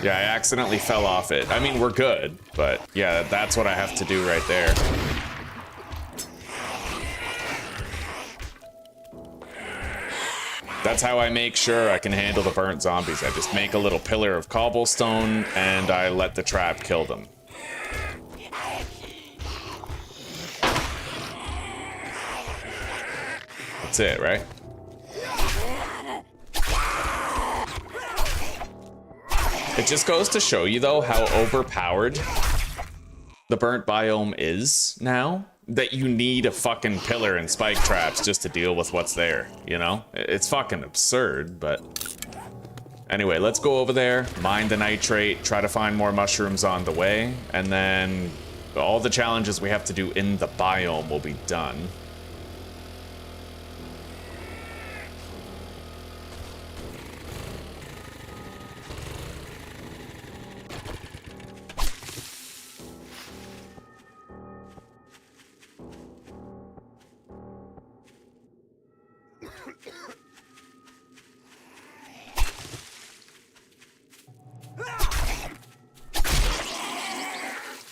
Yeah, I accidentally fell off it. I mean, we're good, but yeah, that's what I have to do right there. That's how I make sure I can handle the burnt zombies. I just make a little pillar of cobblestone and I let the trap kill them. That's it, right? It just goes to show you, though, how overpowered the burnt biome is now, that you need a fucking pillar and spike traps just to deal with what's there, you know? It's fucking absurd, but... Anyway, let's go over there, mine the nitrate, try to find more mushrooms on the way, and then all the challenges we have to do in the biome will be done.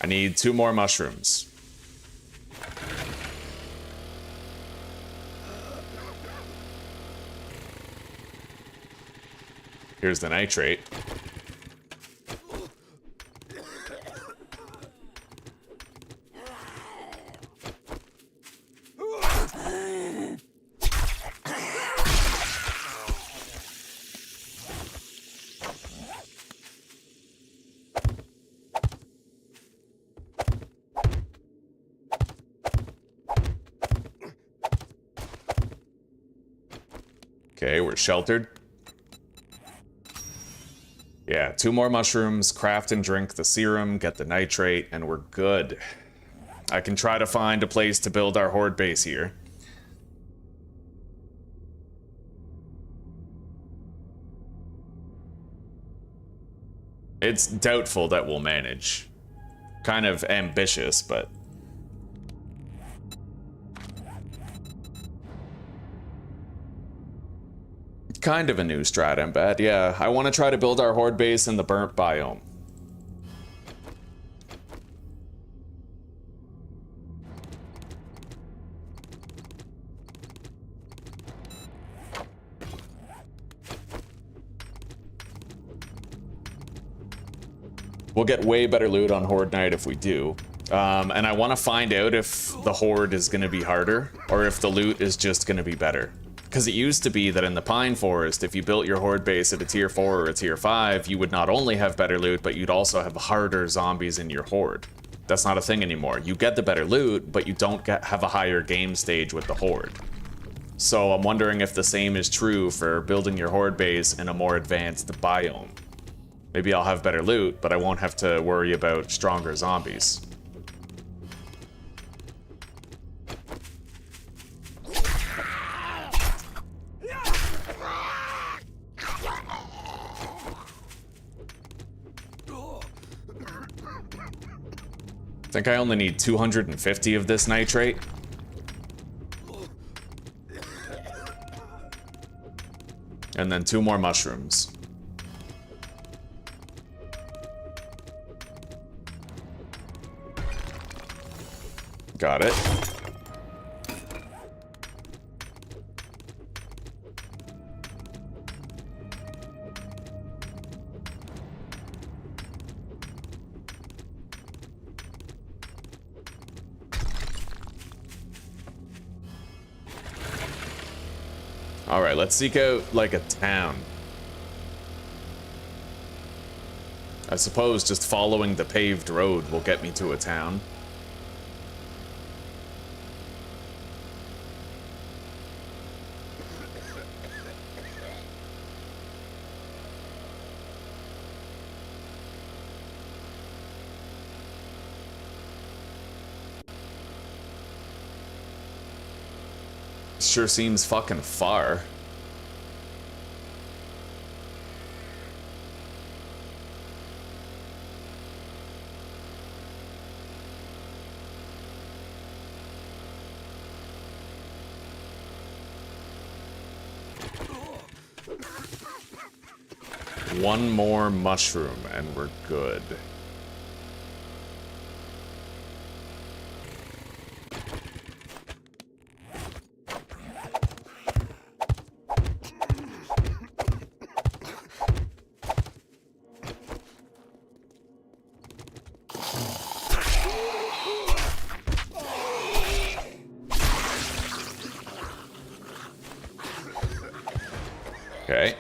I need 2 more mushrooms. Here's the nitrate. Okay, we're sheltered. Yeah, 2 more mushrooms, craft and drink the serum, get the nitrate, and we're good. I can try to find a place to build our horde base here. It's doubtful that we'll manage. Kind of ambitious, but... kind of a new strat, embed. Yeah, I want to try to build our horde base in the burnt biome. We'll get way better loot on Horde Night if we do. And I want to find out if the Horde is going to be harder, or if the loot is just going to be better. Because it used to be that in the Pine Forest, if you built your Horde base at a tier 4 or a tier 5, you would not only have better loot, but you'd also have harder zombies in your Horde. That's not a thing anymore. You get the better loot, but you don't have a higher game stage with the Horde. So I'm wondering if the same is true for building your Horde base in a more advanced biome. Maybe I'll have better loot, but I won't have to worry about stronger zombies. I think I only need 250 of this nitrate. And then 2 more mushrooms. Got it. All right, let's seek out like a town. I suppose just following the paved road will get me to a town. Sure seems fucking far. One more mushroom and we're good. Okay.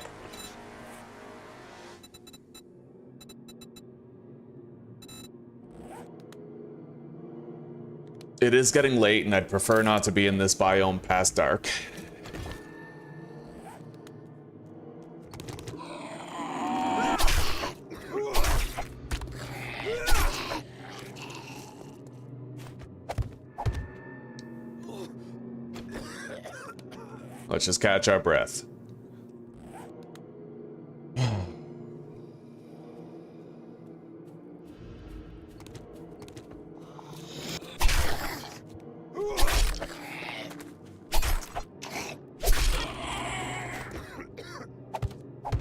It is getting late, and I'd prefer not to be in this biome past dark. Let's just catch our breath.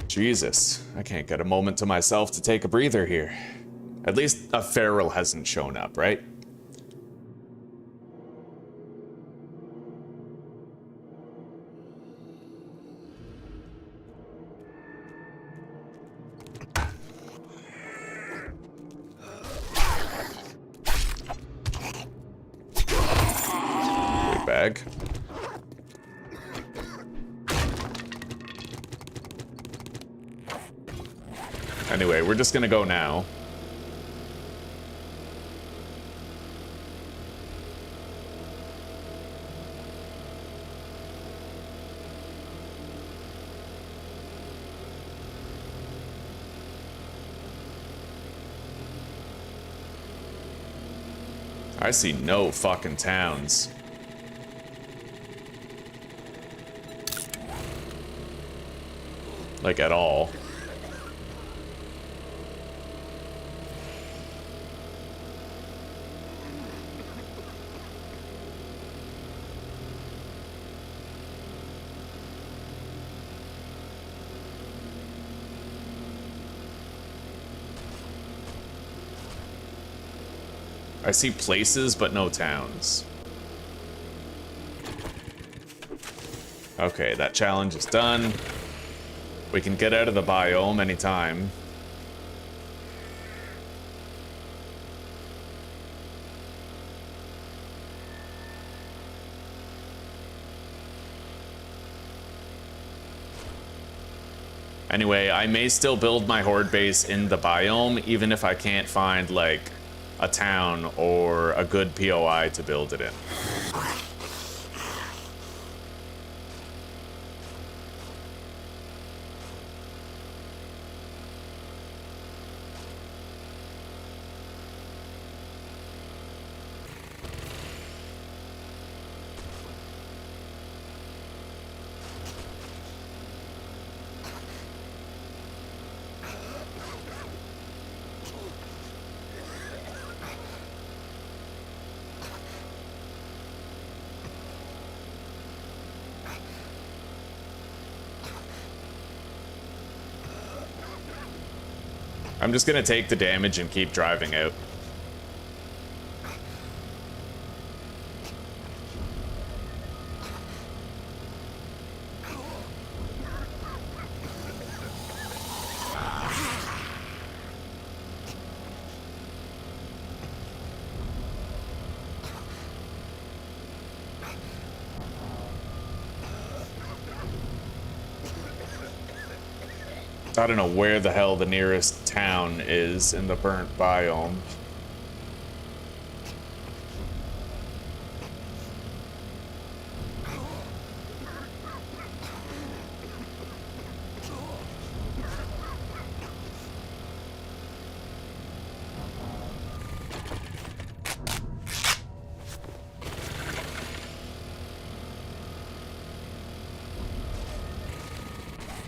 Jesus, I can't get a moment to myself to take a breather here. At least a feral hasn't shown up, right? Big bag. Anyway, we're just gonna go now. I see no fucking towns. Like, at all. I see places, but no towns. Okay, that challenge is done. We can get out of the biome anytime. Anyway, I may still build my horde base in the biome, even if I can't find, like, a town or a good POI to build it in. I'm just gonna take the damage and keep driving out. I don't know where the hell the nearest town is in the burnt biome.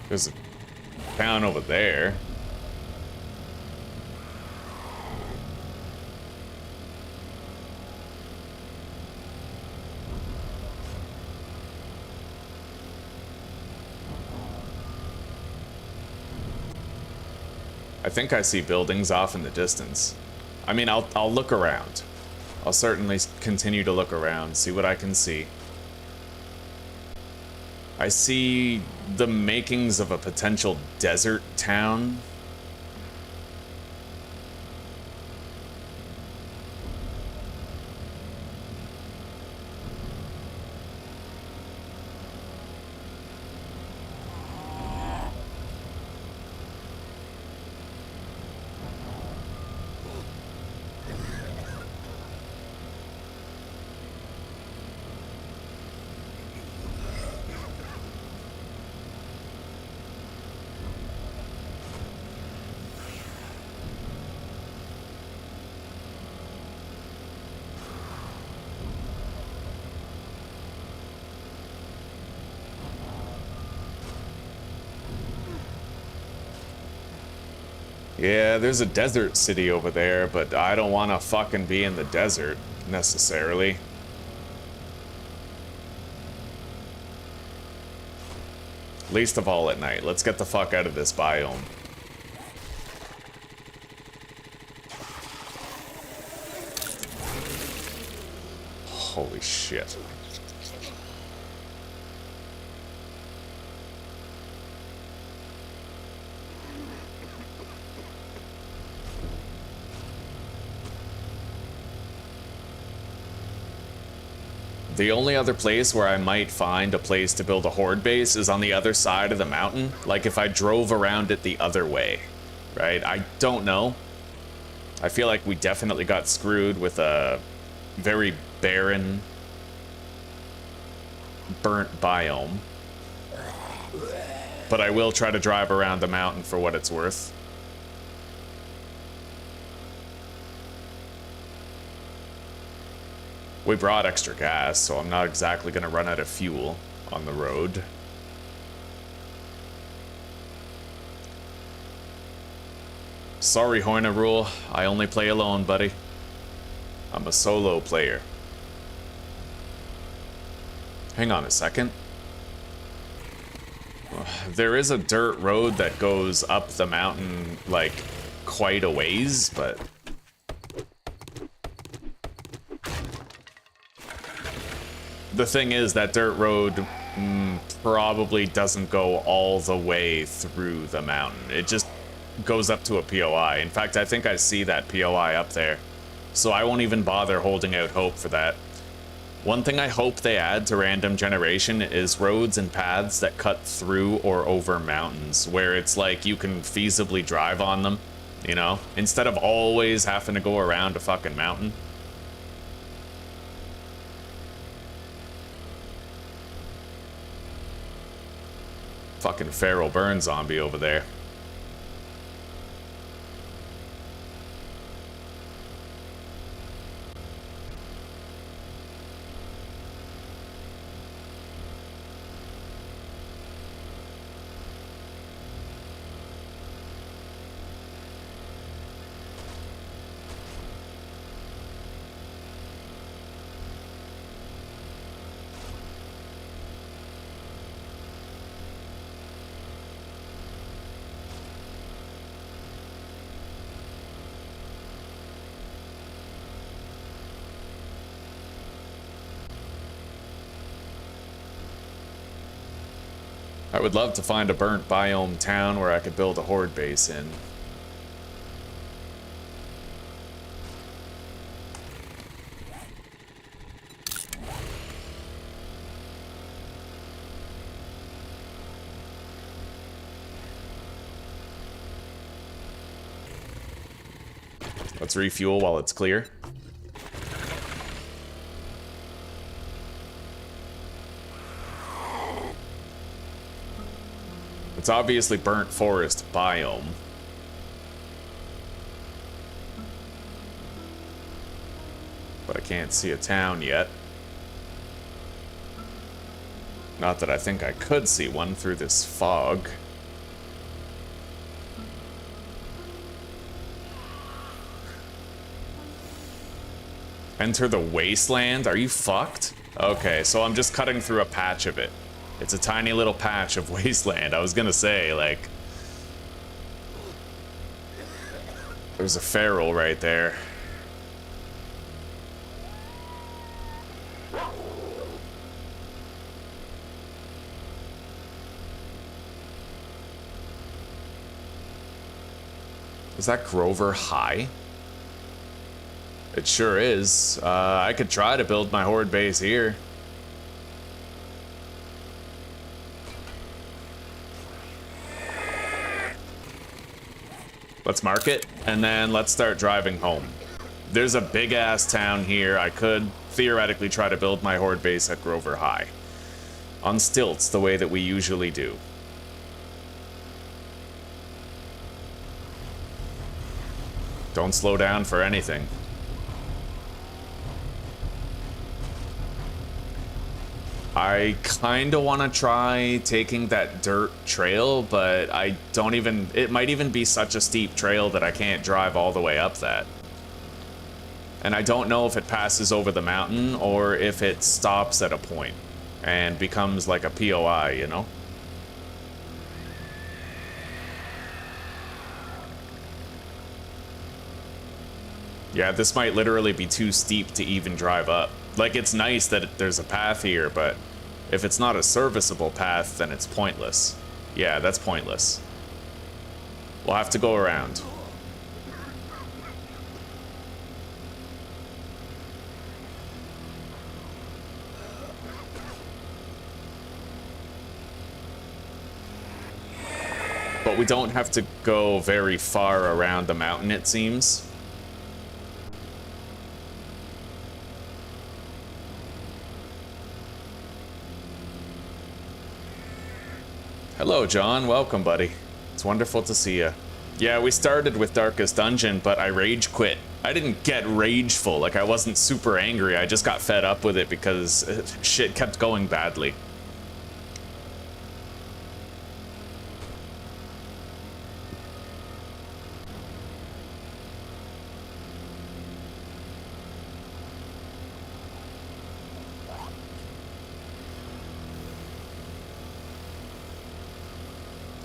There's a town over there. I think I see buildings off in the distance. I mean, I'll look around. I'll certainly continue to look around, see what I can see. I see the makings of a potential desert town. Yeah, there's a desert city over there, but I don't want to fucking be in the desert, necessarily. Least of all at night. Let's get the fuck out of this biome. Holy shit. The only other place where I might find a place to build a horde base is on the other side of the mountain. Like if I drove around it the other way, right? I don't know. I feel like we definitely got screwed with a very barren, burnt biome. But I will try to drive around the mountain for what it's worth. We brought extra gas, so I'm not exactly going to run out of fuel on the road. Sorry, Horna Rule. I only play alone, buddy. I'm a solo player. Hang on a second. There is a dirt road that goes up the mountain, like, quite a ways, but... The thing is, that dirt road probably doesn't go all the way through the mountain. It just goes up to a POI. In fact, I think I see that POI up there. So I won't even bother holding out hope for that. One thing I hope they add to random generation is roads and paths that cut through or over mountains, where it's like you can feasibly drive on them, you know? Instead of always having to go around a fucking mountain. Fucking feral burn zombie over there. I would love to find a burnt biome town where I could build a horde base in. Let's refuel while it's clear. It's obviously burnt forest biome. But I can't see a town yet. Not that I think I could see one through this fog. Enter the wasteland? Are you fucked? Okay, so I'm just cutting through a patch of it. It's a tiny little patch of wasteland. I was gonna say, like... There's a feral right there. Is that Grover High? It sure is. I could try to build my horde base here. Let's mark it, and then let's start driving home. There's a big-ass town here. I could theoretically try to build my horde base at Grover High. On stilts, the way that we usually do. Don't slow down for anything. I kind of want to try taking that dirt trail, but I don't even... It might even be such a steep trail that I can't drive all the way up that. And I don't know if it passes over the mountain or if it stops at a point and becomes like a POI, you know? Yeah, this might literally be too steep to even drive up. Like, it's nice that there's a path here, but if it's not a serviceable path, then it's pointless. Yeah, that's pointless. We'll have to go around. But we don't have to go very far around the mountain, it seems. Hello, John. Welcome, buddy. It's wonderful to see you. Yeah, we started with Darkest Dungeon, but I rage quit. I didn't get rageful, like I wasn't super angry. I just got fed up with it because shit kept going badly.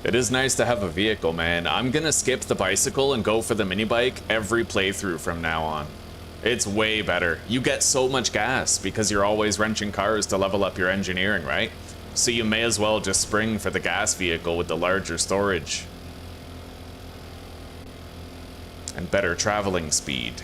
It is nice to have a vehicle, man. I'm gonna skip the bicycle and go for the mini bike every playthrough from now on. It's way better. You get so much gas because you're always wrenching cars to level up your engineering, right? So you may as well just spring for the gas vehicle with the larger storage. And better traveling speed.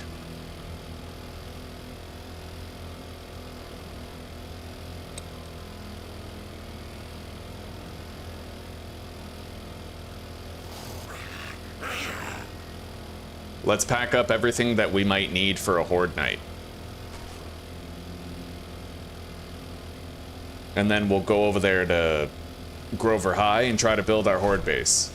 Let's pack up everything that we might need for a horde night. And then we'll go over there to Grover High and try to build our horde base.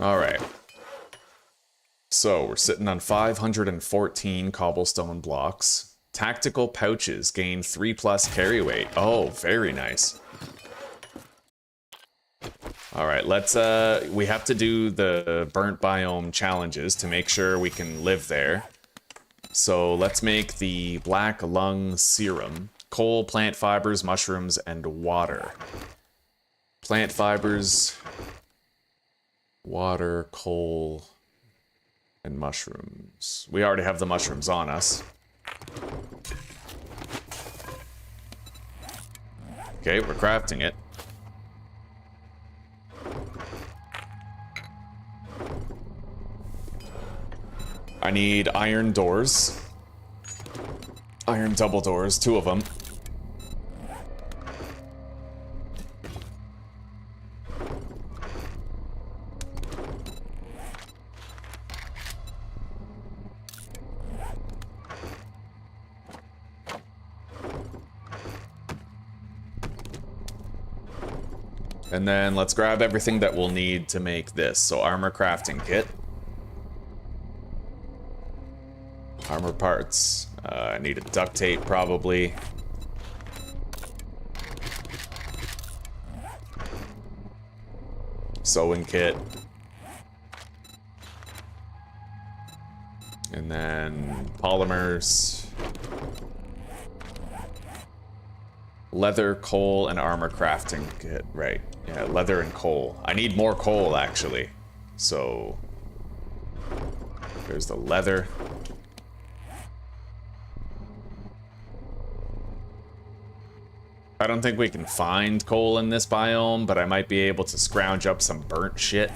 Alright. So, we're sitting on 514 cobblestone blocks. Tactical pouches gain 3+ carry weight. Oh, very nice. Alright, let's, we have to do the burnt biome challenges to make sure we can live there. So let's make the black lung serum. Coal, plant fibers, mushrooms, and water. Plant fibers, water, coal, and mushrooms. We already have the mushrooms on us. Okay, we're crafting it. I need iron doors. Iron double doors, 2 of them. And then let's grab everything that we'll need to make this. So armor crafting kit. Armor parts. I need a duct tape probably. Sewing kit. And then polymers. Leather, coal, and armor crafting kit. Right. Yeah, leather and coal. I need more coal, actually. So, there's the leather. I don't think we can find coal in this biome, but I might be able to scrounge up some burnt shit.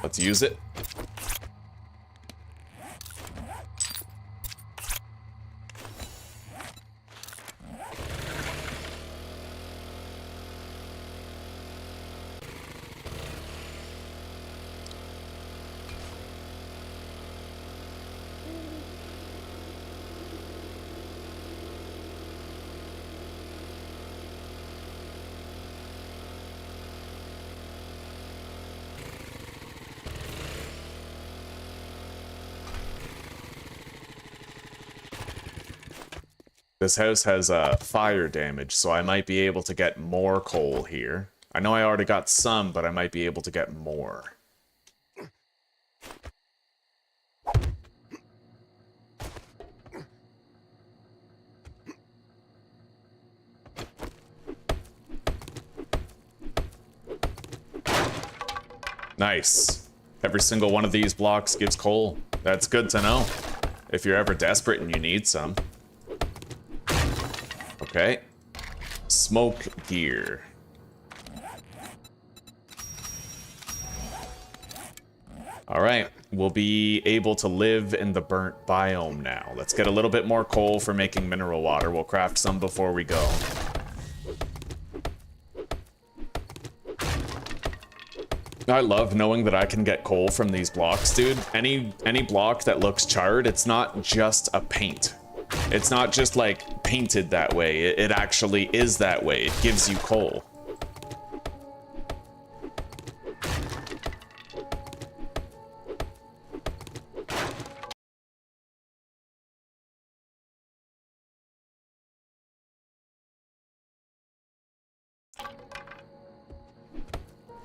Let's use it. This house has fire damage, so I might be able to get more coal here. I know I already got some, but I might be able to get more. Nice. Every single one of these blocks gives coal. That's good to know. If you're ever desperate and you need some. Okay. Smoke gear. Alright, we'll be able to live in the burnt biome now. Let's get a little bit more coal for making mineral water. We'll craft some before we go. I love knowing that I can get coal from these blocks, dude. Any block that looks charred, it's not just a paint. It's not just like painted that way. It actually is that way. It gives you coal.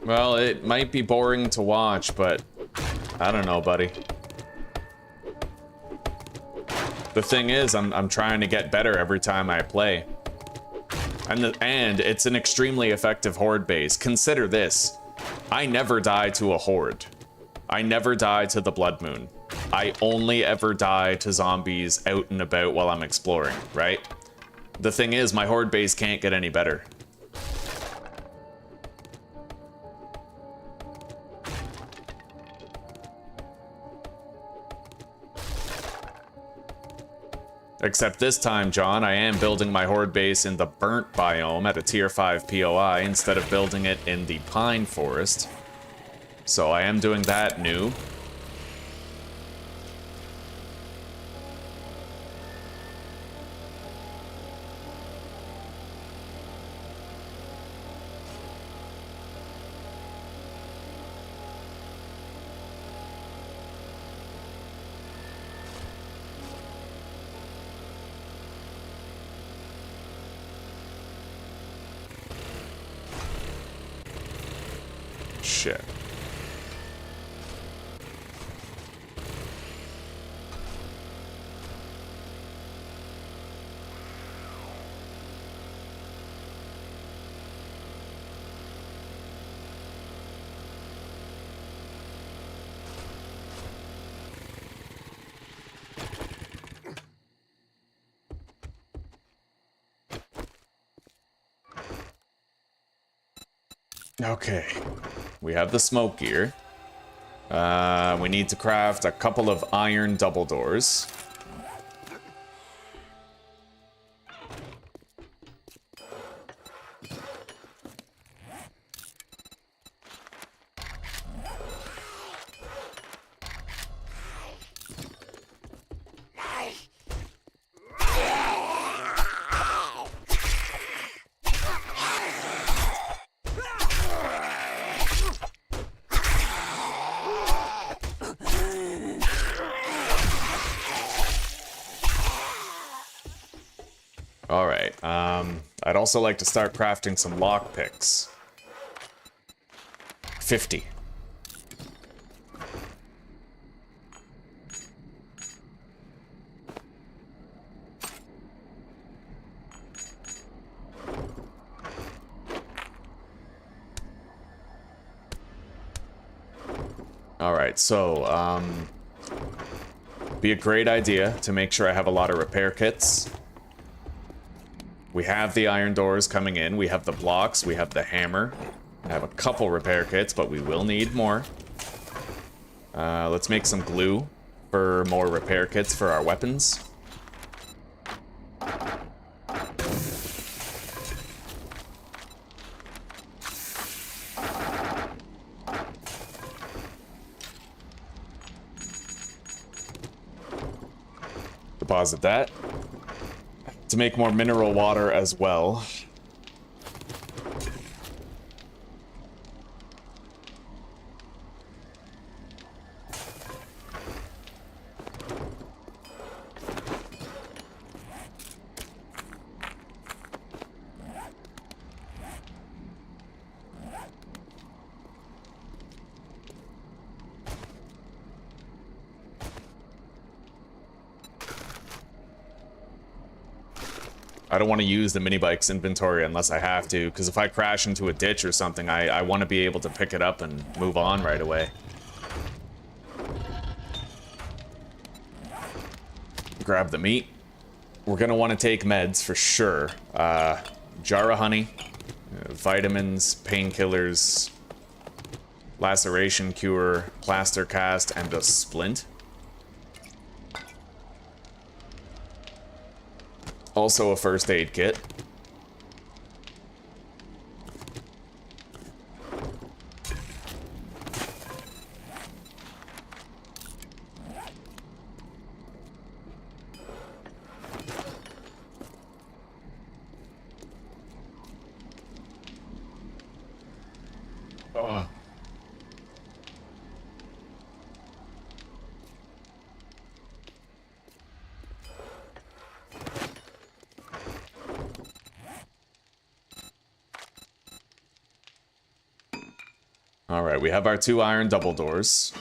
Well, it might be boring to watch, but I don't know, buddy. The thing is, I'm trying to get better every time I play. And it's an extremely effective horde base. Consider this. I never die to a horde. I never die to the Blood Moon. I only ever die to zombies out and about while I'm exploring, right? The thing is, my horde base can't get any better. Except this time, John, I am building my horde base in the burnt biome at a tier 5 POI instead of building it in the pine forest. So I am doing that new. Shit. Okay, we have the smoke gear. We need to craft a couple of iron double doors. Alright, I'd also like to start crafting some lockpicks. 50. Alright, so, be a great idea to make sure I have a lot of repair kits. We have the iron doors coming in, we have the blocks, we have the hammer. I have a couple repair kits, but we will need more. Let's make some glue for more repair kits for our weapons. Deposit that. To make more mineral water as well. I don't want to use the mini bike's inventory unless I have to, because if I crash into a ditch or something, I want to be able to pick it up and move on right away. Grab the meat. We're going to want to take meds for sure. Jar of honey, vitamins, painkillers, laceration cure, plaster cast, and a splint. Also a first aid kit. Oh. Alright, we have our 2 iron double doors.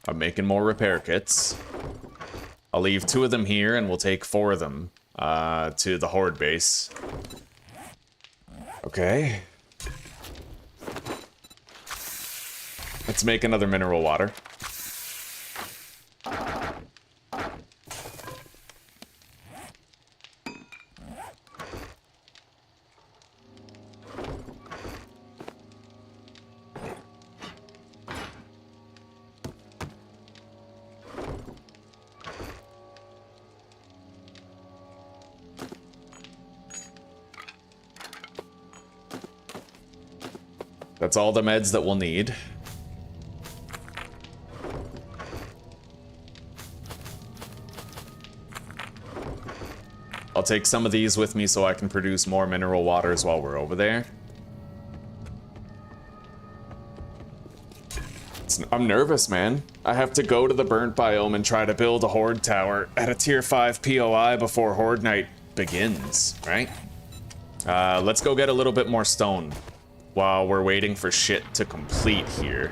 I'm making more repair kits. I'll leave 2 of them here, and we'll take 4 of them to the horde base. Okay. Let's make another mineral water. That's all the meds that we'll need. I'll take some of these with me so I can produce more mineral waters while we're over there. I'm nervous, man. I have to go to the burnt biome and try to build a horde tower at a tier 5 POI before horde night begins, right? Let's go get a little bit more stone while we're waiting for shit to complete here.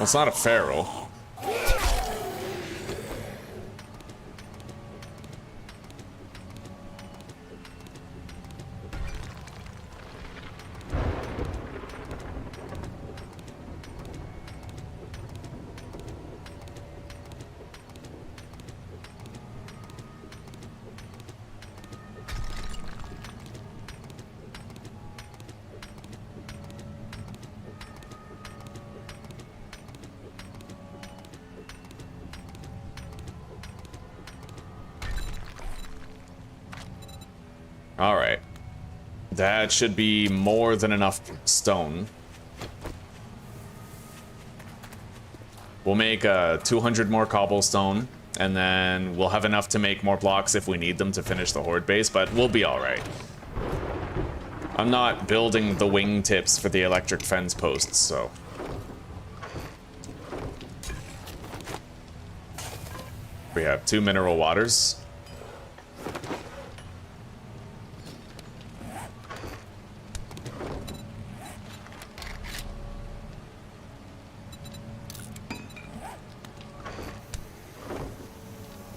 Well, it's not a feral. Alright. That should be more than enough stone. We'll make 200 more cobblestone, and then we'll have enough to make more blocks if we need them to finish the horde base, but we'll be alright. I'm not building the wingtips for the electric fence posts, so... We have 2 mineral waters.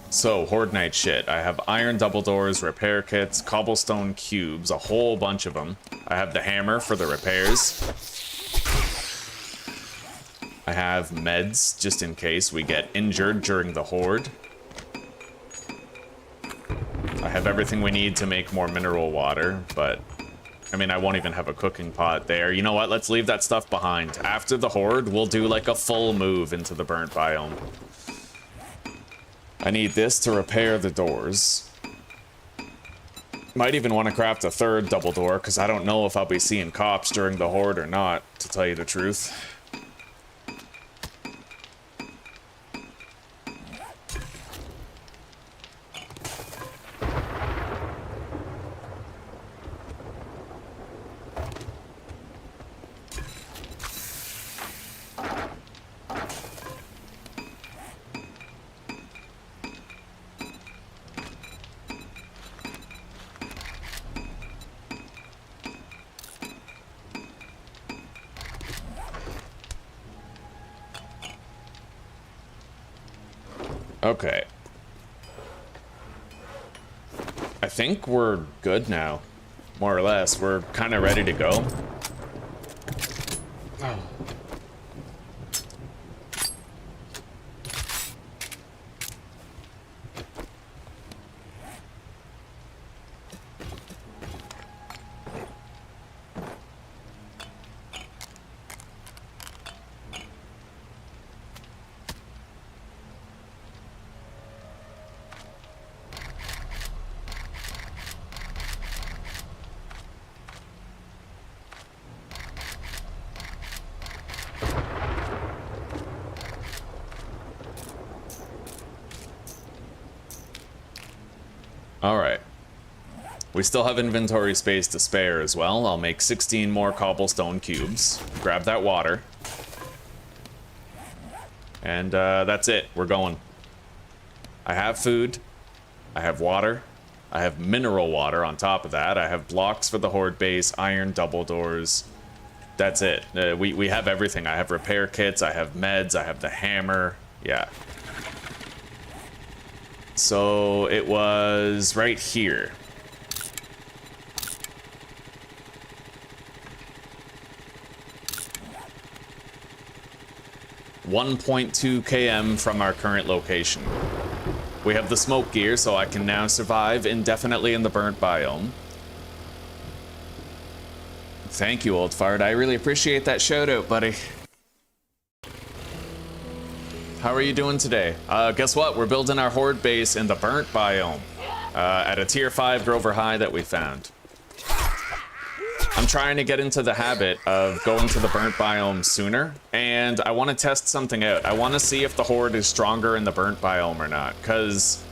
So, horde night shit. I have iron double doors, repair kits, cobblestone cubes, a whole bunch of them. I have the hammer for the repairs. I have meds, just in case we get injured during the horde. I have everything we need to make more mineral water, but... I mean, I won't even have a cooking pot there. You know what? Let's leave that stuff behind. After the horde, we'll do like a full move into the burnt biome. I need this to repair the doors. Might even want to craft a 3rd double door, because I don't know if I'll be seeing cops during the horde or not, to tell you the truth. Okay. I think we're good now. More or less. We're kind of ready to go. Oh. Alright. We still have inventory space to spare as well. I'll make 16 more cobblestone cubes. Grab that water. And that's it. We're going. I have food. I have water. I have mineral water on top of that. I have blocks for the horde base, iron double doors. That's it. We have everything. I have repair kits. I have meds. I have the hammer. Yeah. So it was right here. 1.2 km from our current location. We have the smoke gear, so I can now survive indefinitely in the burnt biome. Thank you, Old Fart. I really appreciate that shout out, buddy. How are you doing today? Guess what? We're building our horde base in the burnt biome at a tier 5 Grover High that we found. I'm trying to get into the habit of going to the burnt biome sooner, and I want to test something out. I want to see if the horde is stronger in the burnt biome or not, because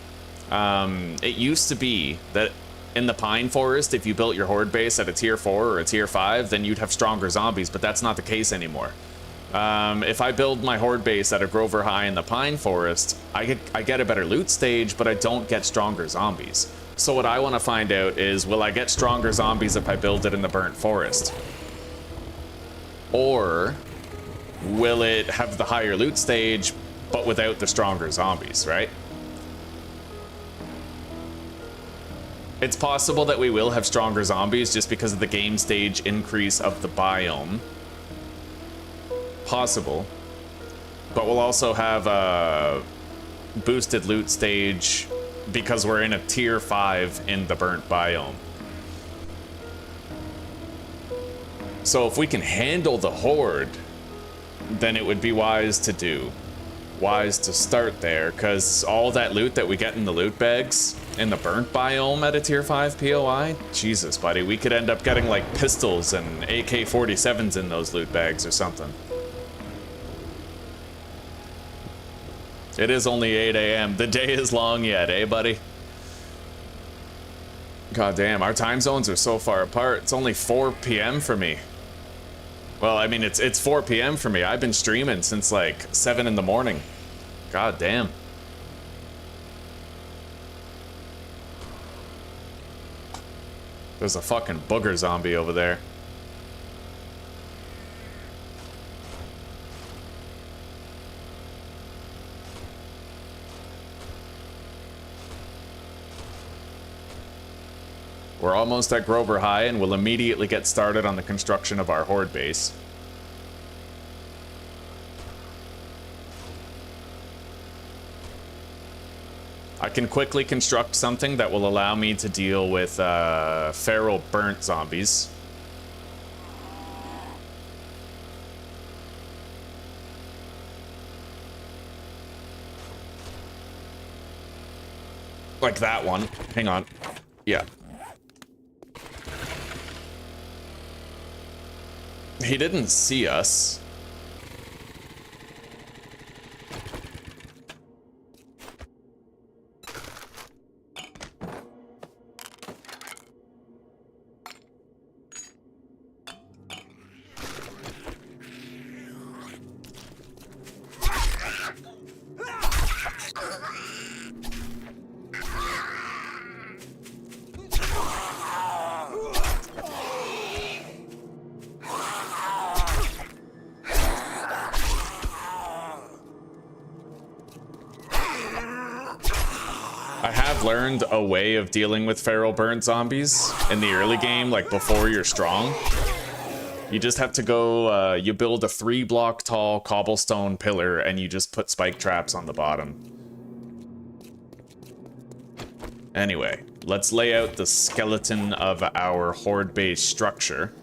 it used to be that in the pine forest, if you built your horde base at a tier 4 or a tier 5, then you'd have stronger zombies, but that's not the case anymore. If I build my horde base at a Grover High in the pine forest, I get a better loot stage, but I don't get stronger zombies. So what I want to find out is, will I get stronger zombies if I build it in the burnt forest? Or will it have the higher loot stage, but without the stronger zombies, right? It's possible that we will have stronger zombies just because of the game stage increase of the biome. Possible. But we'll also have a boosted loot stage because we're in a tier 5 in the burnt biome. So if we can handle the horde, then it would be wise to start there, because all that loot that we get in the loot bags in the burnt biome at a tier 5 POI, Jesus, buddy, we could end up getting like pistols and AK-47s in those loot bags or something. It is only 8 AM. The day is long yet, eh, buddy? God damn, our time zones are so far apart. It's only 4 PM for me. Well, I mean, it's 4 PM for me. I've been streaming since like 7 in the morning. God damn. There's a fucking booger zombie over there. We're almost at Grover High and we'll immediately get started on the construction of our horde base. I can quickly construct something that will allow me to deal with feral burnt zombies. Like that one. Hang on. Yeah. He didn't see us. Learned a way of dealing with feral burnt zombies in the early game, like before you're strong. You just have to go, you build a 3-block tall cobblestone pillar and you just put spike traps on the bottom. Anyway, let's lay out the skeleton of our horde base structure.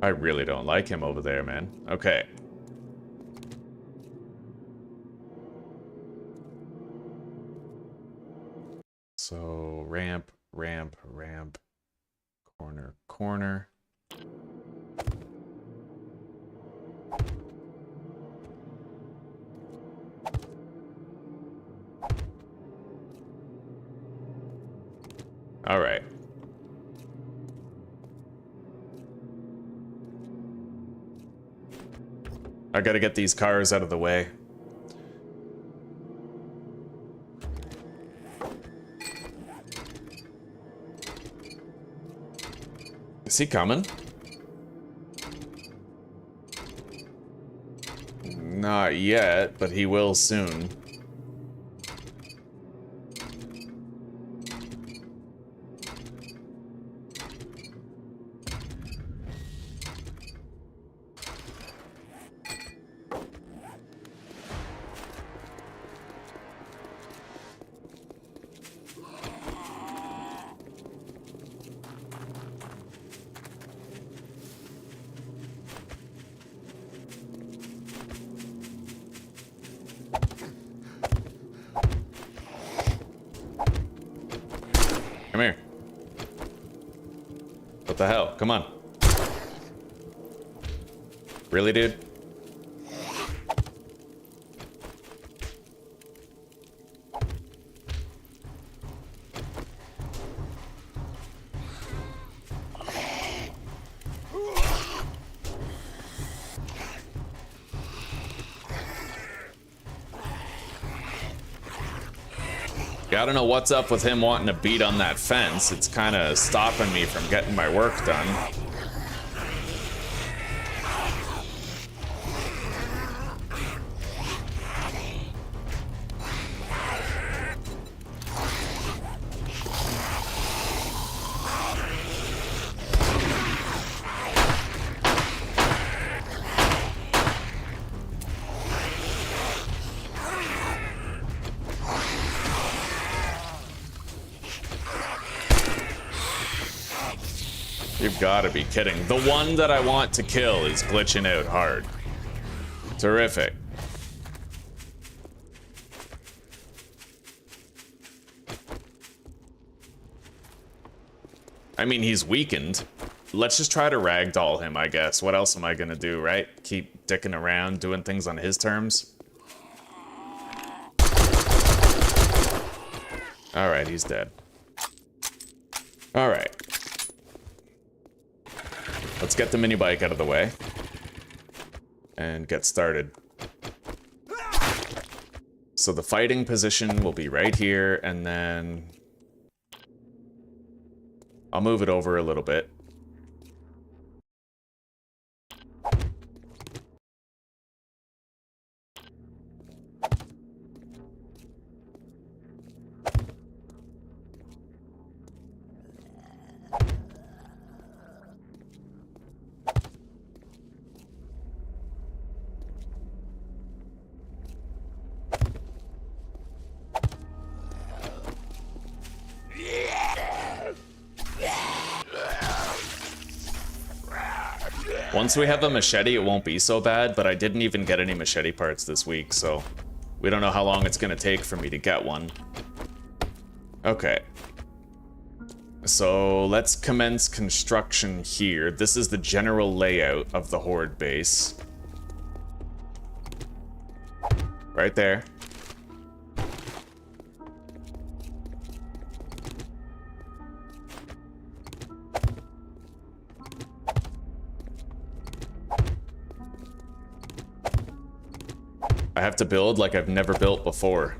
I really don't like him over there, man. Okay. So, ramp, ramp, ramp, corner, corner. All right. I gotta get these cars out of the way. Is he coming? Not yet, but he will soon. Come here. What the hell? Come on. Really, dude? I don't know what's up with him wanting to beat on that fence. It's kind of stopping me from getting my work done. You've got to be kidding. The one that I want to kill is glitching out hard. Terrific. I mean, he's weakened. Let's just try to ragdoll him, I guess. What else am I gonna do, right? Keep dicking around, doing things on his terms? Alright, he's dead. Alright. Let's get the mini bike out of the way and get started. So the fighting position will be right here, and then I'll move it over a little bit. Once we have a machete, it won't be so bad, but I didn't even get any machete parts this week, so we don't know how long it's gonna take for me to get one. Okay. So let's commence construction here. This is the general layout of the Horde base. Right there. I have to build like I've never built before.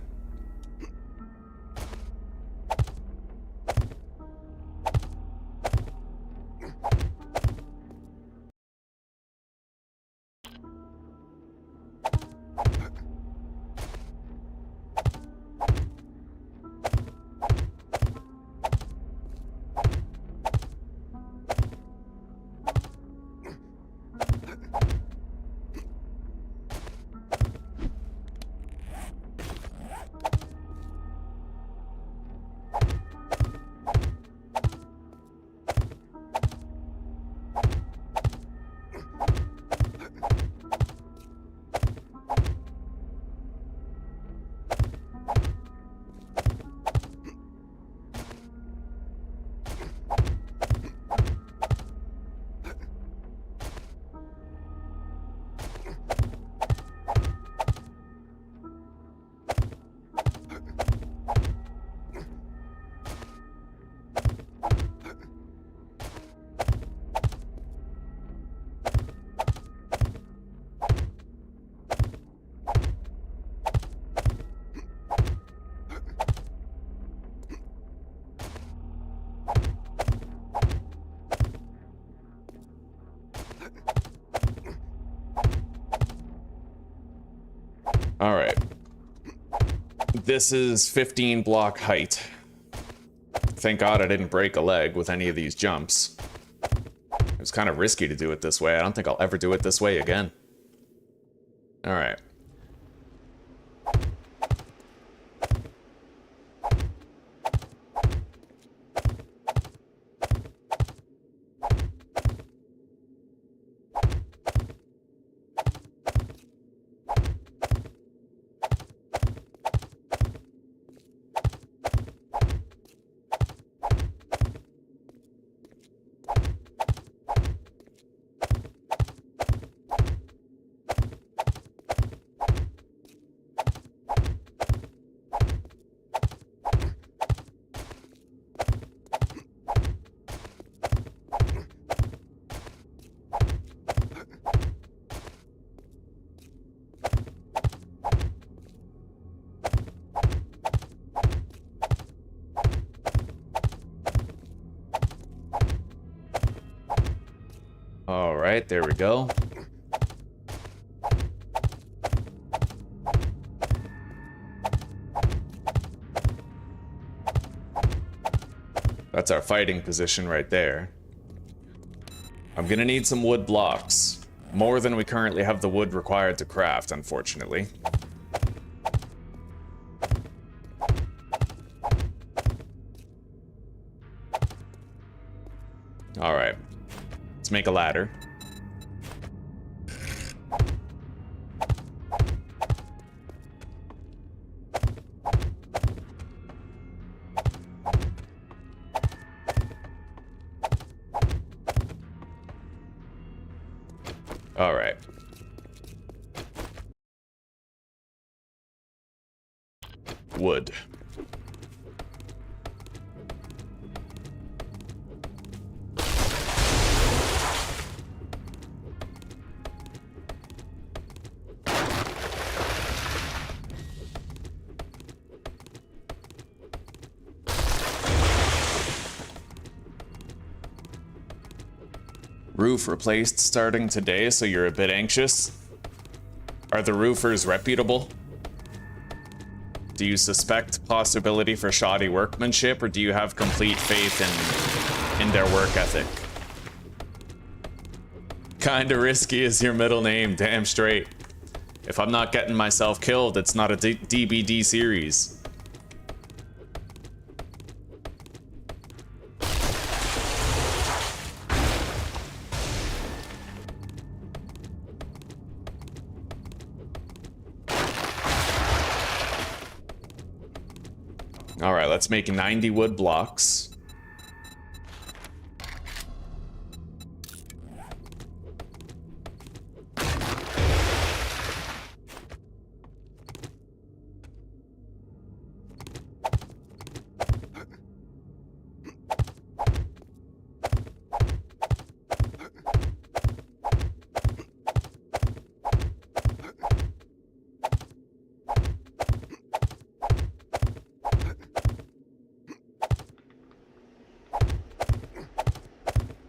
All right. This is 15 block height. Thank God I didn't break a leg with any of these jumps. It was kind of risky to do it this way. I don't think I'll ever do it this way again. All right. All right, there we go. That's our fighting position right there. I'm gonna need some wood blocks. More than we currently have the wood required to craft, unfortunately. All right. Let's make a ladder. All right. Wood. Roof replaced starting today, so you're a bit anxious? Are the roofers reputable? Do you suspect possibility for shoddy workmanship, or do you have complete faith in their work ethic? Kinda risky is your middle name, damn straight. If I'm not getting myself killed, it's not a DBD series. All right, let's make 90 wood blocks.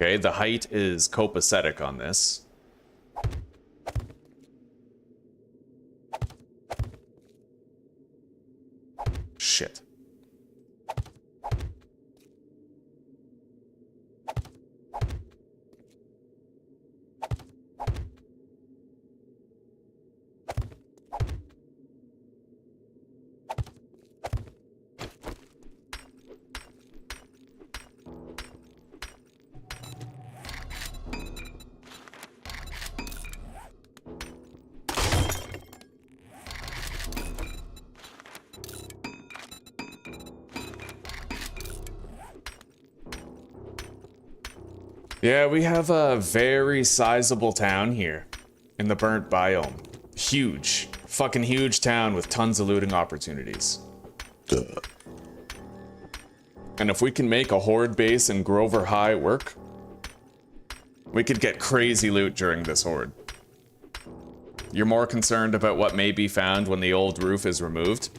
Okay, the height is copacetic on this. Shit. Yeah, we have a very sizable town here in the burnt biome. Huge. Fucking huge town with tons of looting opportunities. Duh. And if we can make a horde base in Grover High work, we could get crazy loot during this horde. You're more concerned about what may be found when the old roof is removed?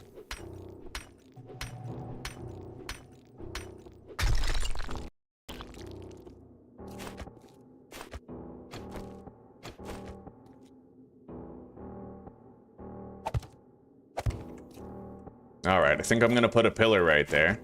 All right, I think I'm gonna put a pillar right there.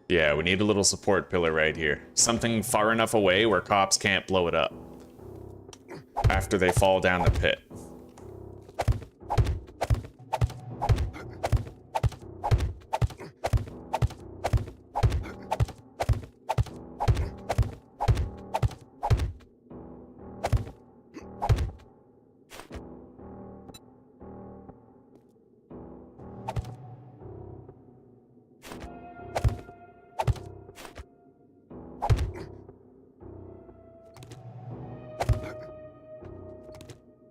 Yeah, we need a little support pillar right here. Something far enough away where cops can't blow it up after they fall down the pit.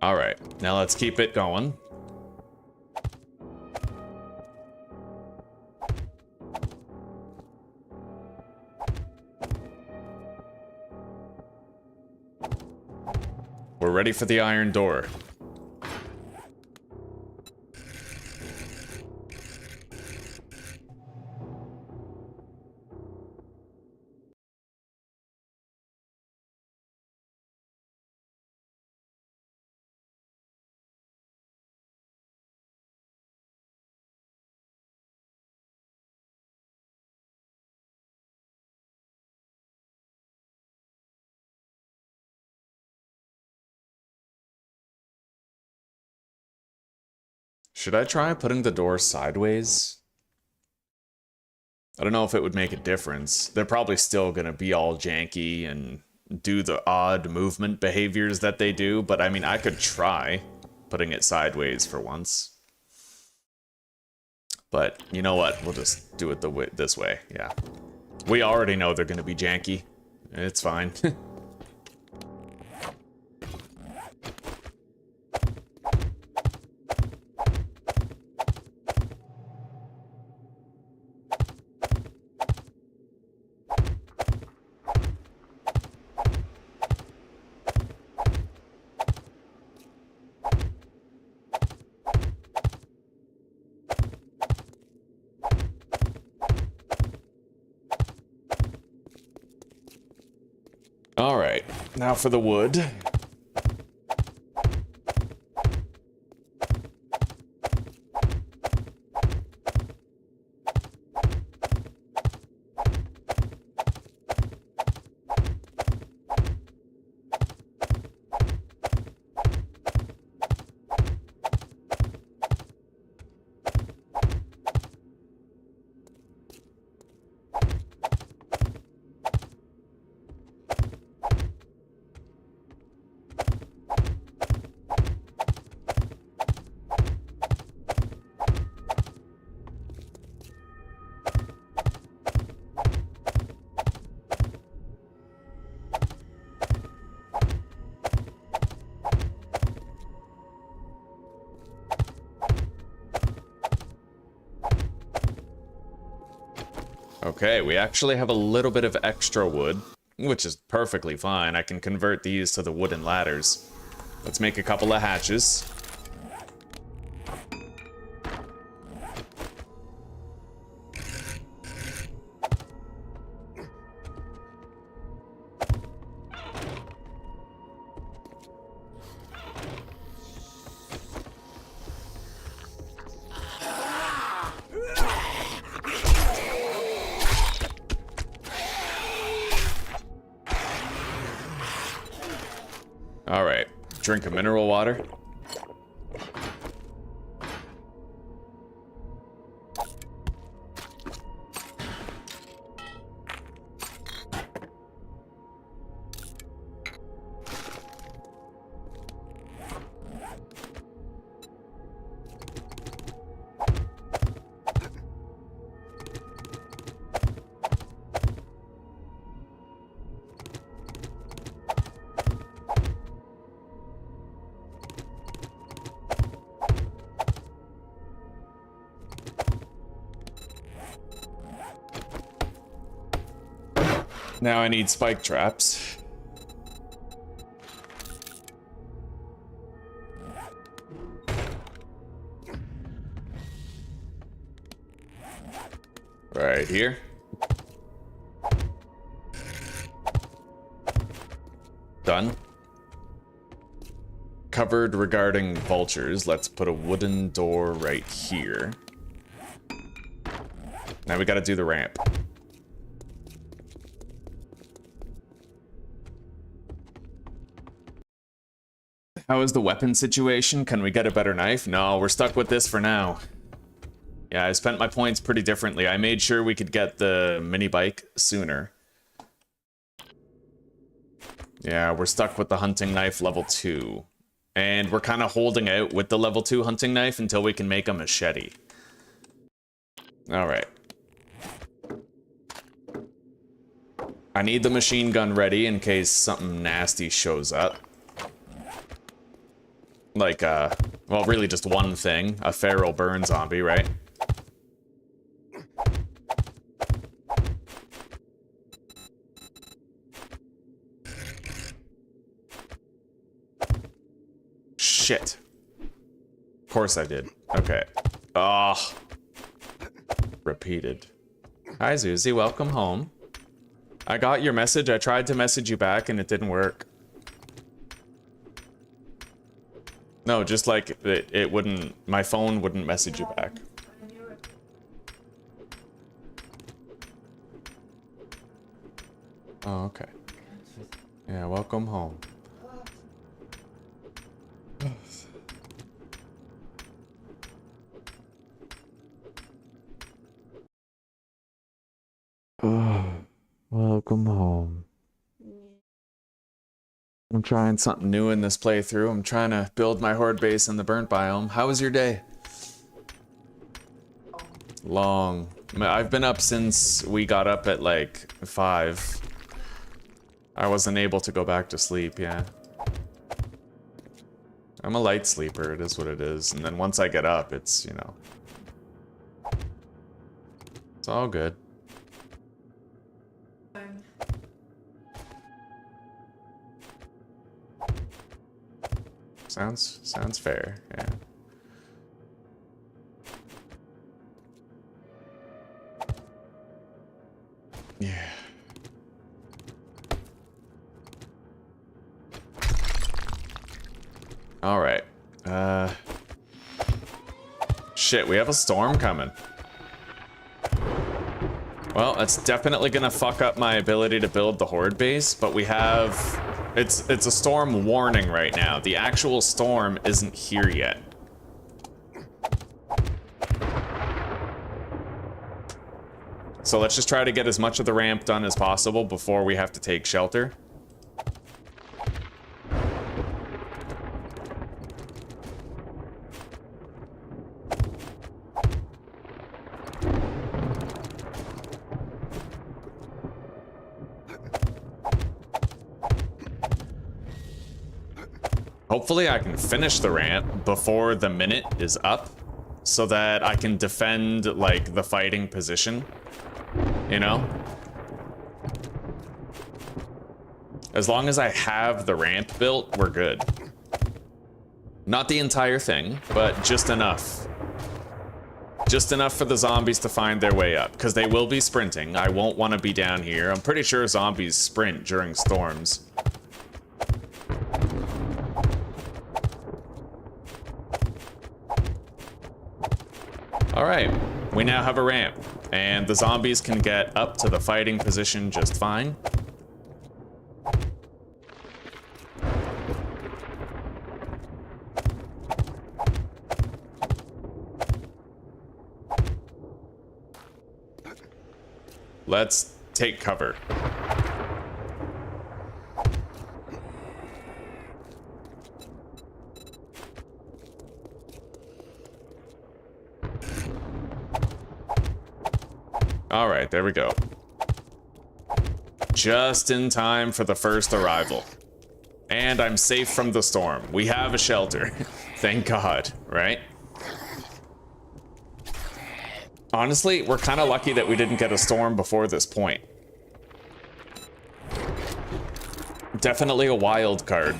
All right, now let's keep it going. We're ready for the iron door. Should I try putting the door sideways? I don't know if it would make a difference. They're probably still gonna be all janky and do the odd movement behaviors that they do, but I mean, I could try putting it sideways for once. But you know what? We'll just do it this way, yeah. We already know they're gonna be janky. It's fine. All right, now for the wood. Okay, we actually have a little bit of extra wood, which is perfectly fine. I can convert these to the wooden ladders. Let's make a couple of hatches. All right, drink of mineral water. Now I need spike traps. Right here. Done. Covered regarding vultures. Let's put a wooden door right here. Now we gotta do the ramp. How is the weapon situation? Can we get a better knife? No, we're stuck with this for now. Yeah, I spent my points pretty differently. I made sure we could get the mini bike sooner. Yeah, we're stuck with the hunting knife level 2. And we're kind of holding out with the level 2 hunting knife until we can make a machete. Alright. I need the machine gun ready in case something nasty shows up. Like, well, really just one thing. A feral burn zombie, right? Shit. Of course I did. Okay. Oh. Repeated. Hi, Zuzi. Welcome home. I got your message. I tried to message you back and it didn't work. No, just like it wouldn't, my phone wouldn't message you back. Oh, okay. Yeah, welcome home. Oh, welcome home. I'm trying something new in this playthrough. I'm trying to build my horde base in the burnt biome. How was your day? Long. I've been up since we got up at like 5. I wasn't able to go back to sleep, yeah. I'm a light sleeper, it is what it is. And then once I get up, it's, you know. It's all good. Sounds fair, yeah. Yeah. All right. Shit, we have a storm coming. Well, that's definitely gonna fuck up my ability to build the horde base, but we have... It's a storm warning right now. The actual storm isn't here yet. So let's just try to get as much of the ramp done as possible before we have to take shelter. Hopefully I can finish the ramp before the minute is up so that I can defend, like, the fighting position, you know? As long as I have the ramp built, we're good. Not the entire thing, but just enough. Just enough for the zombies to find their way up, because they will be sprinting. I won't want to be down here. I'm pretty sure zombies sprint during storms. Alright, we now have a ramp, and the zombies can get up to the fighting position just fine. Let's take cover. All right, there we go. Just in time for the first arrival. And I'm safe from the storm. We have a shelter. Thank God, right? Honestly, we're kind of lucky that we didn't get a storm before this point. Definitely a wild card.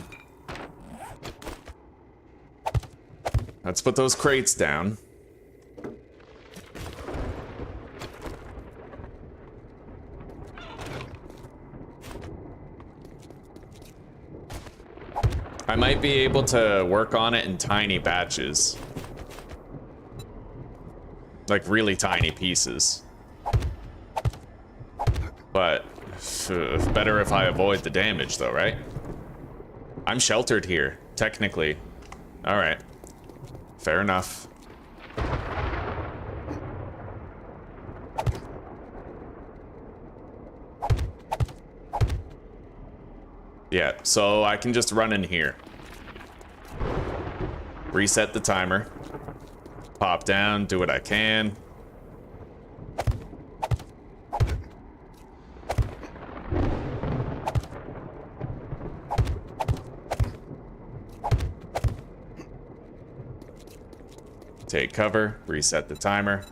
Let's put those crates down. I might be able to work on it in tiny batches. Like really tiny pieces. But better if I avoid the damage though, right? I'm sheltered here, technically. Alright. Fair enough. Yeah, so I can just run in here. Reset the timer. Pop down, do what I can. Take cover, reset the timer.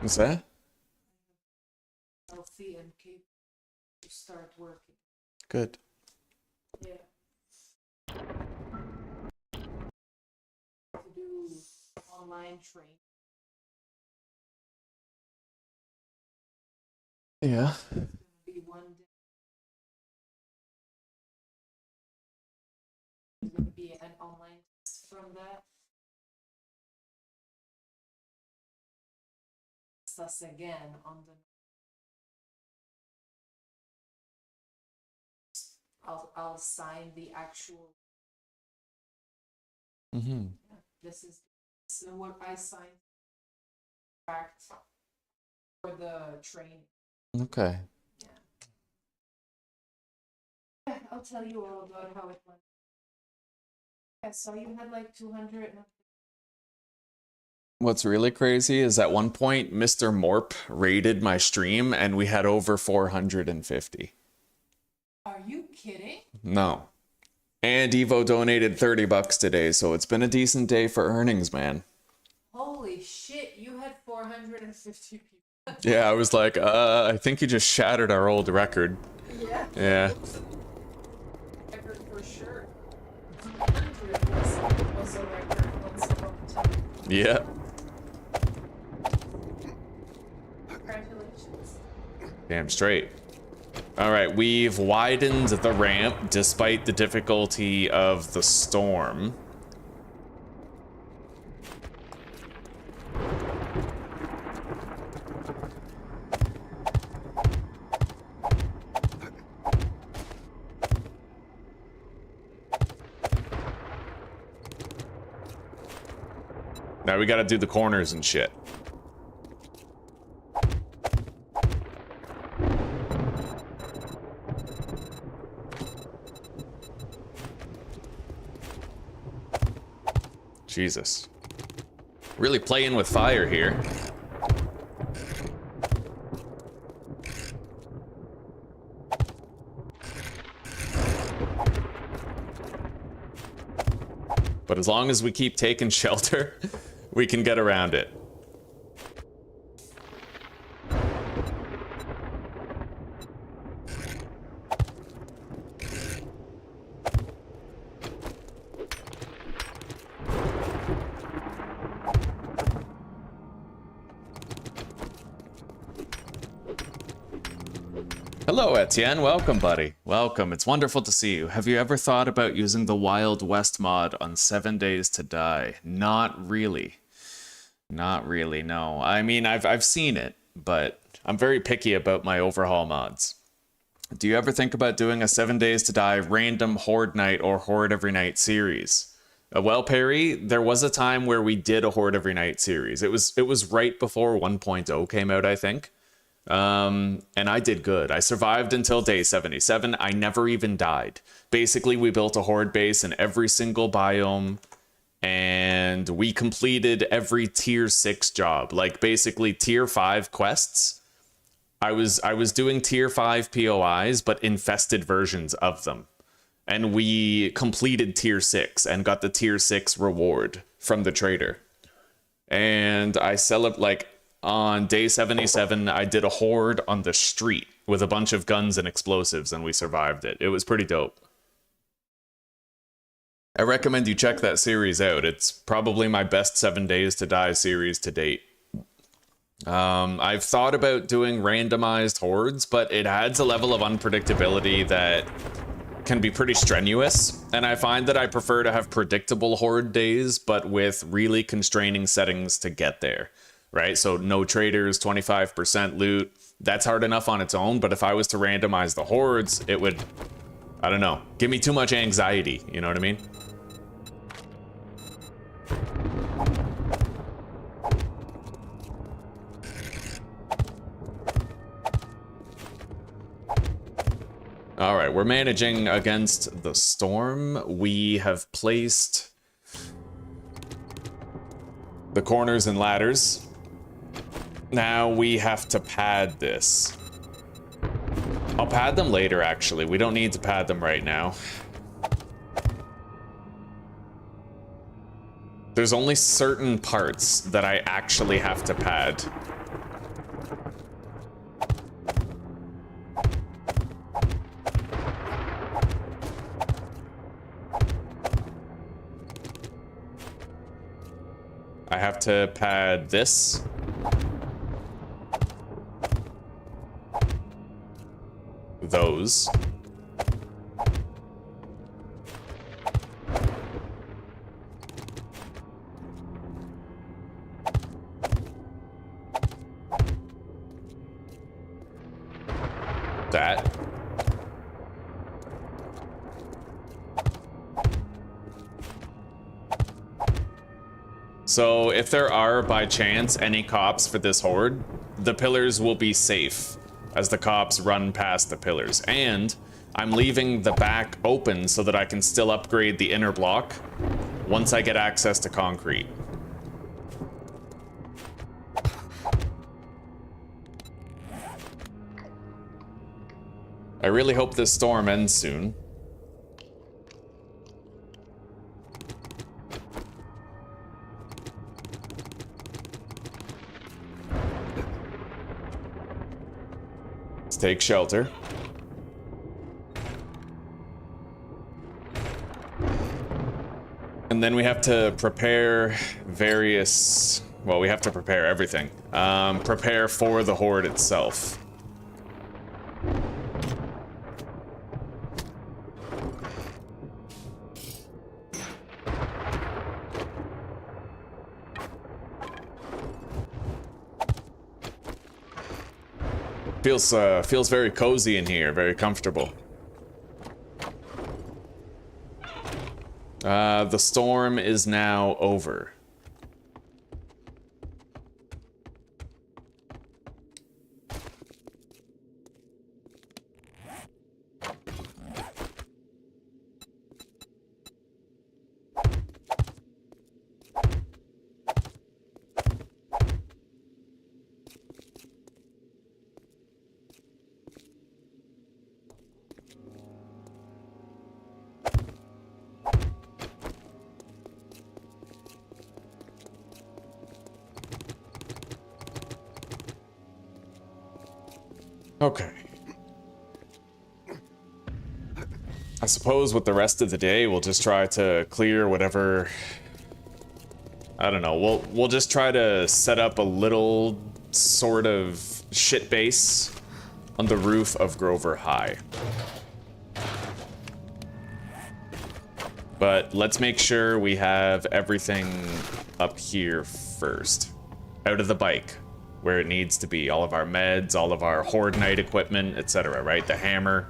What's that?
Healthy and capable to start working.
Good.
Yeah. To do online training.
Yeah.
It's gonna be one day. There's gonna be an online test from that. Test us again on the. I'll sign the actual.
Mm-hmm.
Yeah, this is what I signed. Contract for the training.
Okay.
Yeah, I'll tell you all about how it went. Yeah, so you had like 200.
What's really crazy is at one point, Mr. Morp raided my stream and we had over 450.
Are you kidding?
No. And Evo donated 30 bucks today, so it's been a decent day for earnings, man.
Holy shit, you had 450 people.
Yeah, I was like, I think you just shattered our old record.
Yeah.
Yeah.
Record for sure. 100 was a record once upon a time.
Yeah.
Congratulations.
Damn straight. All right, we've widened the ramp despite the difficulty of the storm. Now we gotta do the corners and shit. Jesus. Really playing with fire here. But as long as we keep taking shelter, we can get around it. Hello, Etienne. Welcome, buddy. Welcome. It's wonderful to see you. Have you ever thought about using the Wild West mod on 7 Days to Die? Not really. Not really, no. I mean, I've seen it, but I'm very picky about my overhaul mods. Do you ever think about doing a 7 Days to Die random Horde night or Horde every night series? Well, Perry, there was a time where we did a Horde every night series. It was right before 1.0 came out, I think. And I did good. I survived until day 77. I never even died. Basically, we built a horde base in every single biome, and we completed every tier 6 job, like basically tier 5 quests. I was doing tier 5 POIs, but infested versions of them. And we completed tier 6 and got the tier 6 reward from the trader. And I like on day 77, I did a horde on the street with a bunch of guns and explosives, and we survived it. It was pretty dope. I recommend you check that series out. It's probably my best 7 Days to Die series to date. I've thought about doing randomized hordes, but it adds a level of unpredictability that can be pretty strenuous, and I find that I prefer to have predictable horde days, but with really constraining settings to get there, right? So no traders, 25% loot, that's hard enough on its own, but if I was to randomize the hordes, it would, I don't know, give me too much anxiety, you know what I mean? All right, we're managing against the storm. We have placed the corners and ladders. Now we have to pad this. I'll pad them later, actually. We don't need to pad them right now. There's only certain parts that I actually have to pad. I have to pad this. Those. That. So if there are, by chance, any cops for this horde, the pillars will be safe as the cops run past the pillars. And I'm leaving the back open so that I can still upgrade the inner block once I get access to concrete. I really hope this storm ends soon. Take shelter. And then we have to prepare various, well, we have to prepare everything. Prepare for the horde itself. Feels very cozy in here, very comfortable. The storm is now over. Okay. I suppose with the rest of the day, we'll just try to clear whatever... I don't know, we'll just try to set up a little sort of shit base on the roof of Grover High. But let's make sure we have everything up here first. Out of the bike. Where it needs to be. All of our meds, all of our Horde Night equipment, etc., right? The hammer.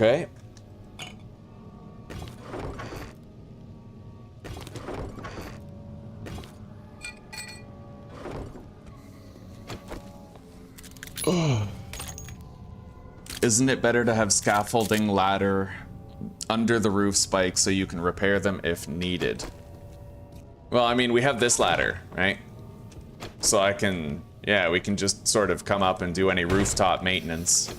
Okay. Isn't it better to have scaffolding ladder under the roof spikes so you can repair them if needed? Well, I mean, we have this ladder, right? So I can, yeah, we can just sort of come up and do any rooftop maintenance.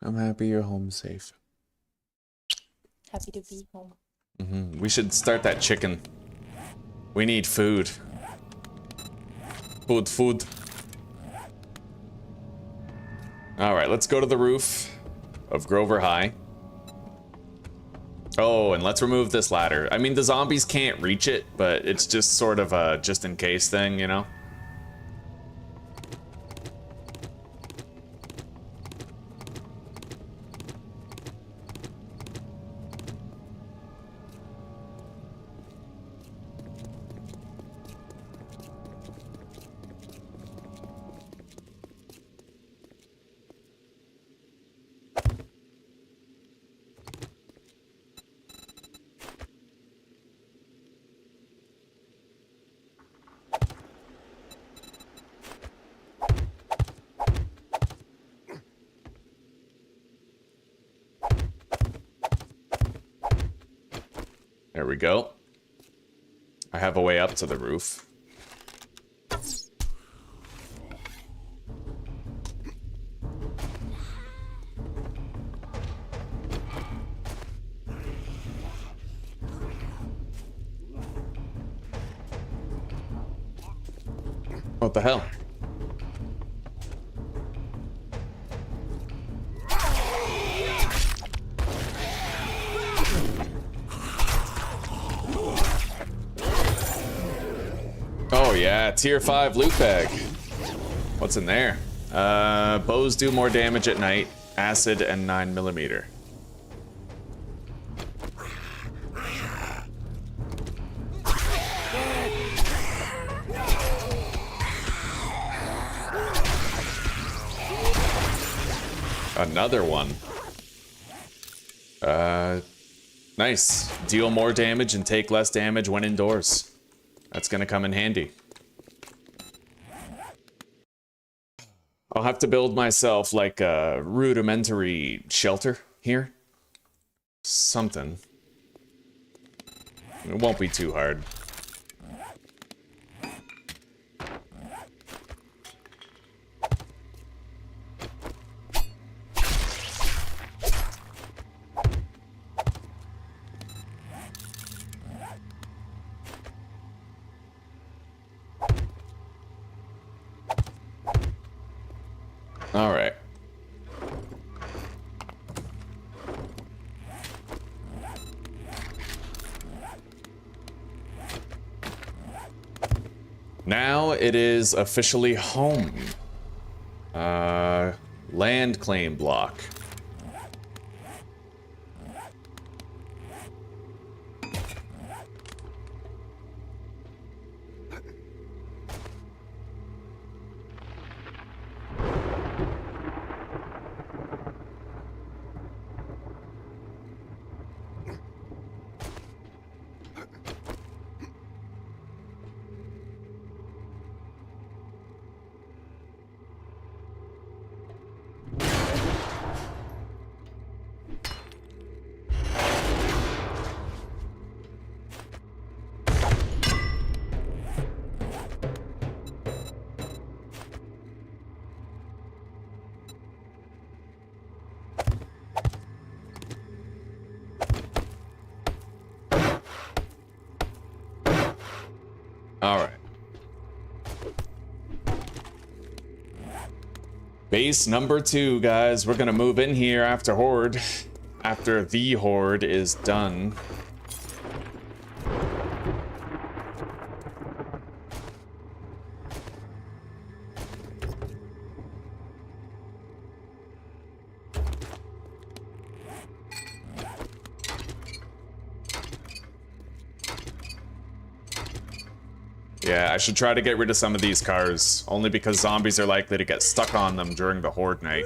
I'm happy you're home safe.
Happy to be home.
We should start that chicken. We need food. Food. All right, let's go to the roof of Grover High. Oh, and let's remove this ladder. I mean, the zombies can't reach it, but it's just sort of a just in case thing, you know? There we go. I have a way up to the roof. What the hell? Oh yeah, tier 5 loot bag. What's in there? Bows do more damage at night, acid, and 9mm. Another one. Nice. Deal more damage and take less damage when indoors. That's gonna come in handy. I'll have to build myself like a rudimentary shelter here. Something. It won't be too hard. All right. Now it is officially home. Land claim block. All right. Base number 2, guys. We're gonna move in here after Horde. After the Horde is done. Yeah, I should try to get rid of some of these cars, only because zombies are likely to get stuck on them during the horde night.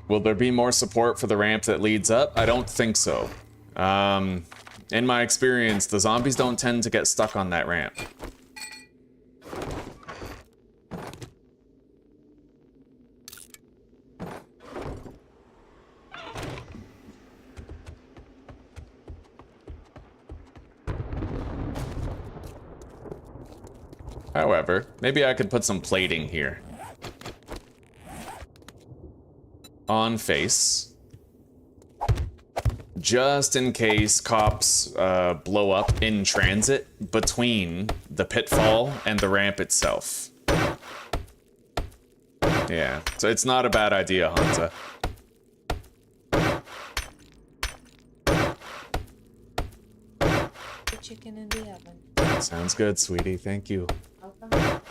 Will there be more support for the ramp that leads up? I don't think so. In my experience, the zombies don't tend to get stuck on that ramp. However, maybe I could put some plating here. On face. Just in case cops blow up in transit between the pitfall and the ramp itself. Yeah, so it's not a bad idea, Hansa.
The chicken in the oven.
Sounds good, sweetie. Thank you.
Welcome.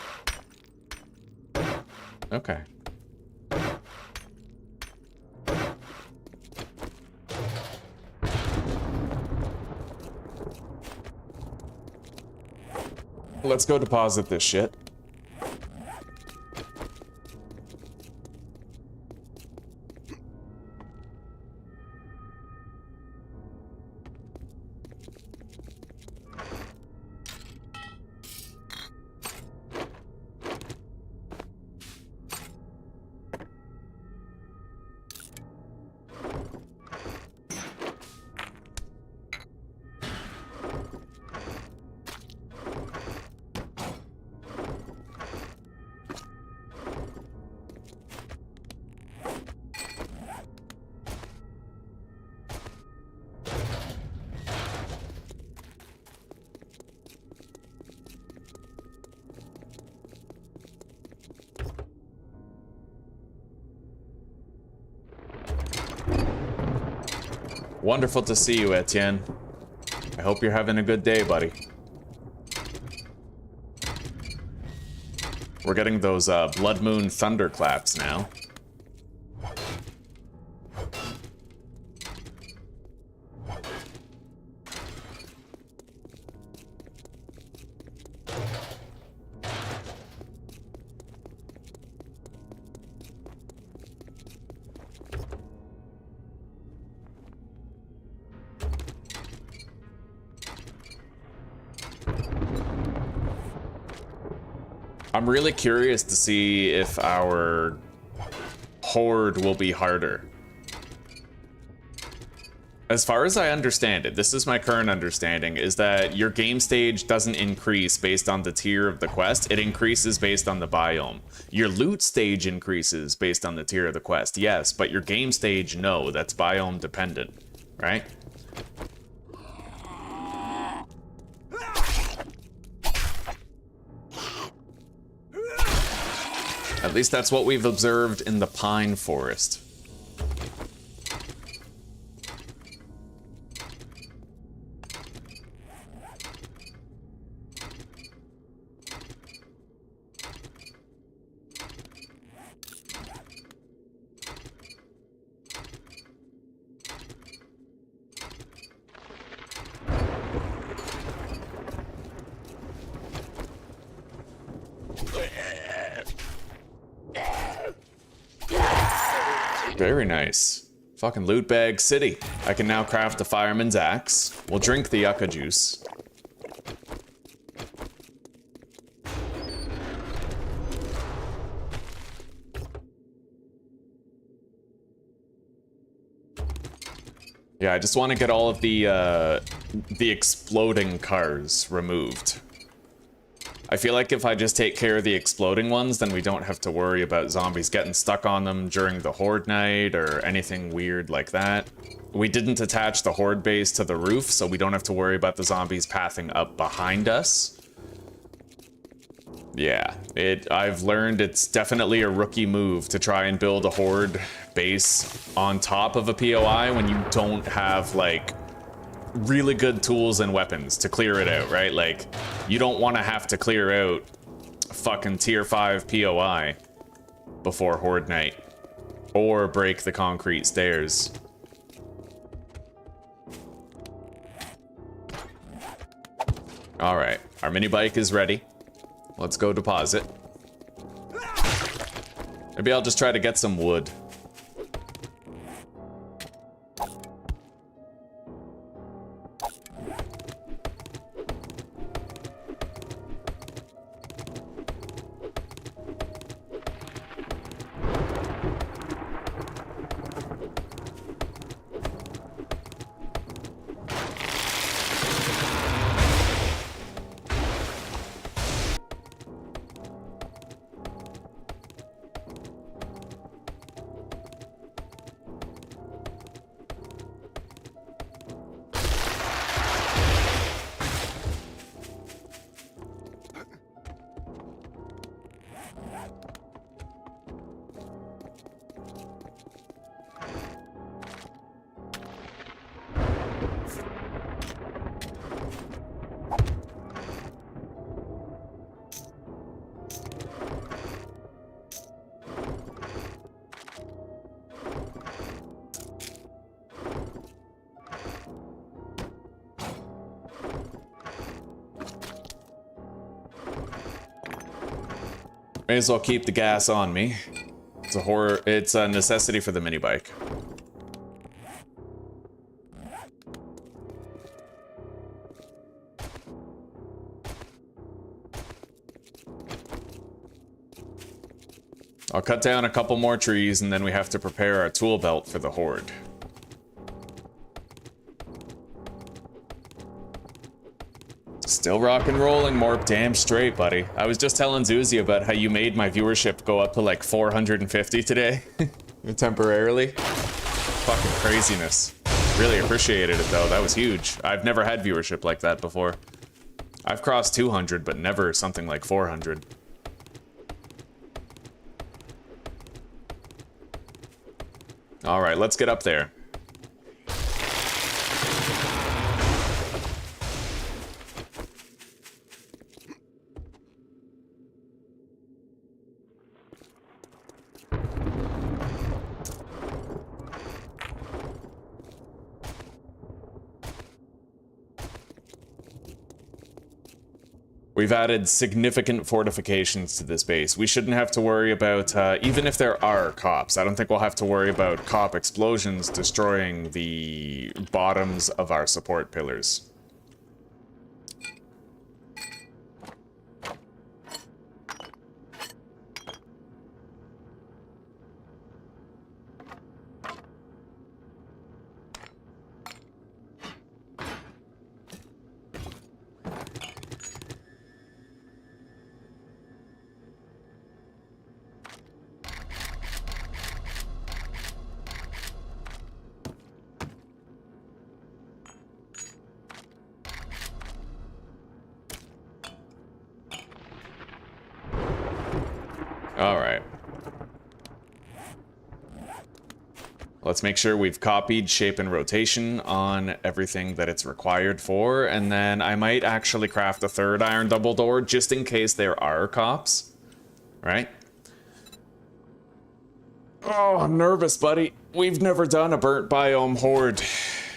Okay. Let's go deposit this shit. Wonderful to see you, Etienne. I hope you're having a good day, buddy. We're getting those Blood Moon thunderclaps now. I'm really curious to see if our horde will be harder. As far as I understand it, this is my current understanding, is that your game stage doesn't increase based on the tier of the quest, it increases based on the biome. Your loot stage increases based on the tier of the quest, yes, but your game stage, no, that's biome dependent, right? At least that's what we've observed in the pine forest. Very nice. Fucking loot bag city. I can now craft the fireman's axe. We'll drink the yucca juice. Yeah, I just want to get all of the exploding cars removed. I feel like if I just take care of the exploding ones, then we don't have to worry about zombies getting stuck on them during the horde night or anything weird like that. We didn't attach the horde base to the roof, so we don't have to worry about the zombies pathing up behind us. Yeah, I've learned it's definitely a rookie move to try and build a horde base on top of a POI when you don't have, like, really good tools and weapons to clear it out, right? Like, you don't want to have to clear out fucking tier 5 POI before Horde Night. Or break the concrete stairs. Alright, our mini bike is ready. Let's go deposit. Maybe I'll just try to get some wood. May as well keep the gas on me. It's a necessity for the mini bike. I'll cut down a couple more trees and then we have to prepare our tool belt for the Horde. Still rock and rolling, Morp. Damn straight, buddy. I was just telling Zuzi about how you made my viewership go up to like 450 today. Temporarily. Fucking craziness. Really appreciated it though, that was huge. I've never had viewership like that before. I've crossed 200, but never something like 400. Alright, let's get up there. We've added significant fortifications to this base. We shouldn't have to worry about, even if there are cops, I don't think we'll have to worry about cop explosions destroying the bottoms of our support pillars. Alright. Let's make sure we've copied shape and rotation on everything that it's required for, and then I might actually craft a third iron double door just in case there are cops. Right? Oh, I'm nervous, buddy. We've never done a burnt biome horde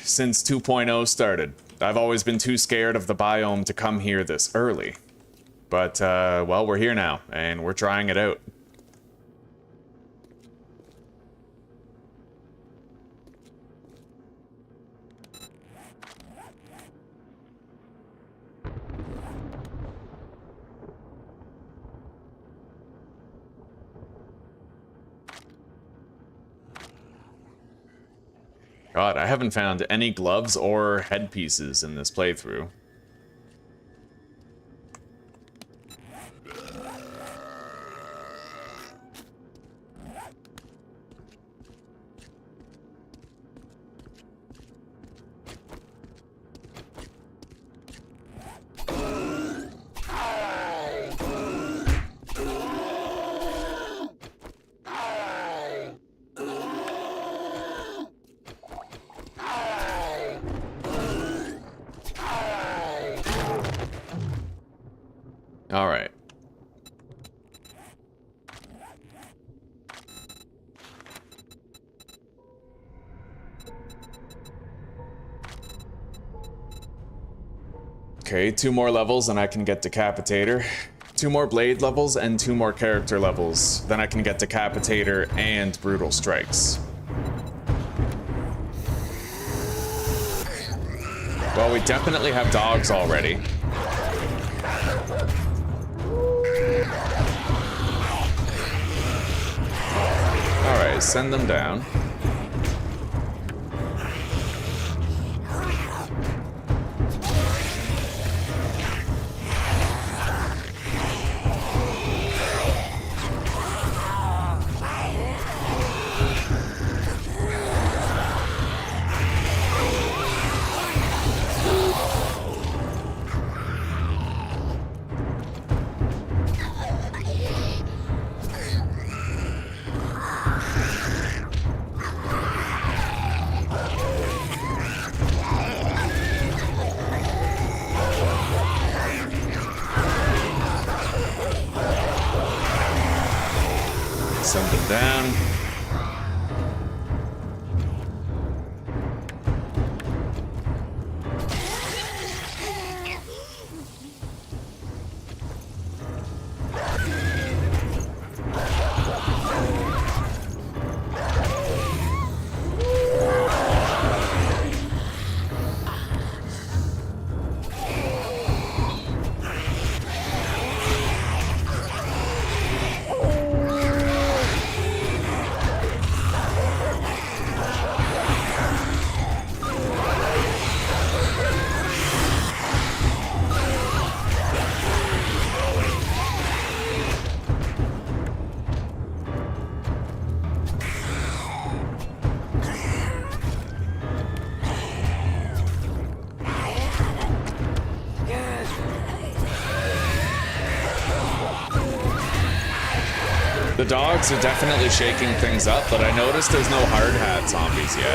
since 2.0 started. I've always been too scared of the biome to come here this early. But, well, we're here now, and we're trying it out. God, I haven't found any gloves or headpieces in this playthrough. Alright. Okay, 2 more levels and I can get Decapitator. 2 more blade levels and 2 more character levels. Then I can get Decapitator and Brutal Strikes. Well, we definitely have dogs already. Alright, send them down. Send them down. The dogs are definitely shaking things up, but I noticed there's no hard hat zombies yet.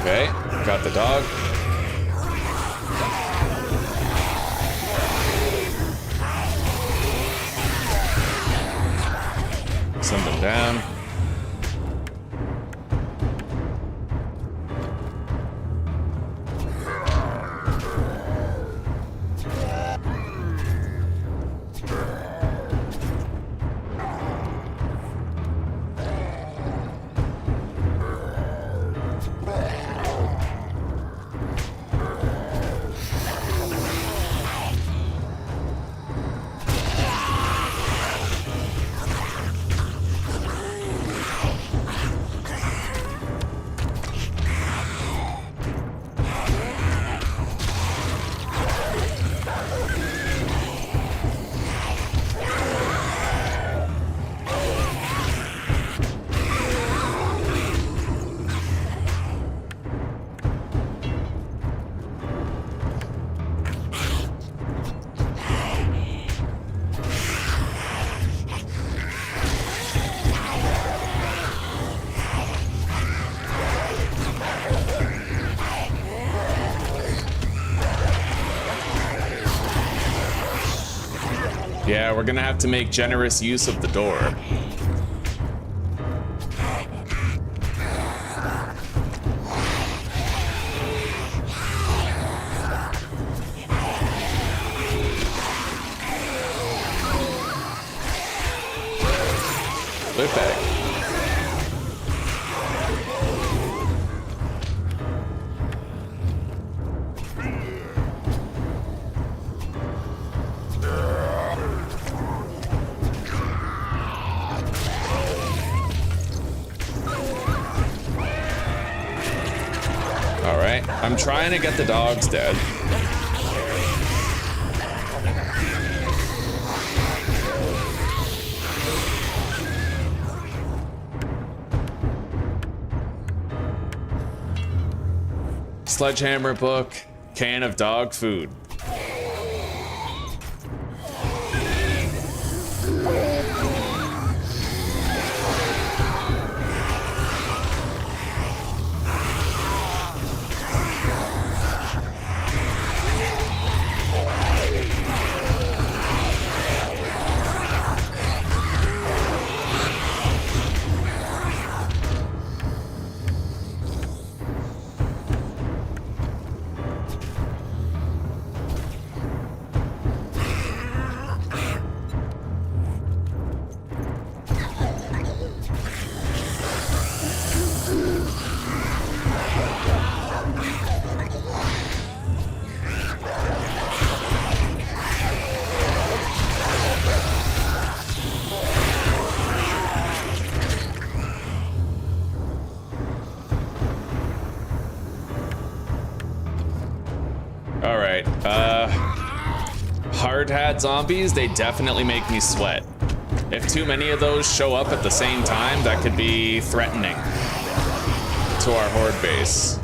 Okay, got the dog. Send them down. Yeah, we're gonna have to make generous use of the door. Look back. I'm trying to get the dogs dead. Sledgehammer book, can of dog food. All right. Hard hat zombies, they definitely make me sweat. If too many of those show up at the same time, that could be threatening to our horde base.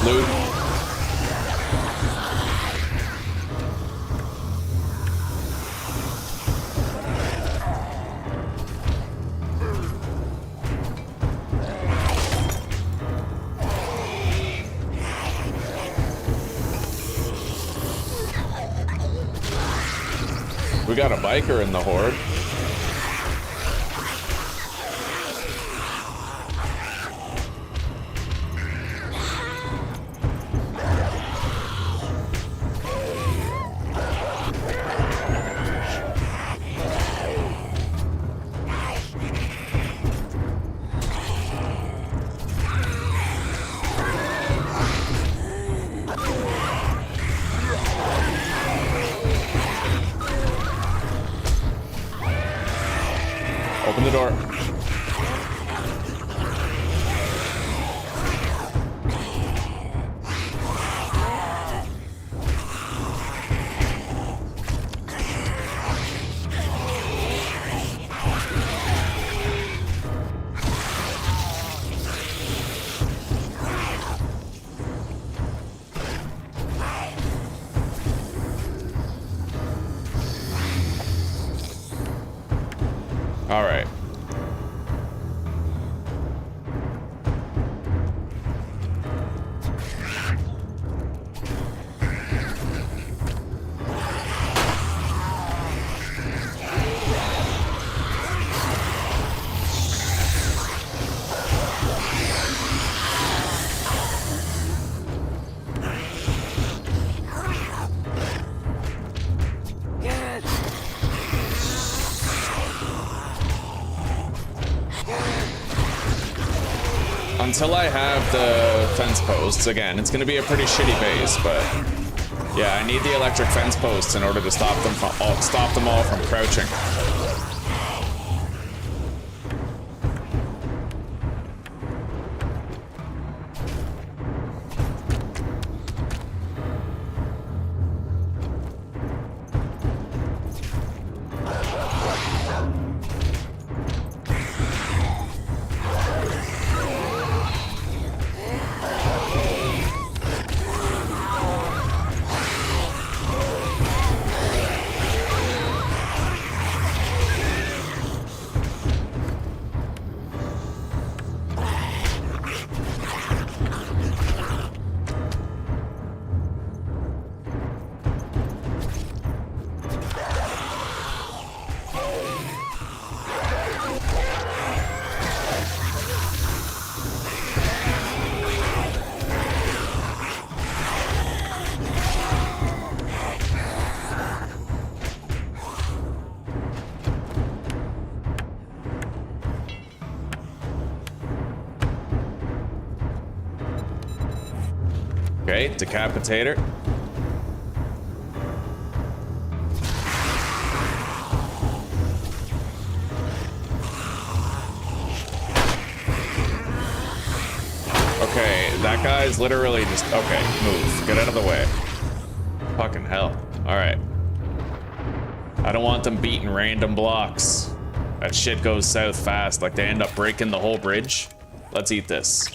Loot. We got a biker in the horde. Open the door. All right. Until I have the fence posts, again, it's going to be a pretty shitty base, but yeah, I need the electric fence posts in order to stop them all from crouching. Okay, decapitator. Okay, that guy's literally just... Okay, move. Get out of the way. Fucking hell. Alright. I don't want them beating random blocks. That shit goes south fast, like they end up breaking the whole bridge. Let's eat this.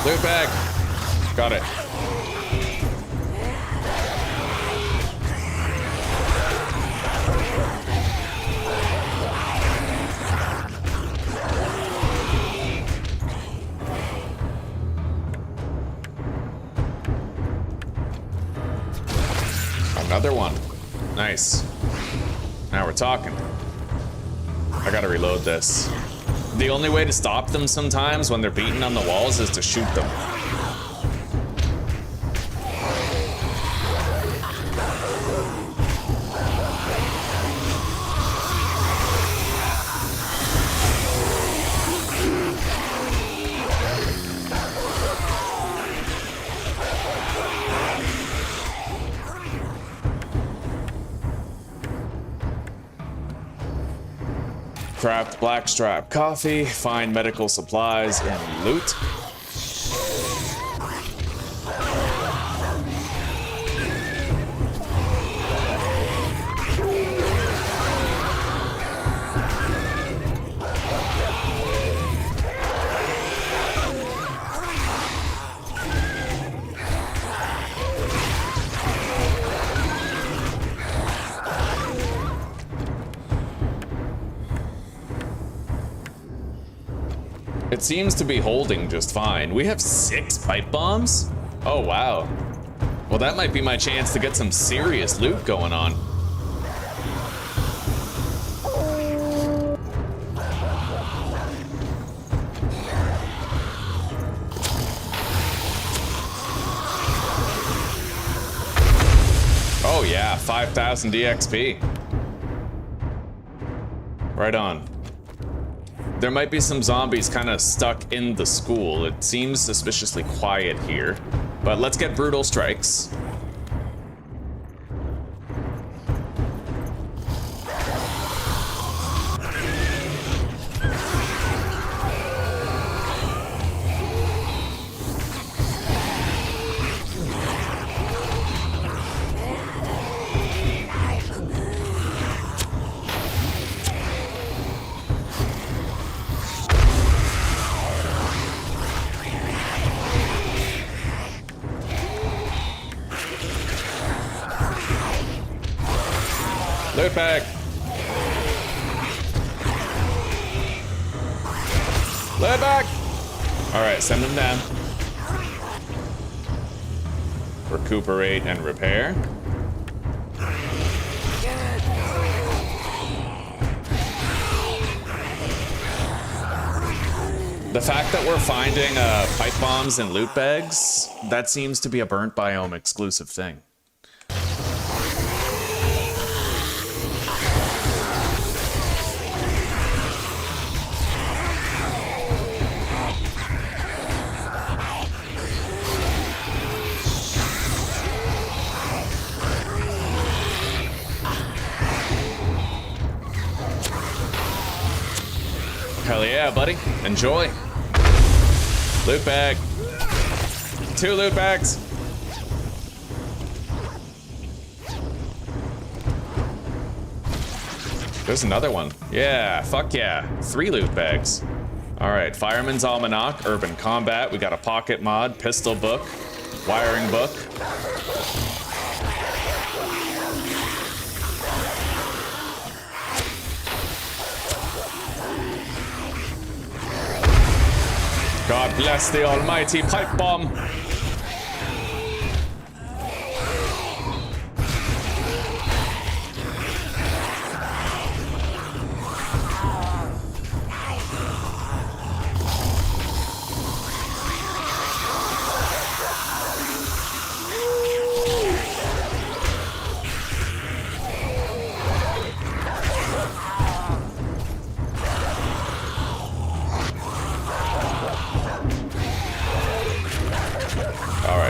Loot bag. Got it. Another one. Nice. Now we're talking. I gotta reload this. The only way to stop them sometimes when they're beating on the walls is to shoot them. Craft blackstrap coffee, find medical supplies, and loot. It seems to be holding just fine. We have 6 pipe bombs? Oh, wow. Well, that might be my chance to get some serious loot going on. Oh yeah, 5,000 DXP. Right on. There might be some zombies kind of stuck in the school. It seems suspiciously quiet here. But let's get brutal strikes. Loot bag. Loot bag. All right, send them down. Recuperate and repair. The fact that we're finding pipe bombs and loot bags, that seems to be a burnt biome exclusive thing. Hell yeah, buddy. Enjoy. Loot bag. 2 loot bags. There's another one. Yeah, fuck yeah. 3 loot bags. All right, Fireman's Almanac, Urban Combat. We got a pocket mod, pistol book, wiring book. God bless the almighty pipe bomb.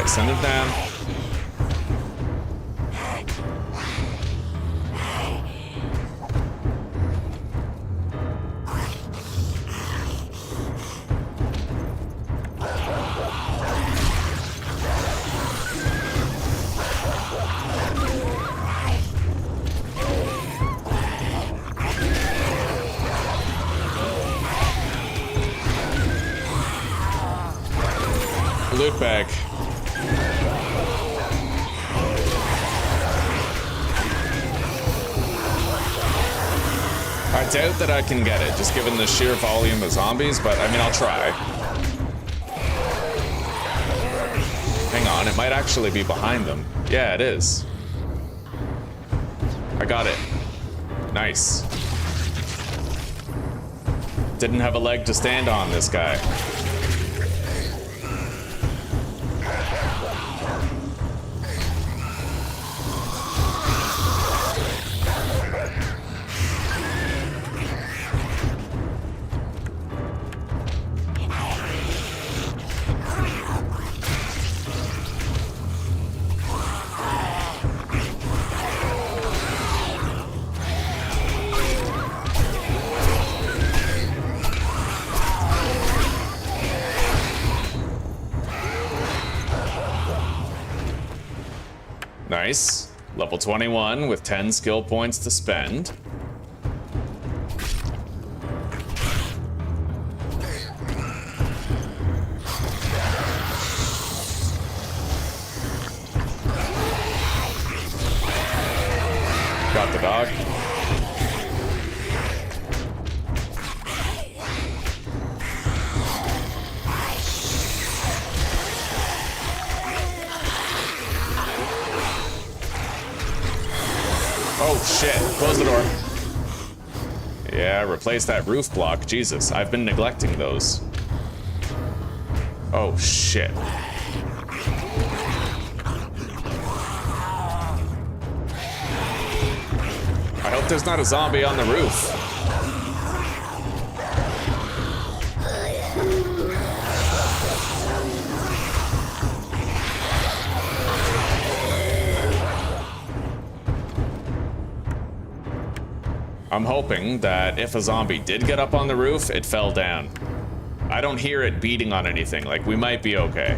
Send it down. Loot bag. I doubt that I can get it, just given the sheer volume of zombies, but I mean, I'll try. Hang on, it might actually be behind them. Yeah, it is. I got it. Nice. Didn't have a leg to stand on, this guy. Nice. Level 21 with 10 skill points to spend. Got the dog. Oh shit, close the door. Yeah, replace that roof block. Jesus, I've been neglecting those. Oh shit. I hope there's not a zombie on the roof. I'm hoping that if a zombie did get up on the roof, it fell down. I don't hear it beating on anything, like we might be okay.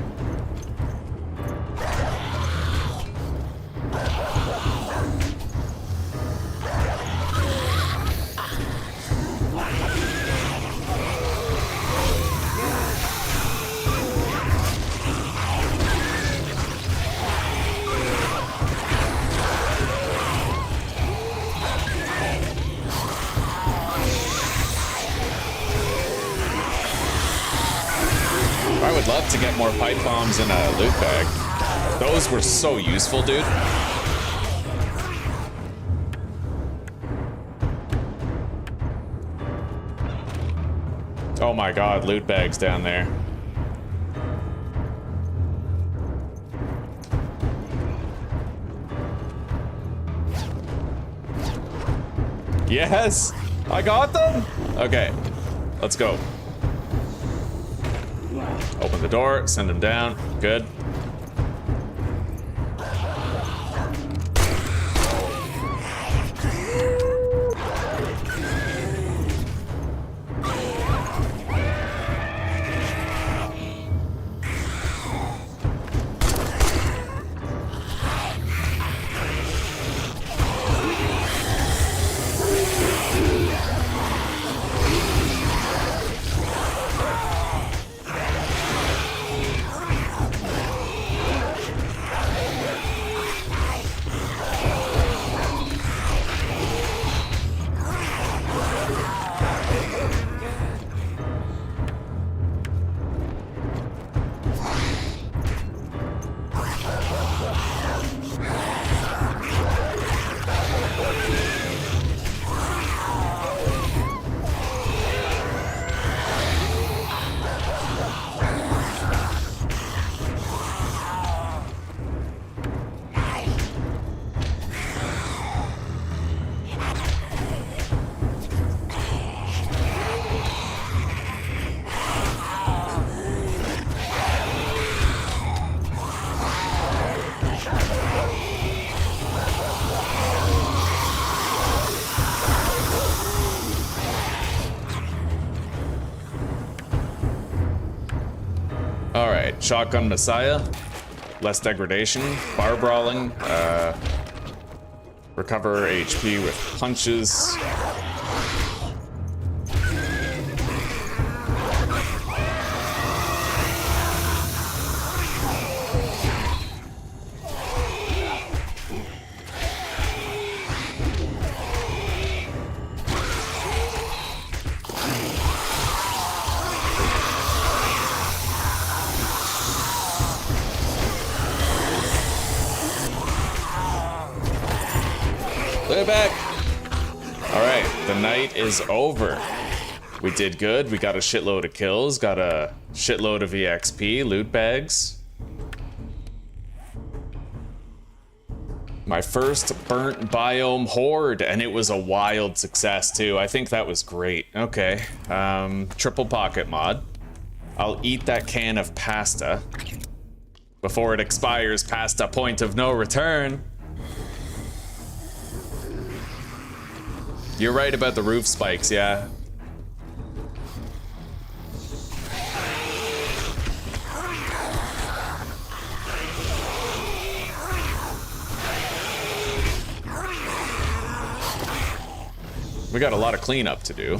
I would love to get more pipe bombs in a loot bag. Those were so useful, dude. Oh my god, loot bags down there. Yes! I got them! Okay, let's go. Open the door, send him down. Good. Shotgun Messiah, less degradation, bar brawling, recover HP with punches. Way back. All right, the night is over. We did good. We got a shitload of kills, got a shitload of EXP, loot bags. My first burnt biome horde, and it was a wild success too. I think that was great. Okay, triple pocket mod. I'll eat that can of pasta before it expires past a point of no return. You're right about the roof spikes, yeah. We got a lot of cleanup to do.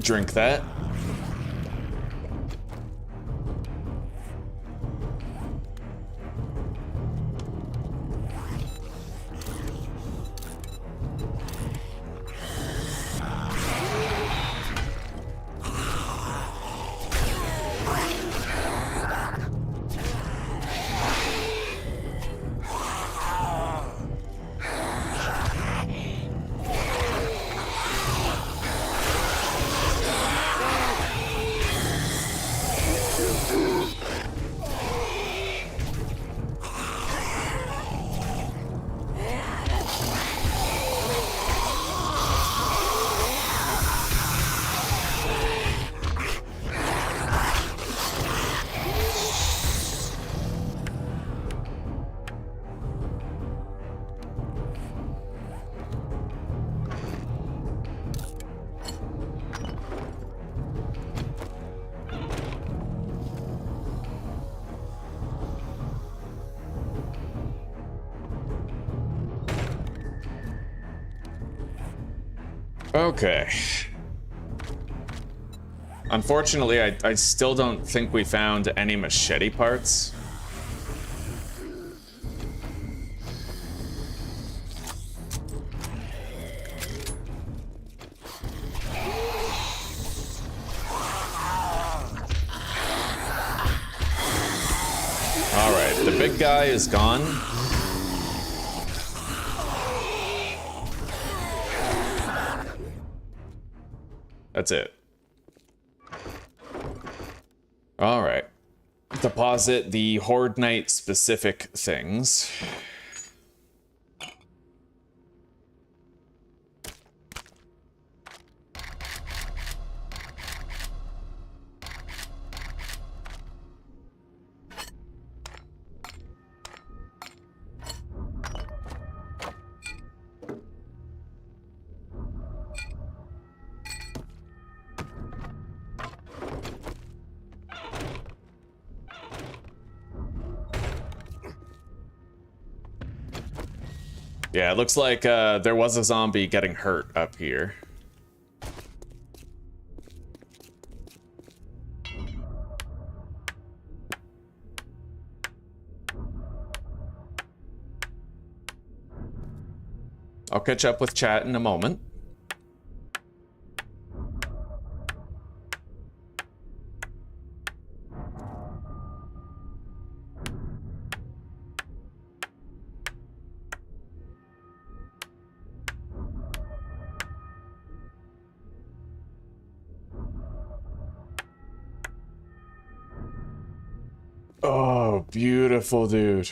Drink that. Okay. Unfortunately, I still don't think we found any machete parts. All right, the big guy is gone. That's it. All right. Deposit the Horde Night specific things. Yeah, it looks like there was a zombie getting hurt up here. I'll catch up with chat in a moment. Oh, beautiful, dude.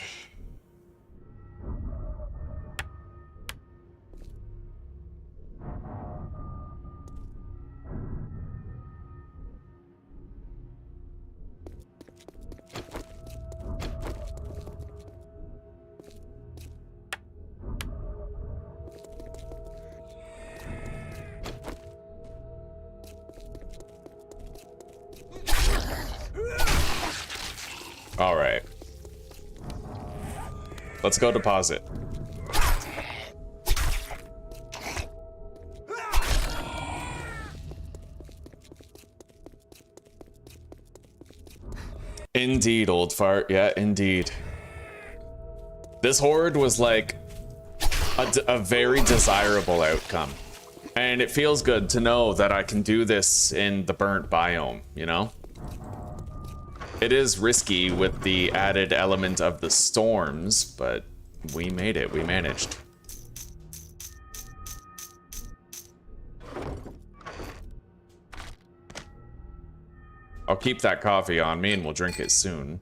All right. Let's go deposit. Indeed, old fart. Yeah, indeed. This horde was like a very desirable outcome. And it feels good to know that I can do this in the burnt biome, you know? It is risky with the added element of the storms, but we made it. We managed. I'll keep that coffee on me and we'll drink it soon.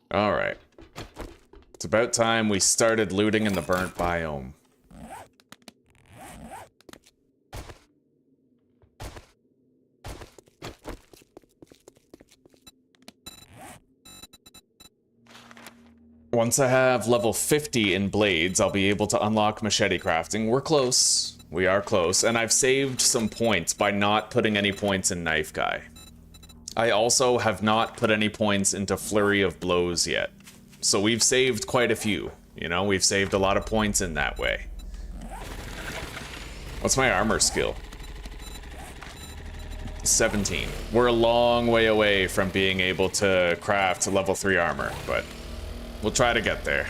All right. It's about time we started looting in the burnt biome. Once I have level 50 in blades, I'll be able to unlock machete crafting. We're close. We are close. And I've saved some points by not putting any points in knife guy. I also have not put any points into Flurry of Blows yet. So we've saved quite a few. You know, we've saved a lot of points in that way. What's my armor skill? 17. We're a long way away from being able to craft level 3 armor, but we'll try to get there.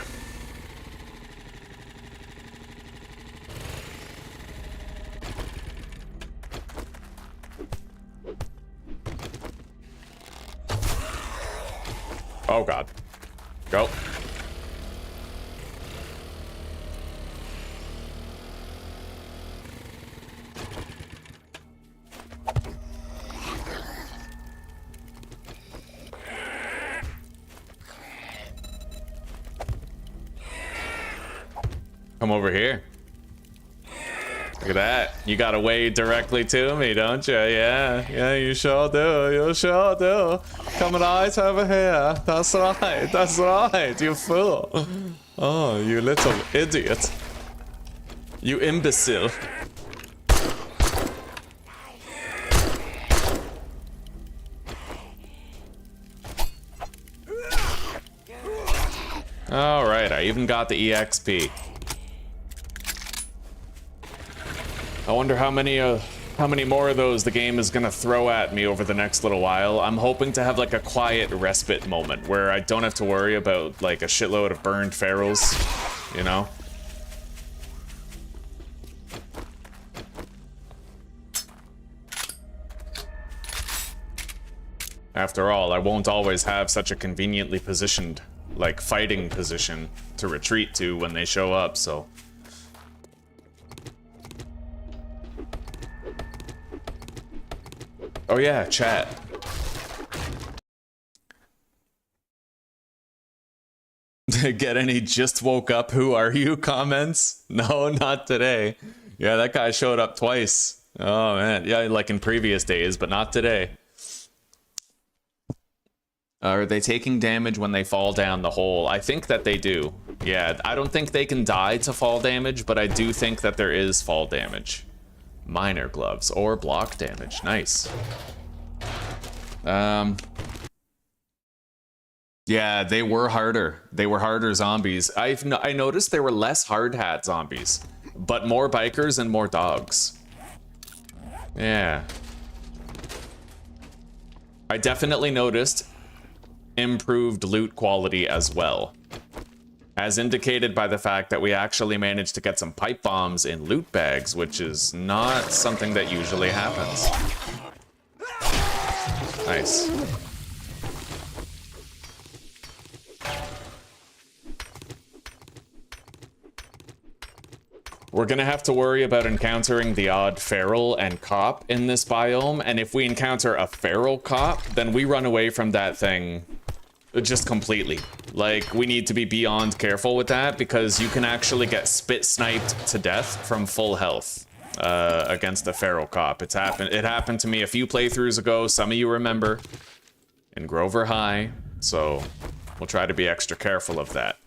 Oh god. Go. Come over here. Look at that. You gotta wade directly to me, don't you? Yeah, you sure do. You sure do. Coming right over here. That's right. That's right. You fool. Oh, you little idiot. You imbecile. All right. I even got the EXP. I wonder how many more of those the game is gonna throw at me over the next little while. I'm hoping to have like a quiet respite moment where I don't have to worry about like a shitload of burned ferals, you know? After all, I won't always have such a conveniently positioned, like, fighting position to retreat to when they show up, so... Oh yeah, chat. Get any just woke up, who are you comments? No, not today. Yeah, that guy showed up twice. Oh man, yeah, like in previous days, but not today. Are they taking damage when they fall down the hole? I think that they do. Yeah, I don't think they can die to fall damage, but I do think that there is fall damage. Minor gloves or block damage. Nice. Yeah, they were harder. They were harder zombies. I noticed there were less hard hat zombies, but more bikers and more dogs. Yeah. I definitely noticed improved loot quality as well, as indicated by the fact that we actually managed to get some pipe bombs in loot bags, which is not something that usually happens. Nice. We're gonna have to worry about encountering the odd feral and cop in this biome, and if we encounter a feral cop, then we run away from that thing Just completely. Like, we need to be beyond careful with that because you can actually get spit sniped to death from full health against a feral cop. It happened to me a few playthroughs ago. Some of you remember in Grover High, so we'll try to be extra careful of that.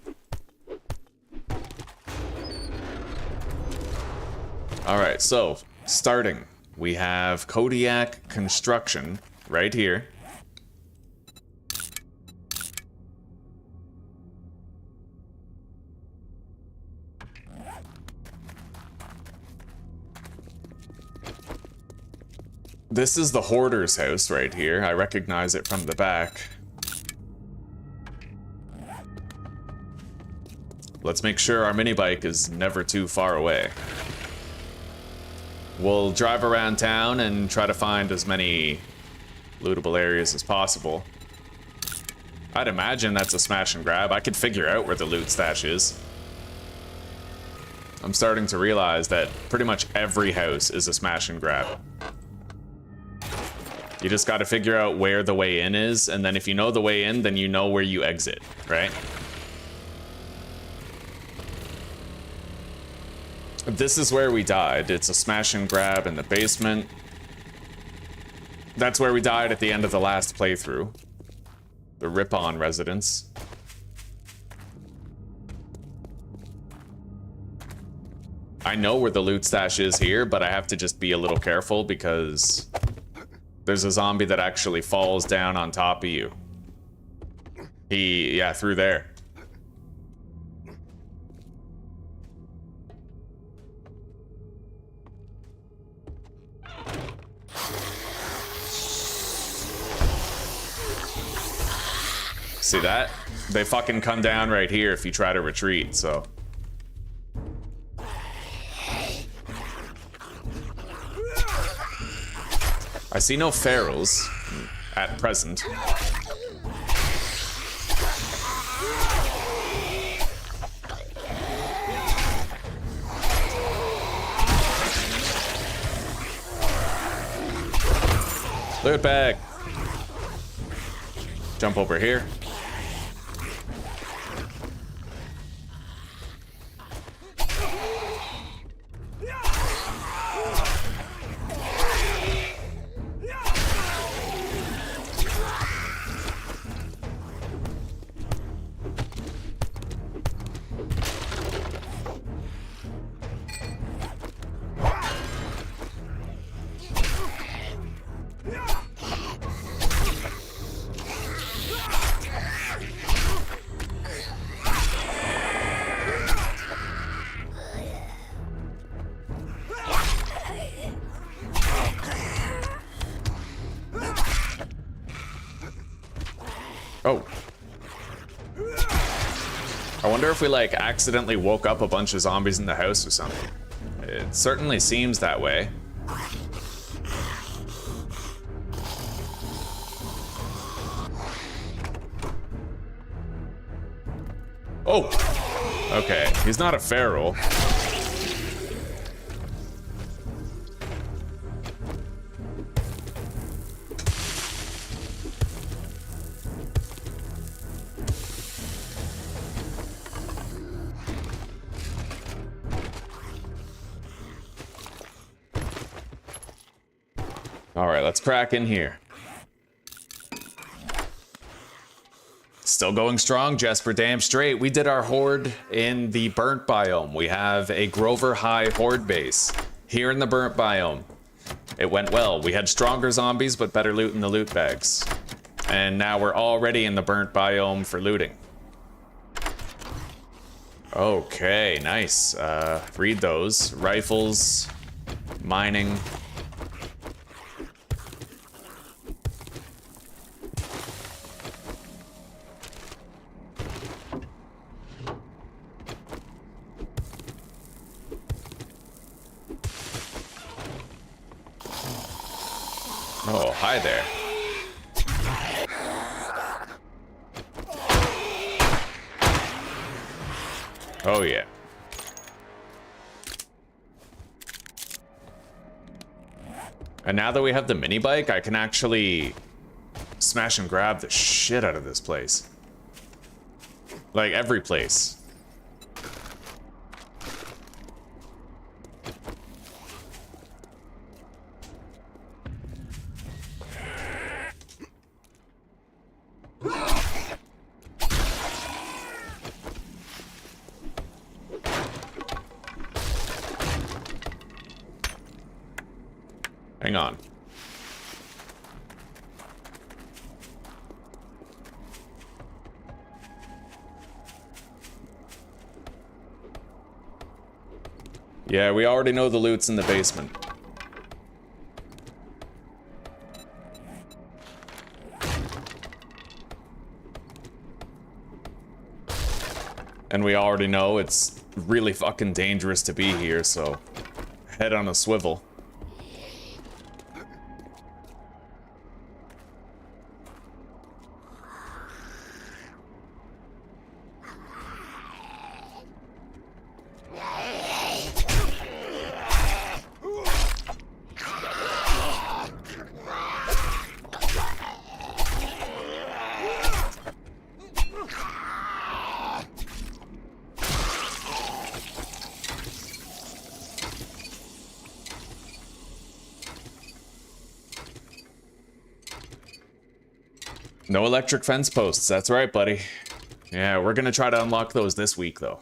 All right, so starting, we have Kodiak Construction right here. This is the hoarder's house right here. I recognize it from the back. Let's make sure our mini bike is never too far away. We'll drive around town and try to find as many lootable areas as possible. I'd imagine that's a smash and grab. I could figure out where the loot stash is. I'm starting to realize that pretty much every house is a smash and grab. You just gotta figure out where the way in is, and then if you know the way in, then you know where you exit, right? This is where we died. It's a smash and grab in the basement. That's where we died at the end of the last playthrough. The Rip-On residence. I know where the loot stash is here, but I have to just be a little careful because there's a zombie that actually falls down on top of you. Yeah, through there. See that? They fucking come down right here if you try to retreat, so. I see no ferals at present. Loot bag. Jump over here. Oh. I wonder if we, like, accidentally woke up a bunch of zombies in the house or something. It certainly seems that way. Oh! Okay, he's not a feral. Alright, let's crack in here. Still going strong, Jesper, damn straight. We did our horde in the burnt biome. We have a Grover High horde base here in the burnt biome. It went well. We had stronger zombies, but better loot in the loot bags. And now we're already in the burnt biome for looting. Okay, nice. Read those. Rifles, mining. Oh, hi there. Oh, yeah. And now that we have the mini bike, I can actually smash and grab the shit out of this place. Like, every place. Hang on. Yeah, we already know the loot's in the basement. And we already know it's really fucking dangerous to be here, so head on a swivel. No electric fence posts, that's right, buddy. Yeah, we're gonna try to unlock those this week, though.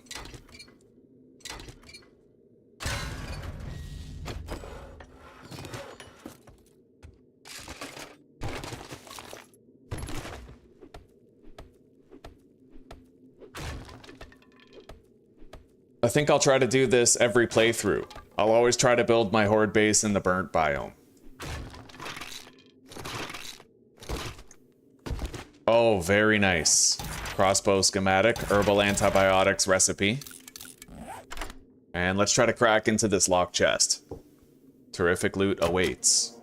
I think I'll try to do this every playthrough. I'll always try to build my horde base in the burnt biome. Oh, very nice. Crossbow schematic, herbal antibiotics recipe. And let's try to crack into this locked chest. Terrific loot awaits.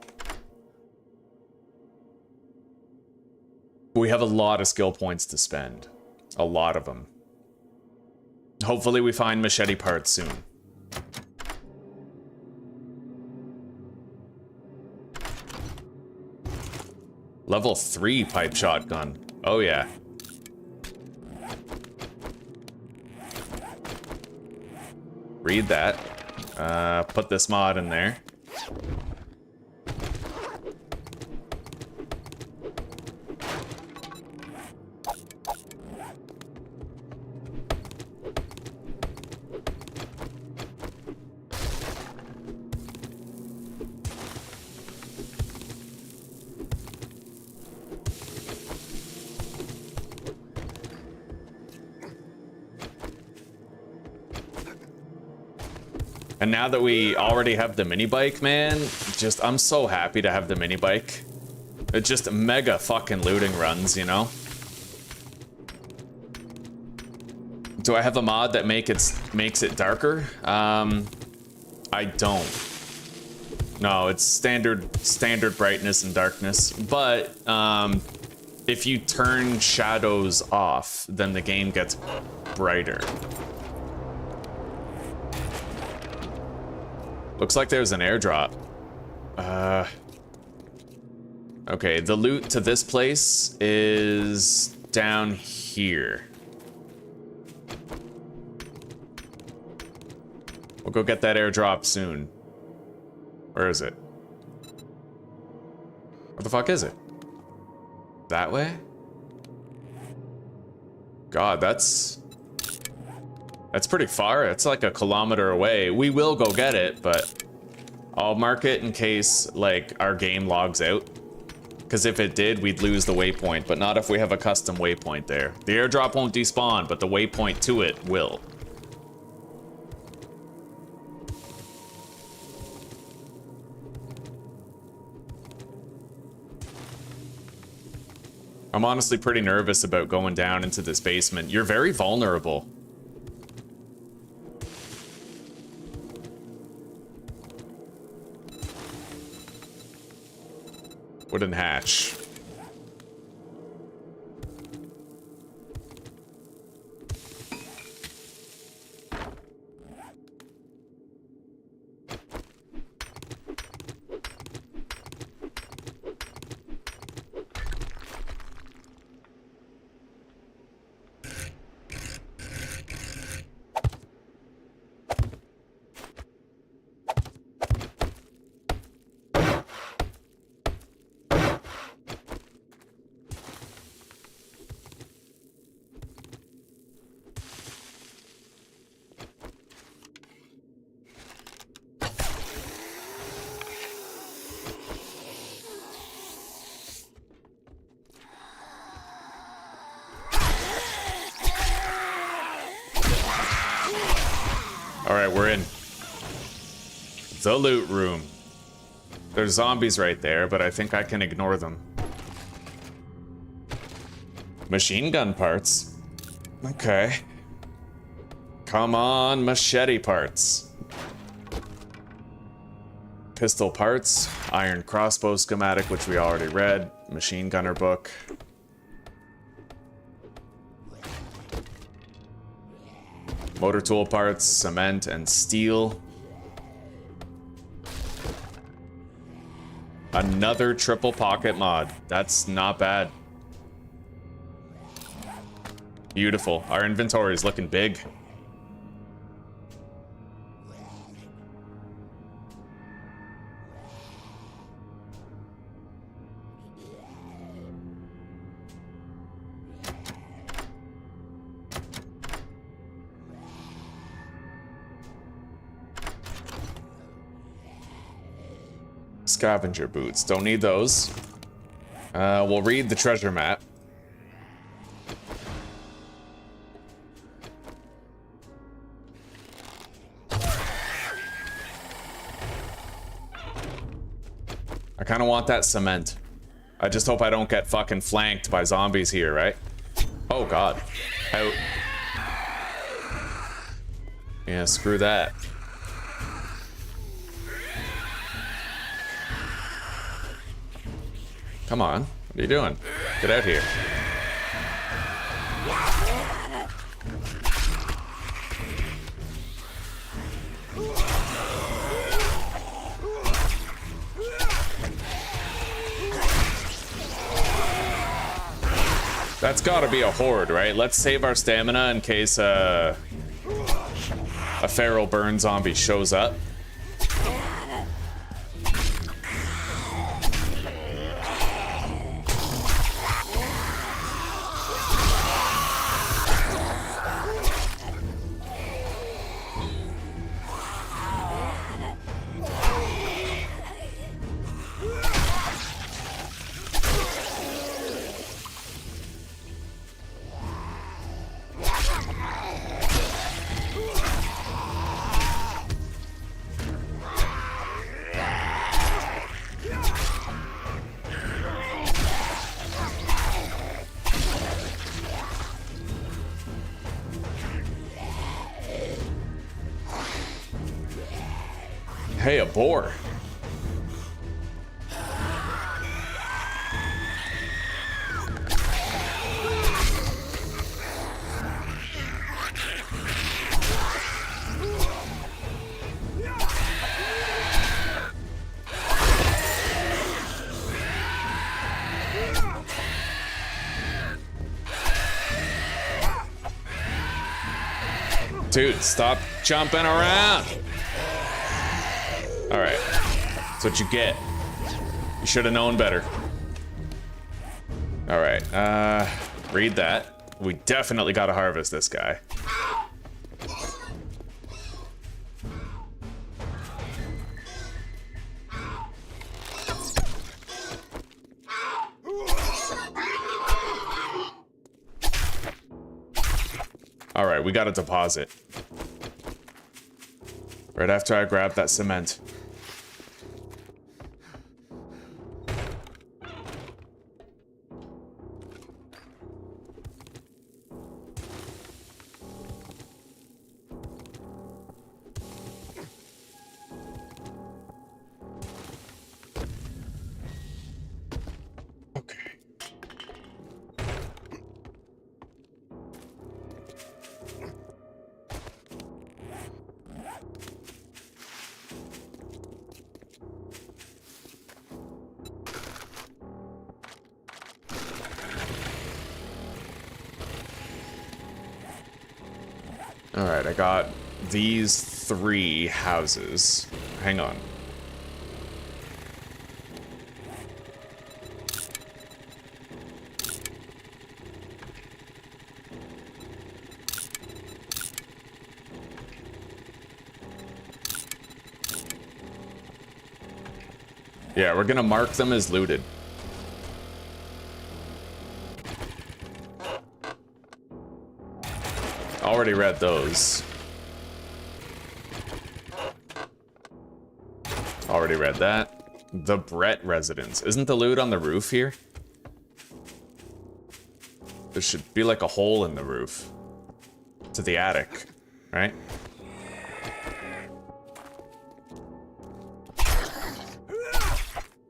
We have a lot of skill points to spend. A lot of them. Hopefully we find machete parts soon. Level 3 pipe shotgun. Oh yeah. Read that. Put this mod in there. And now that we already have the mini bike, man, I'm so happy to have the mini bike. It's just mega fucking looting runs, you know? Do I have a mod that makes it darker? I don't. No, it's standard brightness and darkness. But if you turn shadows off, then the game gets brighter. Looks like there's an airdrop. Okay, the loot to this place is down here. We'll go get that airdrop soon. Where is it? Where the fuck is it? That way? God, that's pretty far. It's like a kilometer away. We will go get it, but I'll mark it in case, like, our game logs out. Because if it did, we'd lose the waypoint, but not if we have a custom waypoint there. The airdrop won't despawn, but the waypoint to it will. I'm honestly pretty nervous about going down into this basement. You're very vulnerable. Wooden hatch. Alright, we're in. The loot room. There's zombies right there, but I think I can ignore them. Machine gun parts. Okay. Come on, machete parts. Pistol parts. Iron crossbow schematic, which we already read. Machine gunner book. Motor tool parts, cement, and steel. Another triple pocket mod. That's not bad. Beautiful. Our inventory is looking big. Scavenger boots. Don't need those. We'll read the treasure map. I kind of want that cement. I just hope I don't get fucking flanked by zombies here, right? Oh god. Out. Yeah, screw that. Come on. What are you doing? Get out here. That's gotta be a horde, right? Let's save our stamina in case a feral burn zombie shows up. Hey, a boar. Dude, stop jumping around. All right, that's what you get. You should have known better. All right, read that. We definitely got to harvest this guy. All right, we got a deposit. Right after I grab that cement. Alright, I got these 3 houses. Hang on. Yeah, we're gonna mark them as looted. Already read those. Already read that. The Brett residence. Isn't the loot on the roof here? There should be like a hole in the roof to the attic, right?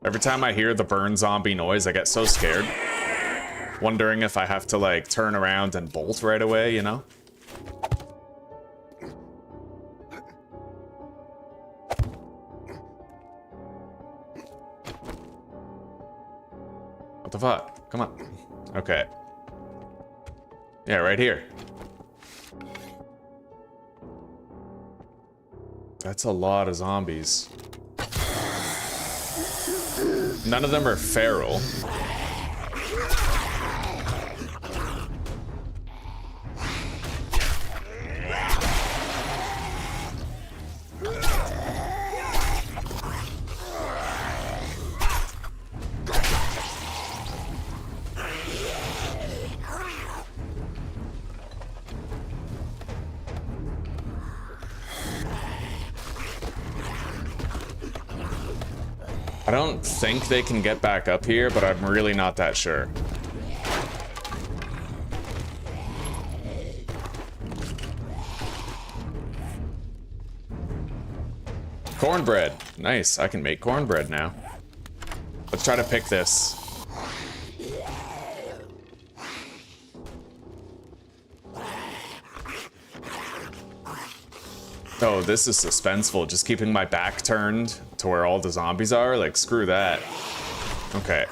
Every time I hear the burn zombie noise, I get so scared. Wondering if I have to like turn around and bolt right away, you know? What the fuck? Come on. Okay. Yeah, right here. That's a lot of zombies. None of them are feral. I don't think they can get back up here, but I'm really not that sure. Cornbread. Nice, I can make cornbread now. Let's try to pick this. Oh, this is suspenseful. Just keeping my back turned to where all the zombies are. Like, screw that. Okay.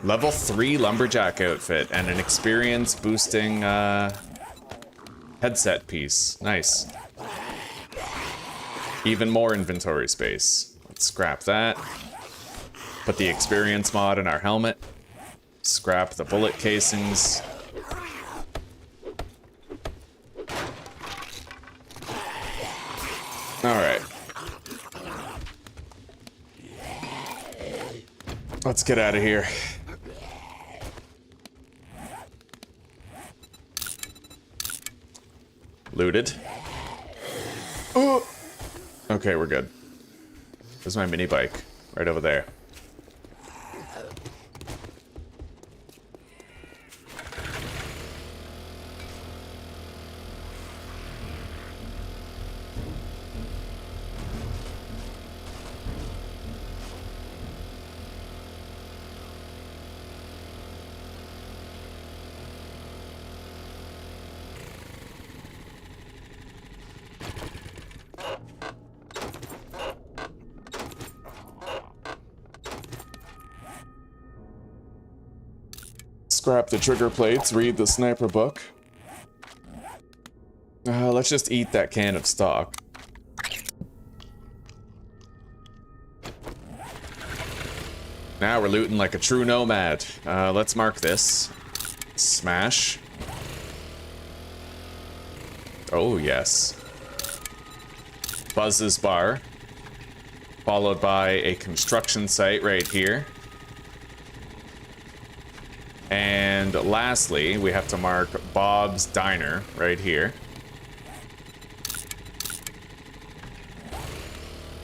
Level 3 lumberjack outfit and an experience boosting headset piece. Nice. Even more inventory space. Let's scrap that. Put the experience mod in our helmet. Scrap the bullet casings. Alright. Let's get out of here. Looted. Oh! Okay, we're good. There's my mini bike. Right over there. Scrap the trigger plates, read the sniper book. Let's just eat that can of stock. Now we're looting like a true nomad. Let's mark this. Smash. Oh, yes. Buzz's bar. Followed by a construction site right here. And lastly, we have to mark Bob's Diner right here.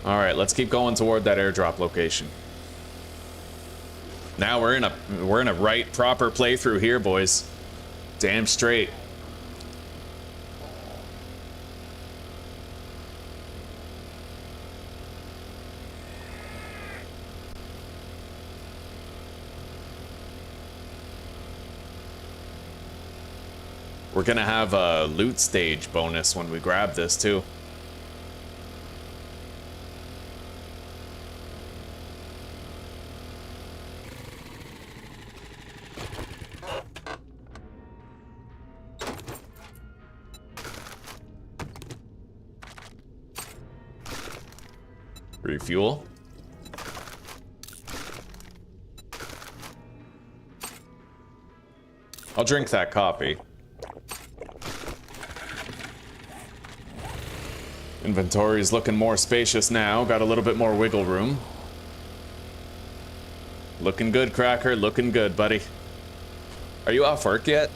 All right, let's keep going toward that airdrop location. Now we're in a right proper playthrough here, boys. Damn straight. We're gonna have a loot stage bonus when we grab this too. Refuel. I'll drink that coffee. Inventory is looking more spacious now. Got a little bit more wiggle room. Looking good, Cracker. Looking good, buddy. Are you off work yet?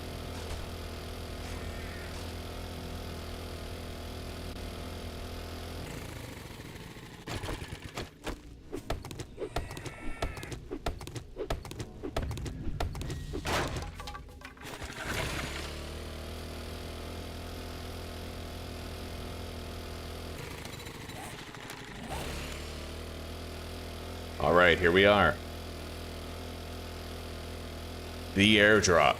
right, here we are. The airdrop.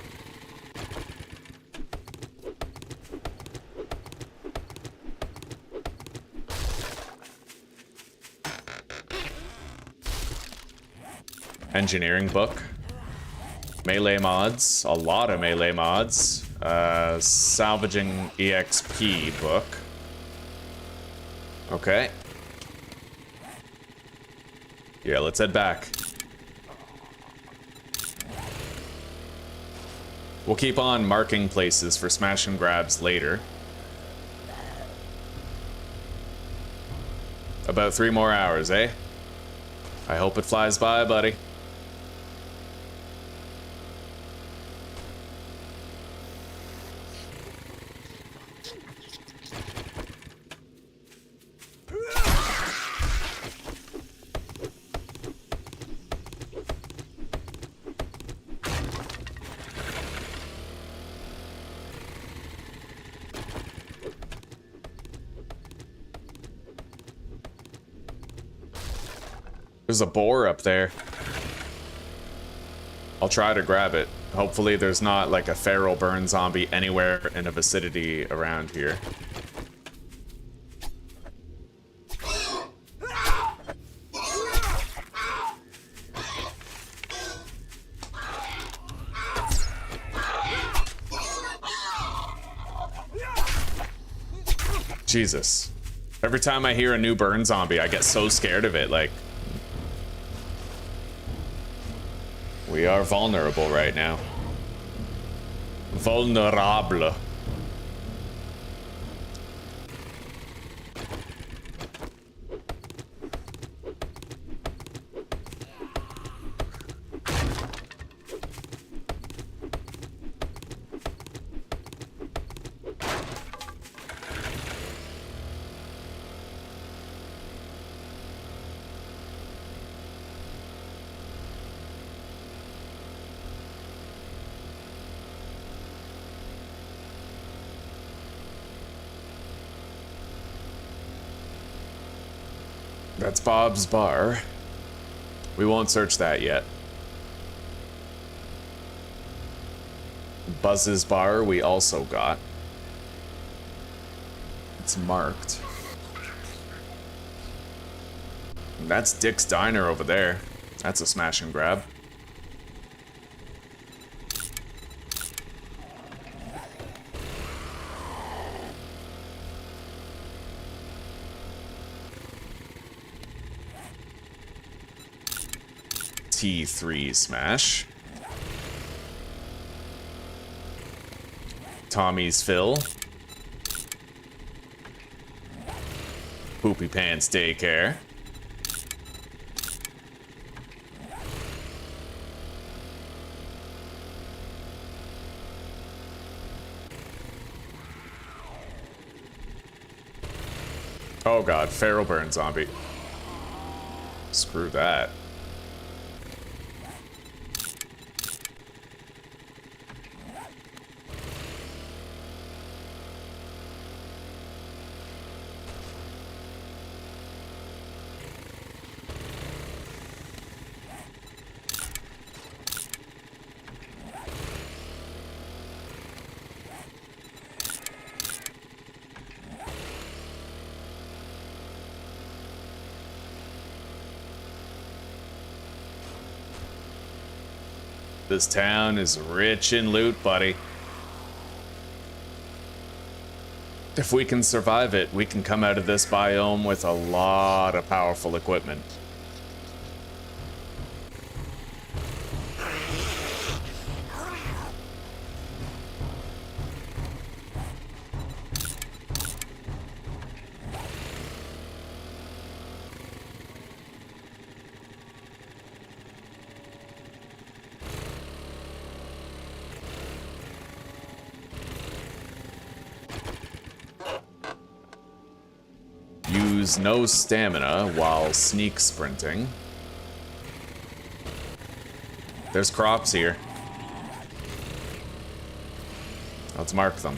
Engineering book. Melee mods. A lot of melee mods. Salvaging EXP book. Okay. Yeah, let's head back. We'll keep on marking places for smash and grabs later. About 3 more hours, eh? I hope it flies by, buddy. There's a boar up there. I'll try to grab it. Hopefully there's not like a feral burn zombie anywhere in the vicinity around here. Jesus. Every time I hear a new burn zombie, I get so scared of it, like... We are vulnerable right now. Vulnerable. That's Bob's bar. We won't search that yet. Buzz's bar we also got. It's marked. And that's Dick's Diner over there. That's a smash and grab. T3 smash. Tommy's fill. Poopy Pants Daycare. Oh god, feral burn zombie. Screw that. This town is rich in loot, buddy. If we can survive it, we can come out of this biome with a lot of powerful equipment. Use no stamina while sneak sprinting. There's crops here. Let's mark them.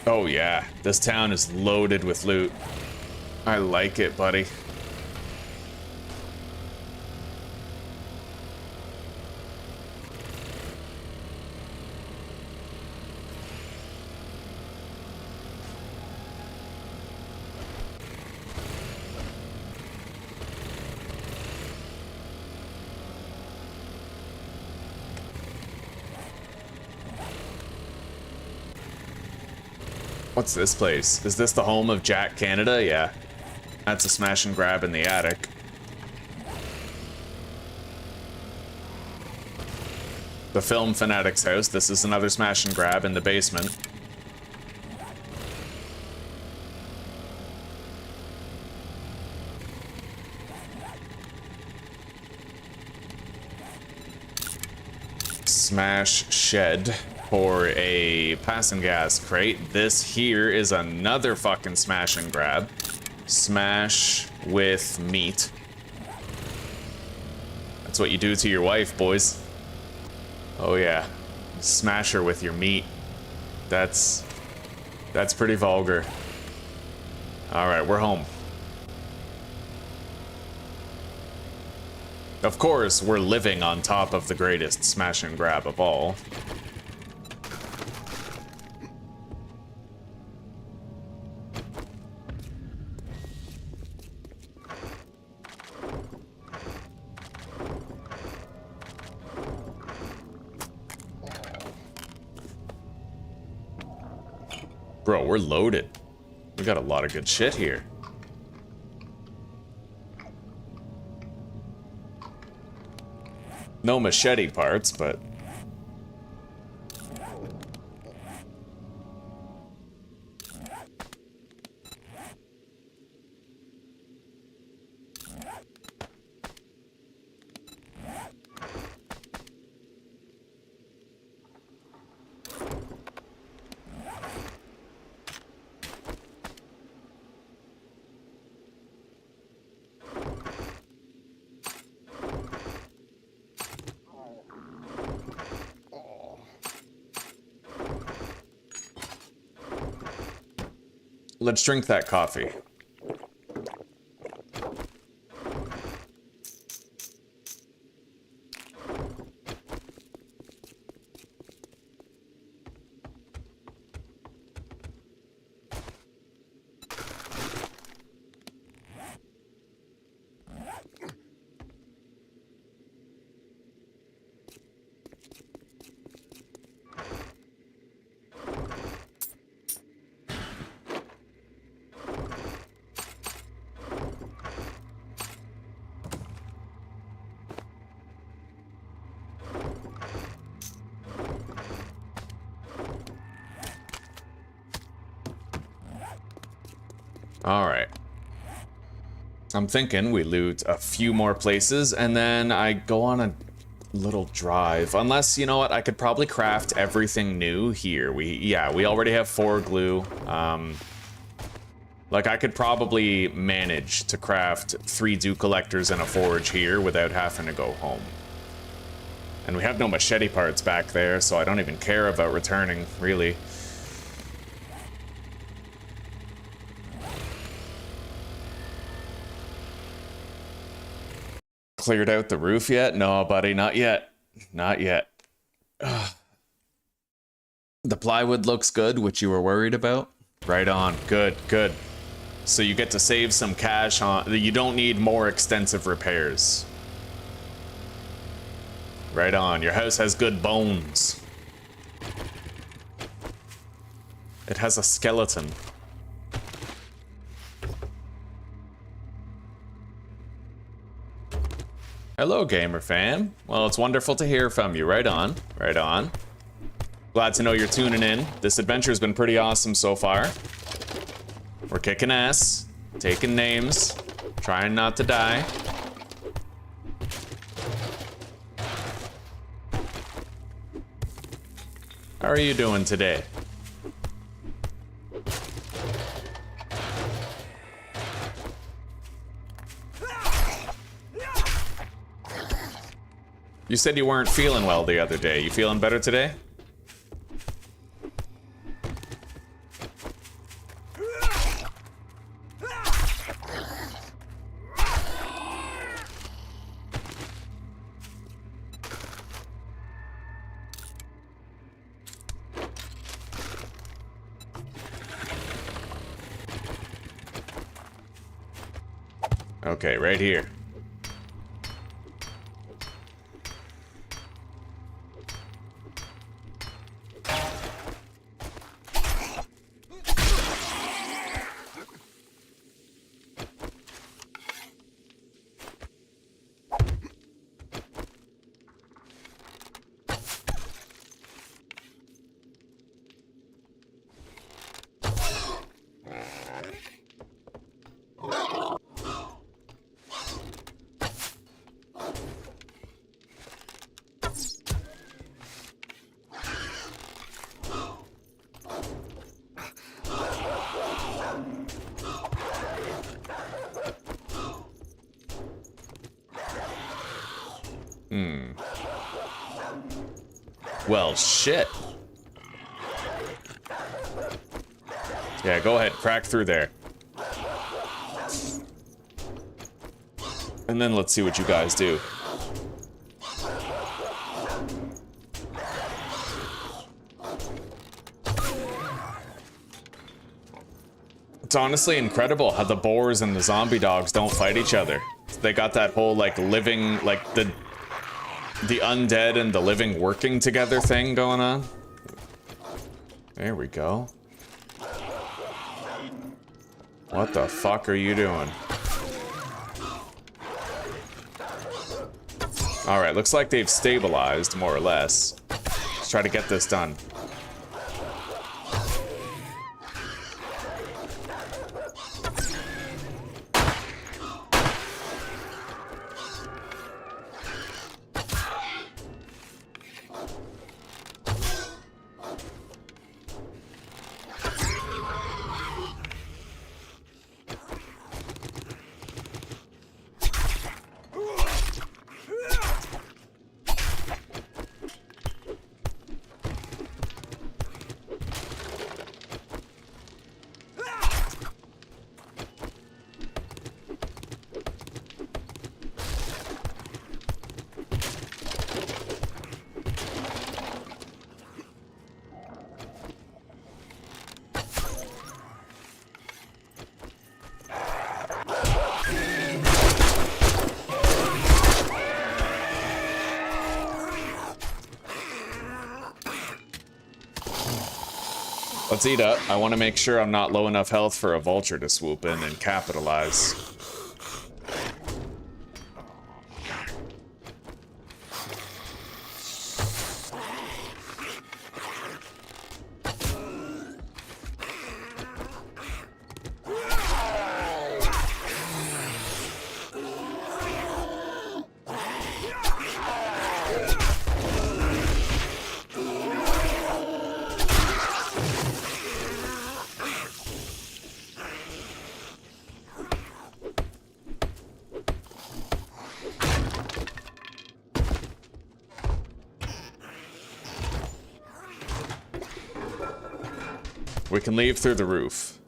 Oh yeah, this town is loaded with loot. I like it, buddy. What's this place? Is this the home of Jack Canada? Yeah. That's a smash and grab in the attic. The Film Fanatic's house. This is another smash and grab in the basement. Smash shed for a pass and gas crate. This here is another fucking smash and grab. Smash with meat. That's what you do to your wife, boys. Oh yeah. Smash her with your meat. That's pretty vulgar. Alright, we're home. Of course, we're living on top of the greatest smash and grab of all. Bro, we're loaded. We got a lot of good shit here. No machete parts, but... Let's drink that coffee. Alright. I'm thinking we loot a few more places and then I go on a little drive. Unless, you know what, I could probably craft everything new here. We already have 4 glue. Like, I could probably manage to craft 3 dew collectors and a forge here without having to go home. And we have no machete parts back there, so I don't even care about returning, really. Cleared out the roof yet? No, buddy, not yet. Not yet. Ugh. The plywood looks good, which you were worried about. Right on. Good, good. So you get to save some cash on... You don't need more extensive repairs. Right on. Your house has good bones. It has a skeleton. Hello, gamer fan. Well, it's wonderful to hear from you. Right on. Right on. Glad to know you're tuning in. This adventure's been pretty awesome so far. We're kicking ass, taking names, trying not to die. How are you doing today? You said you weren't feeling well the other day. You feeling better today? Okay, right here. Well, shit. Yeah, go ahead, crack through there. And then let's see what you guys do. It's honestly incredible how the boars and the zombie dogs don't fight each other. They got that whole, like, living, like, the undead and the living working together thing going on. There we go. What the fuck are you doing? Alright, looks like they've stabilized, more or less. Let's try to get this done. Let's eat up. I want to make sure I'm not low enough health for a vulture to swoop in and capitalize. We can leave through the roof.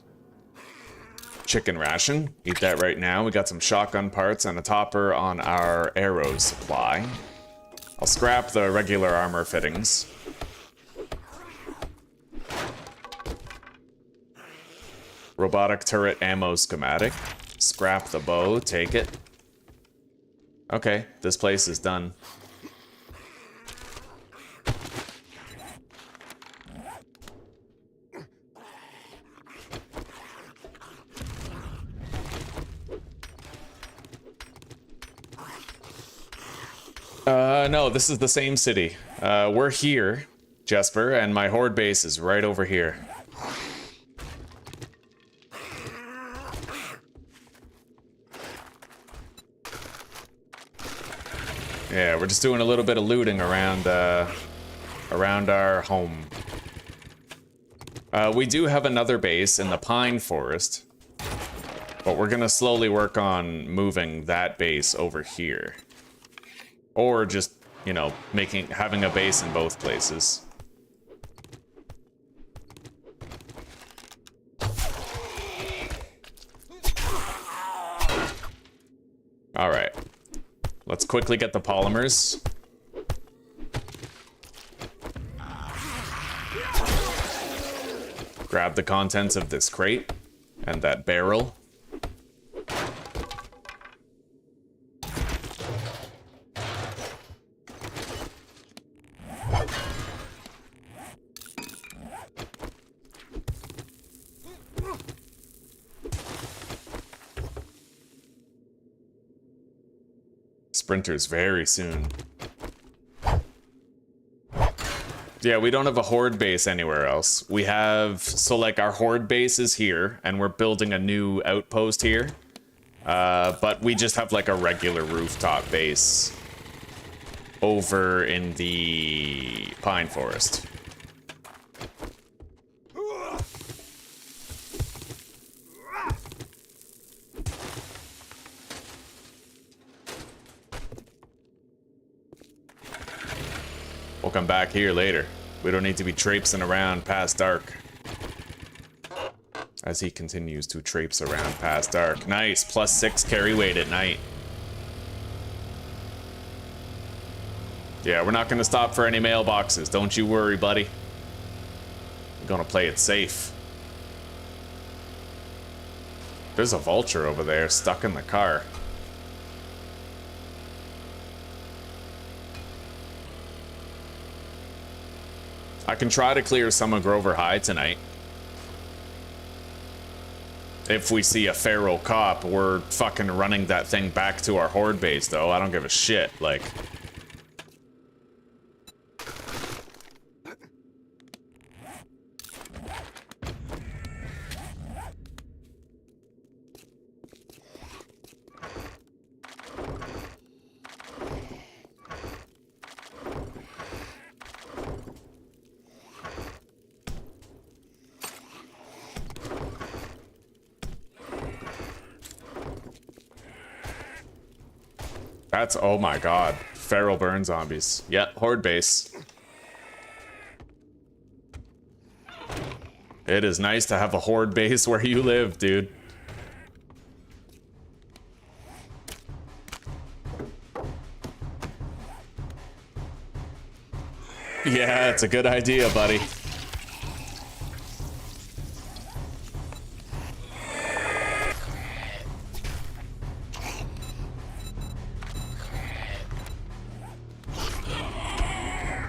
Chicken ration. Eat that right now. We got some shotgun parts and a topper on our arrow supply. I'll scrap the regular armor fittings. Robotic turret ammo schematic. Scrap the bow. Take it. Okay, this place is done. No, this is the same city. We're here, Jesper, and my horde base is right over here. Yeah, we're just doing a little bit of looting around, around our home. We do have another base in the pine forest, but we're gonna slowly work on moving that base over here. Or just, you know, having a base in both places. All right. Let's quickly get the polymers. Grab the contents of this crate and that barrel. Sprinters very soon. Yeah, we don't have a horde base anywhere else. We have, so like our horde base is here, and we're building a new outpost here. But we just have like a regular rooftop base over in the pine forest. We'll come back here later. We don't need to be traipsing around past dark. As he continues to traipse around past dark. Nice, +6 carry weight at night. Yeah, we're not gonna stop for any mailboxes. Don't you worry, buddy. We're gonna play it safe. There's a vulture over there stuck in the car. I can try to clear some of Grover High tonight. If we see a feral cop, we're fucking running that thing back to our horde base, though. I don't give a shit, like... That's, oh my god. Feral burn zombies. Yeah, horde base. It is nice to have a horde base where you live, dude. Yeah, it's a good idea, buddy.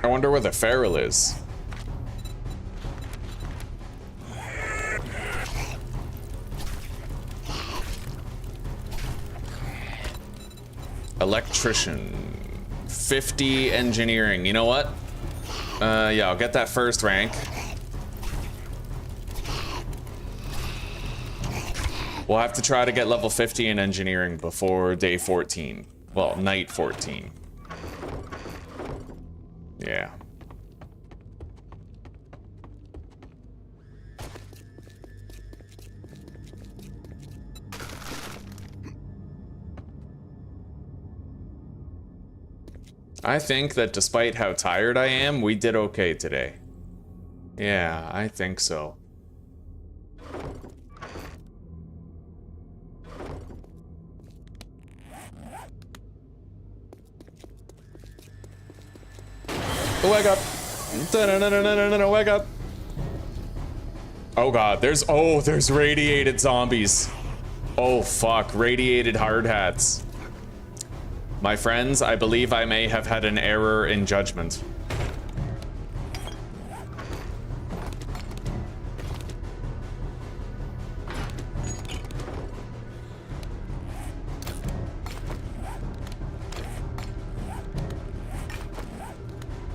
I wonder where the feral is. Electrician. 50 engineering. You know what? Yeah, I'll get that first rank. We'll have to try to get level 50 in engineering before day 14. Well, night 14. Yeah. I think that despite how tired I am, we did okay today. Yeah, I think so. Wake up! No, wake up! Oh god, there's radiated zombies. Oh fuck, radiated hard hats. My friends, I believe I may have had an error in judgment.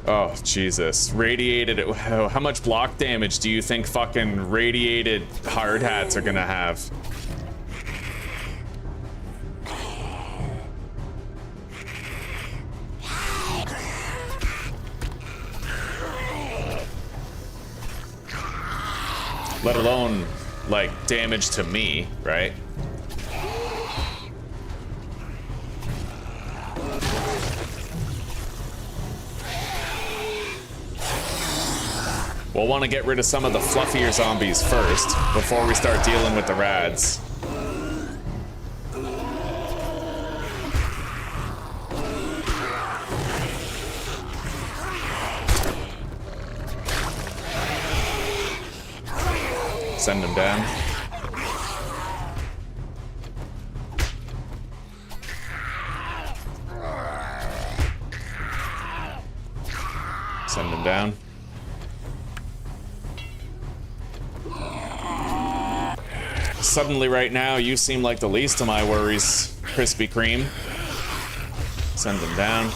Oh, Jesus. Radiated... How much block damage do you think fucking radiated hard hats are gonna have? Let alone, like, damage to me, right? We'll want to get rid of some of the fluffier zombies first, before we start dealing with the rads. Send him down. Send him down. Suddenly right now, you seem like the least of my worries, Krispy Kreme. Send him down.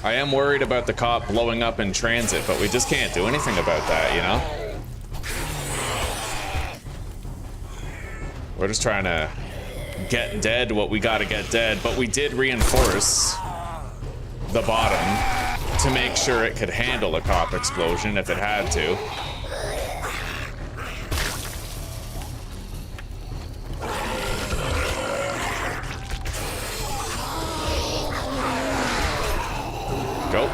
I am worried about the cop blowing up in transit, but we just can't do anything about that, you know? We're just trying to get dead what we gotta get dead, but we did reinforce the bottom to make sure it could handle a cop explosion if it had to. Go.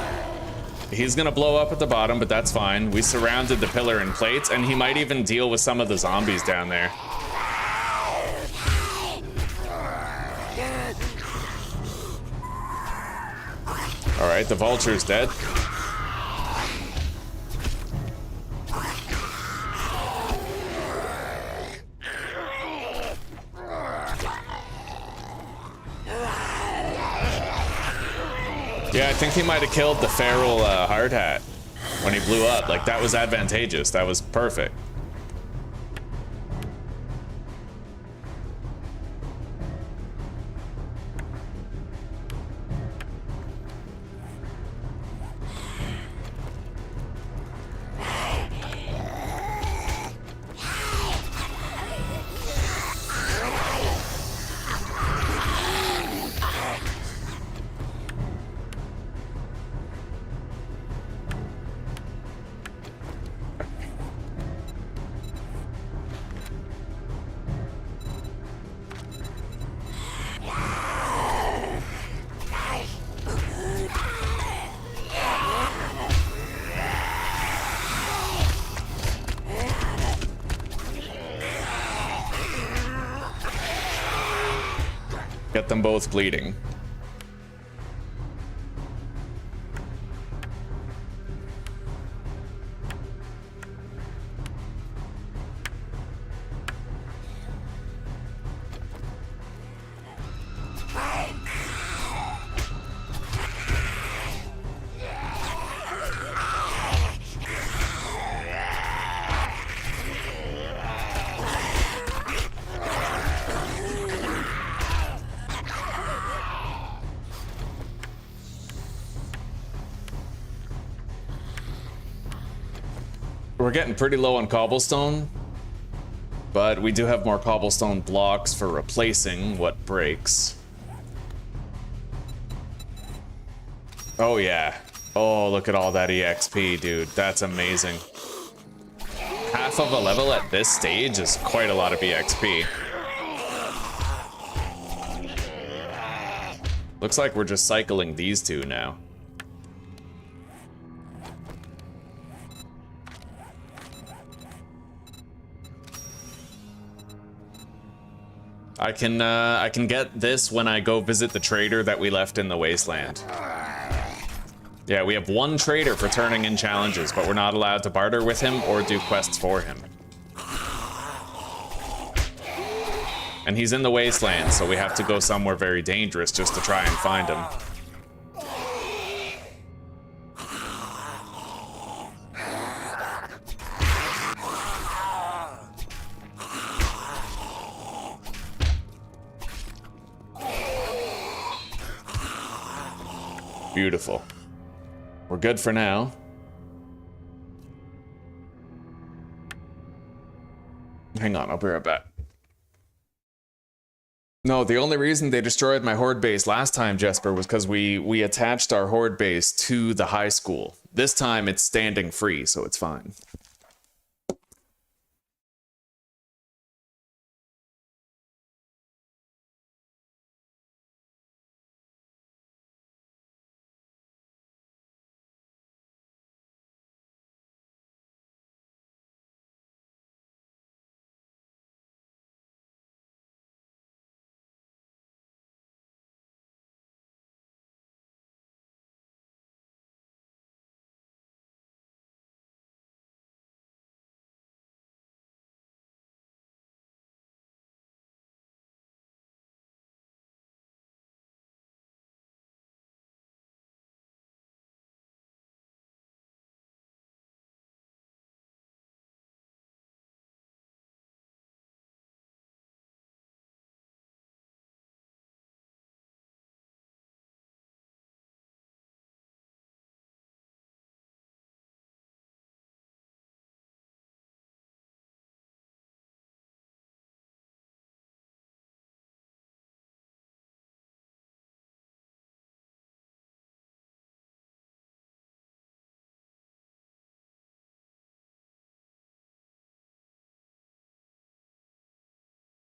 He's gonna blow up at the bottom, but that's fine. We surrounded the pillar and plates, and he might even deal with some of the zombies down there. All right, the vulture's dead. Yeah, I think he might have killed the feral hard hat when he blew up. Like, that was advantageous. That was perfect. Get them both bleeding. We're getting pretty low on cobblestone, but we do have more cobblestone blocks for replacing what breaks. Oh yeah. Oh, look at all that EXP, dude. That's amazing. Half of a level at this stage is quite a lot of EXP. Looks like we're just cycling these two now. I can get this when I go visit the trader that we left in the wasteland. Yeah, we have one trader for turning in challenges, but we're not allowed to barter with him or do quests for him. And he's in the wasteland, so we have to go somewhere very dangerous just to try and find him. Beautiful. We're good for now. Hang on, I'll be right back. No, the only reason they destroyed my horde base last time, Jesper, was because we attached our horde base to the high school. This time it's standing free, so it's fine.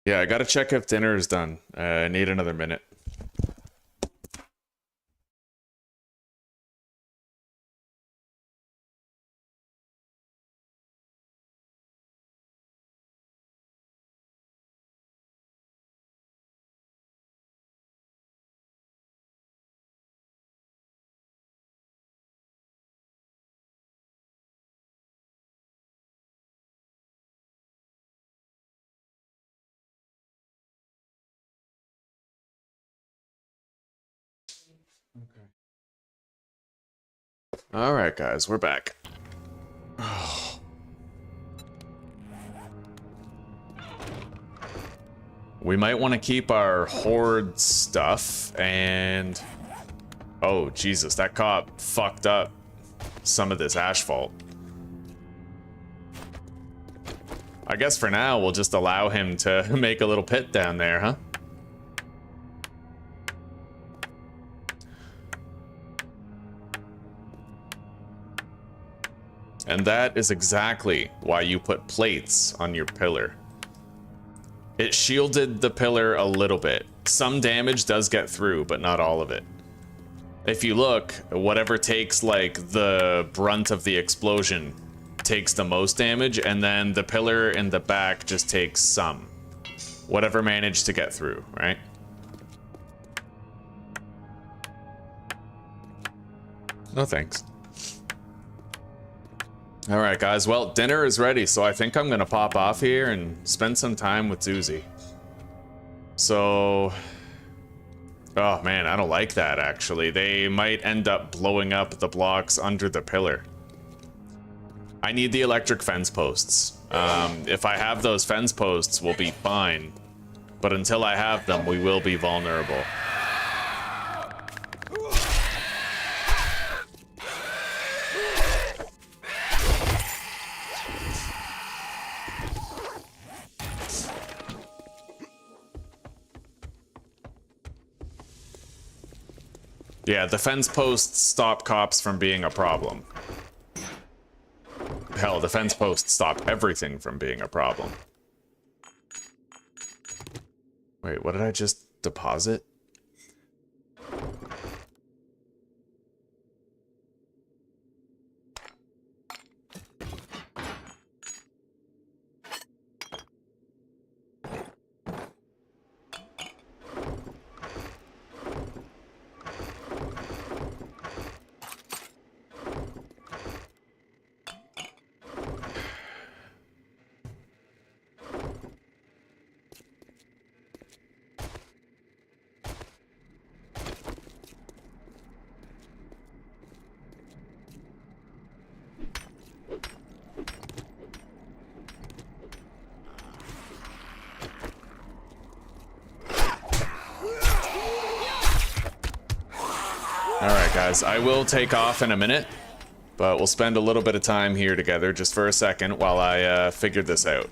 Yeah, I gotta check if dinner is done. I need another minute. All right, guys, we're back. We might want to keep our horde stuff and... Oh, Jesus, that cop fucked up some of this asphalt. I guess for now, we'll just allow him to make a little pit down there, huh? And that is exactly why you put plates on your pillar. It shielded the pillar a little bit. Some damage does get through, but not all of it. If you look, whatever takes like the brunt of the explosion takes the most damage, and then the pillar in the back just takes some. Whatever managed to get through, right? No thanks. All right, guys. Well, dinner is ready, so I think I'm gonna pop off here and spend some time with Zuzi. So, oh man, I don't like that actually. They might end up blowing up the blocks under the pillar. I need the electric fence posts. If I have those fence posts, we'll be fine. But until I have them, we will be vulnerable. Yeah, the fence posts stop cops from being a problem. Hell, the fence posts stop everything from being a problem. Wait, what did I just deposit? Alright guys, I will take off in a minute, but we'll spend a little bit of time here together just for a second while I figure this out.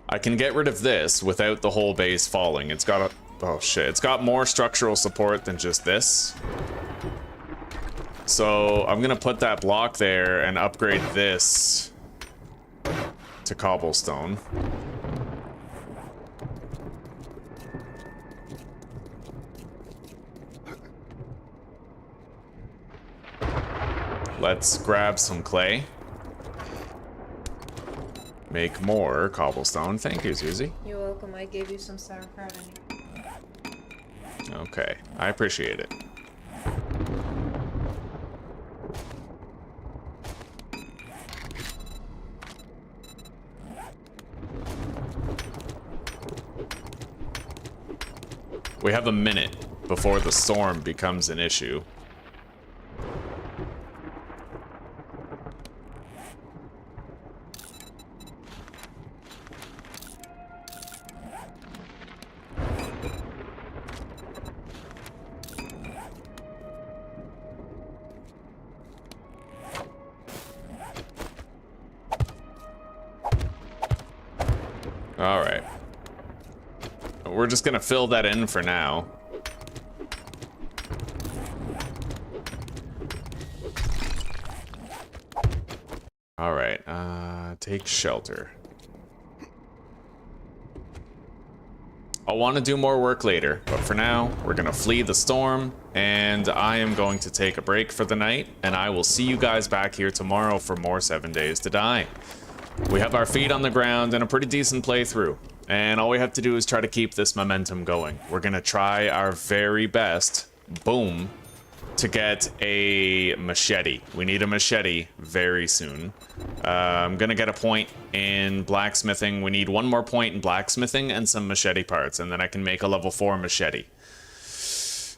I can get rid of this without the whole base falling. It's got a... oh shit, it's got more structural support than just this. So I'm gonna put that block there and upgrade this to cobblestone. Let's grab some clay. Make more cobblestone. Thank you, Susie.
You're welcome. I gave you some sauerkraut.
Okay, I appreciate it. We have a minute before the storm becomes an issue. All right. We're just gonna fill that in for now. take shelter. I'll want to do more work later, but for now, we're going to flee the storm, and I am going to take a break for the night, and I will see you guys back here tomorrow for more 7 Days to Die. We have our feet on the ground and a pretty decent playthrough, and all we have to do is try to keep this momentum going. We're going to try our very best, boom, to get a machete. We need a machete very soon. I'm gonna get a point in blacksmithing. We need one more point in blacksmithing and some machete parts, and then I can make a level 4 machete.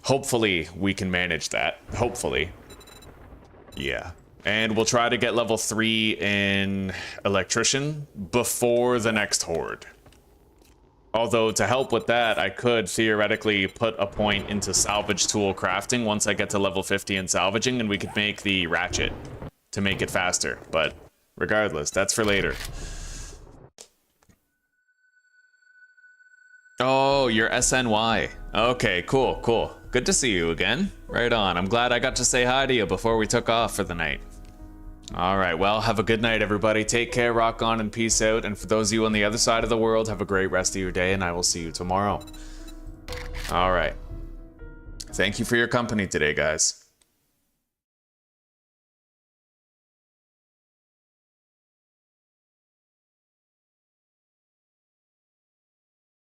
Hopefully we can manage that. Hopefully. Yeah. And we'll try to get level 3 in electrician before the next horde. Although, to help with that, I could theoretically put a point into salvage tool crafting once I get to level 50 in salvaging, and we could make the ratchet to make it faster. But regardless, that's for later. Oh, you're SNY. Okay, cool, cool. Good to see you again. Right on. I'm glad I got to say hi to you before we took off for the night. All right, well, have a good night, everybody. Take care, rock on, and peace out. And for those of you on the other side of the world, have a great rest of your day, and I will see you tomorrow. All right. Thank you for your company today, guys.